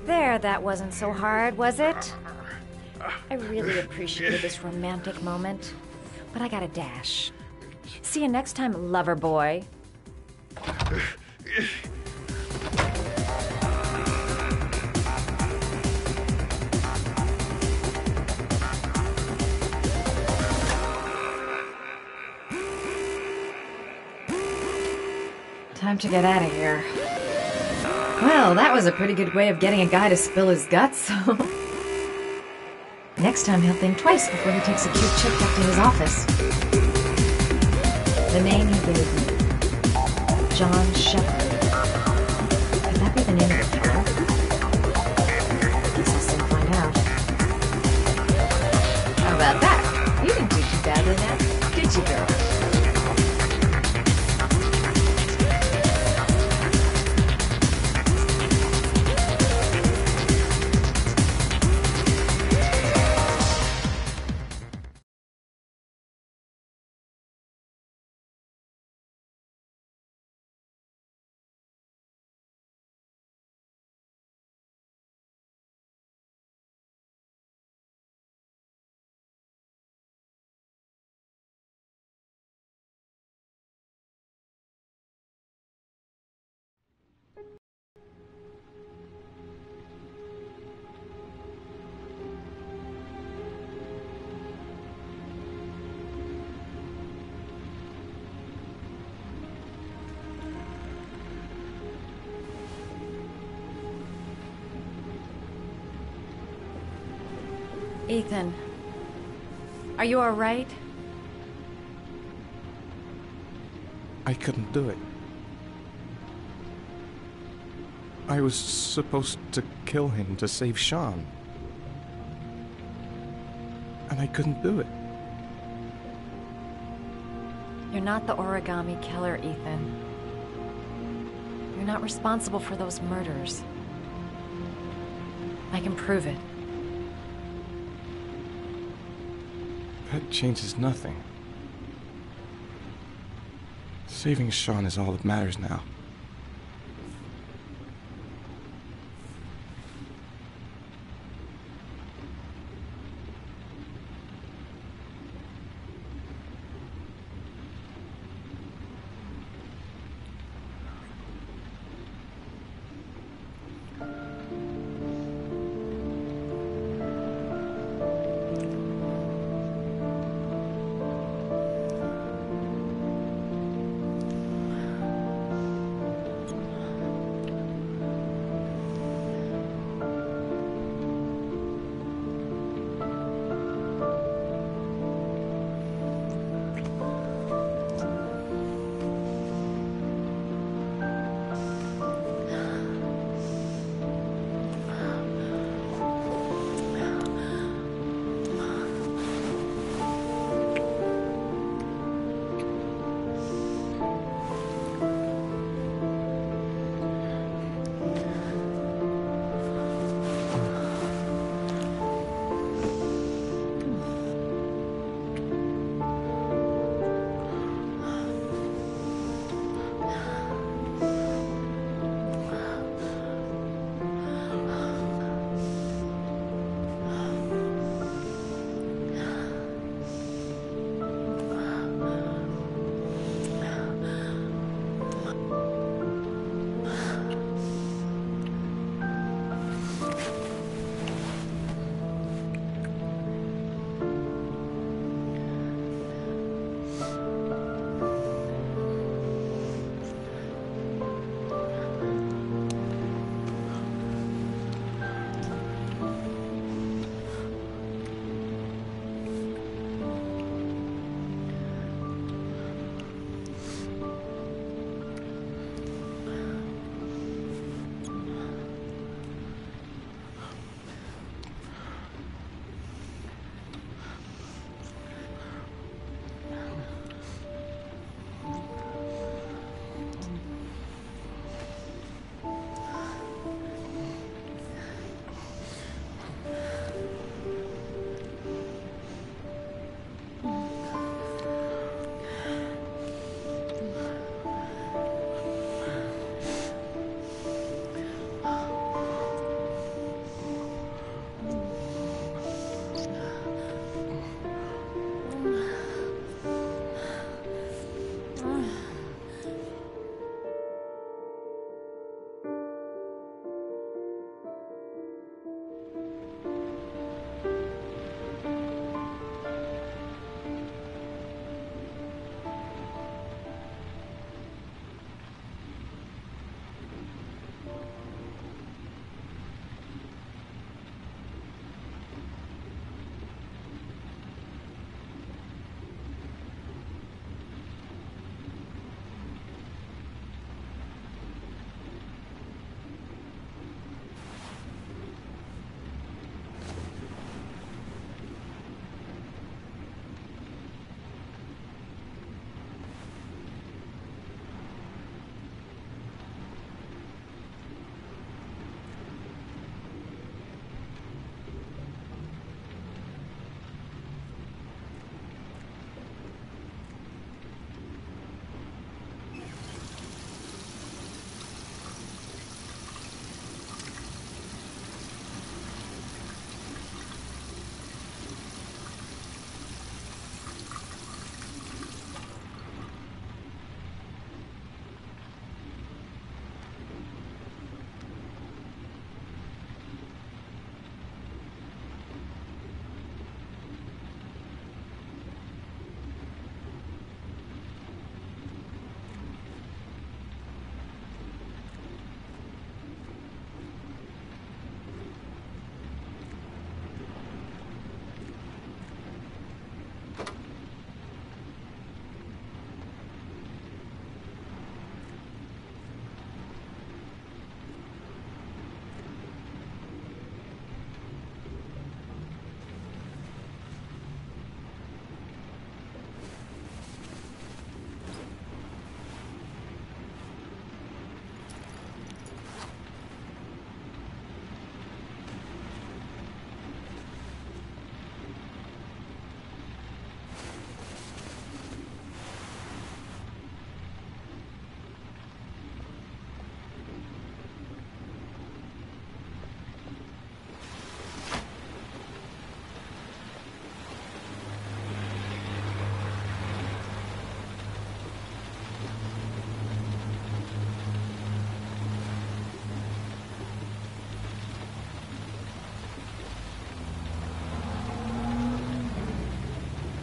There, that wasn't so hard, was it? I really appreciated this romantic moment, but I gotta dash. See you next time, lover boy. Time to get out of here. Well, that was a pretty good way of getting a guy to spill his guts. Next time he'll think twice before he takes a cute chick back to his office. The name he gave me. John Shepard. Could that be the name of the killer? Guess I'll soon find out. How about that? You didn't do too badly now, did you, girl? Ethan, are you all right? I couldn't do it. I was supposed to kill him to save Sean. And I couldn't do it. You're not the origami killer, Ethan. You're not responsible for those murders. I can prove it. That changes nothing. Saving Sean is all that matters now.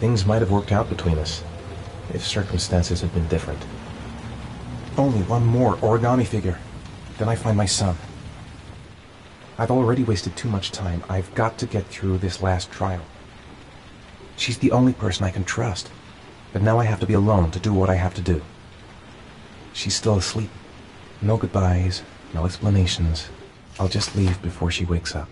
Things might have worked out between us, if circumstances had been different. Only one more origami figure. Then I find my son. I've already wasted too much time. I've got to get through this last trial. She's the only person I can trust. But now I have to be alone to do what I have to do. She's still asleep. No goodbyes, no explanations. I'll just leave before she wakes up.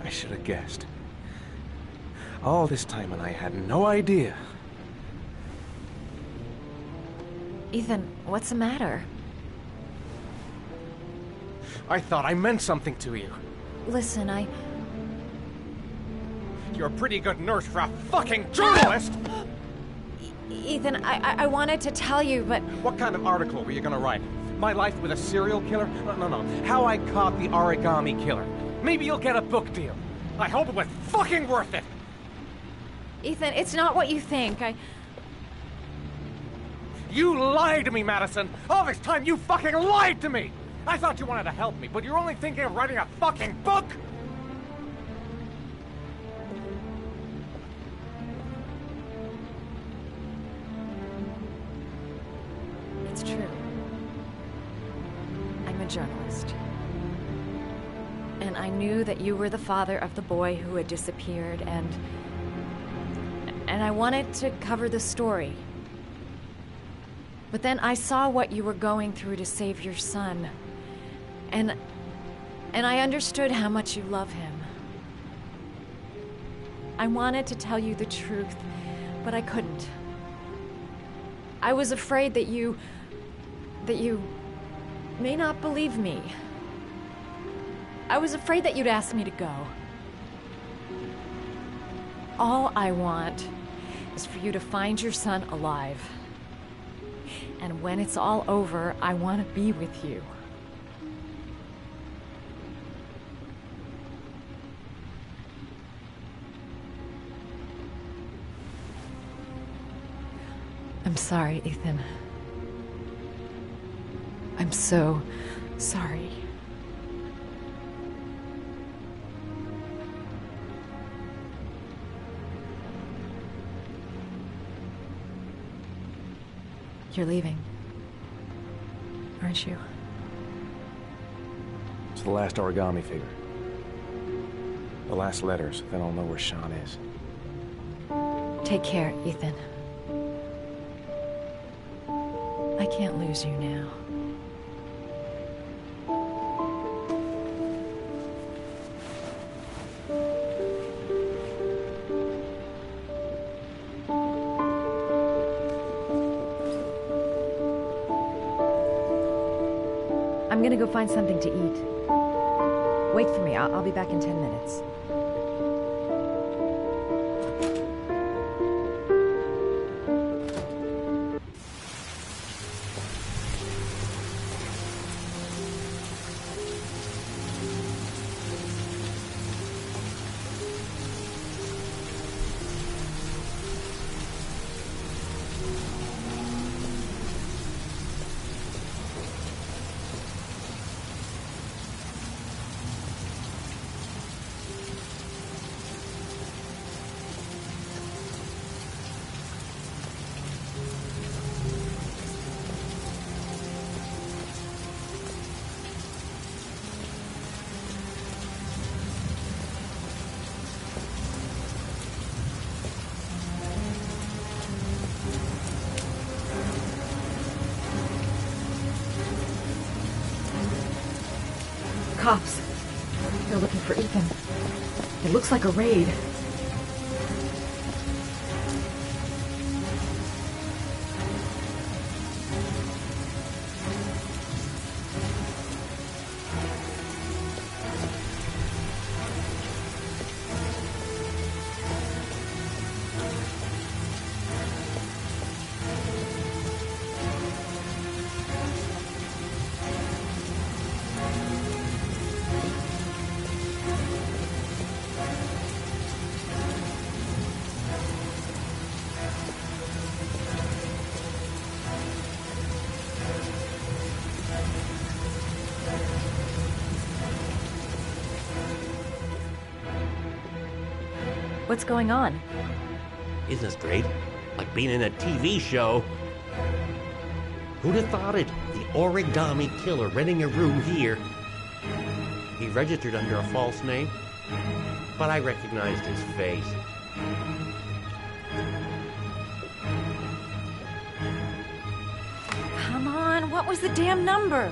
I should have guessed. All this time and I had no idea. Ethan, what's the matter? I thought I meant something to you. Listen, You're a pretty good nurse for a fucking journalist! Ethan, I wanted to tell you, but... What kind of article were you gonna write? My life with a serial killer? No. How I caught the origami killer. Maybe you'll get a book deal. I hope it was fucking worth it! Ethan, it's not what you think. You lied to me, Madison! All this time you fucking lied to me! I thought you wanted to help me, but you're only thinking of writing a fucking book! It's true. I'm a journalist. And I knew that you were the father of the boy who had disappeared, and I wanted to cover the story. But then I saw what you were going through to save your son. And I understood how much you love him. I wanted to tell you the truth, but I couldn't. I was afraid that you may not believe me. I was afraid that you'd ask me to go. All I want is for you to find your son alive. And when it's all over, I want to be with you. I'm sorry, Ethan. I'm so sorry. You're leaving, aren't you? It's the last origami figure. The last letters, then I'll know where Sean is. Take care, Ethan. I can't lose you now. I'm gonna go find something to eat. Wait for me. I'll be back in 10 minutes. cops. They're looking for Ethan. It looks like a raid. What's going on? Isn't this great? Like being in a TV show. Who'd have thought it? The origami killer renting a room here. He registered under a false name, but I recognized his face. Come on, what was the damn number?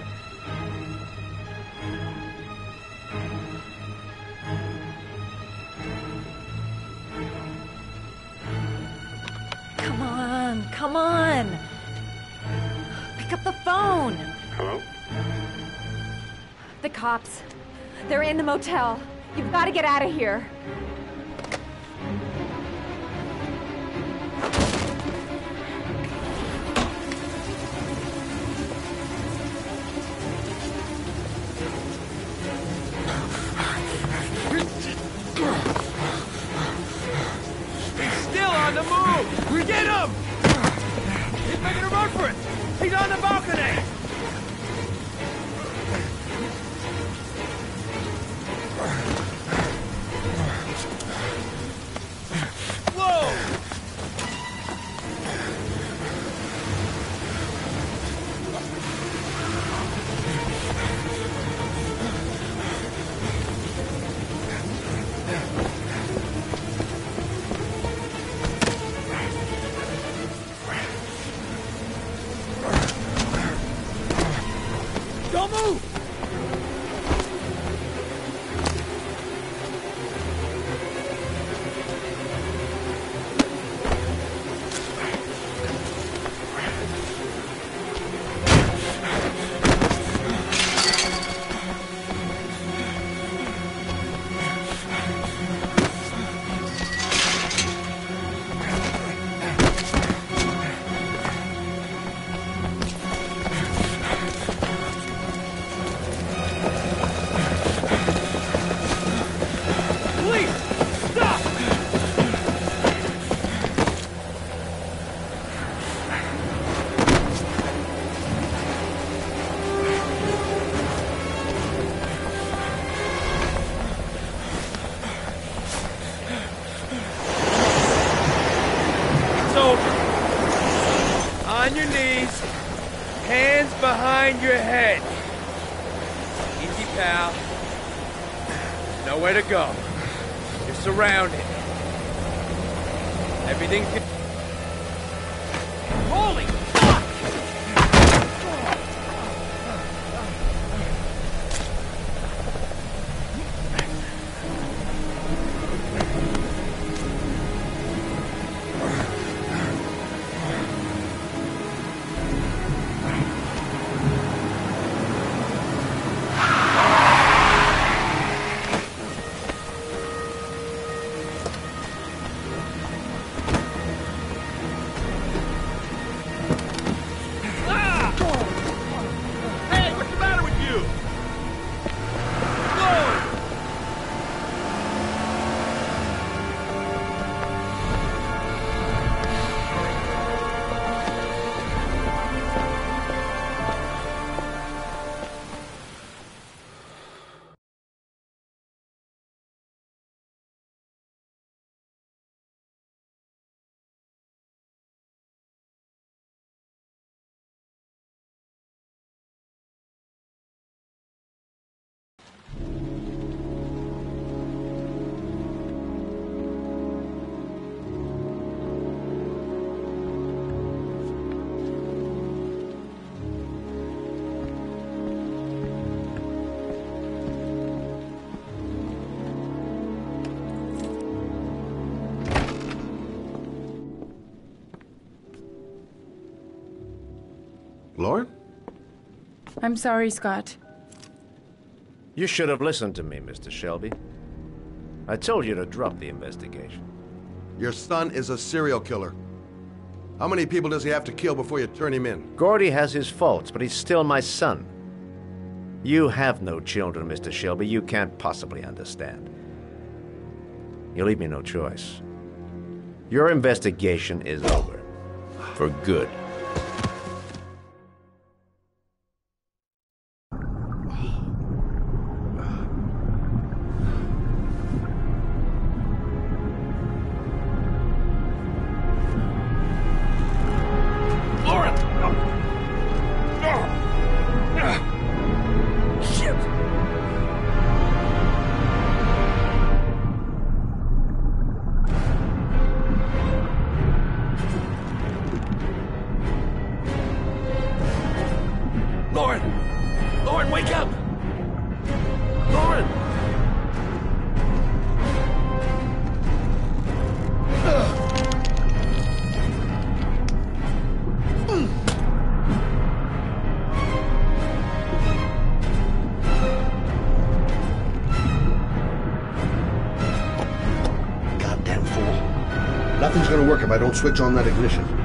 Come on! Pick up the phone! Hello? The cops. They're in the motel. You've got to get out of here. He's still on the move! We get him! He's making a run for it! He's on the balcony! Whoa! Don't move! On your knees, hands behind your head. Easy, pal. Nowhere to go. You're surrounded. Everything's good. Holy fuck! Lauren? I'm sorry, Scott. You should have listened to me, Mr. Shelby. I told you to drop the investigation. Your son is a serial killer. How many people does he have to kill before you turn him in? Gordy has his faults, but he's still my son. You have no children, Mr. Shelby. You can't possibly understand. You leave me no choice. Your investigation is over. For good. Lauren, wake up! Lauren! Goddamn fool. Nothing's gonna work if I don't switch on that ignition.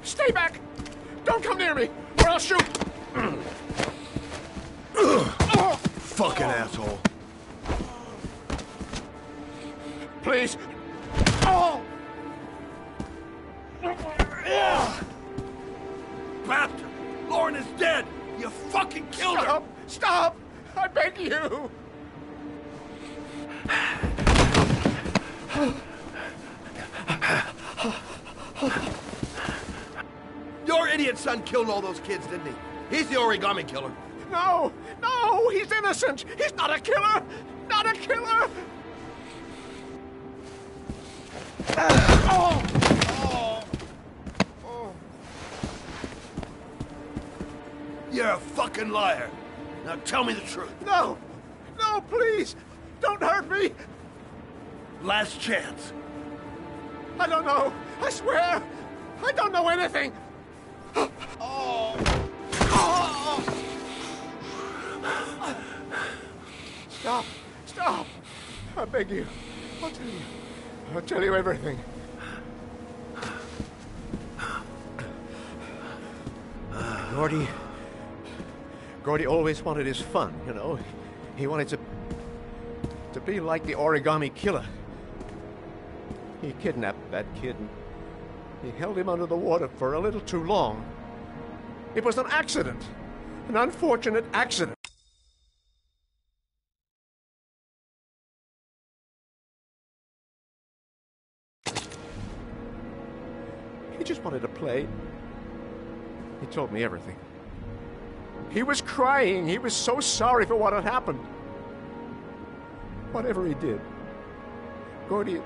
Stay back! Don't come near me, or I'll shoot! Fucking asshole. Please. Oh! Bastard! Lauren is dead! You fucking killed her! Stop! I beg you! Your idiot son killed all those kids, didn't he? He's the origami killer. No! No! He's innocent! He's not a killer! Not a killer! Oh! Oh! Oh! You're a fucking liar. Now tell me the truth. No! No, please! Don't hurt me! Last chance. I don't know. I swear. I don't know anything. Oh. Oh. Stop. Stop. I beg you. I'll tell you. I'll tell you everything. Gordy always wanted his fun, you know. He wanted to be like the origami killer. He kidnapped that kid and he held him under the water for a little too long. It was an accident. An unfortunate accident. He just wanted to play. He told me everything. He was crying. He was so sorry for what had happened. Whatever he did, Gordy...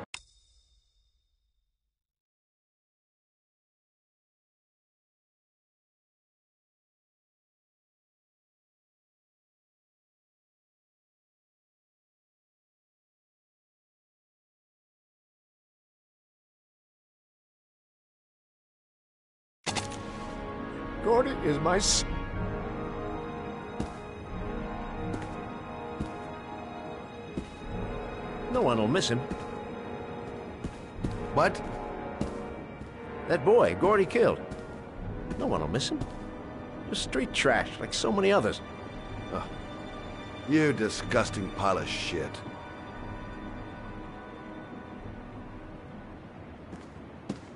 Gordy is my son. No one will miss him. What? That boy, Gordy killed. No one will miss him. Just street trash, like so many others. Oh, you disgusting pile of shit.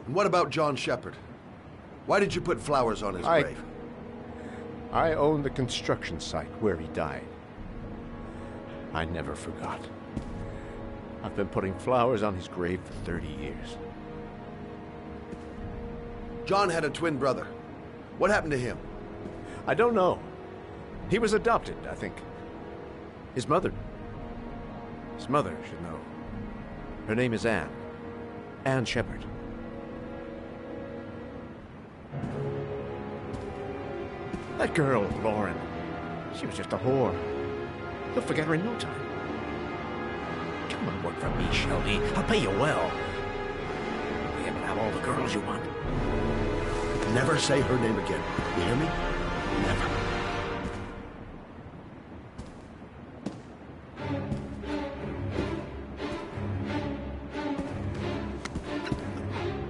And what about John Shepard? Why did you put flowers on his grave? I own the construction site where he died. I never forgot. I've been putting flowers on his grave for 30 years. John had a twin brother. What happened to him? I don't know. He was adopted, I think. His mother should know. Her name is Anne. Anne Shepard. That girl, Lauren, she was just a whore. You'll forget her in no time. Come and work for me, Shelby. I'll pay you well. You'll be able to have all the girls you want. Never say her name again. You hear me? Never.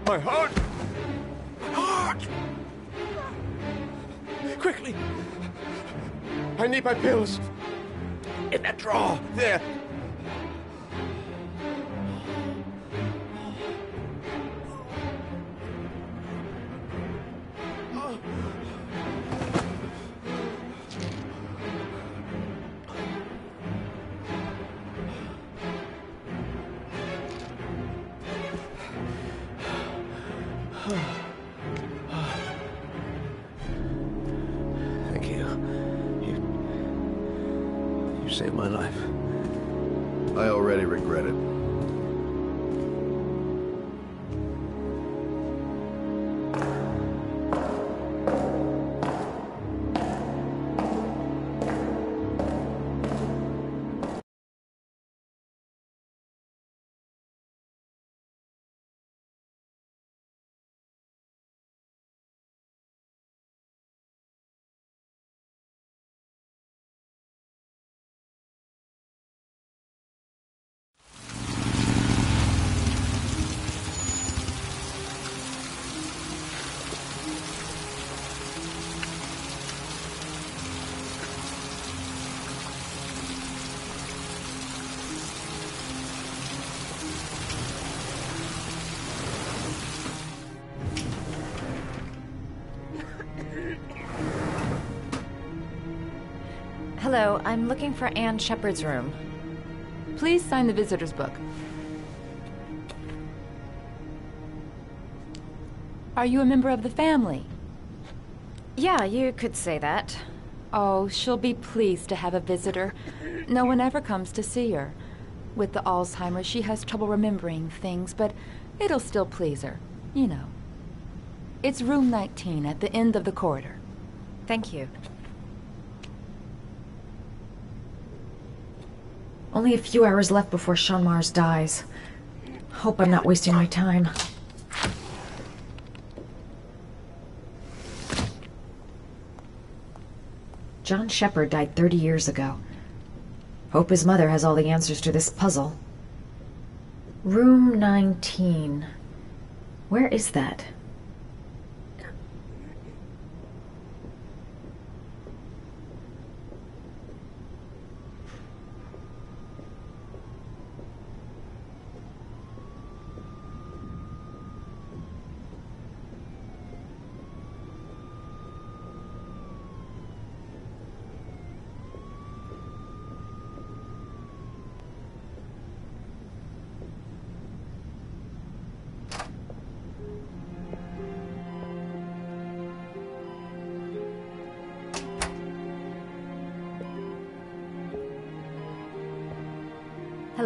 My heart! My heart! Quickly! I need my pills. In that drawer. There. Thank you. You saved my life. I already regret it. Hello, I'm looking for Anne Shepard's room. Please sign the visitor's book. Are you a member of the family? Yeah, you could say that. Oh, she'll be pleased to have a visitor. No one ever comes to see her. With the Alzheimer's, she has trouble remembering things, but it'll still please her, you know. It's room 19 at the end of the corridor. Thank you. Only a few hours left before Sean Mars dies. Hope I'm not wasting my time. John Shepard died 30 years ago. Hope his mother has all the answers to this puzzle. Room 19. Where is that?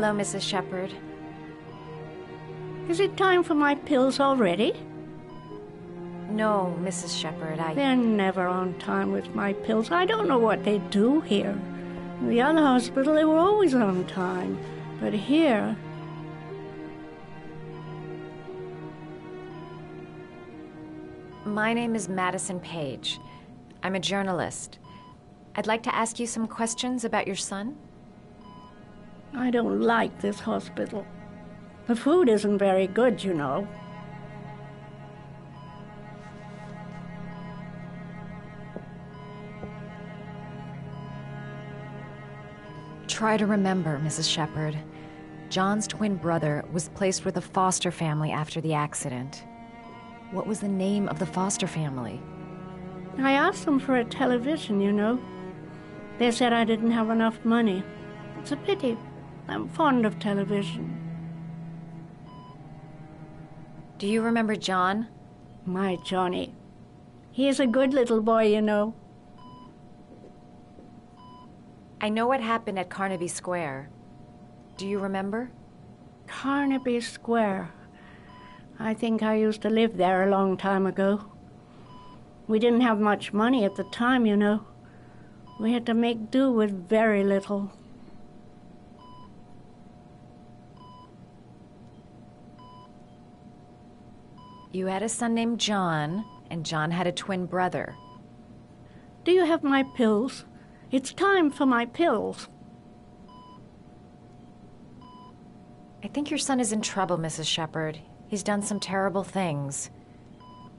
Hello, Mrs. Shepard. Is it time for my pills already? No, Mrs. Shepard, They're never on time with my pills. I don't know what they do here. In the other hospital, they were always on time. But here... My name is Madison Page. I'm a journalist. I'd like to ask you some questions about your son. I don't like this hospital. The food isn't very good, you know. Try to remember, Mrs. Shepard. John's twin brother was placed with a foster family after the accident. What was the name of the foster family? I asked them for a television, you know. They said I didn't have enough money. It's a pity. I'm fond of television. Do you remember John? My Johnny. He is a good little boy, you know. I know what happened at Carnaby Square. Do you remember? Carnaby Square. I think I used to live there a long time ago. We didn't have much money at the time, you know. We had to make do with very little. You had a son named John, and John had a twin brother. Do you have my pills? It's time for my pills. I think your son is in trouble, Mrs. Shepard. He's done some terrible things.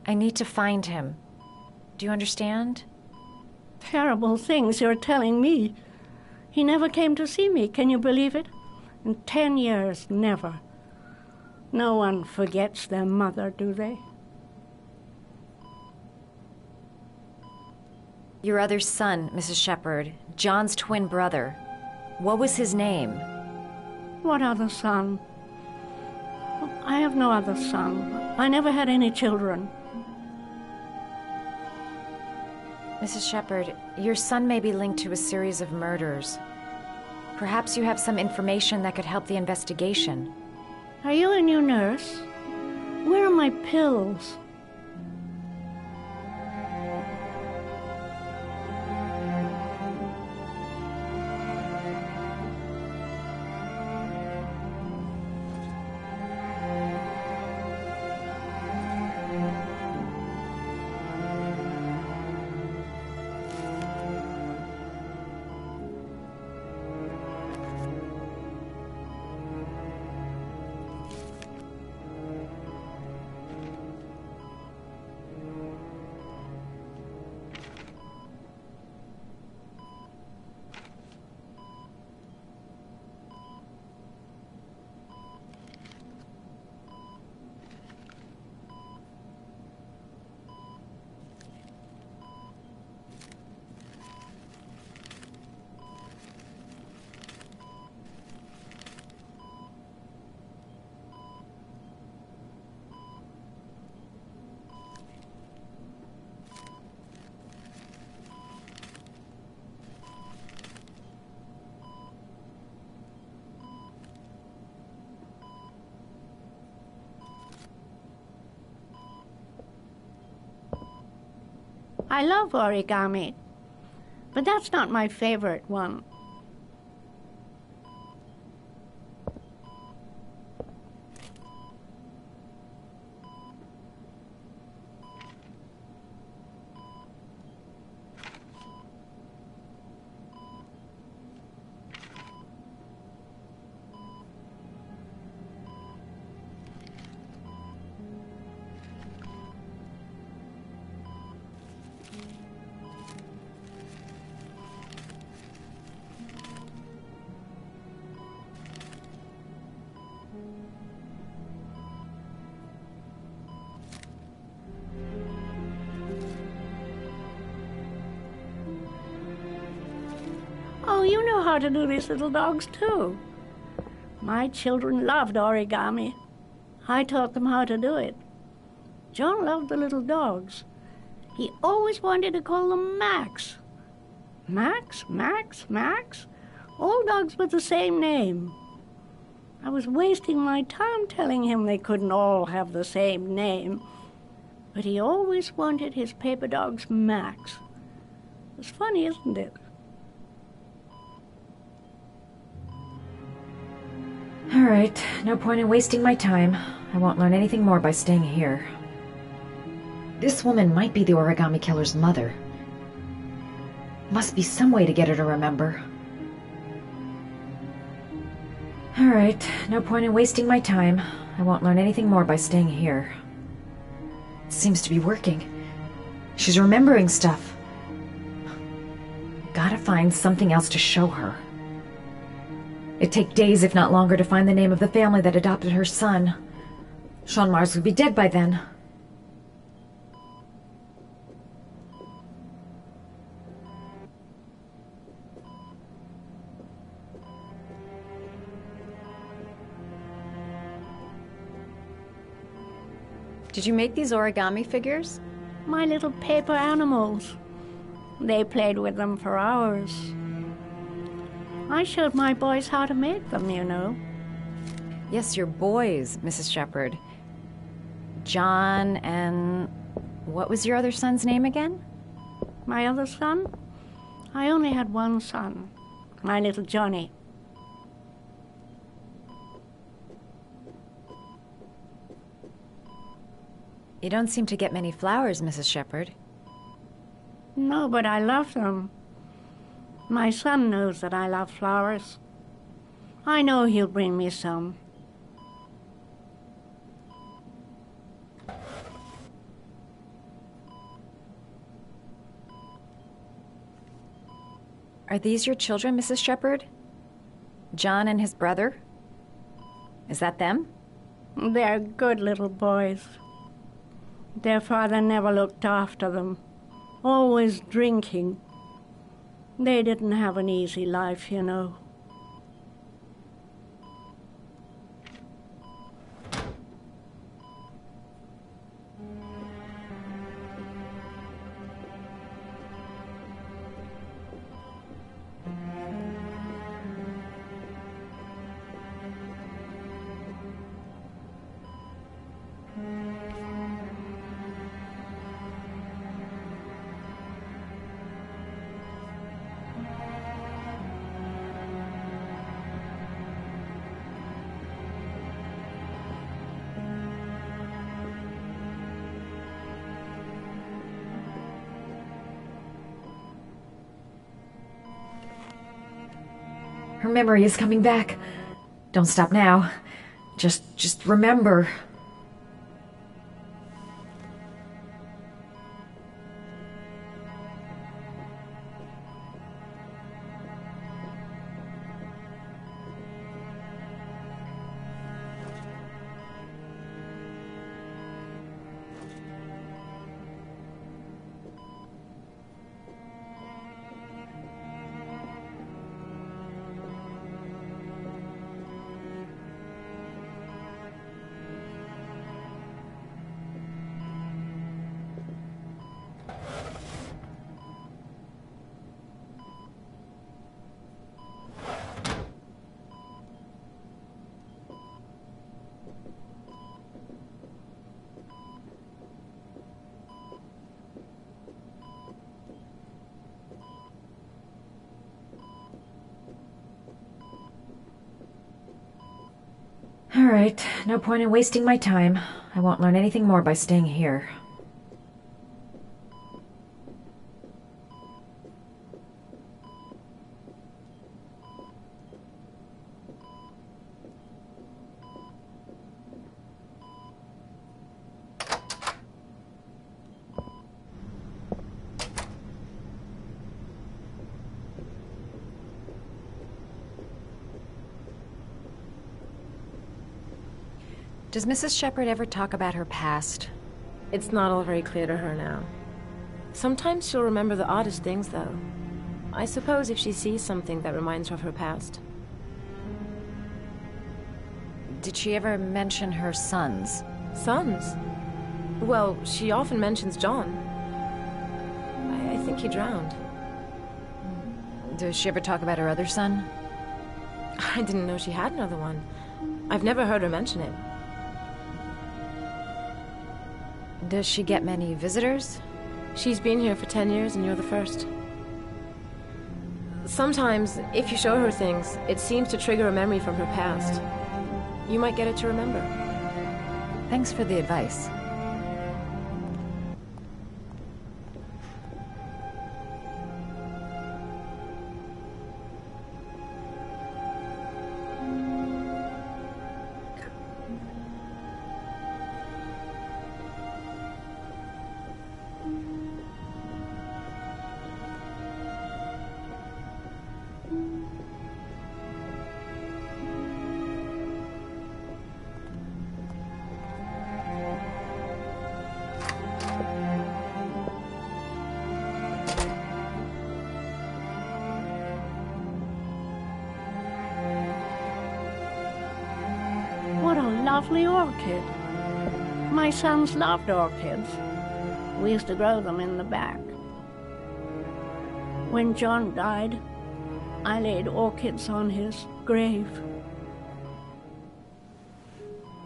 I need to find him. Do you understand? Terrible things you're telling me. He never came to see me, can you believe it? In 10 years, never. No one forgets their mother, do they? Your other son, Mrs. Shepard, John's twin brother. What was his name? What other son? I have no other son. I never had any children. Mrs. Shepard, your son may be linked to a series of murders. Perhaps you have some information that could help the investigation. Are you a new nurse? Where are my pills? I love origami, but that's not my favorite one. Oh, you know how to do these little dogs, too. My children loved origami. I taught them how to do it. John loved the little dogs. He always wanted to call them Max. Max, Max, Max? All dogs with the same name. I was wasting my time telling him they couldn't all have the same name. But he always wanted his paper dogs Max. It's funny, isn't it? All right, no point in wasting my time. I won't learn anything more by staying here. This woman might be the origami killer's mother. Must be some way to get her to remember. All right, no point in wasting my time. I won't learn anything more by staying here. It seems to be working. She's remembering stuff. Gotta find something else to show her. It'd take days, if not longer, to find the name of the family that adopted her son. Sean Mars would be dead by then. Did you make these origami figures? My little paper animals. They played with them for hours. I showed my boys how to make them, you know. Yes, your boys, Mrs. Shepherd. John and... what was your other son's name again? My other son? I only had one son. My little Johnny. You don't seem to get many flowers, Mrs. Shepherd. No, but I love them. My son knows that I love flowers. I know he'll bring me some. Are these your children, Mrs. Shepherd? John and his brother? Is that them? They're good little boys. Their father never looked after them. Always drinking. They didn't have an easy life, you know. Her memory is coming back. Don't stop now. Just remember. right, no point in wasting my time. I won't learn anything more by staying here. Does Mrs. Shepherd ever talk about her past? It's not all very clear to her now. Sometimes she'll remember the oddest things, though. I suppose if she sees something that reminds her of her past. Did she ever mention her sons? Sons? Well, she often mentions John. I think he drowned. Does she ever talk about her other son? I didn't know she had another one. I've never heard her mention it. Does she get many visitors? She's been here for 10 years and you're the first. Sometimes, if you show her things, it seems to trigger a memory from her past. You might get it to remember. Thanks for the advice. What a lovely orchid. My sons loved orchids. We used to grow them in the back. When John died, I laid orchids on his grave.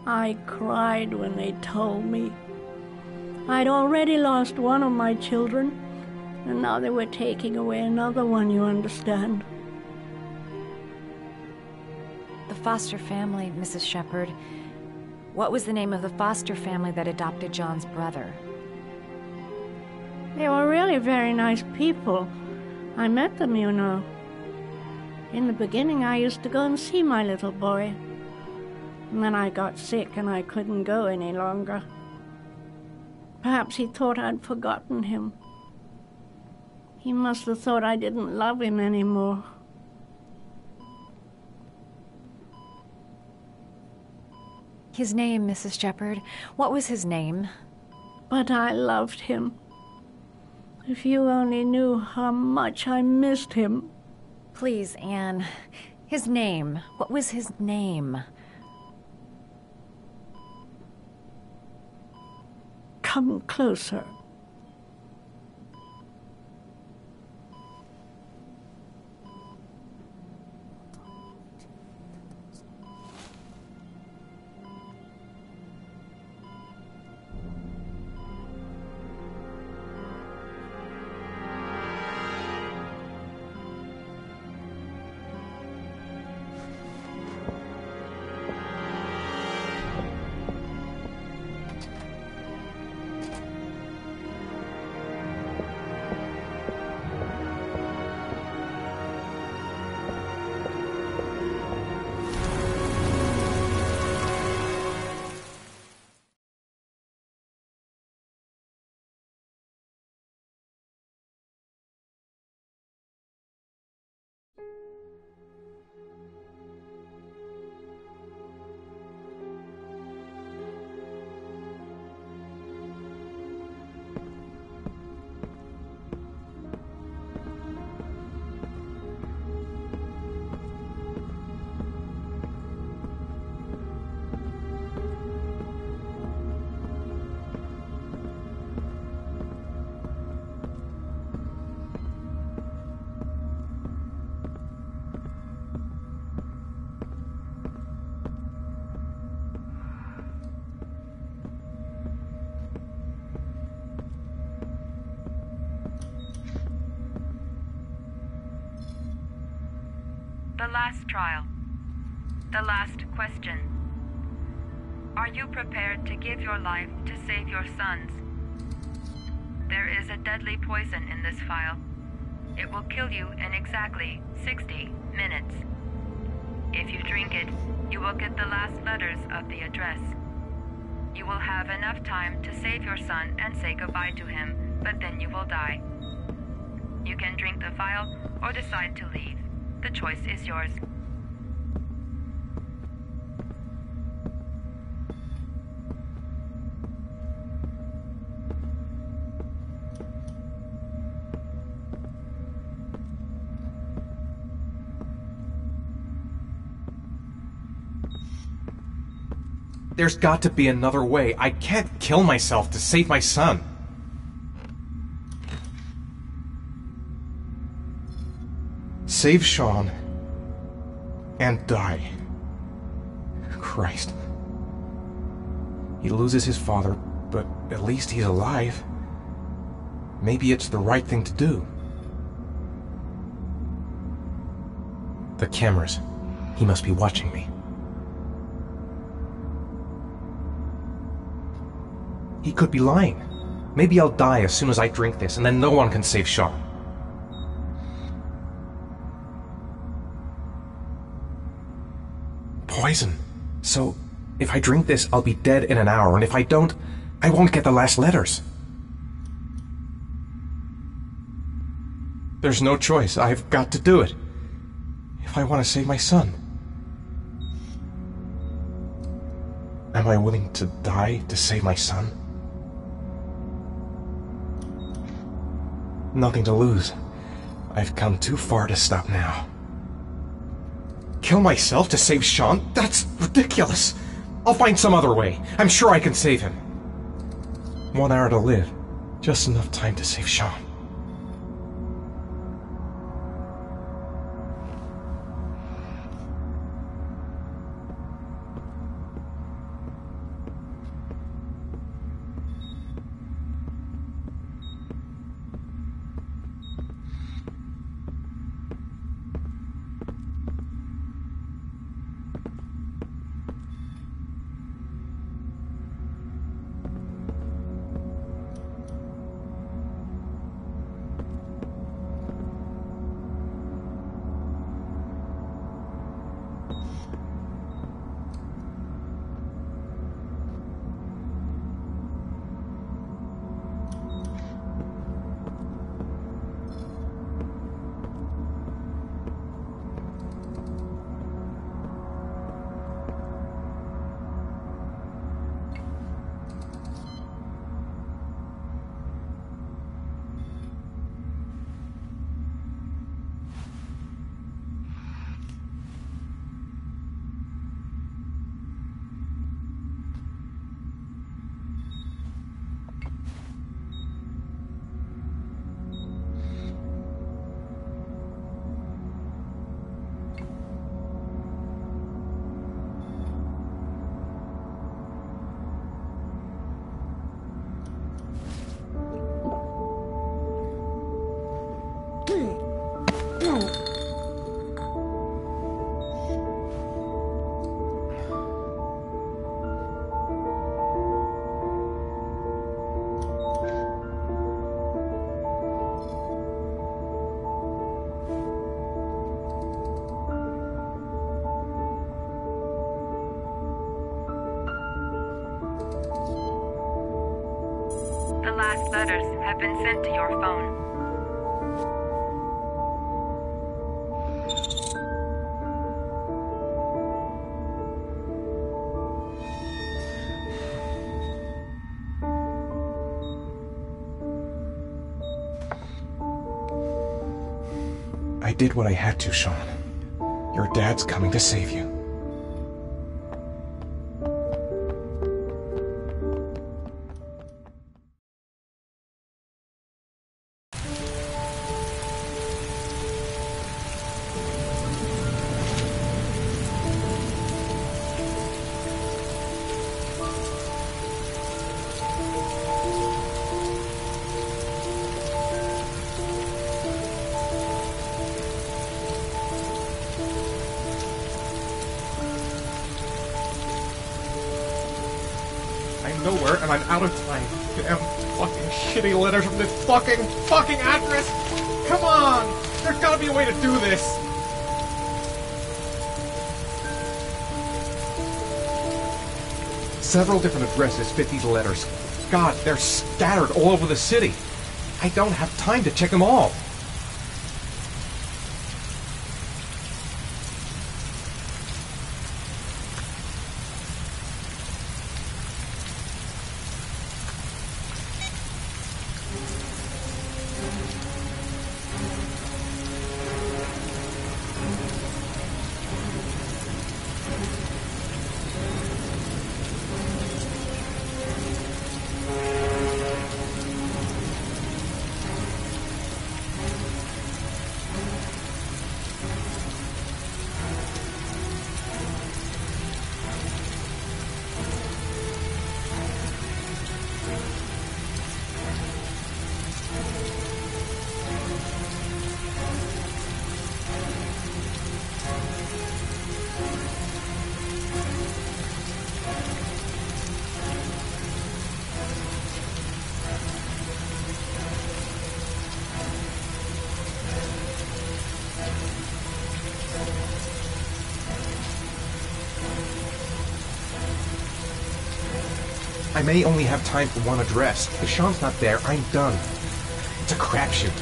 I cried when they told me I'd already lost one of my children, and now they were taking away another one, you understand. The foster family, Mrs. Shepherd. What was the name of the foster family that adopted John's brother? They were really very nice people. I met them, you know. In the beginning, I used to go and see my little boy. And then I got sick and I couldn't go any longer. Perhaps he thought I'd forgotten him. He must have thought I didn't love him anymore. His name, Mrs. Shepherd. What was his name? But I loved him. If you only knew how much I missed him. Please, Anne. His name. What was his name? Come closer. The last trial. The last question. Are you prepared to give your life to save your sons? There is a deadly poison in this file. It will kill you in exactly 60 minutes. If you drink it, you will get the last letters of the address. You will have enough time to save your son and say goodbye to him, but then you will die. You can drink the vial or decide to leave. The choice is yours. There's got to be another way. I can't kill myself to save my son. Save Sean and die. Christ. He loses his father, but at least he's alive. Maybe it's the right thing to do. The cameras. He must be watching me. He could be lying. Maybe I'll die as soon as I drink this, and then no one can save Sean. Poison. So, if I drink this, I'll be dead in an hour, and if I don't, I won't get the last letters. There's no choice. I've got to do it. If I want to save my son. Am I willing to die to save my son? Nothing to lose. I've come too far to stop now. Kill myself to save Sean? That's ridiculous. I'll find some other way. I'm sure I can save him. 1 hour to live. Just enough time to save Sean. The last letters have been sent to your phone. I did what I had to, Sean. Your dad's coming to save you. nowhere, and I'm out of time. Damn fucking shitty letters from this fucking address! Come on! There's gotta be a way to do this! Several different addresses fit these letters. God, they're scattered all over the city. I don't have time to check them all. I may only have time for one address. If Sean's not there, I'm done. It's a crapshoot.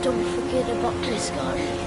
Don't forget about this guy.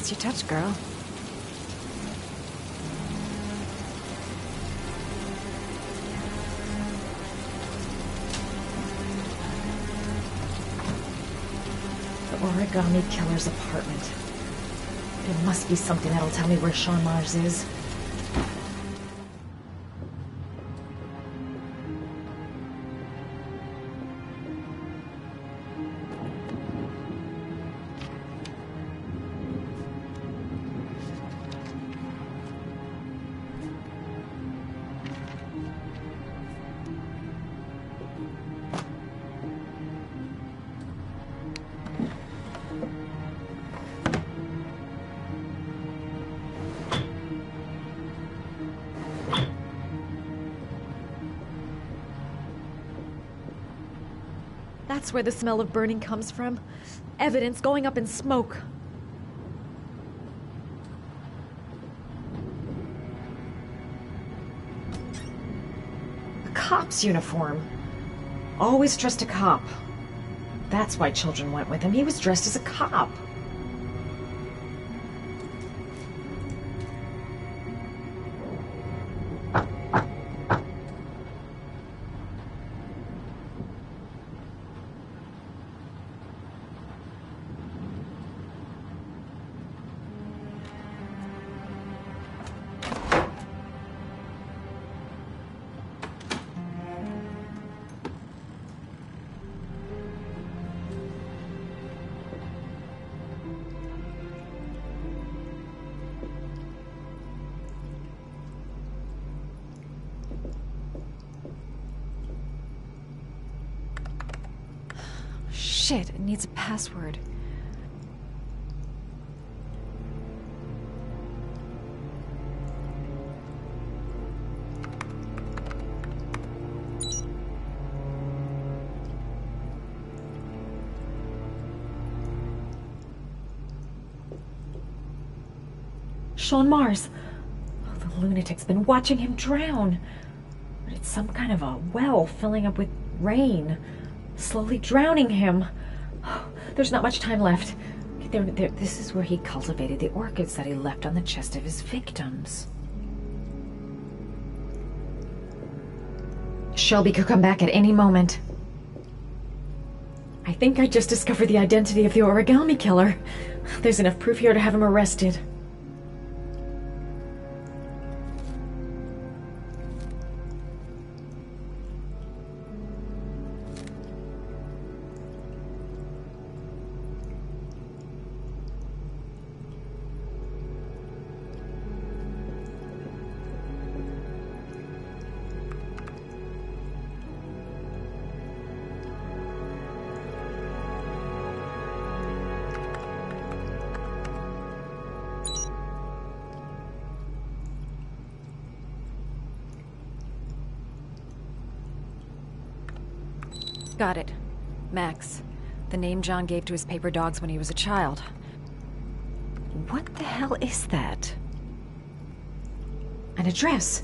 What's your touch, girl? The Origami Killer's apartment. There must be something that'll tell me where Sean Mars is. That's where the smell of burning comes from. Evidence going up in smoke. A cop's uniform. Always trust a cop. That's why children went with him. He was dressed as a cop. Shit, it needs a password. Sean Mars. Oh, the lunatic's been watching him drown. But it's some kind of a well filling up with rain, slowly drowning him. Oh, there's not much time left. This is where he cultivated the orchids that he left on the chest of his victims. Shelby could come back at any moment. I think I just discovered the identity of the Origami Killer. There's enough proof here to have him arrested. Got it. Max. The name John gave to his paper dogs when he was a child. What the hell is that? An address.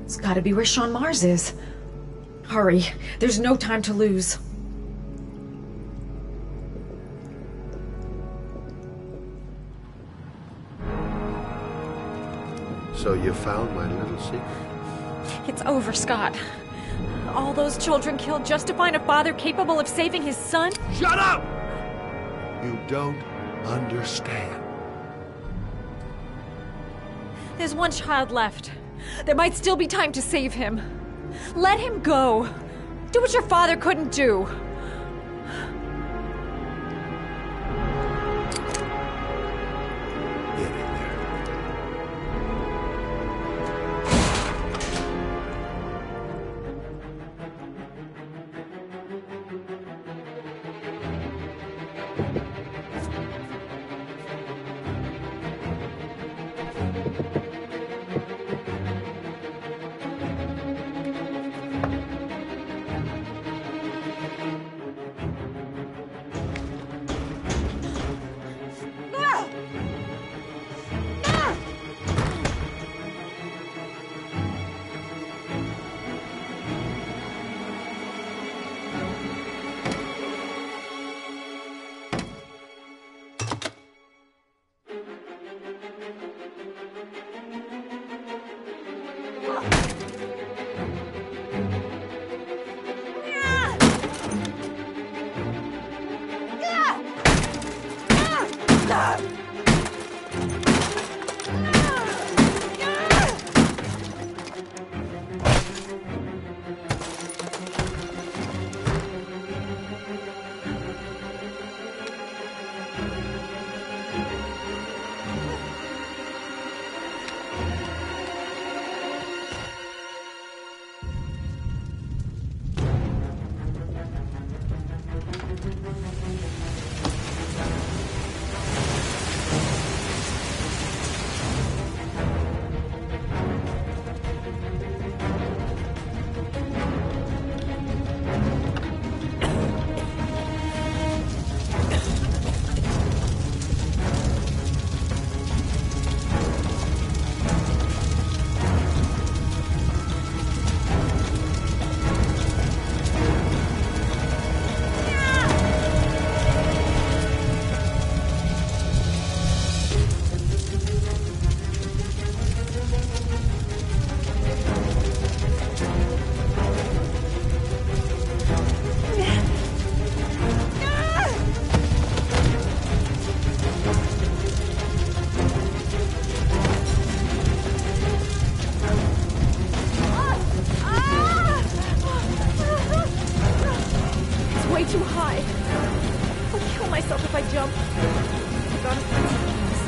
It's gotta be where Sean Mars is. Hurry. There's no time to lose. So you found my little secret? It's over, Scott. All those children killed just to find a father capable of saving his son? Shut up! You don't understand. There's one child left. There might still be time to save him. Let him go. Do what your father couldn't do. too high. I'll kill myself if I jump. I gotta find some peace.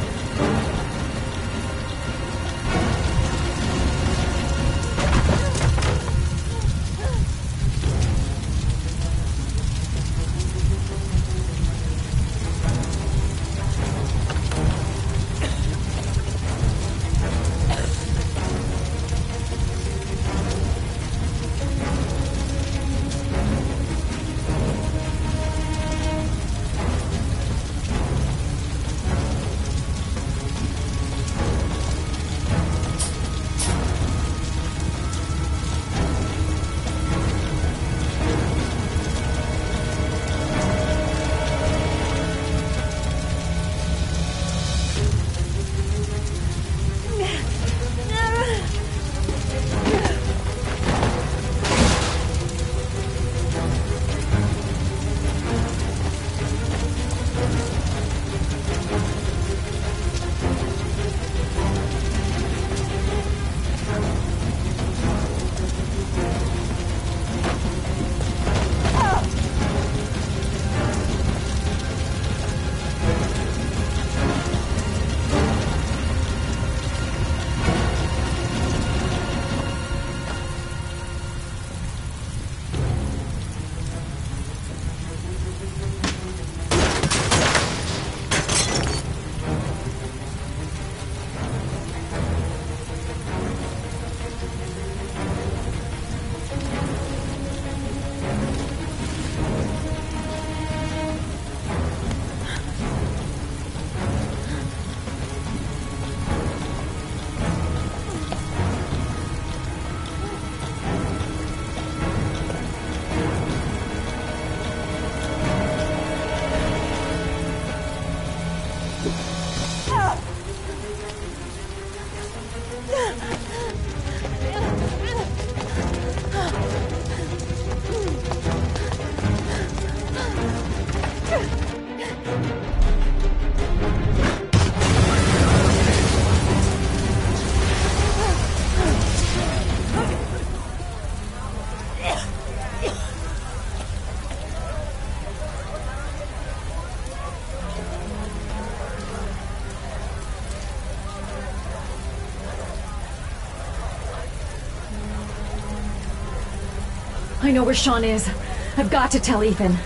I know where Sean is. I've got to tell Ethan.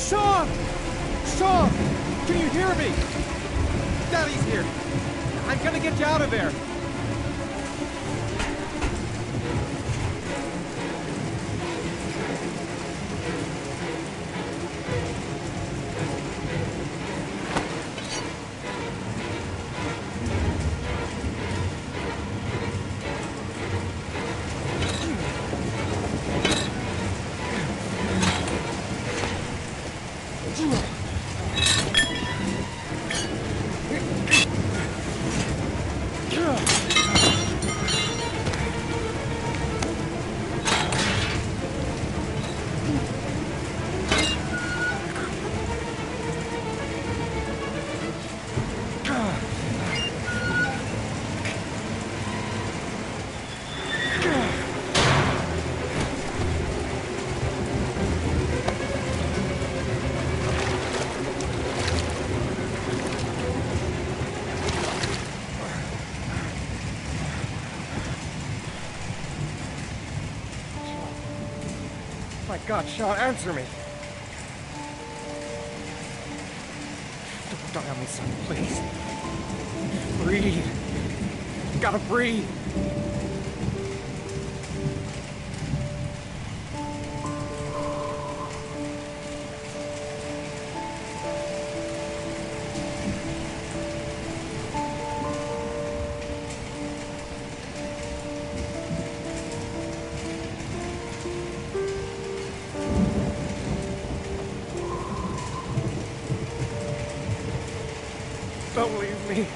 Sean! Sean! Can you hear me? Daddy's here. I'm gonna get you out of there. My God, Sean, answer me. Don't die on me, son, please. Breathe. You gotta breathe. Don't leave me.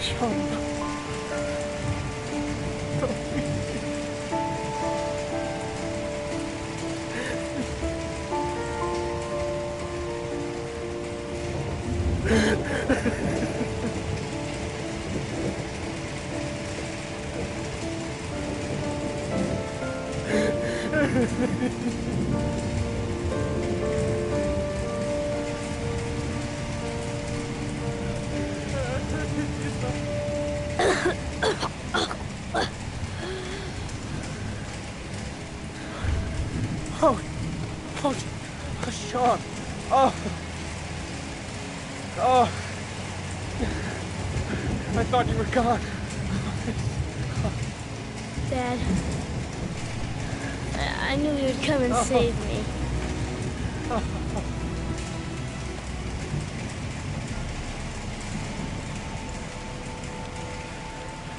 Sean. Don't leave me. Oh, Sean. Oh. I thought you were gone. Dad, I knew you would come and save me.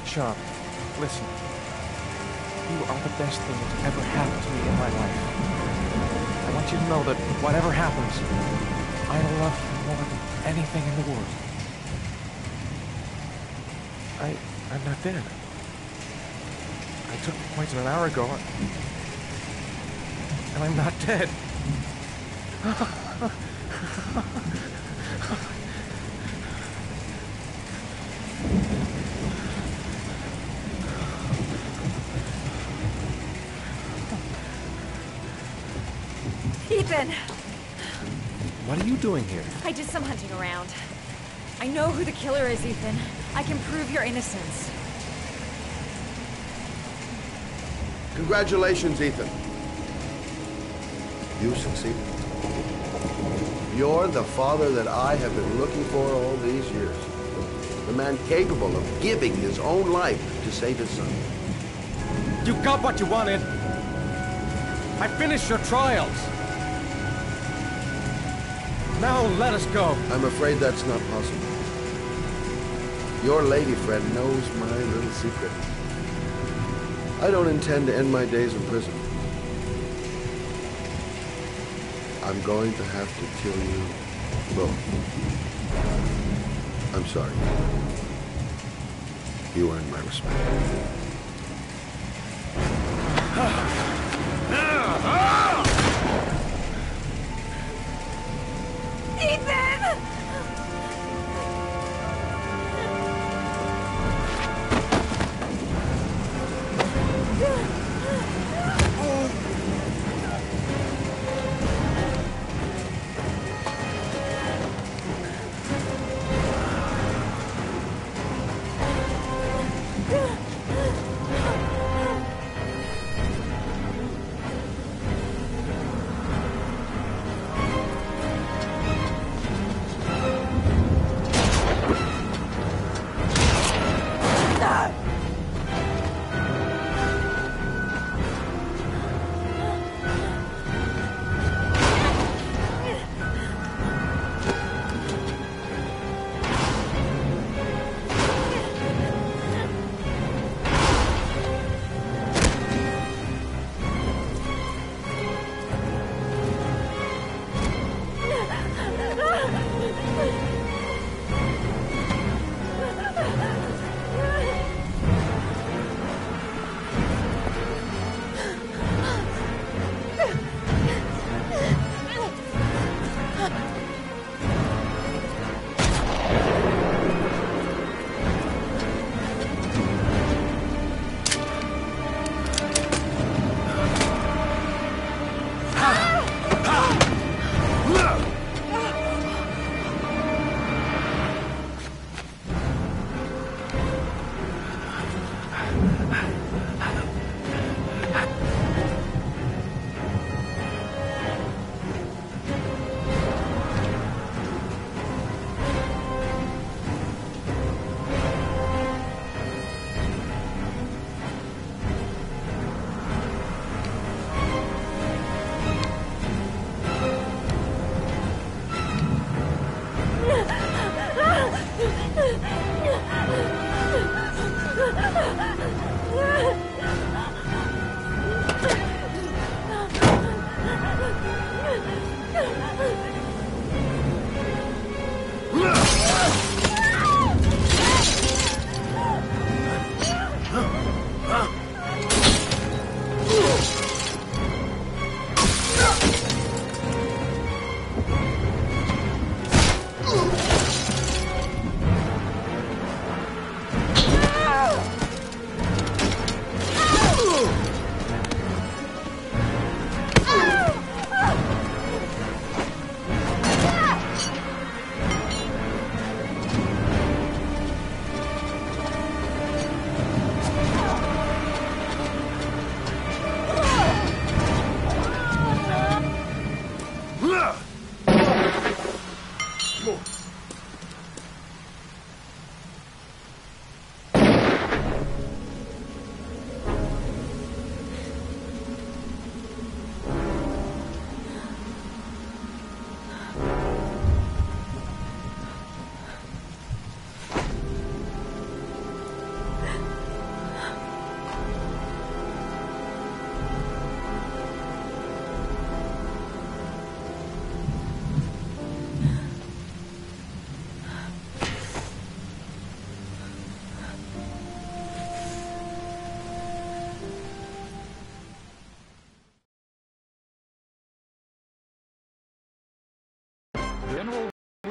Sean, listen. You are the best thing that's ever happened to me in my life. I want you to know that whatever happens, I love you more than anything in the world. I'm not dead. I took the poison an hour ago, and I'm not dead. Ethan! What are you doing here? I did some hunting around. I know who the killer is, Ethan. I can prove your innocence. Congratulations, Ethan. You succeeded. You're the father that I have been looking for all these years. The man capable of giving his own life to save his son. You got what you wanted. I finished your trials. Now let us go. I'm afraid that's not possible. Your lady friend knows my little secret. I don't intend to end my days in prison. I'm going to have to kill you both. I'm sorry. You earned my respect. Ethan!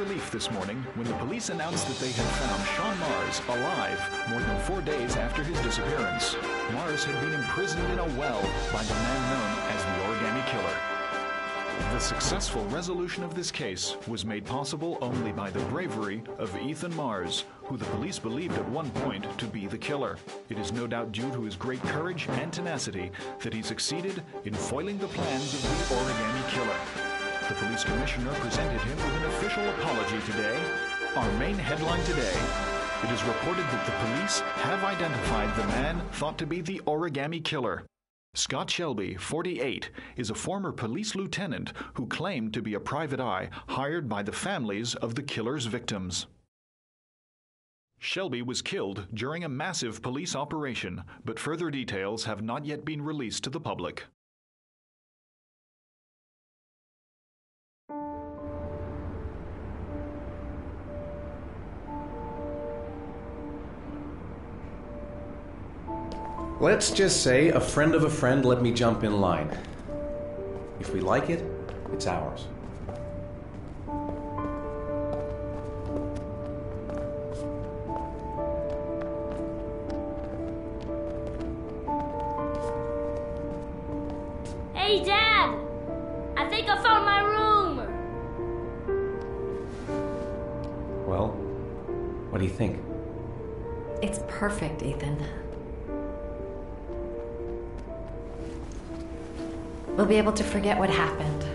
relief this morning when the police announced that they had found Sean Mars alive more than 4 days after his disappearance. Mars had been imprisoned in a well by the man known as the Origami Killer. The successful resolution of this case was made possible only by the bravery of Ethan Mars, who the police believed at one point to be the killer. It is no doubt due to his great courage and tenacity that he succeeded in foiling the plans of the Origami Killer. The police commissioner presented him with an official apology today. Our main headline today: it is reported that the police have identified the man thought to be the Origami Killer. Scott Shelby, 48, is a former police lieutenant who claimed to be a private eye hired by the families of the killer's victims. Shelby was killed during a massive police operation, but further details have not yet been released to the public. Let's just say a friend of a friend let me jump in line. If we like it, it's ours. Hey, Dad! I think I found my room! Well, what do you think? It's perfect, Ethan. We'll be able to forget what happened.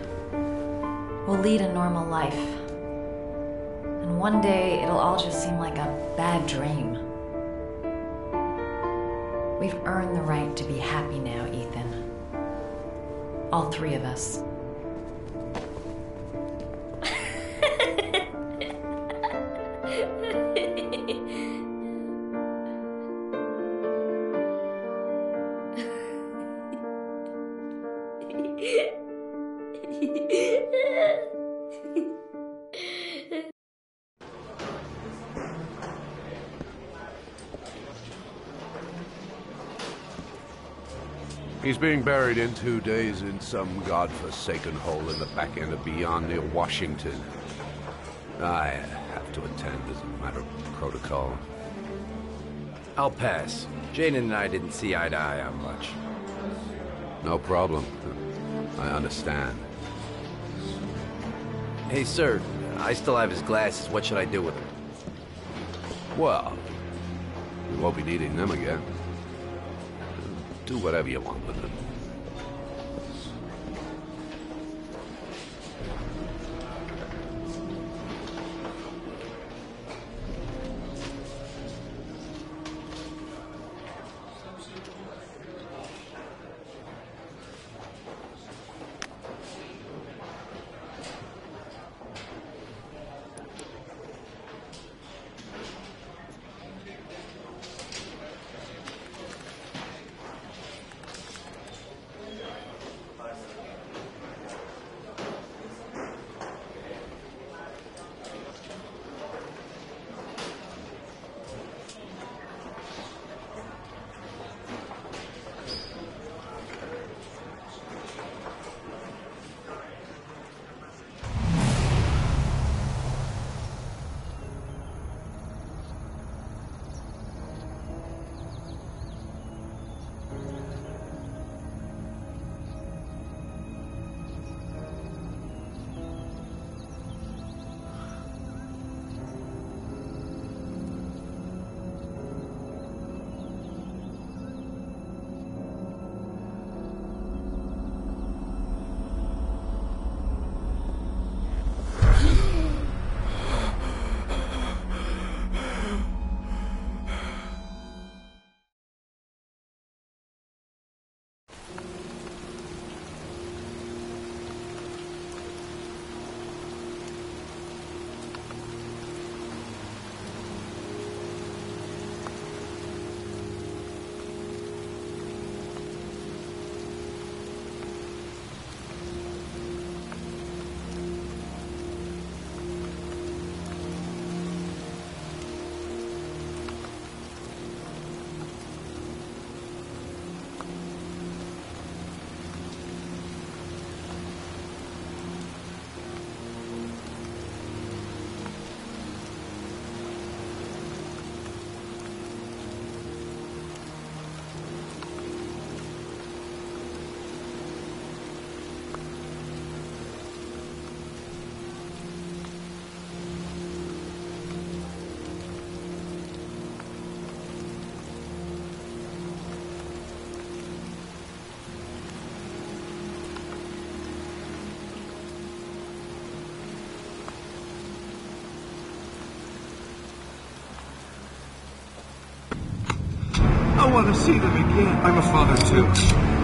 We'll lead a normal life. And one day, it'll all just seem like a bad dream. We've earned the right to be happy now, Ethan. All three of us. He's being buried in 2 days in some godforsaken hole in the back end of Beyond near Washington. I have to attend as a matter of protocol. I'll pass. Jane and I didn't see eye to eye on much. No problem. I understand. Hey, sir, I still have his glasses. What should I do with them? Well, we won't be needing them again. Do whatever you want with them. don't want to see them again. I'm a father, too.